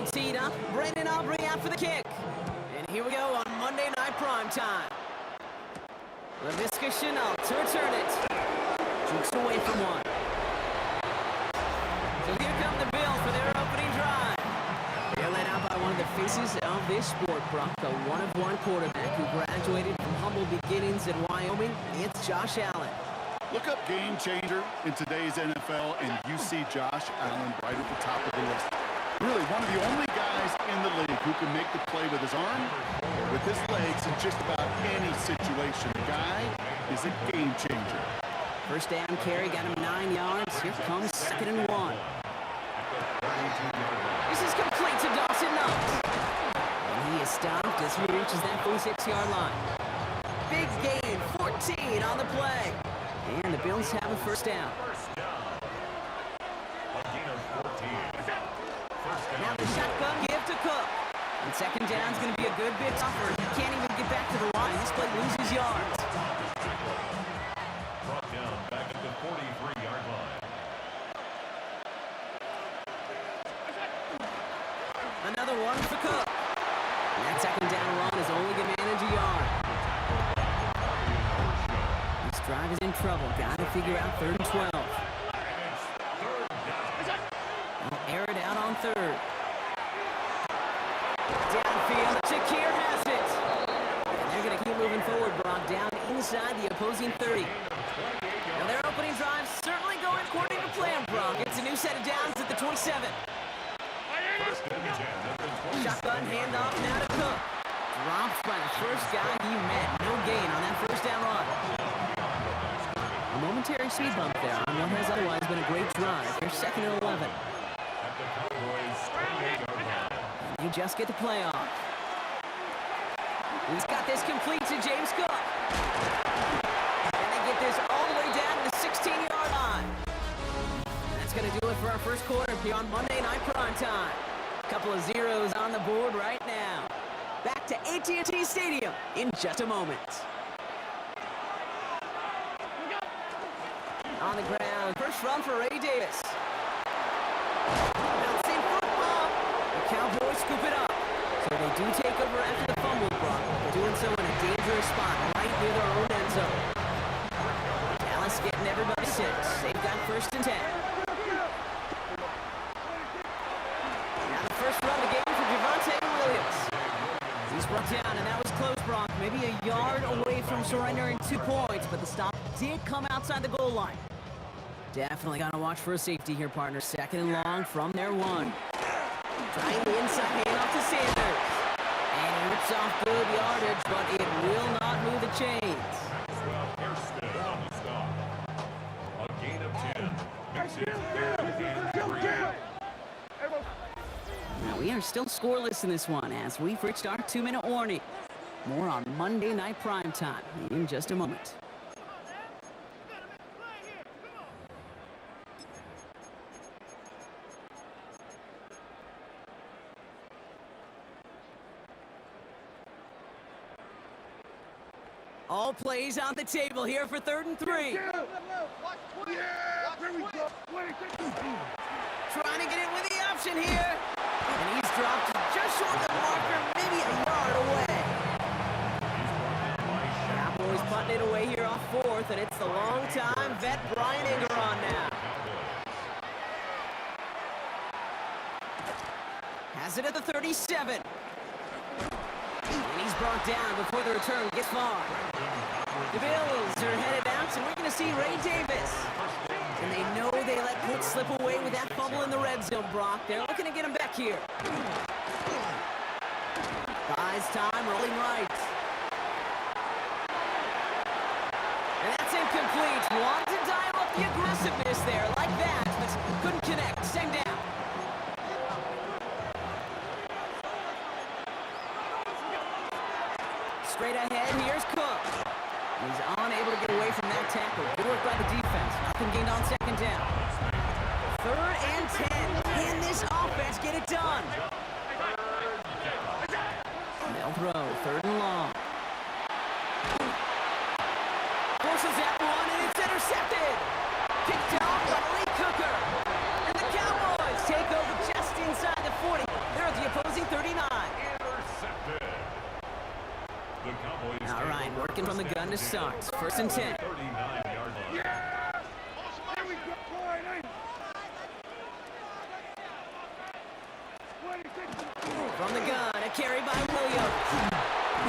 all teed up. Brandon Aubrey out for the kick. And here we go on Monday Night Primetime. LaVisca Chenault to return it. Jukes away from one. So here come the Bills for their opening drive. They're led out by one of the faces of this sport, Brock, a one-of-one quarterback who graduated from humble beginnings in Wyoming. It's Josh Allen. Look up game changer in today's NFL, and you see Josh Allen right at the top of the list. Really, one of the only guys in the league who can make the play with his arm or with his legs in just about any situation. The guy is a game changer. First down carry, got him 9 yards. Here comes 2nd and 1. This is complete to Dawson Knox. And he is stopped as he reaches that 46-yard line. Big gain, 14 on the play. And the Bills have a first down. Now the shotgun give to Cook. And 2nd down is going to be a good bit tougher. He can't even get back to the line. This play loses yards. Brought down back at the 43-yard line. Another one for Cook. And that 2nd down run is only going to manage a yard. This drive is in trouble. Got to figure out 3rd and 12. They'll air it out on 3rd. Downfield, Shakir has it. And they're going to keep moving forward, Brock, down inside the opposing 30. Now their opening drive certainly going according to plan, Brock. It's a new set of downs at the 27. Shotgun handoff now to Cook. Dropped by the first guy he met. No gain on that first down run. A momentary speed bump there on what has otherwise been a great drive. They're 2nd and 11. They just get the play off. He's got this complete to James Cook. And they get this all the way down to the 16-yard line. And that's going to do it for our first quarter here on Monday Night Primetime. A couple of zeros on the board right now. Back to AT&T Stadium in just a moment. On the ground, first run for Ray Davis. Bouncing football. The Cowboys scoop it up. So they do take over after the fumble, Brock. They're doing so in a dangerous spot right near their own end zone. Dallas getting everybody 6. They've got 1st and 10. Now the first run of the game for Javonte Williams. He's brought down, and that was close, Brock. Maybe a yard away from surrendering 2 points, but the stop did come outside the goal line. Definitely got to watch for a safety here, partner. 2nd and long from their 1. Trying the inside handoff to Sanders. And he rips off good yardage, but it will not move the chains. Hairston on the stop. A gain of 10. Makes it 3rd and 3. Now we are still scoreless in this one as we've reached our 2-minute warning. More on Monday Night Primetime in just a moment. All plays on the table here for 3rd and 3. Here we go. Trying to get it with the option here. And he's dropped just short of the marker, maybe a yard away. Cowboys punting it away here off 4th, and it's the long-time vet Brian Ingeron now. Has it at the 37. And he's brought down before the return gets far. The Bills are headed out, and we're going to see Ray Davis. And they know they let Pitt slip away with that fumble in the red zone, Brock. They're looking to get him back here. Buys time, rolling right. And that's incomplete. Wanted to dial up the aggressiveness there like that, but couldn't connect. Same down. Straight ahead, here's Cook. He's unable to get away from that tackle. Good work by the defense. Nothing gained on 2nd down. 3rd and 10. Can this offense get it done? They'll throw. 3rd and long. Forces that one, and it's intercepted. Picked off by Lee Cooker. And the Cowboys take over just inside the 40. They're at the shotgun to start. First and 10. 39-yard line. Here we go, boy. 26. From the gun, a carry by Williams.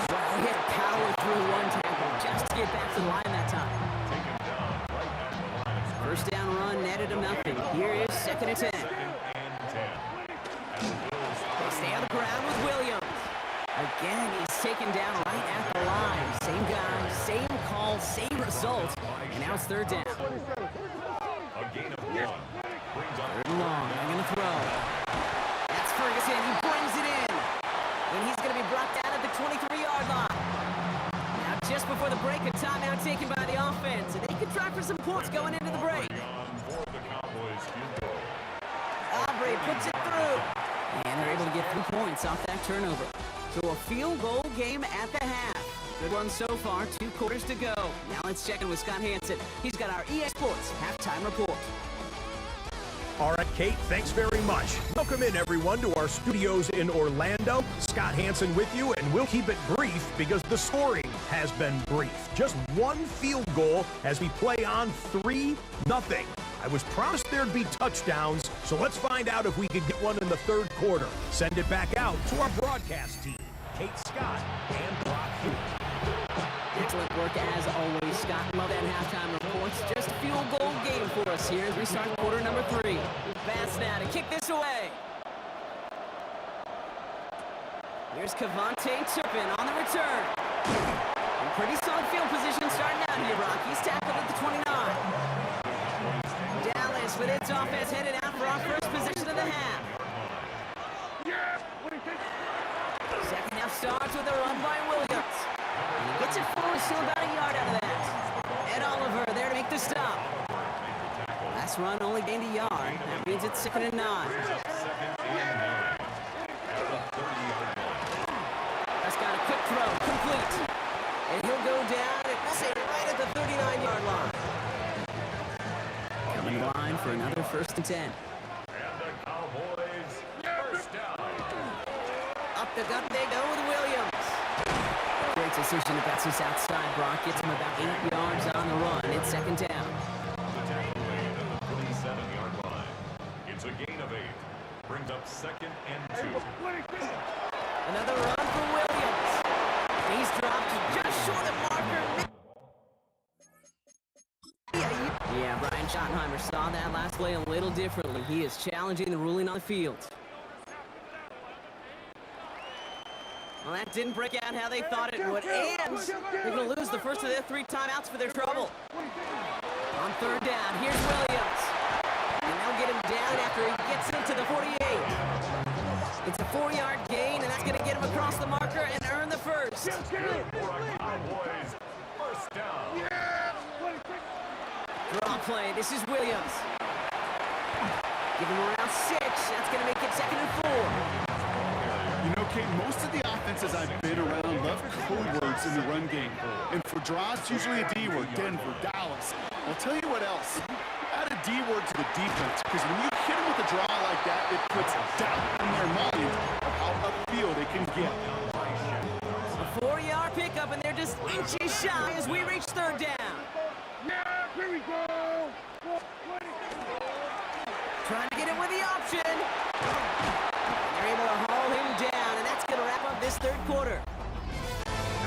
Wow, he had to power through one tackle just to get back to the line that time. Taken down right at the line of scrimmage. First down run netted him nothing. Here is second and 10. Second and 10. And the Bills They stay on the ground with Williams. Again, he's taken down right at the line. Same guy, same call, same result. And now it's third down. a gain of 1. Brings up Third and long, they're going to throw. That's Ferguson, he brings it in. And he's going to be brought down at the 23-yard line. Now just before the break, a timeout taken by the offense. And they can try for some points going into the break. on for the Cowboys field goal. Aubrey puts it through. And they're able to get 3 points off that turnover. So a field goal game at the half. Good one so far, 2 quarters to go. Now let's check in with Scott Hansen. He's got our EA Sports halftime report. All right, Kate, thanks very much. Welcome in, everyone, to our studios in Orlando. Scott Hansen with you, and we'll keep it brief because the scoring has been brief. Just 1 field goal as we play on 3-0. I was promised there'd be touchdowns, so let's find out if we could get one in the third quarter. Send it back out to our broadcast team, Kate Scott and Brock Hewitt. Excellent work as always, Scott. Love that halftime reports. Just a field goal game for us here as we start quarter number 3. Pass now to kick this away. Here's Kavontae Turpin on the return. In pretty solid field position starting out here, Brock. He's tackled at the 29. Dallas with its offense headed out for our first possession of the half. Second half starts with a run by Williams. And he gets it forward, still about a yard out of that. Ed Oliver there to make the stop. Last run only gained a yard. That means it's 2nd and 9. That's got a quick throw, complete. And he'll go down and say right at the 39-yard line. Coming in line for another 1st and 10. And the Cowboys first down. Up the gut they go with Williams. Great decision to pass this outside. Brock gets him about 8 yards on the run. It's 2nd down. The tackle made at the 27-yard line. It's a gain of 8. Brings up 2nd and 2. Another run for Williams. He's dropped just short of marker. Yeah, Brian Schottenheimer saw that last play a little differently. He is challenging the ruling on the field. Well, that didn't break out how they thought it would, and they're going to lose the first of their 3 timeouts for their trouble. On 3rd down, here's Williams. And they'll get him down after he gets into the 48. It's a 4-yard gain, and that's going to get him across the marker and earn the first. Cowboys first down. Draw play, this is Williams. Give him around 6, that's going to make it 2nd and 4. You know, Kate, most of the offenses I've been around love code words in the run game. And for draws, it's usually a D word, Denver, Dallas. I'll tell you what else. Add a D word to the defense, because when you hit them with a draw like that, it puts doubt in their mind of how upfield it can get. A 4-yard pickup, and they're just inches shy as we reach 3rd down. Yeah, here we go. Trying to get it with the option. They're able to haul him down, and that's going to wrap up this 3rd quarter.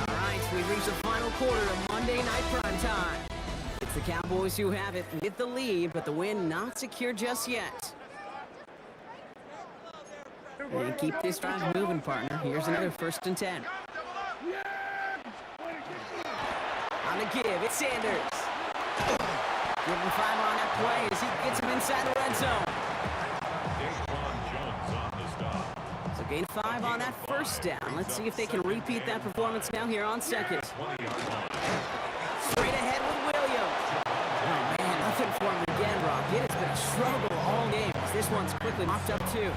All right, we reach the final quarter of Monday Night Prime Time. It's the Cowboys who have it with the lead, but the win not secure just yet. And keep this drive moving, partner. Here's another 1st and 10. On the give, it's Sanders. Give him 5 on that play as he gets him inside the red zone. Daquan Jones on the stop. So gain 5 on that 1st down. Let's see if they can repeat that performance now here on 2nd. 20-yard line. Straight ahead with Williams. Oh man, nothing for him again, Brock. It has been a struggle all game. This one's quickly mopped up too.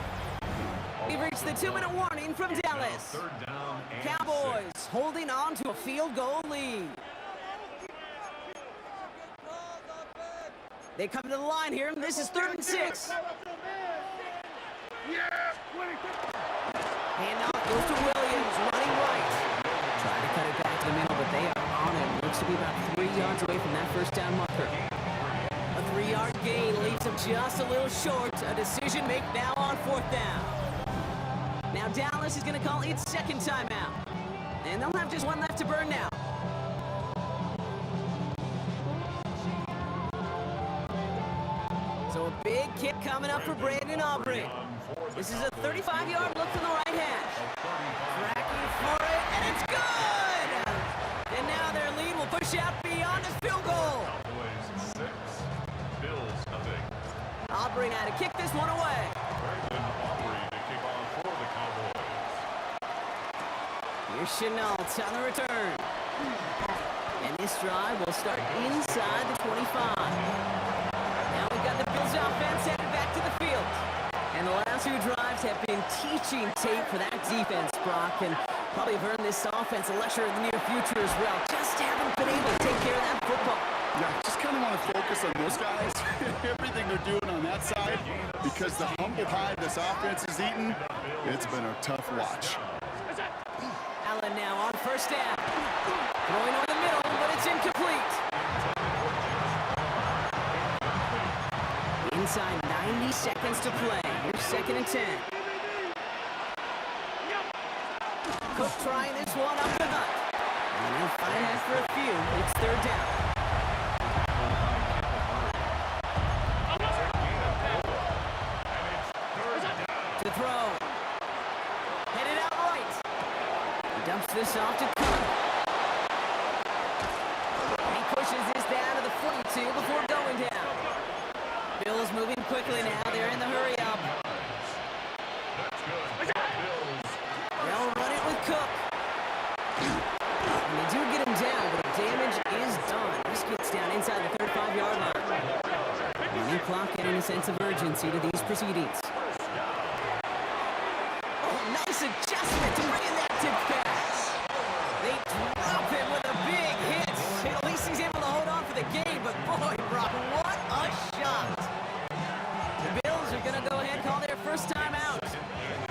We've reached the 2-minute warning from Dallas. 3rd down and Cowboys 6. holding on to a field goal lead. They come to the line here. This is 3rd and 6. Hand off goes to Williams, running right. Trying to cut it back to the middle, but They are on it. Looks to be about 3 yards away from that first down marker. A 3-yard gain leaves them just a little short. A decision made now on 4th down. Now Dallas is going to call its second timeout. And they'll have just one left to burn now. So a big kick coming up for Brandon Aubrey. This is a 35-yard look from the right hash. Tracking for it, and it's good! And now their lead will push out beyond the field goal. Cowboys 6, Bills nothing. Aubrey now to kick this one away. Brandon Aubrey to kick off for the Cowboys. Here's Chenault on the return. And this drive will start inside the 25. Now we've got the Bills offense headed back to the field. And the last 2 drives have been teaching tape for that defense, Brock, and probably have earned this offense a lecture in the near future as well. Just haven't been able to take care of that football. Yeah, just kind of want to focus on those guys, everything they're doing on that side, because the humble pie this offense is eating, it's been a tough watch. Allen now on first down. Throwing over the middle, but it's incomplete. Inside 90 seconds to play. Here's 2nd and 10. Cook trying this one up the gut. And they'll fight it for a few. It's 3rd down. To throw. Headed out right. He dumps this off to Cook. He pushes this down to the 42 before going down. Bills moving quickly now. They're in the hurry up. They'll run it with Cook. And they do get him down, but the damage is done. This gets down inside the 35-yard line. The new clock getting a sense of urgency to these proceedings. Oh, nice adjustment to bring in that tip pass. They drop him with a big hit. At least he's able to hold on for the game, but boy, Brock, what a shot. The Bills are going to go ahead and call their first time out.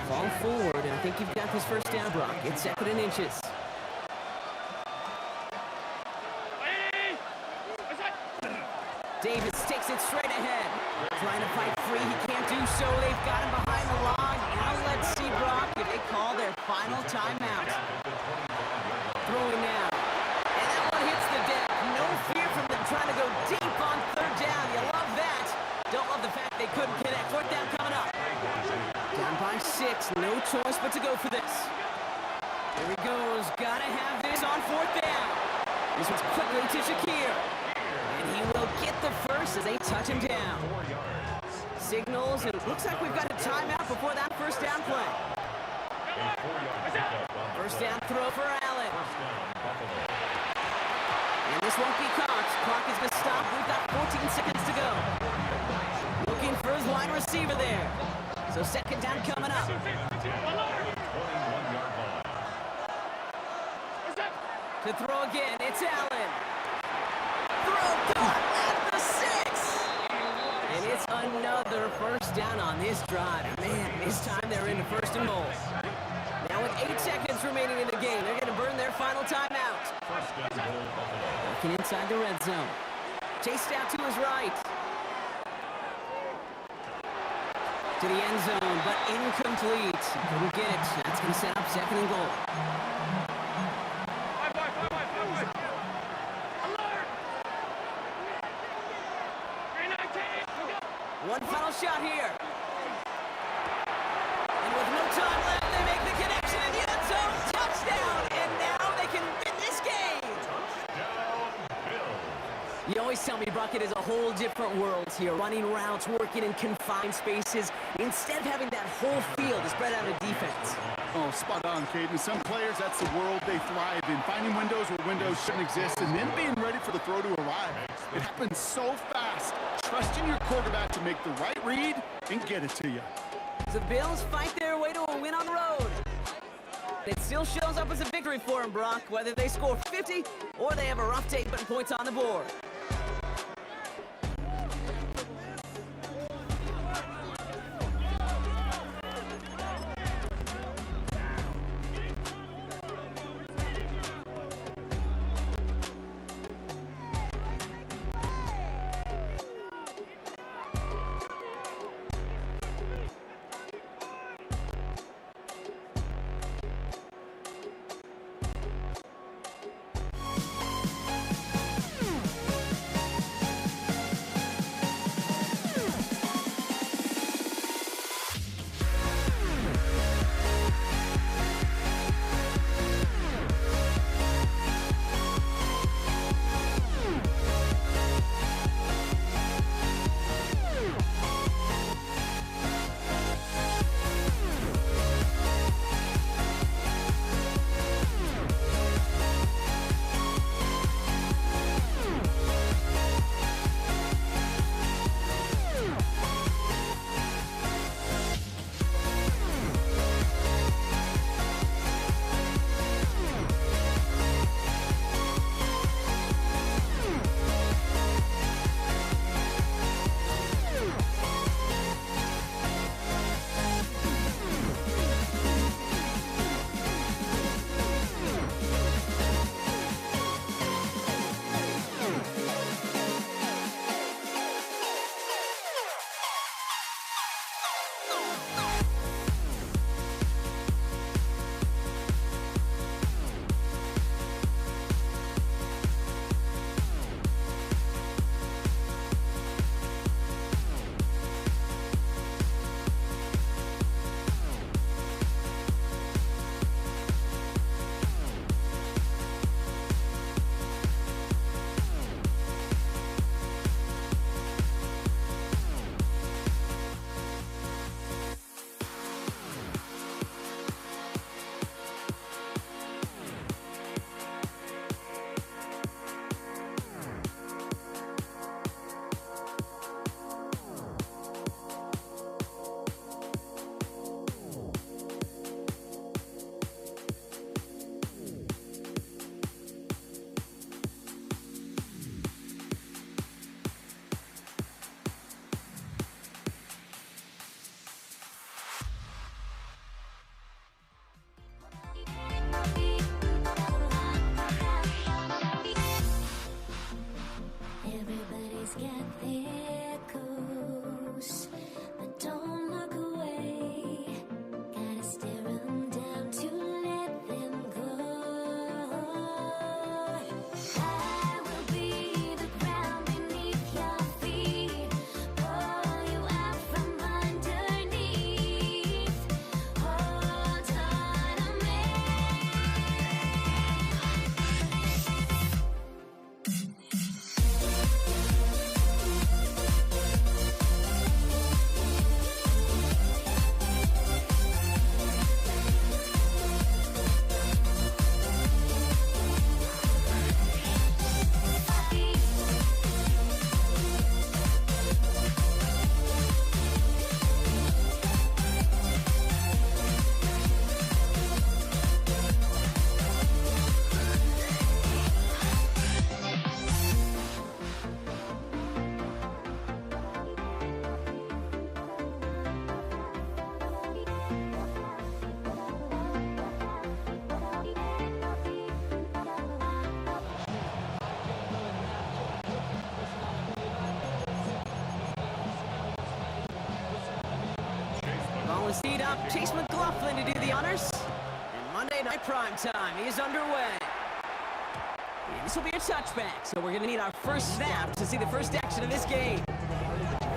Fall forward, and I think you've got this first down, Brock. It's 2nd and inches. Davis takes it straight ahead. Trying to fight free. He can't do so. They've got him behind the line. Now let's see, Brock, if they call their final timeout. Throwing now. And that one hits the deck. No fear from them trying to go deep on 3rd down. You love that. Don't love the fact they couldn't connect. 4th down coming up. Down by 6. No choice but to go for this. Here he goes. Gotta have this on 4th down. This one's quickly to Shakir. And he will get the first as they touch him down. Signals, and it looks like we've got a timeout before that first down play. First down throw for Allen. And this won't be caught. Clock is going to stop. We've got 14 seconds to go. Looking for his wide receiver there. So 2nd down coming up. To throw again, it's Allen. Throw caught at the 6. And it's another first down on this drive. Man, this time they're into 1st and goal. Now with 8 seconds remaining in the game, they're going to burn their final timeout. Looking inside the red zone. Chased out to his right. To the end zone, but incomplete. Couldn't get it. That's going to set up 2nd and goal. One final shot here. And with no time left, they make the connection in the end zone. Touchdown! And now they can win this game. You always tell me, Brock, it is a whole different world here. Running routes, working in confined spaces. Instead of having that whole field to spread out a defense. Oh, spot on, Caden. Some players, that's the world they thrive in. Finding windows where windows shouldn't exist, and then being ready for the throw to arrive. It happens so fast. Trusting your quarterback to make the right read and get it to you. So the Bills fight their way to a win on the road. It still shows up as a victory for them, Brock, whether they score 50 or they have a rough day putting points on the board. the seat up. Chase McLaughlin to do the honors. And Monday Night Prime Time is underway. And this will be a touchback, so we're going to need our first snap to see the first action of this game.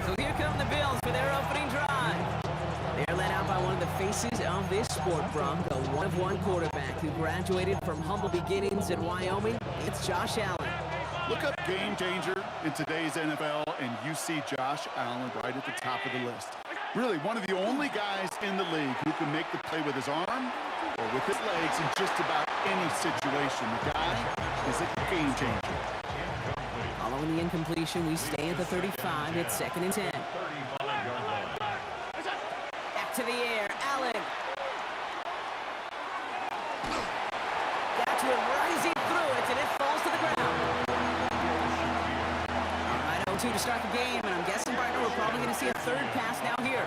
So here come the Bills for their opening drive. They're led out by one of the faces of this sport, Bronco, the one-of-one quarterback who graduated from humble beginnings in Wyoming. It's Josh Allen. Look up game changer in today's NFL, and you see Josh Allen right at the top of the list. Really, one of the only guys in the league who can make the play with his arm or with his legs in just about any situation. The guy is a game changer. Following the incompletion, we stay at the 35. It's 2nd and 10. Back to the air, Allen. Got to him, rising through it, and it falls to the ground. All right, 0-2 to start the game, and I'm guessing, Barton, we're probably going to see a third pass now here.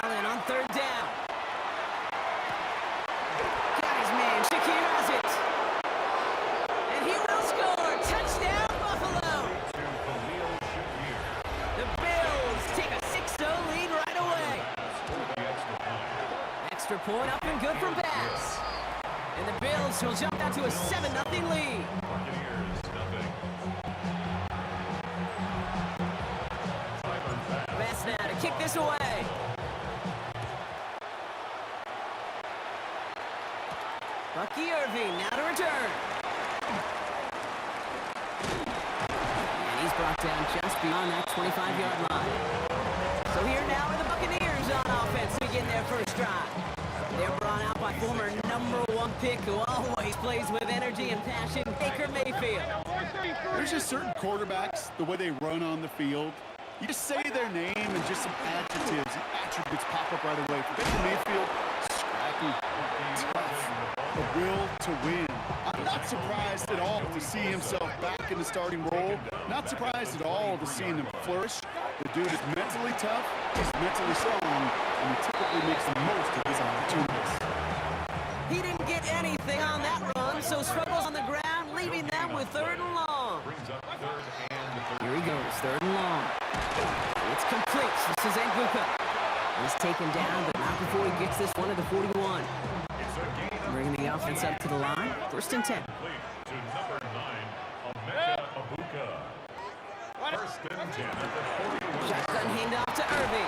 Allen on 3rd down. Got his man, Shakir has it. And he will score. Touchdown, Buffalo. The Bills take a 6-0 lead right away. Extra point up and good from Bass. And the Bills will jump out to a 7-0 lead. Bass now to kick this away. Bucky Irving now to return. And he's brought down just beyond that 25-yard line. So here now are the Buccaneers on offense to begin their first drive. They're brought out by former #1 pick who always plays with energy and passion, Baker Mayfield. There's just certain quarterbacks, the way they run on the field. You just say their name and just some adjectives and attributes pop up right away. For Baker Mayfield, scrappy, tough, a will to win. I'm not surprised at all to see himself back in the starting role. Not surprised at all to see him flourish. The dude is mentally tough, he's mentally strong, and he typically makes the most of his opportunities. He didn't get anything on that run, so struggles on the ground, leaving them with 3rd and long. Here he goes, 3rd and long. It's complete. This is Nguka. He's taken down, but not before he gets this one to the 41. Bringing the offense up to the line. 1st and 10. Shotgun handoff to Irving.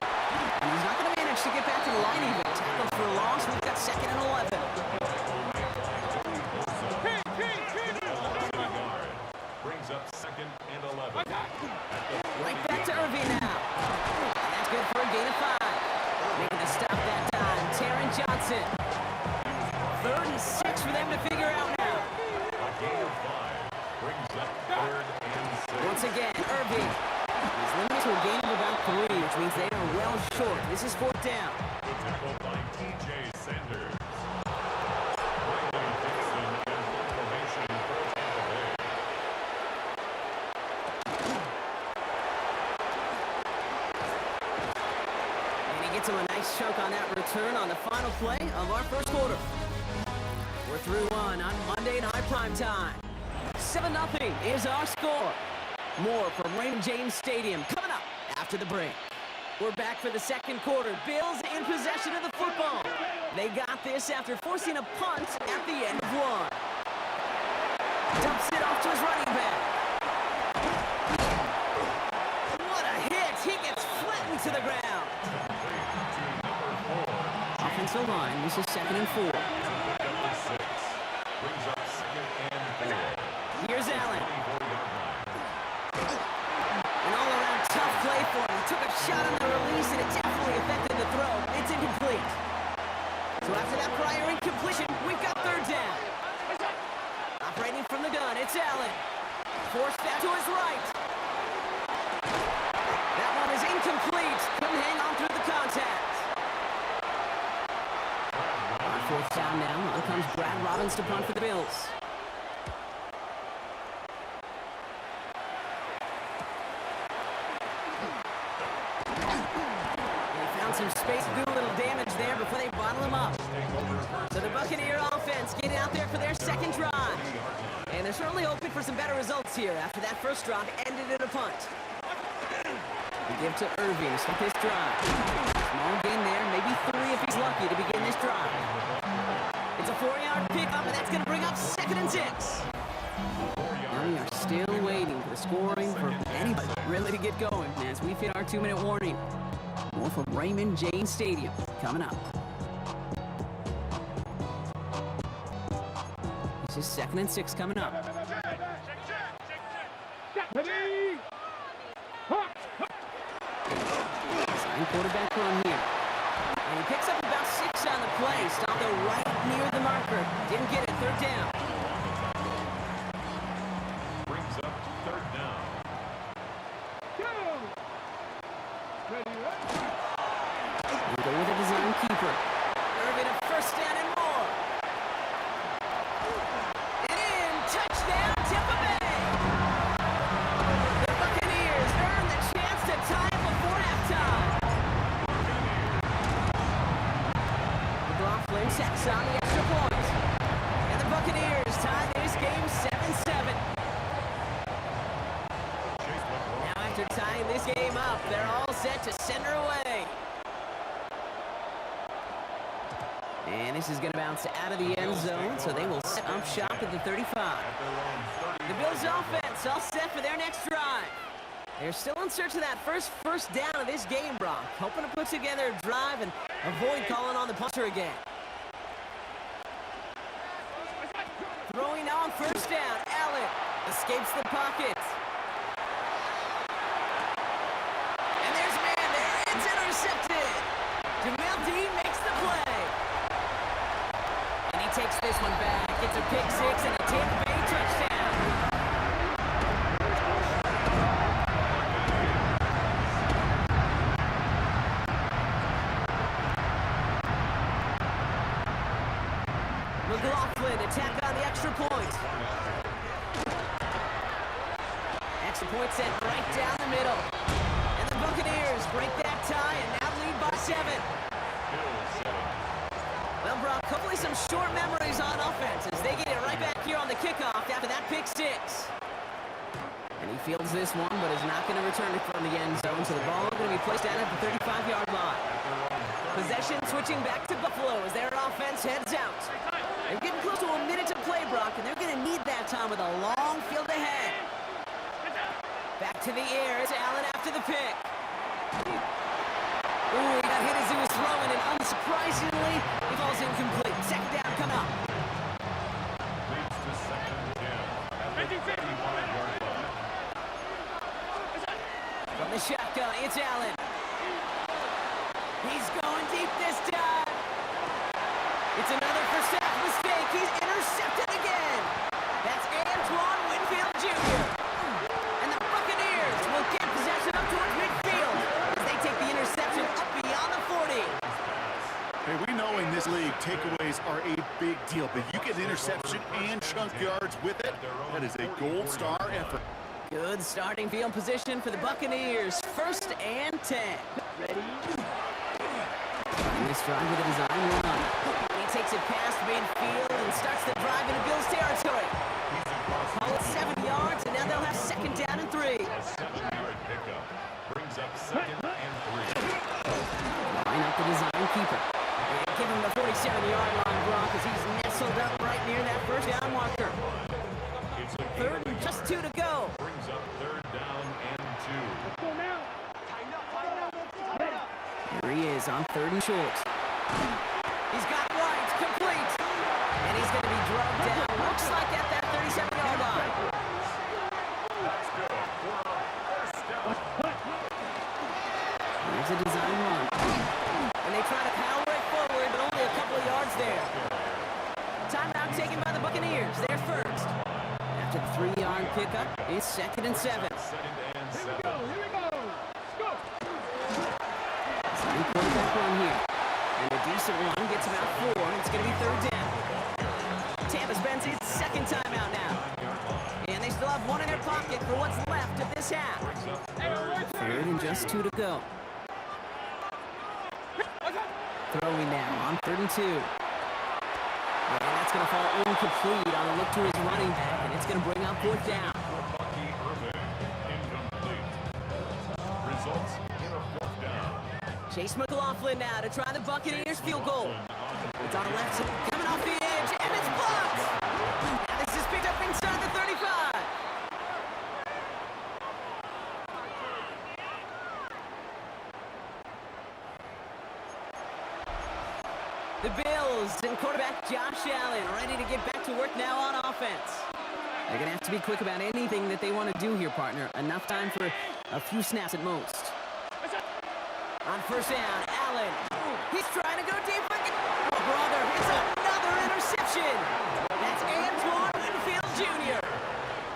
And he's not going to manage to get back to the line even. Tackle for a loss. We've got 2nd and 11. Brings up 2nd and 11. Right back to Irving now. And that's good for a gain of 5. Making a stop that time. Taron Johnson. 3rd and 6 for them to figure out now. A gain of 5 brings up 3rd and 6. Once again, Irving is limited to a gain of about 3, which means they are well short. This is 4th down. The tackle by T.J. Sanders. Riley Dixon in formation for Tampa Bay. And he gets him a nice choke on that return on the final play of our first quarter. We're through one on Monday Night Prime Time. 7-0 is our score. More from Raymond James Stadium coming up after the break. We're back for the 2nd quarter. Bills in possession of the football. They got this after forcing a punt at the end of one. Dumps it off to his running back. What a hit! He gets flattened to the ground. Offensive line, this is 2nd and 4. Brings up 2nd and 4. Here's Allen. An all-around tough play for him. Took a shot on the release, and it definitely affected the throw. It's incomplete. So after that prior incompletion, we've got 3rd down. Operating from the gun, it's Allen. Forced back to his right. That one is incomplete. Couldn't hang on through the contact. On 4th down now, on comes Brad Robbins to punt for the Bills. Some space, do a little damage there before they bottle him up. So the Buccaneer offense getting out there for their 2nd drive. And they're certainly hoping for some better results here after that first drive ended in a punt. We give to Irving to start this drive. Small gain three if he's lucky to begin this drive. It's a 4-yard pickup, and that's going to bring up 2nd and 6. And we are still waiting for the scoring for anybody really to get going as we've hit our 2-minute warning. More from Raymond James Stadium coming up. This is 2nd and 6 coming up. Ready? Hawk! Sign quarterback run here. And he picks up about 6 on the play. Stopped though right near the marker. Didn't get it. 3rd down. Brings up 3rd down. Go! Ready, We go with a design keeper. Irvin a 1st down and more. And in. Touchdown, Tampa Bay. The Buccaneers earn the chance to tie it before halftime. McLaughlin sets on the extra point. And the Buccaneers tie this game 7-7. Now after tying this game up, they're all set to send her away. And this is going to bounce out of the end zone, so they will set up shop at the 35. The Bills offense all set for their next drive. They're still in search of that first down of this game, Brock. Hoping to put together a drive and avoid calling on the punter again. Throwing on 1st down, Allen escapes the pocket. And there's a man there. It's intercepted. Jamel Dean makes the play. And he takes this one back. It's a pick 6 and a Tampa Bay touchdown. McLaughlin attack on the extra point. Extra point set right down the middle. And the Buccaneers break that tie and now lead by 7. Well, Brock, hopefully some short memories on offense as they get it right back here on the kickoff after that pick 6. And he fields this one, but is not going to return it from the end zone, so the ball is going to be placed down at the 35-yard line. Possession switching back to Buffalo as their offense heads out. They're getting close to a minute to play, Brock, and they're going to need that time with a long field ahead. Back to the air. It's Allen after the pick. Ooh, he got hit as he was throwing, and unsurprisingly, he falls incomplete. 2nd down coming up. Leads to 2nd and 10 at the 35-yard line. From the shotgun, it's Allen. He's going deep this time. It's another first half mistake. He's intercepted again. That's Antoine Winfield Jr. And the Buccaneers will get possession up towards midfield as they take the interception up beyond the 40. Hey, we know in this league, takeaways are a big deal, but you get interception and chunk yards with it. That is a gold star effort. Good starting field position for the Buccaneers. 1st and 10. Ready? And this drive with a design run. He takes it past midfield and starts the drive into Bills territory. Call it 7 yards, and now they'll have 2nd down and 3. A 7-yard pickup brings up 2nd and 3. Line up the design keeper. And give him the 47-yard line, Brock, as he's nestled up right near that 1st down marker. It's a 3rd and just 2 to go. brings up 3rd down and 2. Go now! Here he is on 3rd and short. He's got White complete. And he's going to be drugged down. Looks like at that 37-yard line. That's good for a 1st down. Here's a design run. And they try to power it forward, but only a couple of yards there. Timeout taken by the Buccaneers. They're first. After the 3-yard pickup, it's 2nd and 7. 2nd and 7. Here we go! Let's go! Sign quarterback run here. And a decent run gets him out 4. It's going to be 3rd down. Tampa spends its 2nd timeout now. And they still have 1 in their pocket for what's left of this half. 3rd and just 2 to go. Throwing now on 3rd and 2. And that's going to fall incomplete on a look to his running back, and it's going to bring up 4th down. Bucky Irvin, incomplete. Results in a 4th down. Chase McLaughlin now to try the Buccaneers field goal. It's on the left side, coming off the edge, and it's blocked! Now this is picked up inside the 35. The Bills and quarterback Josh Allen ready to get back to work now on offense. They're going to have to be quick about anything that they want to do here, partner. Enough time for a few snaps at most. On first down, Allen. He's trying to go deep. Oh, brother, it's another interception. That's Antoine Winfield Jr.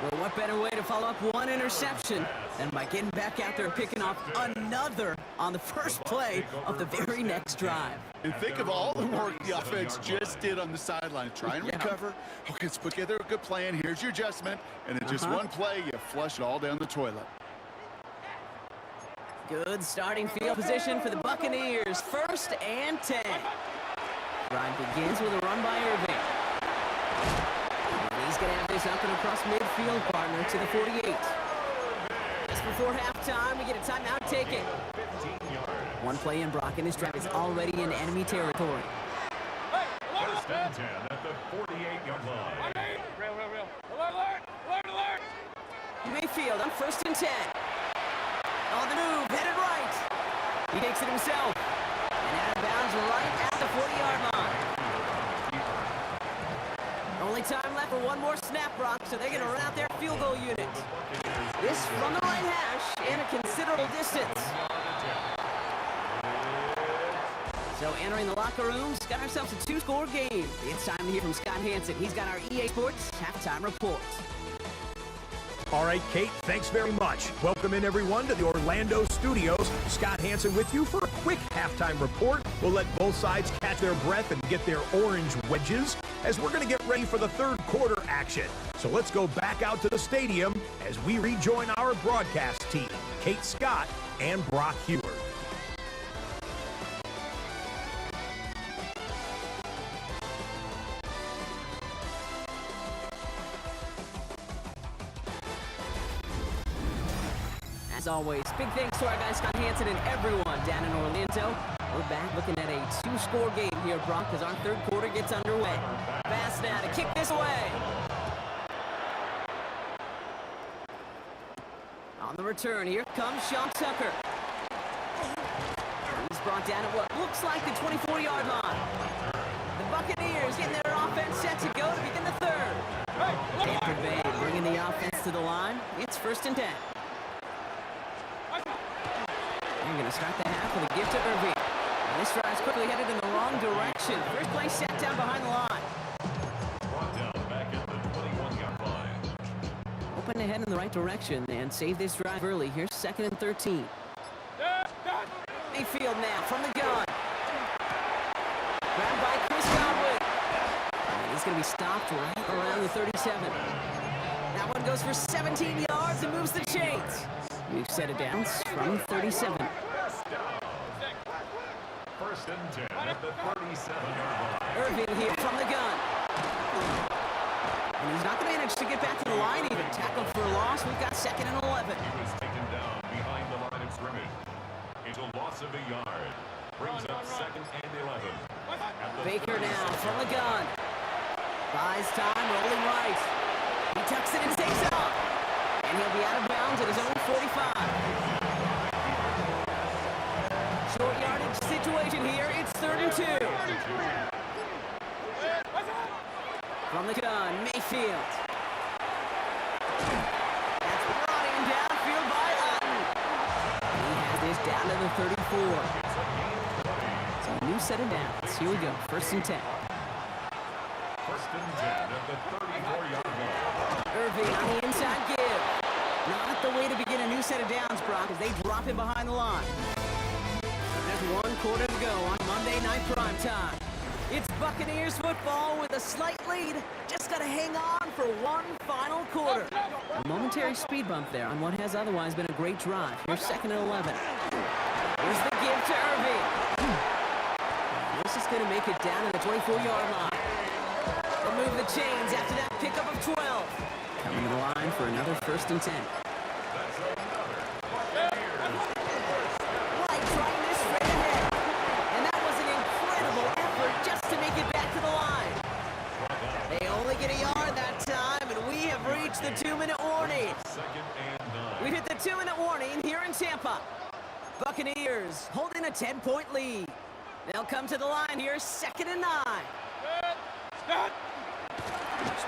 Well, what better way to follow up one interception than by getting back out there and picking off another on the first play of the very next drive. And think of all the work the offense just did on the sideline. Try and recover. Okay, let's put together a good plan. Here's your adjustment. And in just one play, you flush it all down the toilet. Good starting field position for the Buccaneers. 1st and 10. Drive begins with a run by Irving. And he's going to have this up and across midfield, partner, to the 48. Just before halftime, we get a timeout taken. One play in, Brock, and this drive is already in enemy territory. 1st and 10 at the 48-yard line. Alert! Mayfield on 1st and 10. On the move, headed right. He takes it himself. And out of bounds right at the 40-yard line. Only time left for one more snap, Brock, so they're going to run out their field goal unit. This from the right hash and a considerable distance. So entering the locker rooms, got ourselves a 2-score game. It's time to hear from Scott Hanson. He's got our EA Sports halftime report. All right, Kate, thanks very much. Welcome in, everyone, to the Orlando studios. Scott Hanson with you for a quick halftime report. We'll let both sides catch their breath and get their orange wedges as we're going to get ready for the third quarter action. So let's go back out to the stadium as we rejoin our broadcast team, Kate Scott and Brock Huard. As always, big thanks to our guys Scott Hanson and everyone down in Orlando. We're back looking at a 2-score game here, Brock, as our third quarter gets underway. Pass now to kick this away. On the return, here comes Sean Tucker. He's brought down at what looks like the 24-yard line. The Buccaneers getting their offense set to go to begin the third. Stanford Bay bringing the offense to the line. It's 1st and 10. They're going to start the half with a gift to Irving. And this drive's quickly headed in the wrong direction. First play set down behind the line. Brought down back at the 21-yard line. Hoping to head in the right direction and save this drive early. Here's 2nd and 13. Mayfield now from the gun. Grabbed by Chris Godwin. And he's going to be stopped right around the 37. That one goes for 17 yards and moves the chains. We've set it down from 37. 1st and 10 at the 37-yard line. Irving here from the gun. And he's not going to manage to get back to the line even. Tackled for a loss. We've got 2nd and 11. He was taken down behind the line of scrimmage. It's a loss of a yard. Brings up 2nd and 11. Baker now from the gun. Buys time, rolling right. He tucks it and takes off. And he'll be out of bounds at his own 45. Short yardage situation here. It's 3rd and 2. From the gun, Mayfield. That's brought in downfield by Otten. He has this down to the 34. So a new set of downs. Here we go. 1st and 10. 1st and 10 at the 34-yard line. Irving on the inside give. Not the way to begin a new set of downs, Brock, as they drop him behind the line. There's 1 quarter to go on Monday Night Prime Time. It's Buccaneers football with a slight lead. Just got to hang on for one final quarter. A momentary speed bump there on what has otherwise been a great drive. Here's 2nd and 11. Here's the give to Irving. This is going to make it down to the 24-yard line. They'll move the chains after that pickup of 12. Coming to the line for another 1st and 10. Right, trying this straight ahead. Tampa. Buccaneers holding a 10-point lead. They'll come to the line here, 2nd and 9.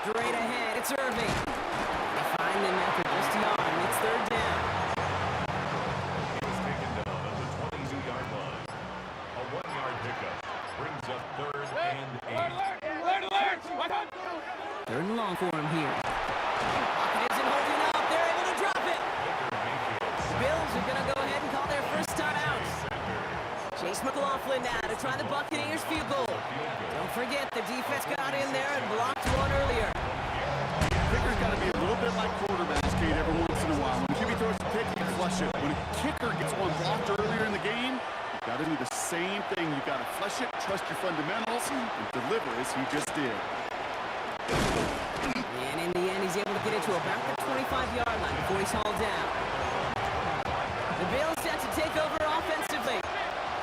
Straight ahead, it's Irving. They find him after just a yard, and it's 3rd down. He's taken down at the 22-yard line. A 1-yard pickup brings up 3rd and 8. 3rd and long for him here. Pocket isn't holding up. They're able to drop it. Bills are going to go ahead and call their first timeout. Chase McLaughlin now to try the Buccaneers field goal. Don't forget, the defense got in there and blocked one earlier. Kicker's got to be a little bit like quarterbacks, Kate, every once in a while. When QB throws a pick, you flush it. When a kicker gets one blocked earlier in the game, you got to do the same thing. You got to flush it, trust your fundamentals, and deliver as he just did. And in the end, he's able to get it to about the 25-yard line before he's hauled down. The Bills set to take over offensively.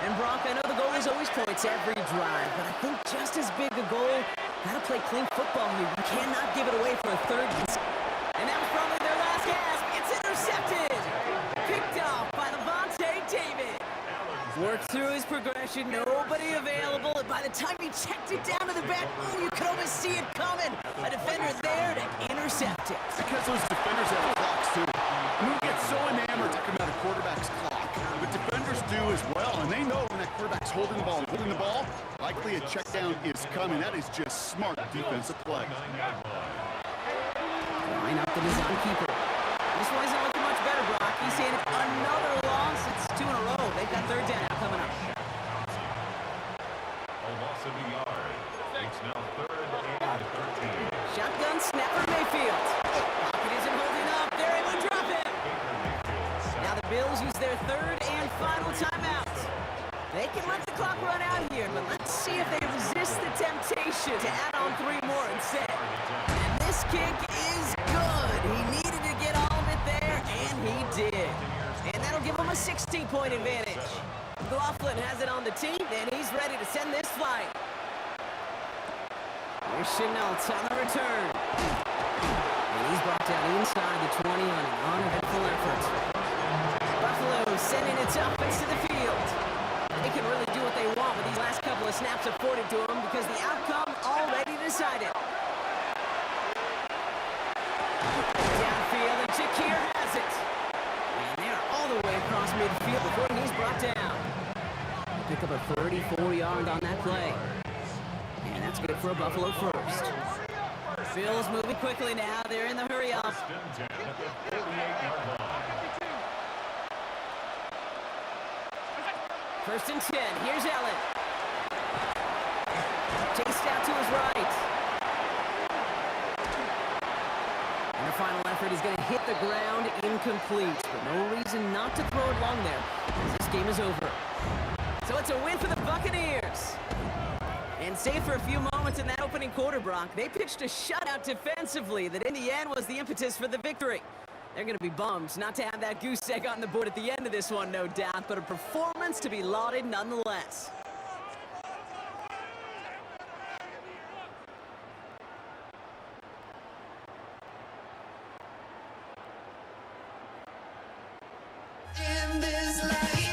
And Brock, I know the goal is always points every drive, but I think just as big a goal, gotta play clean football here. You cannot give it away for a 3rd. And that was probably their last gasp. It's intercepted. Picked off by Levante David. Worked through his progression, nobody available, and by the time he checked it down to the back, oh, you could almost see it coming. A defender there to intercept it. Because those defenders have clocks, too. We get so enamored talking about a quarterback's clock. But defenders do as well, and they know when that quarterback's holding the ball, likely a check down is coming. That is just smart defensive play. Line up the design keeper. This one isn't looking much better, Brock. He's saying another loss. It's 2 in a row. They've got 3rd down now coming up. A loss of a yard. It's now 3rd and 13. Shotgun snapper Mayfield. Pocket isn't holding up. They're able to drop it. Now the Bills use their 3rd and final timeout. They can let the clock run out here, but let's see if they resist the temptation to add on 3 more instead. And this kick is good. He needed to get all of it there, and he did. And that'll give him a 16-point advantage. McLaughlin has it on the tee, and he's ready to send this flight. Here's Chenault on the return. And he's brought down inside the 20 on an uneventful effort. Buffalo sending its offense to the field. They can really do what they want with these last couple of snaps afforded to them because the outcome already decided. Downfield, and Shakir has it. And they're all the way across midfield before he's brought down. Pick up a 34-yard on that play. And that's good for a Buffalo first. Bills moving quickly now. They're in the hurry up. First and 10. Here's Allen. Chased out to his right. And the final effort is going to hit the ground incomplete. But no reason not to throw it long there, as this game is over. So it's a win for the Buccaneers. And save for a few moments in that opening quarter, Brock, they pitched a shutout defensively that in the end was the impetus for the victory. They're going to be bummed not to have that goose egg on the board at the end of this one, no doubt, but a performance to be lauded nonetheless. In this life.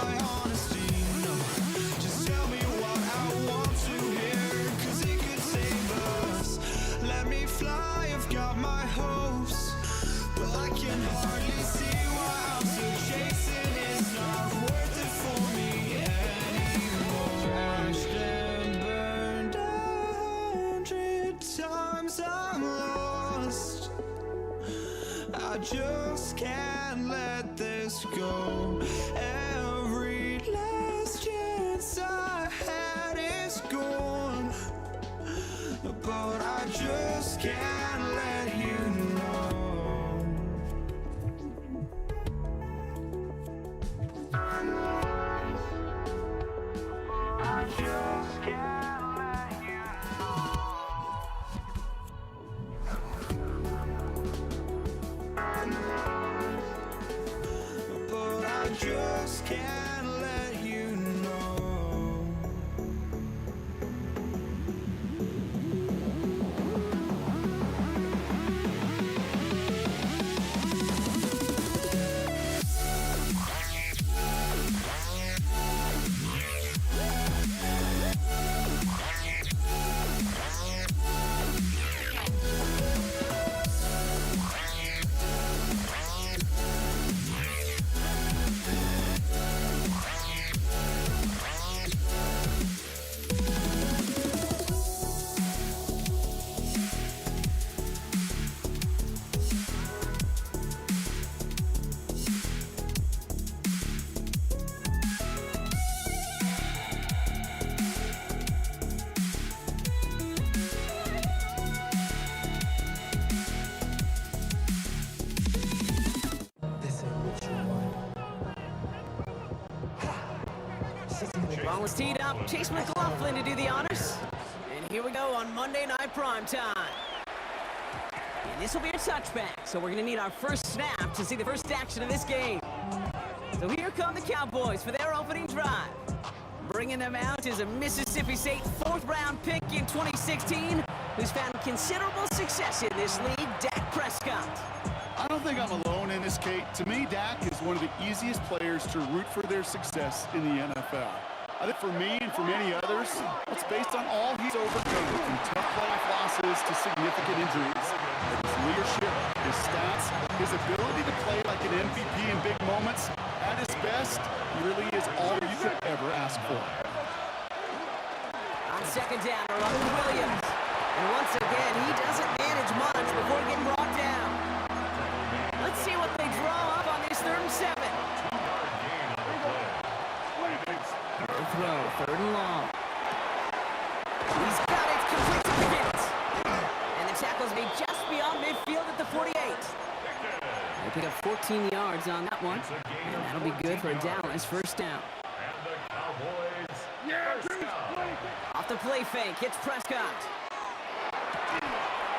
my honesty, no. Just tell me what I want to hear, 'cause it could save us. Let me fly, I've got my hopes, but I can hardly see why I'm still chasing. It's not worth it for me anymore. Crashed and burned 100 times, I'm lost. I just can't let this go. Every last chance I had is gone, but I just can't let you know. I just can't let you know. But I just can't let you know. Ball is teed up. Chase McLaughlin to do the honors. And here we go on Monday Night Primetime. And this will be a touchback, so we're going to need our first snap to see the first action of this game. So here come the Cowboys for their opening drive. Bringing them out is a Mississippi State 4th-round pick in 2016 who's found considerable success in this league, Dak Prescott. I don't think I'm alone in this, Kate. To me, Dak is one of the easiest players to root for their success in the NFL. I think for me and for many others, it's based on all he's overcome, from tough playoff losses to significant injuries. His leadership, his stats, his ability to play like an MVP in big moments, at his best, he really is all you could ever ask for. On second down, Ronald Williams. And once again, he doesn't manage much before getting brought down. Let's see what they draw up on this 3rd and 7. Good throw, 3rd and long. He's got it, complete to Pickett. And the tackle's made just beyond midfield at the 48. They pick up 14 yards on that one. And that'll be good for a Dallas first down. And the Cowboys first down. Off the play fake, hits Prescott.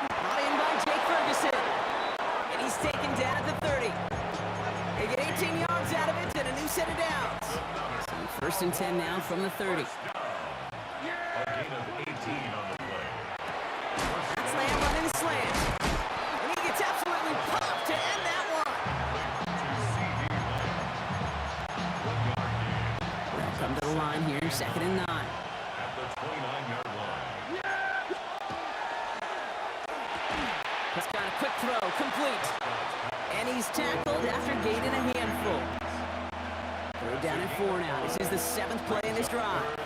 Brought in by Jake Ferguson. And he's taken down at the 30. They get 18 yards out of it and a new set of downs. So 1st and 10 now from the 30. A gain of 18 on the play. That's Lamb running the slant. And he gets absolutely popped to end that one. They'll come to the line here, 2nd and 9. At the 29-yard line. Prescott, a quick throw, complete. And he's tackled after gaining a handful. Third down and 4 now. This is the 7th play in this drive.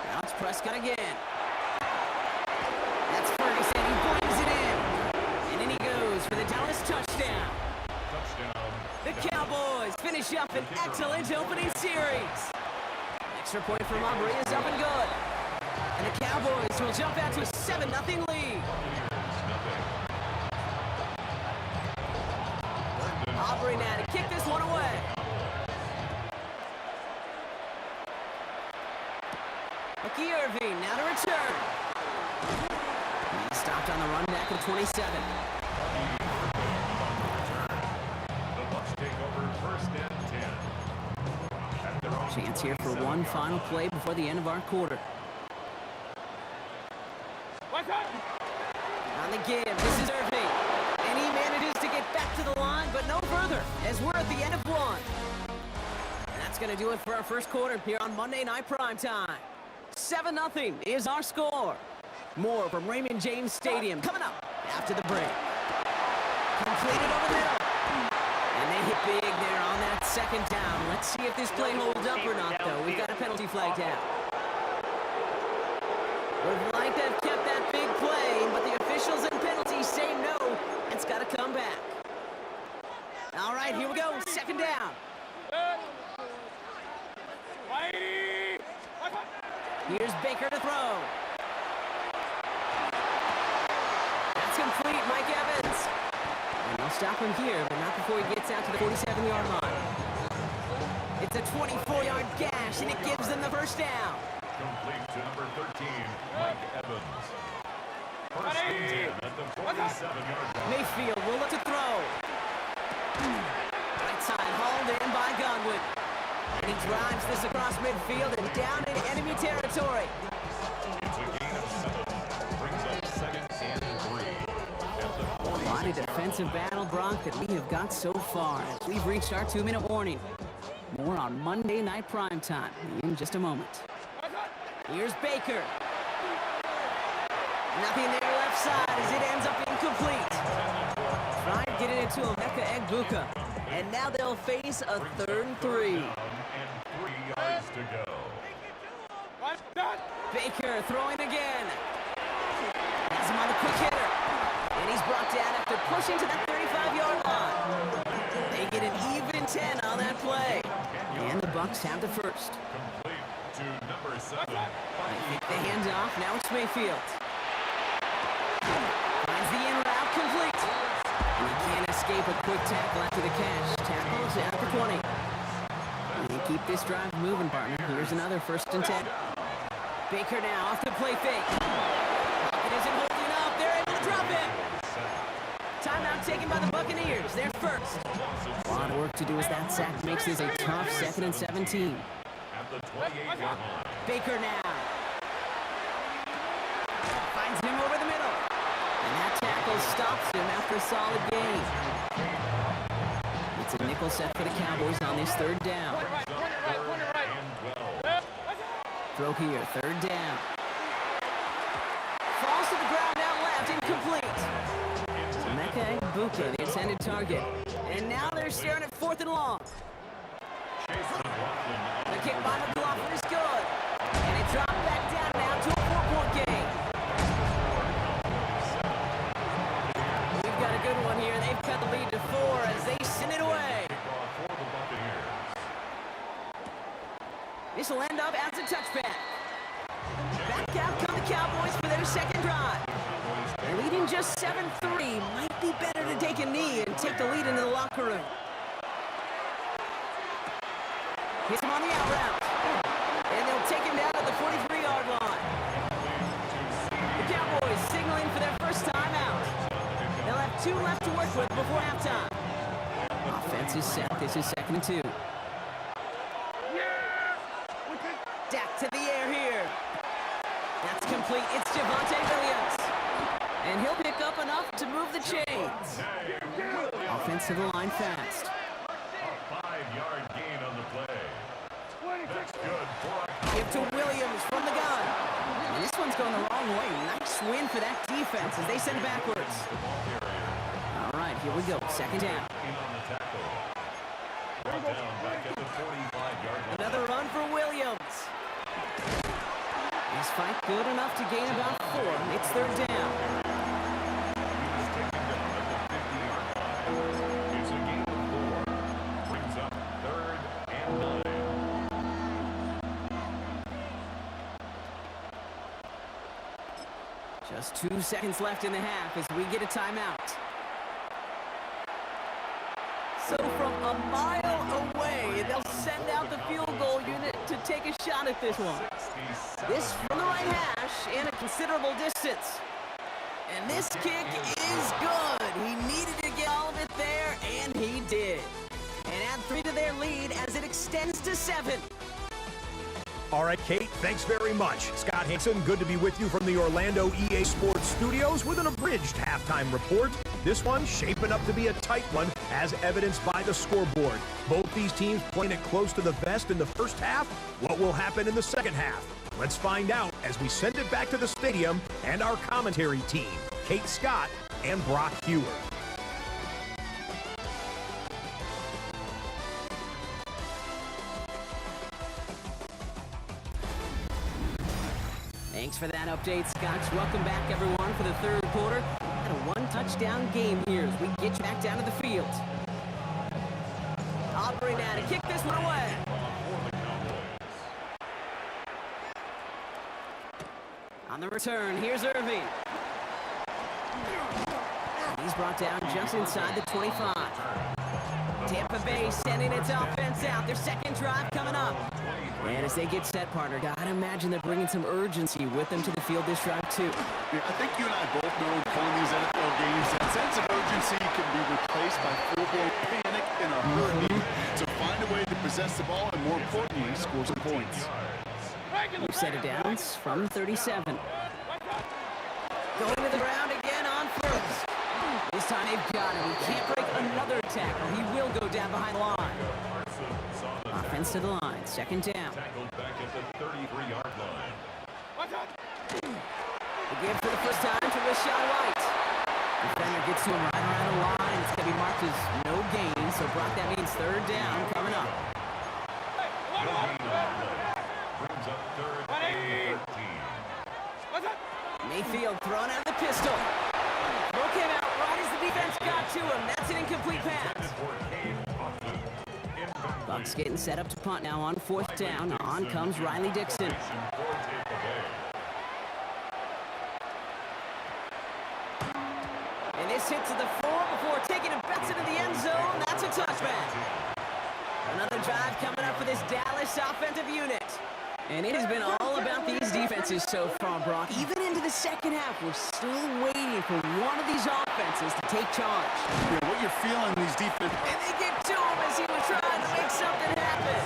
Now it's Prescott again. That's Ferguson. He brings it in. And in he goes for the Dallas touchdown. Touchdown. The Cowboys finish up an excellent opening series. Extra point from Aubrey is up and good. And the Cowboys will jump out to a 7-0 lead. Aubrey now to kick this one away. Bucky Irving now to return. He's stopped on the run back at 27. The Bucs take over 1st and 10. At their own Chance here for one final play before the end of our quarter. On the give, this is Irving. And he manages to get back to the line, but no further, as we're at the end of one. And that's going to do it for our first quarter here on Monday Night Primetime. 7-0 is our score. More from Raymond James Stadium coming up after the break. Completed over the middle. And they hit big there on that second down. Let's see if this play holds up or not, though. We've got a penalty flag down. Would like to have kept that big play, but the officials and penalties say no. It's got to come back. All right, here we go. Second down. Here's Baker to throw. That's complete, Mike Evans. And they'll stop him here, but not before he gets out to the 47-yard line. It's a 24-yard gash, and it gives them the first down. Complete to number 13, Mike Evans. First and 10 at the 47-yard line. Mayfield will look to throw. Right side hauled in by Godwin. And he drives this across midfield and down in enemy territory. It's a gain of 7. Brings up second and 3 at the 40. What a defensive battle, Brock, that we have got so far. As we've reached our 2-minute warning. More on Monday Night Primetime in just a moment. Here's Baker. Nothing there left side as it ends up incomplete. Trying to get it into Emeka Egbuka. And now they'll face a 3rd and 3. And 3 yards to go. Baker throwing again. Has him on the quick hitter. And he's brought down after pushing to that 35-yard line. They get an even 10 on that play. And the Bucks have the first. Complete to number 7. The handoff, now it's Mayfield. Finds the in route complete. And he can't escape a quick tackle after the catch. Tackles at the 20. And keep this drive moving, partner. Here's another 1st and 10. Baker now off the play fake. It isn't holding up. They're able to drop it. Timeout taken by the Buccaneers. They're first. A lot of work to do as that sack makes this a tough 2nd and 17. At the 28-yard line. Baker now. Finds him over the middle. And that tackle stops him after a solid gain. It's a nickel set for the Cowboys on this 3rd down. Throw here, 3rd down. Falls to the ground out left, incomplete. Emeka Egbuka, the intended target. And now they're staring at 4th and long. The kick by McLaughlin is good. And it dropped back down now to a 4-point game. We've got a good one here. They've cut the lead to 4 as they send it away. This will end up as a touchback. Back out come the Cowboys for their 2nd drive. They're leading just 7-3. Might be better to take a knee and take the lead into the locker room. Hits him on the out route. And they'll take him down at the 43-yard line. The Cowboys signaling for their first time out. They'll have 2 left to work with before halftime. Offense is set. This is 2nd and 2. Dak to the air here. That's complete. It's Javonte Williams. And he'll pick up enough to move the chains. Offense to the line fast. A 5-yard gain on the play. That's good for a Give to Williams from the gun. And this one's going the wrong way. Nice win for that defense as they send it backwards. All right, here we go. 2nd down. on the tackle. Brought down back at the 45-yard line. Another run for Williams. This fight good enough to gain about 4. It's 3rd down. He was taken down at the 50-yard line. It's a gain of 4. Brings up 3rd and 9. Just 2 seconds left in the half as we get a timeout. So from a mile away, they'll send out the field goal unit to take a shot at this one. This from the right hash and a considerable distance. And this kick is good. He needed to get all of it there, and he did. And add 3 to their lead as it extends to 7. All right, Kate, Thanks very much. Scott Hanson, good to be with you from the Orlando EA Sports Studios with an abridged halftime report. This one shaping up to be a tight one, as evidenced by the scoreboard. Both these teams playing it close to the vest in the first half. What will happen in the second half? Let's find out as we send it back to the stadium and our commentary team, Kate Scott and Brock Hewer. Thanks for that update, Scotch. Welcome back, everyone, for the third quarter. Had a one-touchdown game here as we get you back down to the field. Aubrey now to kick this one away. On the return, here's Irving. He's brought down just inside the 25. Tampa Bay sending its offense out. Their second drive coming up. And as they get set, partner, gotta imagine they're bringing some urgency with them to the field this drive, too. Yeah, I think you and I both know in playing these NFL games that sense of urgency can be replaced by full-blown panic and a hurry. So find a way to possess the ball and, more importantly, score some points. We've set it down from 37. Going to the ground again on first. This time they've got him. He can't break another tackle. He will go down behind the line. Offense to the line. Second down. Tackled back at the 33-yard line. Again for the first time to Rashawn White. Defender gets to him right around the line. It's going to be marked as no gain. So, Brock, that means third down coming up. Brings up third and 13. Mayfield throwing out the pistol. Throw came out right as the defense got to him. That's an incomplete pass. Bucks getting set up to punt now on fourth down. On comes Riley Dixon. And this hits to the floor before taking it back into the end zone. That's a touchback. Another drive coming up for this Dallas offensive unit. And it has been all about these defenses so far, Brock. Even into the second half, we're still waiting for one of these offenses to take charge. Yeah, what you're feeling these defense. And they get to him as he was trying to make something happen.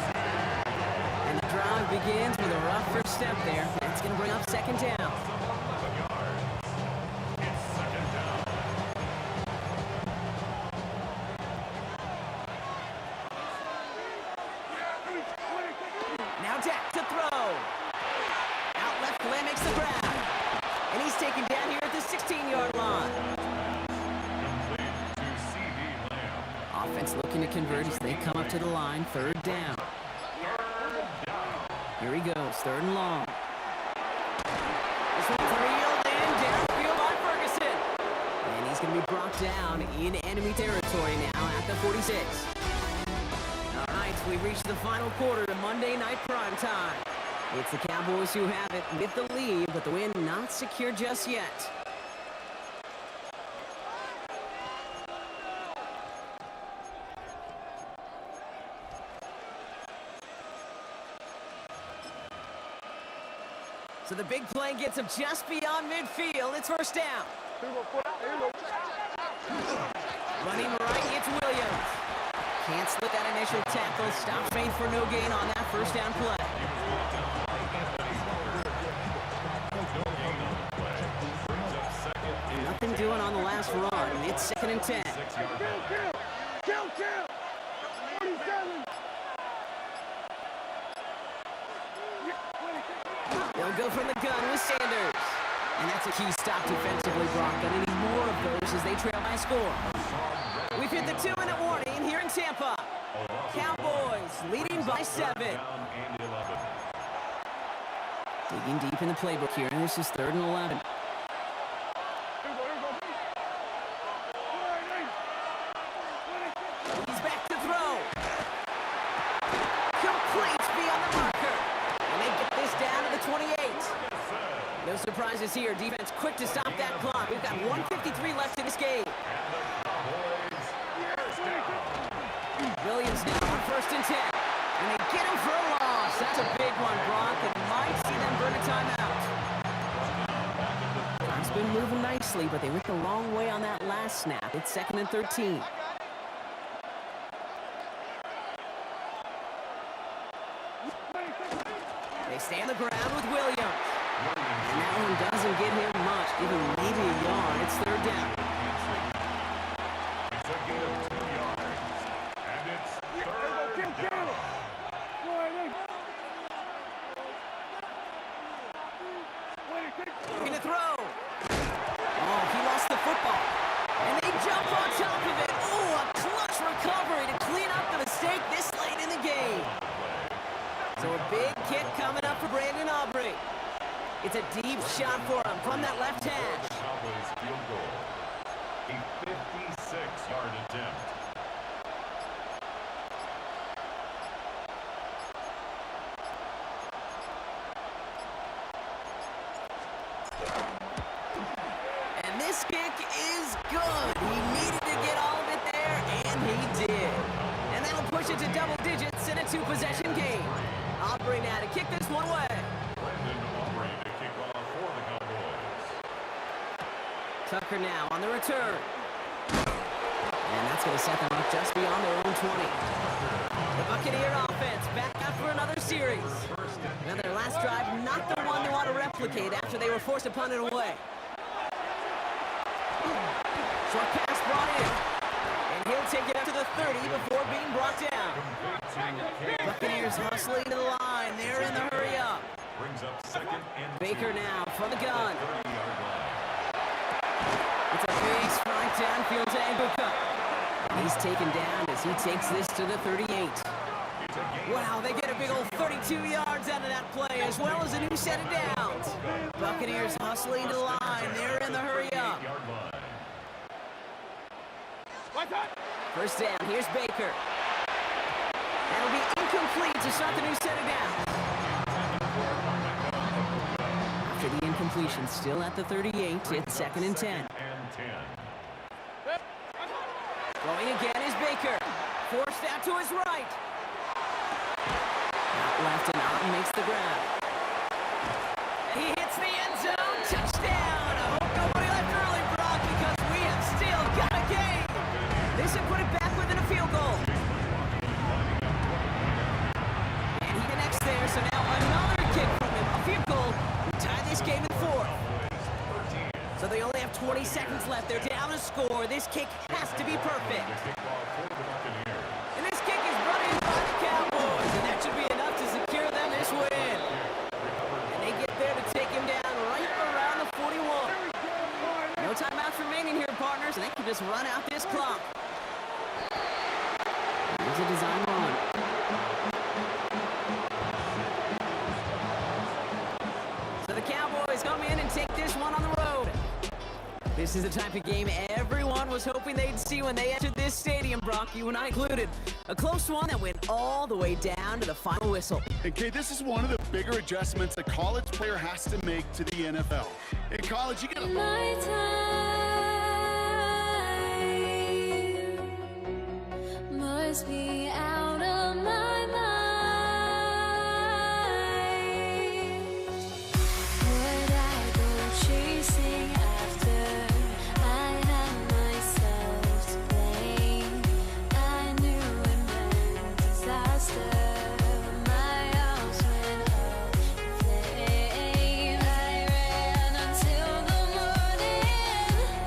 And the drive begins with a rough first step there. That's going to bring up second down. Now Dak to throw. Out left, Glenn makes the grab. And he's taken down here at the 16-yard line. Offense looking to convert as they come up to the line. Third down. Here he goes. Third and long. This one's reeled in downfield by Ferguson. And he's going to be brought down in enemy territory now at the 46. All right, so we've reached the final quarter of Monday Night Prime Time. It's the Cowboys who have it with the lead, but the win not secure just yet. So the big play gets him just beyond midfield. It's first down. Running right, it's Williams. Can't slip that initial tackle. Stops Faith for no gain on that first down play. Nothing doing on the last run. It's second and 10. Kill! 47! They'll go from the gun with Sanders. And that's a key stop defensively, Brock. They need more of those as they trail by a score. We've hit the 2-minute warning here in Tampa. Cowboys leading by 7. Digging deep in the playbook here. And this is third and 11. He's back to throw. Complete beyond the marker. And they get this down to the 28. No surprises here. Defense quick to stop that clock. We've got 1:53 left in this game. Williams now on first and 10. And they get him for a loss. That's a big one, Brock. That might see them burn a timeout. Time's been moving nicely, but they went the wrong way on that last snap. It's second and 13. They stay on the ground with Williams. And that one doesn't get him much, give him maybe a yard. It's third down. It's a gain of 2 yards. And it's third down. Looking to throw. Oh, he lost the football. And they jump on top of it. Oh, a clutch recovery to clean up the mistake this late in the game. So a big kick coming up for Brandon Aubrey. It's a deep shot for him from that left hash. Cowboys field goal. A 56-yard attempt. And this kick is good. He needed to get all of it there, and he did. And that'll push it to double digits in a 2-possession game. Aubrey now to kick this one away. Brandon Aubrey to kick off for the Cowboys. Tucker now on the return. And that's going to set them up just beyond their own 20. The Buccaneer offense back out for another series. Now their last drive, not the one they want to replicate after they were forced to punt it away. Short pass brought in. And he'll take it up to the 30 before being brought down. Buccaneers hustling to the line. They're in the hurry up. Brings up second and Baker 2. now from the gun. 30-yard line. It's a big strike downfield to Ebuka. He's taken down as he takes this to the 38. Wow, they get a big old 32 yards out of that play, as well as a new set of downs. Buccaneers hustling to the line. They're in the hurry up. First down, here's Baker. That'll be incomplete to start the new set of downs. After the incompletion, still at the 38, it's second and 10. Going again is Baker. Forced out to his right. Out left and Otten makes the grab. He hits the end zone. Touchdown. I hope nobody left early, Brock, because we have still got a game. This will put it back within a field goal. And he connects there, so now another kick from him. A field goal will tie this game in 4. So they only have 20 seconds left. They're down a score. This kick has to be perfect. And this kick is brought in by the Cowboys, and that should be enough to secure them this win. And they get there to take him down right around the 41. No timeouts remaining here, partners, and they can just run out this clock. Here's a design run. So the Cowboys come in and take this one on the road. This is the type of game everyone was hoping they'd see when they entered this stadium, Brock, you and I included. A close one that went all the way down to the final whistle. And Kay, this is one of the bigger adjustments a college player has to make to the NFL. In college, you get My time must be out of my mind. Would I go chasing after? I had myself to blame. I knew it meant disaster. My house went up in flames. I ran until the morning.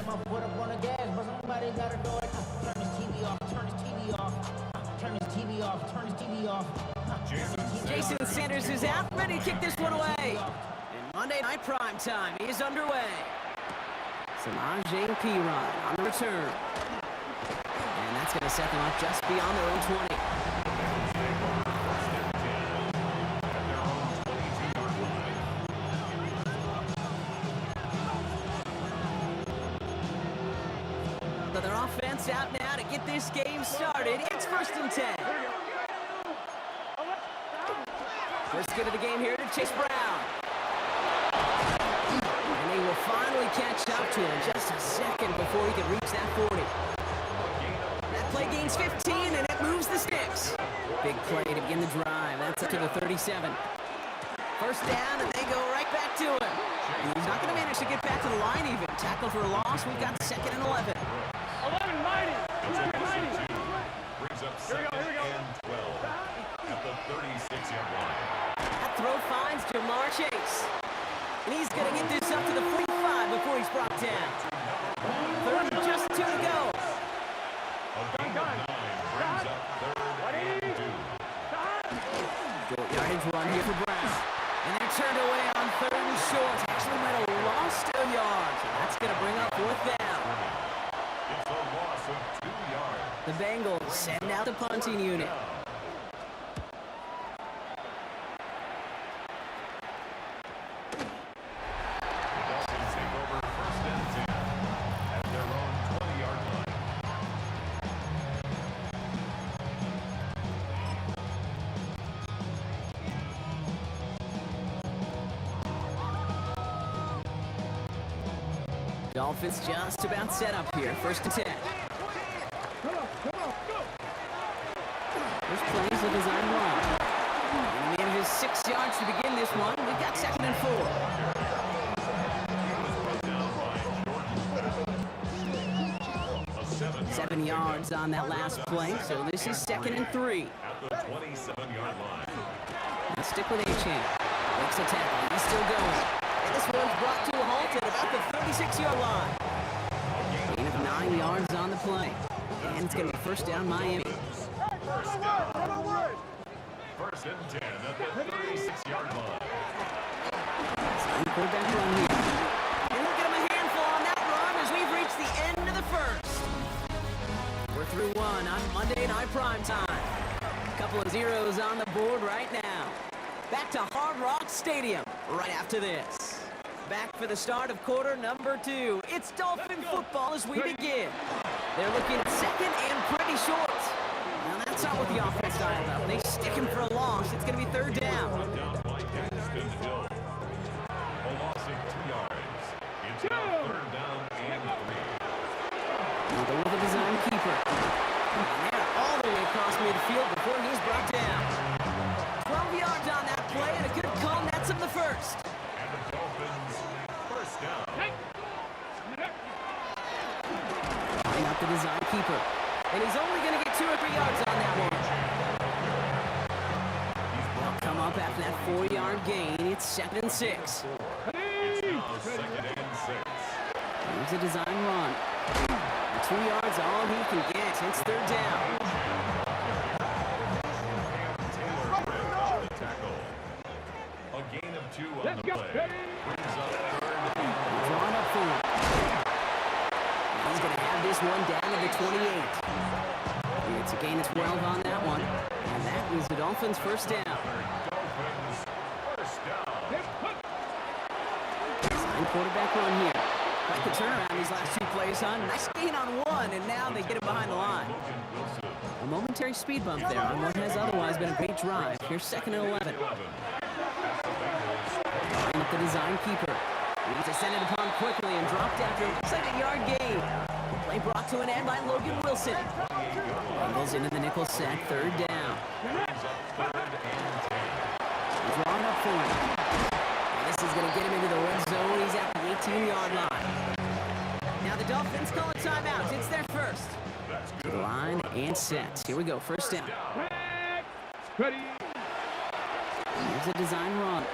my foot up on the gas, but somebody gotta do it. Turn this TV off, turn this TV off. Turn this TV off, turn this TV off. Jason Sanders is out, ready to kick this one away. And Monday Night Prime Time is underway. Samaje Perine on the return. And that's going to set them up just beyond their own 20. But their offense out now to get this game started. It's 1st and 10. First get of the game here to Chase Brown. And they will finally catch up to him just a second before he can reach that 40. That play gains 15 and it moves the sticks. Big play to begin the drive. That's up to the 37. First down and they go right back to him. And he's not going to manage to get back to the line even. Tackle for a loss. We've got 2nd and 11. 11, mighty. 11, mighty. Brings up 2nd and 12 at the 36-yard line. That throw finds Jamar Chase. And he's going to get this up to the 45 before he's brought down. 3rd and just 2 to go. A gain of 9 brings up 3rd and 2. Short yardage run here for Brown. And they're turned away on 3rd and short. Actually might have lost a yard. So that's going to bring up 4th down. It's a loss of 2 yards. The Bengals send out the punting unit. Dolphins take over 1st and 10 at their own 20-yard line. Dolphins just about set up here. 1st and 10. First play is a design run. And he manages 6 yards to begin this one. We've got 2nd and 4. 7 yards on that last play, so this is 2nd and 3. At the 27-yard line. Let's stick with Achane. Makes a tackle. He's still going. And this one's brought to a halt at about the 36-yard line. Gain of 9 yards on the play. And it's going to be 1st down Miami. 1st and 10 at the 36-yard line. Quarterback run here. And look at him, a handful on that run as we've reached the end of the 1st. We're through 1 on Monday Night Prime Time. A couple of zeros on the board right now. Back to Hard Rock Stadium right after this. Back for the start of quarter number 2. It's Dolphin football as we begin. They're looking 2nd and pretty short. Now that's not what the offense dialed up. They stick him for a loss. It's going to be 3rd down. Down by Daxton Hill. A loss of 2 yards. It's now 3rd down and 3. Now go with the design keeper. And they're all the way across midfield before he's brought down. 12 yards on that play and a good call. Nets him the 1st. And the Dolphins 1st down. Line up the design keeper. And he's only going to get 2 or 3 yards on that one. They'll come up after that 4-yard gain. It's 2nd and 6. It's now 2nd and 6. Here's a design run. 2 yards, all he can get. It's 3rd down. Taylor Bridge on the tackle. A gain of 2 on the play. Brings up 3rd and Drawn up for him. He's going to have this one down to the 28. It's a gain of 12 on that one. And that is the Dolphins' 1st down. Dolphins 1st down. Design quarterback run here. Quite the turnaround these last 2 plays, huh? Nice gain on 1, and now they get him behind the line. A momentary speed bump there on what has otherwise been a great drive. Here's 2nd and 11. Line up the design keeper. He's descended upon quickly and dropped after a 2nd-yard gain. The play brought to an end by Logan Wilson. Bengals into the nickel set, 3rd down. Drawn up for him. And this is going to get him into the red zone. He's at the 18-yard line. Now the Dolphins call a timeout. It's their 1st. To the line and set. Here we go, 1st down. Ready. Here's a design run.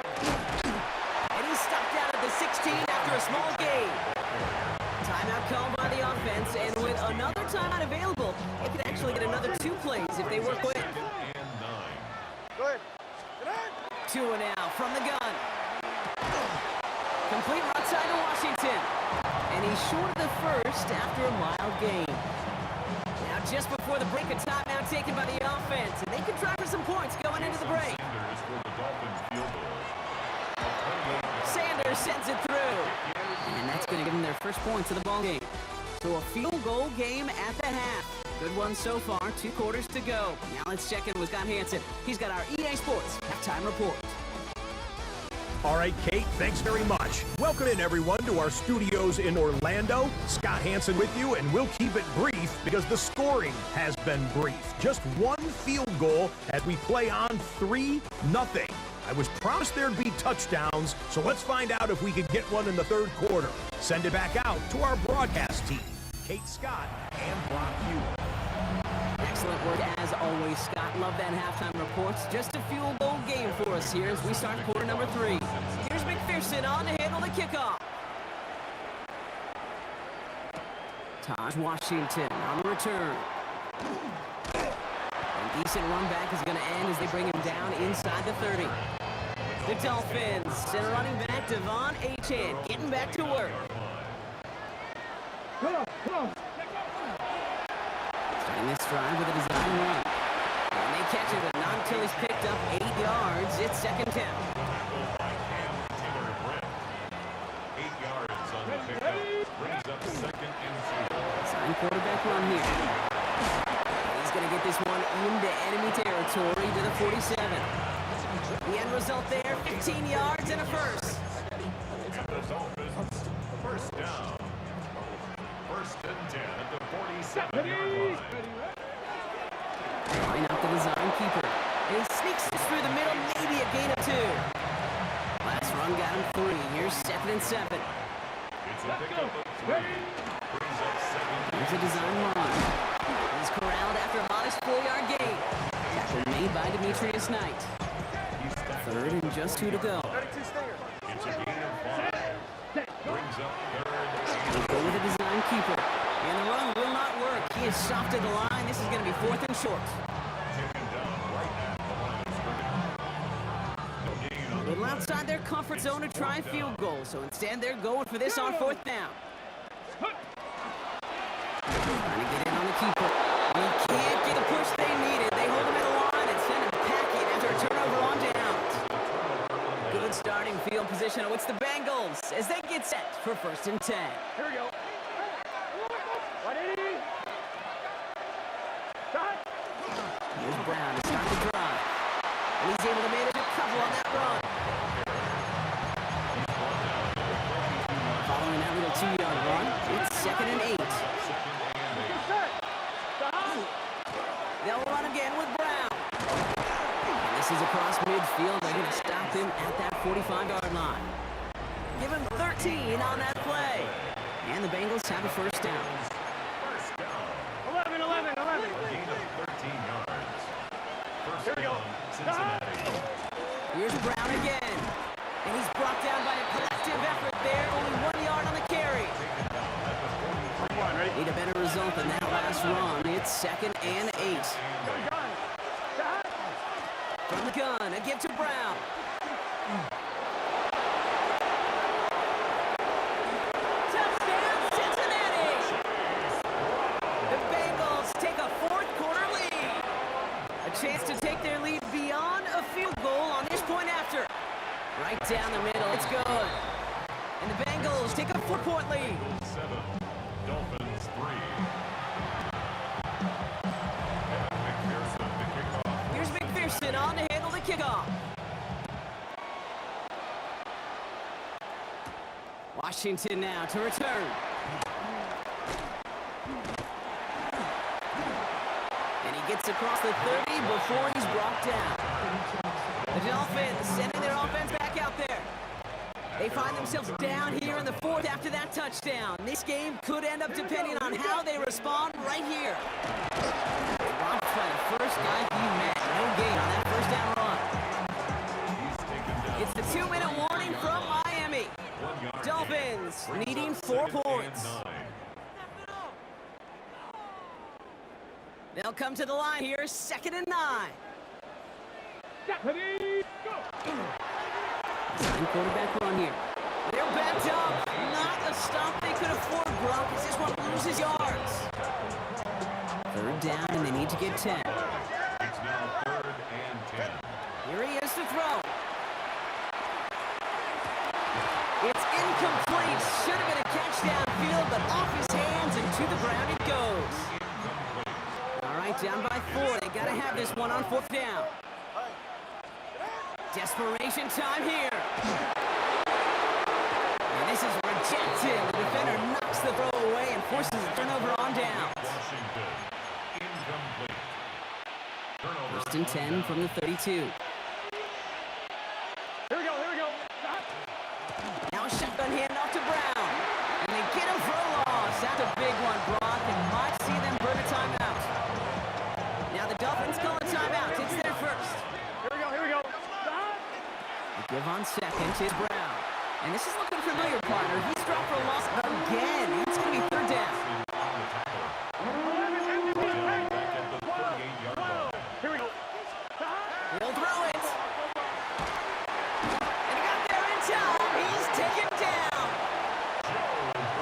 And he's stopped out at the 16 after a small gain. Timeout called by the offense, and with another timeout available, they could actually get another 2 plays if they work quick. And 9. Good. 2 now from the gun. Complete right side to Washington. And he's short of the first after a mild gain. Now just before the break, a timeout taken by the offense, and they could try for some points going into the break. Sanders for the Dolphins field goal. Sanders sends it through. And that's going to give them their first points of the ball game. So a field goal game at the half. Good one so far, 2 quarters to go. Now let's check in with Scott Hansen. He's got our EA Sports halftime report. All right, Kate, thanks very much. Welcome in, everyone, to our studios in Orlando. Scott Hansen with you, and we'll keep it brief because the scoring has been brief. Just 1 field goal as we play on 3-0. I was promised there'd be touchdowns, so let's find out if we could get one in the 3rd quarter. Send it back out to our broadcast team, Kate Scott and Brock Hughes. Excellent work as always, Scott. Love that halftime report. Just a field goal game for us here as we start quarter number 3. Here's McPherson on to handle the kickoff. Taj Washington on the return. A decent run back is going to end as they bring him down inside the 30. The Dolphins send running back Devon Achane getting back to work. Come on. Starting this drive with a design run. And they catch it, but not until he's picked up 8 yards. It's 2nd down. Taylor Britt. 8 yards on the pickup. Brings up 2nd and 2. Design quarterback run here. And he's going to get this one into enemy territory to the 47. The end result there, 15 yards and a first. And the Dolphins, first down. 1st and 10 at the 47-yard line. Line up the design keeper. And he sneaks this through the middle, maybe a gain of 2. Last run got him 3. Here's 2nd and 7. It's a pickup of 3. Brings up 2nd. Here's a design run. He's corralled after a modest 4-yard gain. Tackle made by Demetrius Knight. 3rd and just 2 to go. It's a gain of 5. Brings up 3rd. He'll go with a design keeper. And the run will not work. He is soft at the line. This is going to be 4th and short. Taken down right at the line of scrimmage. No gain on A little outside their comfort zone to try a field goal. So instead, they're going for this on 4th down. Trying to get in on the keeper. And he can't get the push they needed. They hold him at the line and send him packing after a turnover on downs. Good starting field position. Oh, it's the Bengals as they get set for 1st and 10. Here we go. 180. Stop. Here's Brown to start the drive. And he's able to manage a couple on that run. Following that little 2-yard run, it's 2nd and 8. They'll run again with Brown. And this is across midfield. They're going to stop him at that 45-yard line. Give him 13 on that play. And the Bengals have a 1st down. 11. gain of 13 yards. First down, Cincinnati. Here's Brown again. And he's brought down by a collective effort there. Only 1 yard on the carry. Need a better result than that last run. It's 2nd and 8. From the gun, a give to Brown. Touchdown, Cincinnati! The Bengals take a 4th quarter lead. A chance to take their lead beyond a field goal on this point after. Right down the middle, it's good. And the Bengals take a 4-point lead. 7, Dolphins 3. McPherson to kick off. Here's McPherson on to handle the kickoff. Washington now to return. And he gets across the 30 before he's brought down. The Dolphins sending their offense back out there. They find themselves down here in the 4th after that touchdown. This game could end up depending on how they respond right here. Dropped by the first guy he met. No gain on that 1st down run. It's the 2-minute warning from Miami. Dolphins needing 4 points. They'll come to the line here, 2nd and 9. Stephanie, go! Second quarterback run here. They're backed up. Not a stop they could afford, Brock, as this one loses yards. 3rd down, and they need to get 10. It's now 3rd and 10. Here he is to throw. It's incomplete. Should have been a catch downfield, but off his hands and to the ground it goes. All right, down by 4. They got to have this one on 4th down. Desperation time here. And this is rejected. The defender knocks the throw away and forces a turnover on down. Washington. Incomplete. Turnover. 1st and 10 from the 32. Here we go. Stop. Now a shotgun handoff to Brown. And they get him for a loss. That's a big one, Brock, and might see them burn a timeout. Now the Dolphins call a timeout. It's their first. Here we go. Stop. The give on second is Brown. And this is looking familiar, partner. He's dropped for a loss again. It's going to be 3rd down. Here we go. Stop. He'll throw it. And he got there in time. He's taken down.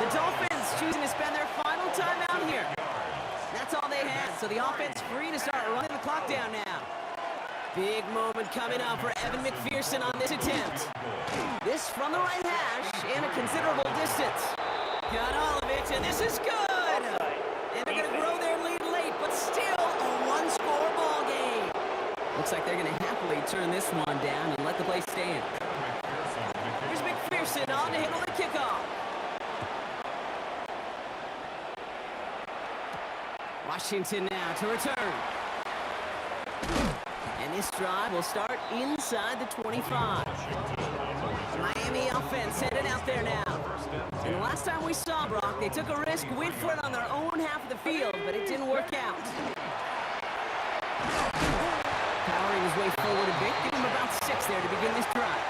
The Dolphins choosing to spend their final timeout here. That's all they had, so the offense free to start running the clock down now. Big moment coming up for Evan McPherson on this attempt. This from the right hash and a considerable distance. Got all of it, and this is good. And they're going to grow their lead late, but still a one-score ball game. Looks like they're going to happily turn this one down and let the play stand. Here's McPherson on to handle the kickoff. Washington now to return. And this drive will start inside the 25. Miami offense headed out there now. And the last time we saw Brock, they took a risk, went for it on their own half of the field, but it didn't work out. Powering his way forward a bit, give him about 6 there to begin this drive.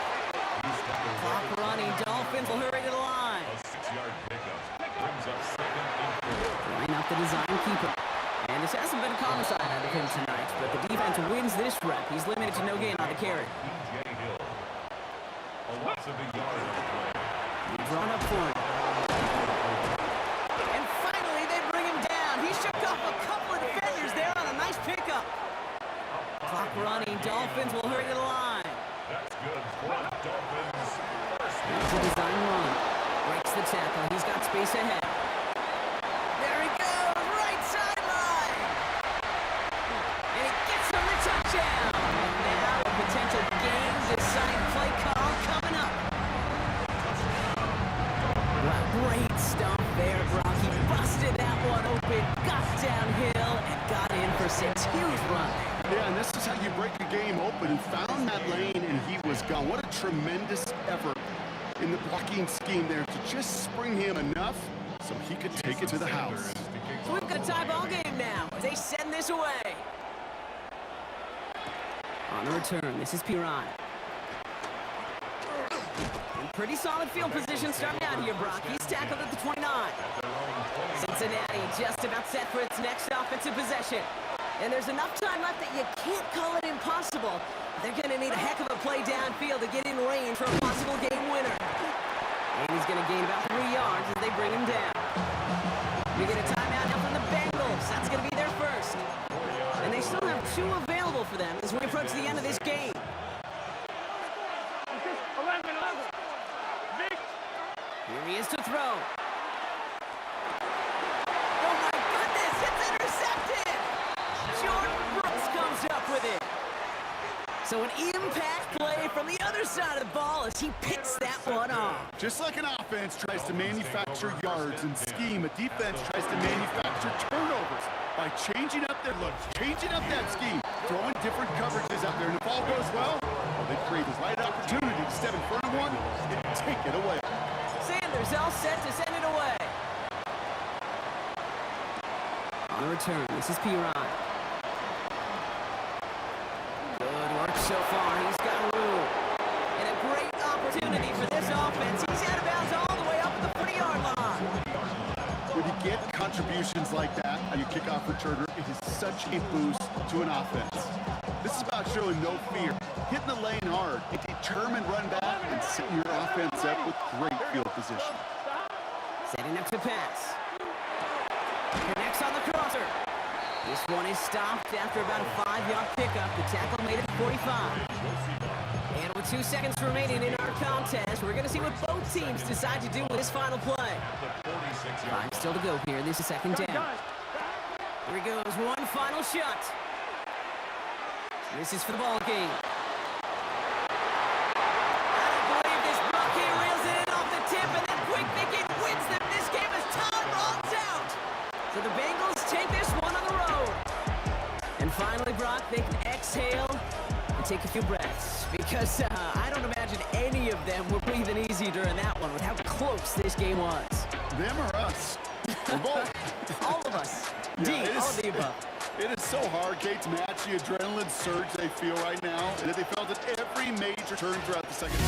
Clock running, Dolphins will hurry to the line. A 6-yard pickup. Brings up 2nd and 4. Line up the design keeper. And this hasn't been a common side out of him tonight, but the defense wins this rep. He's limited to no gain on the carry. E.J. Hill. A loss of a yard on the play. Drawn up for him. And finally, they bring him down. He shook off a couple of defenders there on a nice pickup. Clock running. Dolphins will hurry to the line. That's good for the Dolphins. It's a design run. Breaks the tackle. He's got space ahead. There he goes. Right sideline. And he gets him the touchdown. And now a potential game-deciding play call coming up. Well, great stuff there, Brock. He busted that one open, got downhill, and got in for 6. Huge run. Yeah, and this is how you break a game open. He found that lane, and he was gone. What a tremendous effort in the blocking scheme there to just spring him enough so he could take it to the house. So we've got a tie ball game now as they send this away. On the return, this is Piran. Pretty solid field position starting out here, Brock. He's tackled at the 29. Cincinnati just about set for its next offensive possession. And there's enough time left that you can't call it impossible. They're going to need a heck of a play downfield to get in range for a possible game winner. And he's going to gain about 3 yards as they bring him down. We get a timeout now from the Bengals. That's going to be their first. And they still have 2 available for them as we approach the end of this game. 11. Big. Here he is to throw. Oh my goodness, it's intercepted! Jordan Brooks comes up with it. So an impact play from the other side of the ball as he picks that one off. Just like an offense tries to manufacture yards and scheme, a defense tries to manufacture turnovers by changing up their look, changing up that scheme, throwing different coverages out there. And if all goes well, they create the right opportunity to step in front of one and take it away. Sanders all set to send it away. On the return, this is Piran. Good work so far. He's got room. And a great opportunity for this offense. He's out of bounds all the way up at the 40-yard line. When you get contributions like that, and your kickoff returner, it is such a boost to an offense. This is about showing no fear, hitting the lane hard, a determined run back, and setting your offense up with great field position. Setting up to pass. Connects on the crosser. This one is stopped after about a 5-yard pickup. The tackle made it 45. And with 2 seconds remaining in our contest, we're going to see what both teams decide to do with this final play. 5 still to go here. This is second down. Here he goes. One final shot. This is for the ball game. I don't believe this. Bucky reels it in off the tip, and then quick thinking wins them this game as time runs out. So the Bengals take this one on the road. And finally, Brock, they can exhale and take a few breaths, because I don't imagine any of them were breathing easy during that one with how close this game was. Them or us? Or both? All of us. Yeah, All of the above. It is so hard, Kate, to match the adrenaline surge they feel right now, and that they felt at every major turn throughout the second.